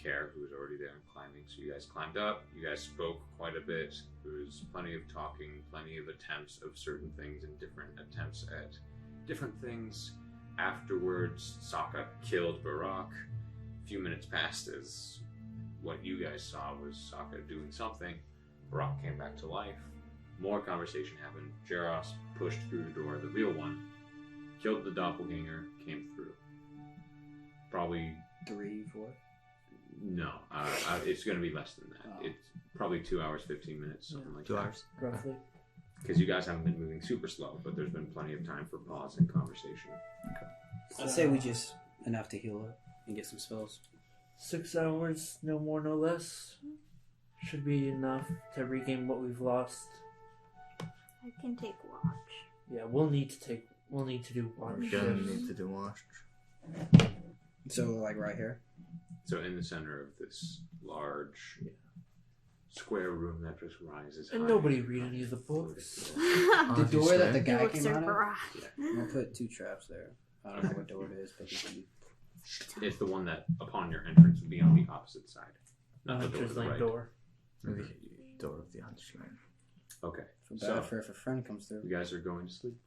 Care, who was already there and climbing. So you guys climbed up. You guys spoke quite a bit. There was plenty of talking, plenty of attempts of certain things, and different attempts at different things. Afterwards, SAAKA killed Barak. A few minutes passed as what you guys saw was SAAKA doing something. Barak came back to life. More conversation happened. Jaros pushed through the door, the real one, killed the doppelganger, came through. Probably 3, 4? No, it's going to be less than that. It's probably 2 hours, 15 minutes, something like 2 that. hours, roughly. Because you guys haven't been moving super slow, but there's been plenty of time for pause and conversation. Okay. I'd say we just enough to heal up and get some spells. 6 hours, no more, no less. Should be enough to regain what we've lost. I can take watch. Yeah, we'll need to do watch. We're gonna need to do watch. So, like right here? So in the center of this large square room that just rises And high. nobody read any of the books. The door that the guy Books came are out of? bright. I'm gonna put 2 traps there. I don't know what door it is, but it can be... It's the one that, upon your entrance, would be on the opposite side. Not the door to Just the like right. door. The door of the Hunchling. Okay. Feel bad for if a friend comes through. You guys are going to sleep.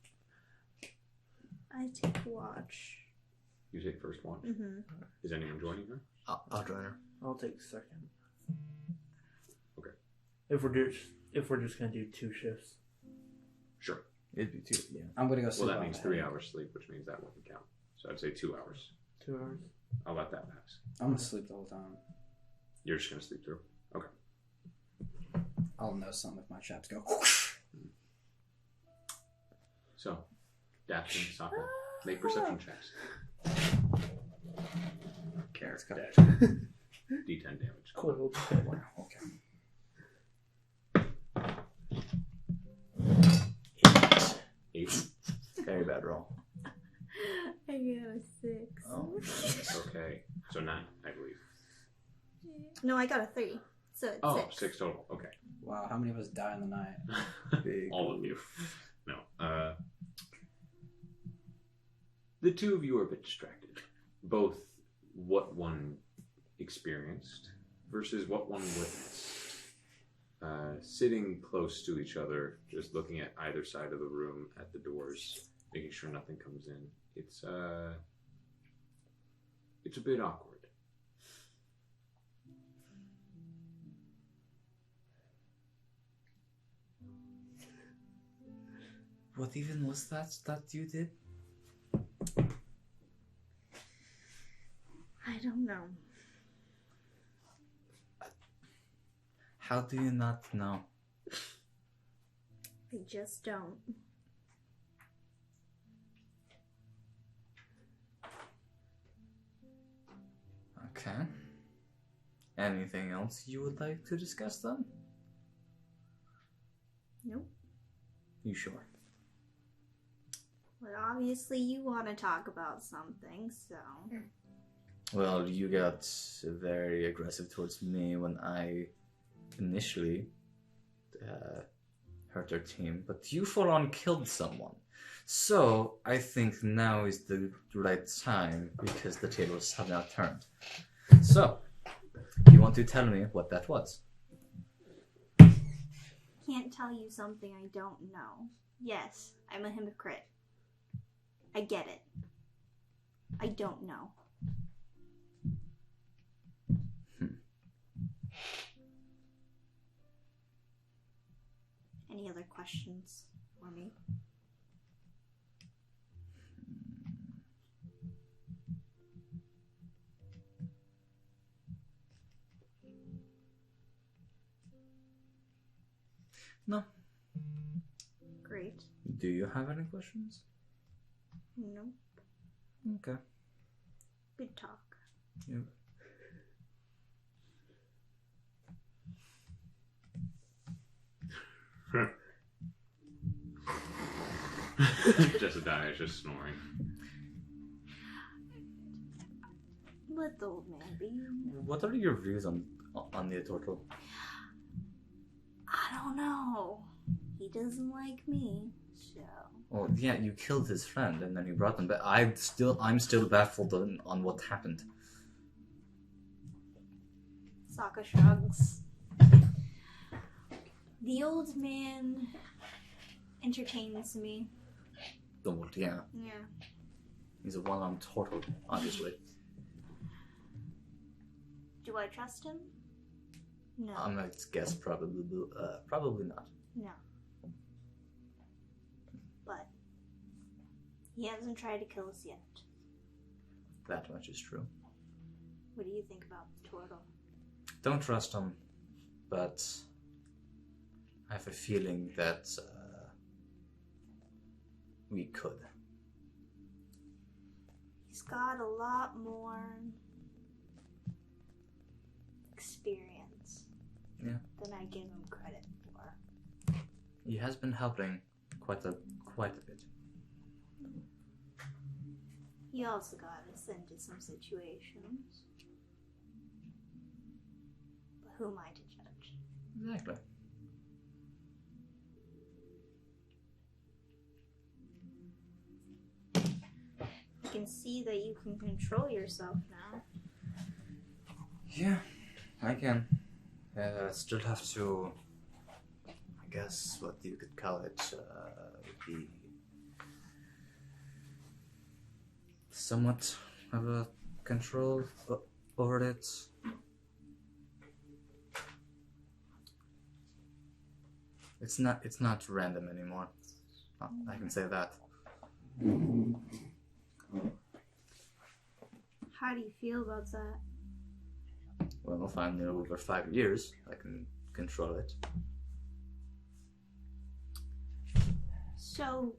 I take watch. You take first watch. Mm-hmm. Is anyone joining her? I'll join her. I'll take second. Okay. If we're just gonna do 2 shifts. Sure. It'd be 2, yeah. I'm gonna go sleep. Well, that on means the 3 head. hours sleep, which means that wouldn't count. So I'd say 2 hours. 2 hours. I'll let that pass. I'm gonna sleep the whole time. You're just gonna sleep through. Okay. I'll know something if my traps go. So, DATH'TAN, SAAKA, make perception checks. Character. D10 damage. Cool. Okay. 8. Very bad roll. I got a 6. Oh. Okay. So 9, I believe. No, I got a 3. So it's Oh, 6. 6 total. Okay. Wow, how many of us die in the night? Big. All of you. No. The two of you are a bit distracted. Both what one experienced versus what one witnessed. Sitting close to each other, just looking at either side of the room at the doors, making sure nothing comes in. It's a bit awkward. What even was that you did? I don't know. How do you not know? I just don't. Okay. Anything else you would like to discuss then? Nope. You sure? But obviously you want to talk about something, so... Well, you got very aggressive towards me when I initially hurt our team, but you full on killed someone. So, I think now is the right time because the tables have now turned. So, you want to tell me what that was? Can't tell you something I don't know. Yes, I'm a hypocrite. I get it. I don't know. Any other questions for me? No. Great. Do you have any questions? No. Okay. Good talk. Yep. Jessica is just snoring. Let the old man be. What are your views on the turtle? I don't know. He doesn't like me, so. Well, yeah, you killed his friend and then you brought them back. I'm still baffled on what happened. SAAKA shrugs. The old man entertains me. Oh, yeah. Yeah. He's a one-armed turtle, obviously. Do I trust him? No. I'm gonna guess probably not. No. But he hasn't tried to kill us yet. That much is true. What do you think about the turtle? Don't trust him, but I have a feeling that we could. He's got a lot more experience than I give him credit for. He has been helping quite a bit. He also got us into some situations. But who am I to judge? Exactly. You can see that you can control yourself now. Yeah, I can. Still have to, I guess, what you could call it, would be somewhat of a control over it. It's not random anymore. I can say that. How do you feel about that? Well, if I'm there over 5 years, I can control it. So,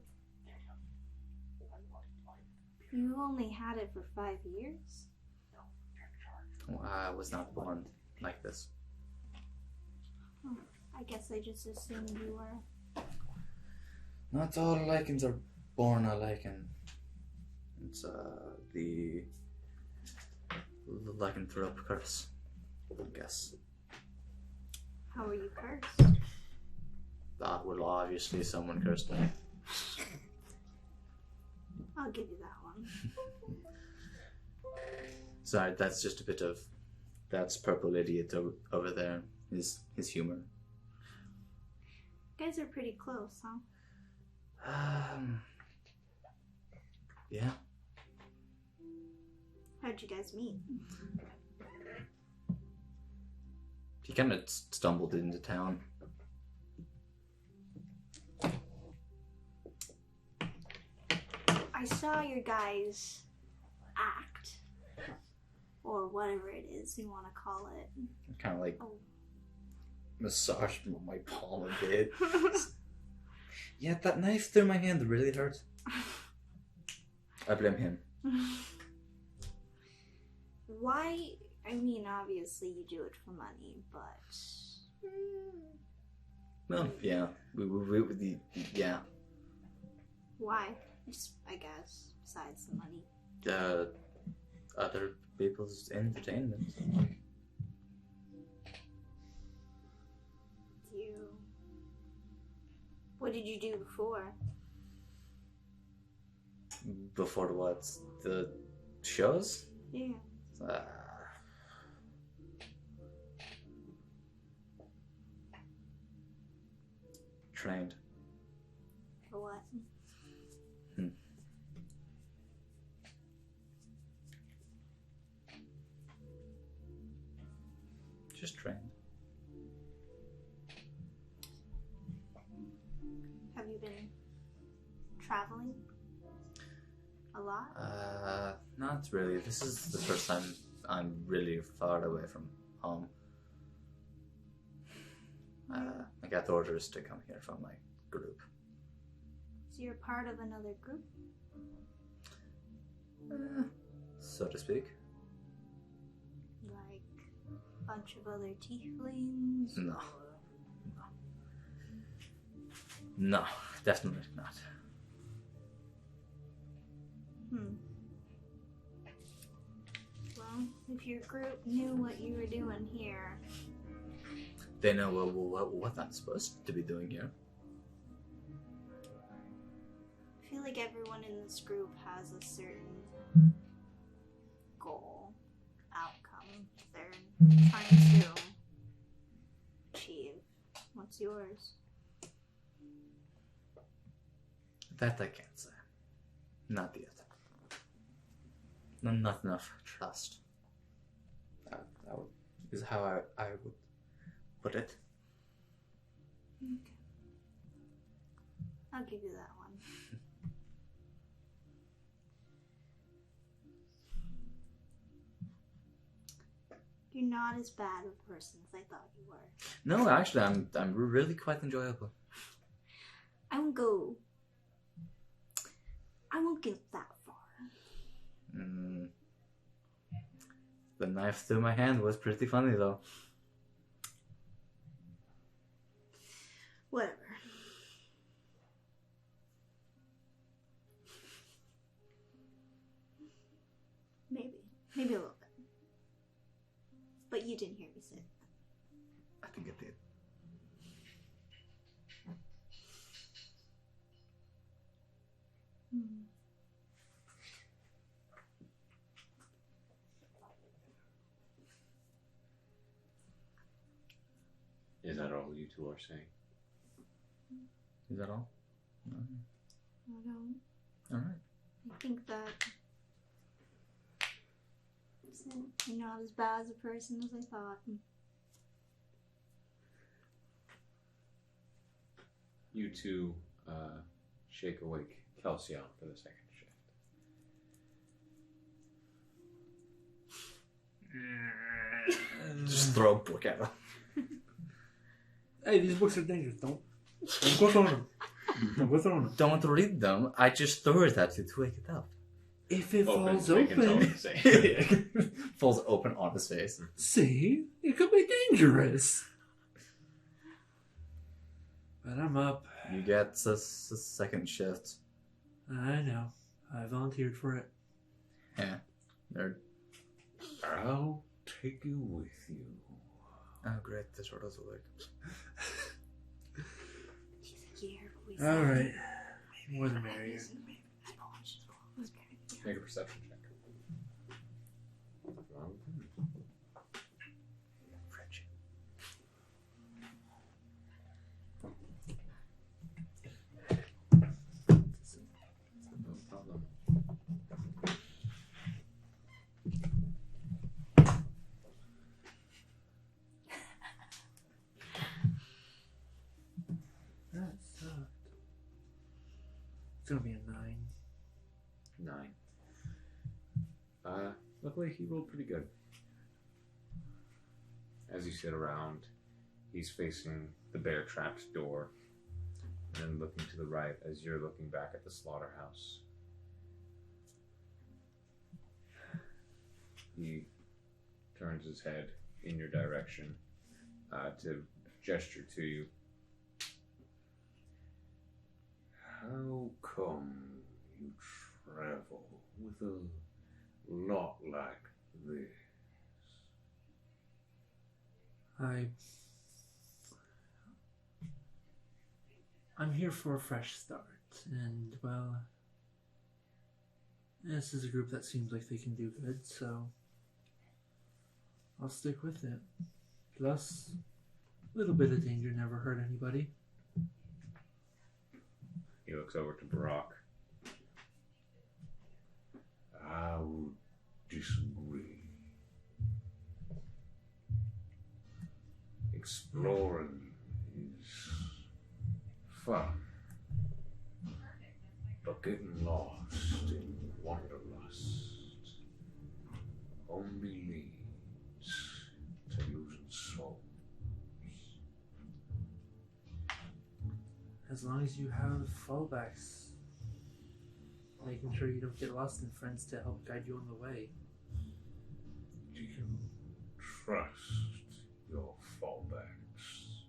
you only had it for 5 years? Well, I was not born like this. Oh, I guess I just assumed you were. Not all Lycans are born a Lycan. It's the lycanthrope curse, I guess. How are you cursed? Well, obviously someone cursed me. I'll give you that one. Sorry, that's just a bit of... That's Purple Idiot over there. His humor. You guys are pretty close, huh? Yeah. How'd you guys meet? He kind of stumbled into town. I saw your guys' act, or whatever it is you want to call it. Kind of like massaged my palm a bit. Yeah, that knife through my hand really hurt. I blame him. Why? I mean, obviously you do it for money, but... Well, yeah. Yeah. Why? Just, I guess, besides the money. Other people's entertainment. What did you do before? Before what? The shows? Yeah. Trained. For what? Just trained. Have you been traveling a lot? Not really. This is the first time I'm really far away from home. I got orders to come here from my group. So you're part of another group? So to speak. Like a bunch of other tieflings? No. No, definitely not. Well, if your group knew what you were doing here, They know what I'm supposed to be doing here. I feel like everyone in this group has a certain goal, outcome they're trying to achieve. What's yours? That I can't say. Not yet. Not enough trust. That is how I would put it. Okay. I'll give you that one. You're not as bad of a person as I thought you were. No, actually, I'm really quite enjoyable. I won't go. I won't get that far. The knife through my hand was pretty funny, though. Whatever. Maybe a little bit. But you didn't hear me say it. I think it did. Is that all you two are saying? Is that all? I don't. Alright. I think that you're not as bad as a person as I thought. You two shake awake KELSION for the second shift. Just throw a book at him. Hey, these books are dangerous. Don't go throwing them. Don't go throwing them. Don't read them. I just threw it at you to wake it up. If it falls so you can tell open, what it's saying. Falls open on his face. see, it could be dangerous. But I'm up. You get a second shift. I know. I volunteered for it. Yeah. Nerd. I'll take you with you. Oh, great. The sword is awake. All right. More the merrier. Make a perception check. Friendship. No problem. That sucked. It's gonna be a 9. 9. Luckily he rolled pretty good. As you sit around, he's facing the bear-trapped door, and then looking to the right as you're looking back at the slaughterhouse. He turns his head in your direction to gesture to you. How come you travel with a lot like this? I'm here for a fresh start, and well, this is a group that seems like they can do good, so I'll stick with it. Plus, a little bit of danger never hurt anybody. He looks over to Barack. I would disagree. Exploring is fun, but getting lost in wanderlust only leads to losing souls. As long as you have fallbacks, making sure you don't get lost and friends to help guide you on the way. Do you trust your fallbacks?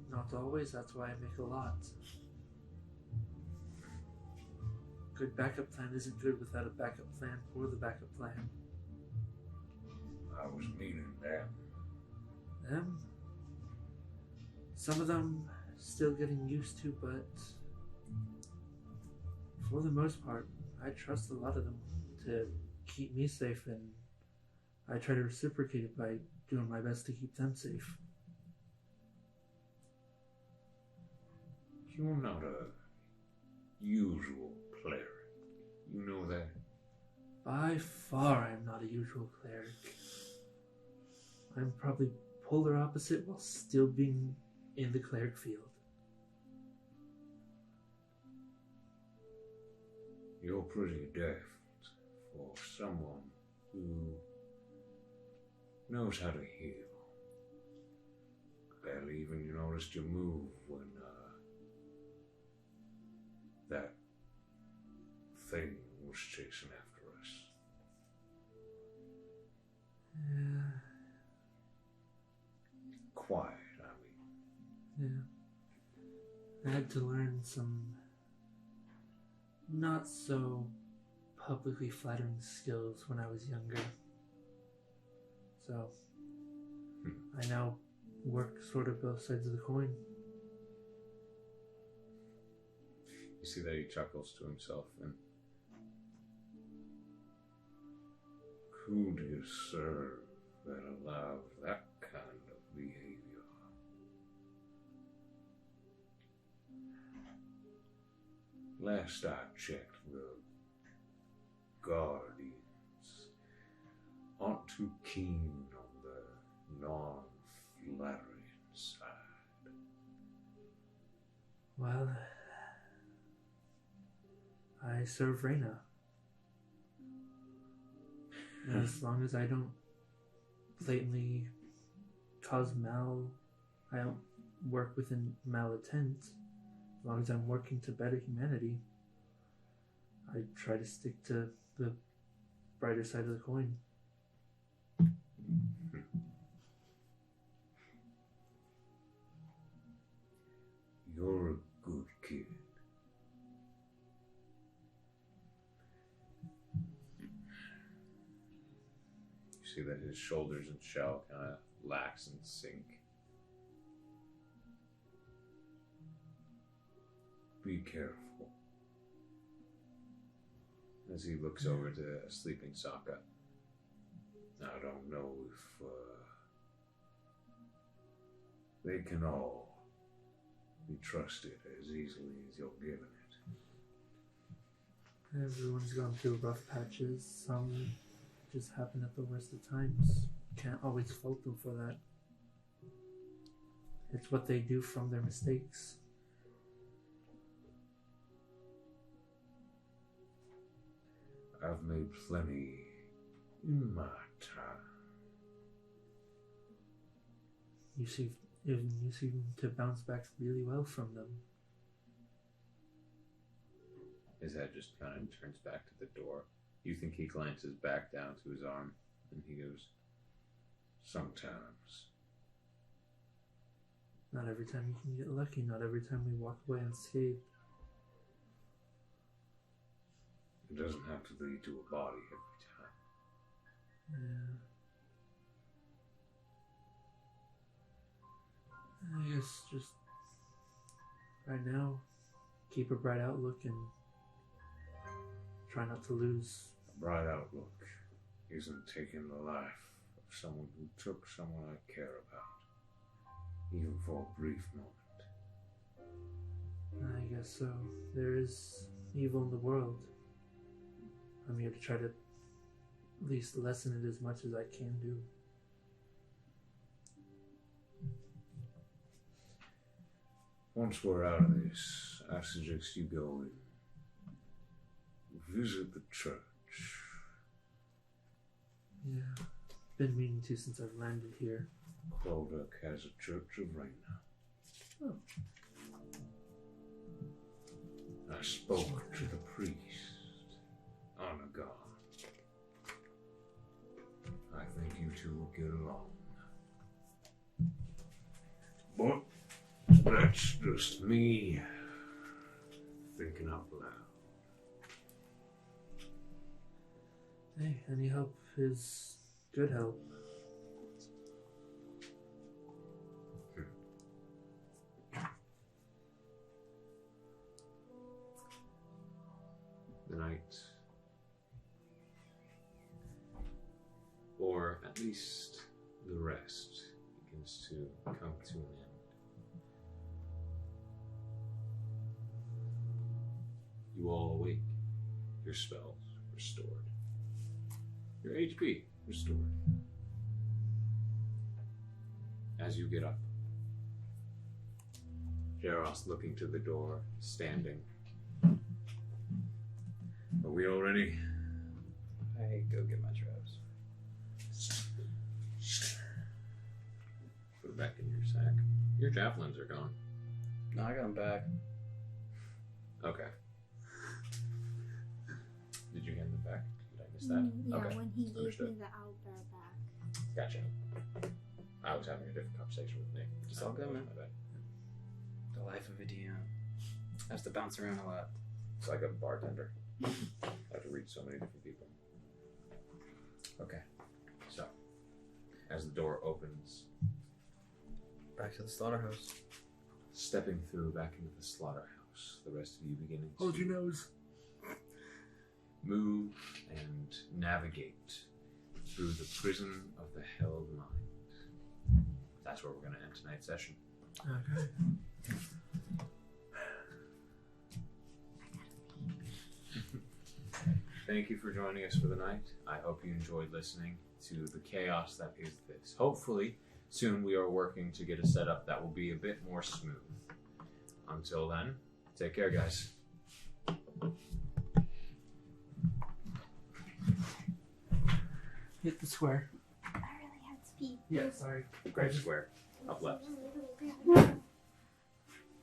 Not Not always, that's why I make a lot. Good backup plan isn't good without a backup plan for the backup plan. I was meaning that. Them? Some of them still getting used to, but for the most part, I trust a lot of them to keep me safe, and I try to reciprocate it by doing my best to keep them safe. You're not a usual cleric. You know that? By far, I'm not a usual cleric. I'm probably polar opposite while still being in the cleric field. You're pretty deft for someone who knows how to heal. Barely even noticed your move when that thing was chasing after us. Yeah. Quiet, I mean. Yeah. I had to learn some not so publicly flattering skills when I was younger. So, I now work sort of both sides of the coin. You see that he chuckles to himself, and Who do you serve that allows that kind of behavior? Last I checked, the Guardians aren't too keen on the non-flattering side. Well, I serve Reyna. As long as I don't blatantly cause mal, I don't work within malintent. As long as I'm working to better humanity, I try to stick to the brighter side of the coin. You're a good kid. you see that his shoulders and shell kind of lax and sink. Be careful. As he looks over to a sleeping SAAKA. I don't know if they can all be trusted as easily as you're given it. Everyone's gone through rough patches. Some just happen at the worst of times. Can't always fault them for that. It's what they do from their mistakes. I've made plenty in my time. You seem to bounce back really well from them. His head just kind of turns back to the door. You think he glances back down to his arm, and he goes, Sometimes. Not every time you can get lucky. Not every time we walk away unscathed. It doesn't have to lead to a body every time. Yeah. I guess just right now, keep a bright outlook and try not to lose. A bright outlook isn't taking the life of someone who took someone I care about, even for a brief moment. I guess so. There is evil in the world. I'm here to try to at least lessen it as much as I can do. Once we're out of this, I suggest you go and visit the church. Yeah. Been meaning to since I've landed here. Cleric has a church of Reyna. Oh. I spoke to the priest. Honor God. I think you two will get along. But that's just me thinking out loud. Hey, any help is good help. The night, or at least the rest, begins to come to an end. You all awake, your spells restored, your HP restored. As you get up, Jaros looking to the door, standing. Are we all ready? I go get my traps. Put it back in your sack. Your javelins are gone. No, I got them back. Okay. Did you hand them back? Did I miss that? Yeah, Okay. when he gave Understood. me the owlbear back. Gotcha. I was having a different conversation with Nick. It's all good, man. My bad. The life of a DM. I have to bounce around a lot. It's like a bartender. I have to reach so many different people. Okay. So, as the door opens, Back to the slaughterhouse. stepping through back into the slaughterhouse, the rest of you beginning Hold to your nose. move and navigate through the prison of the held mind. That's where we're going to end tonight's session. Okay. Thank you for joining us for the night. I hope you enjoyed listening to the chaos that is this. Hopefully, soon we are working to get a setup that will be a bit more smooth. Until then, take care, guys. Hit the square. I really had speed. Yeah, sorry. Great square. Up left.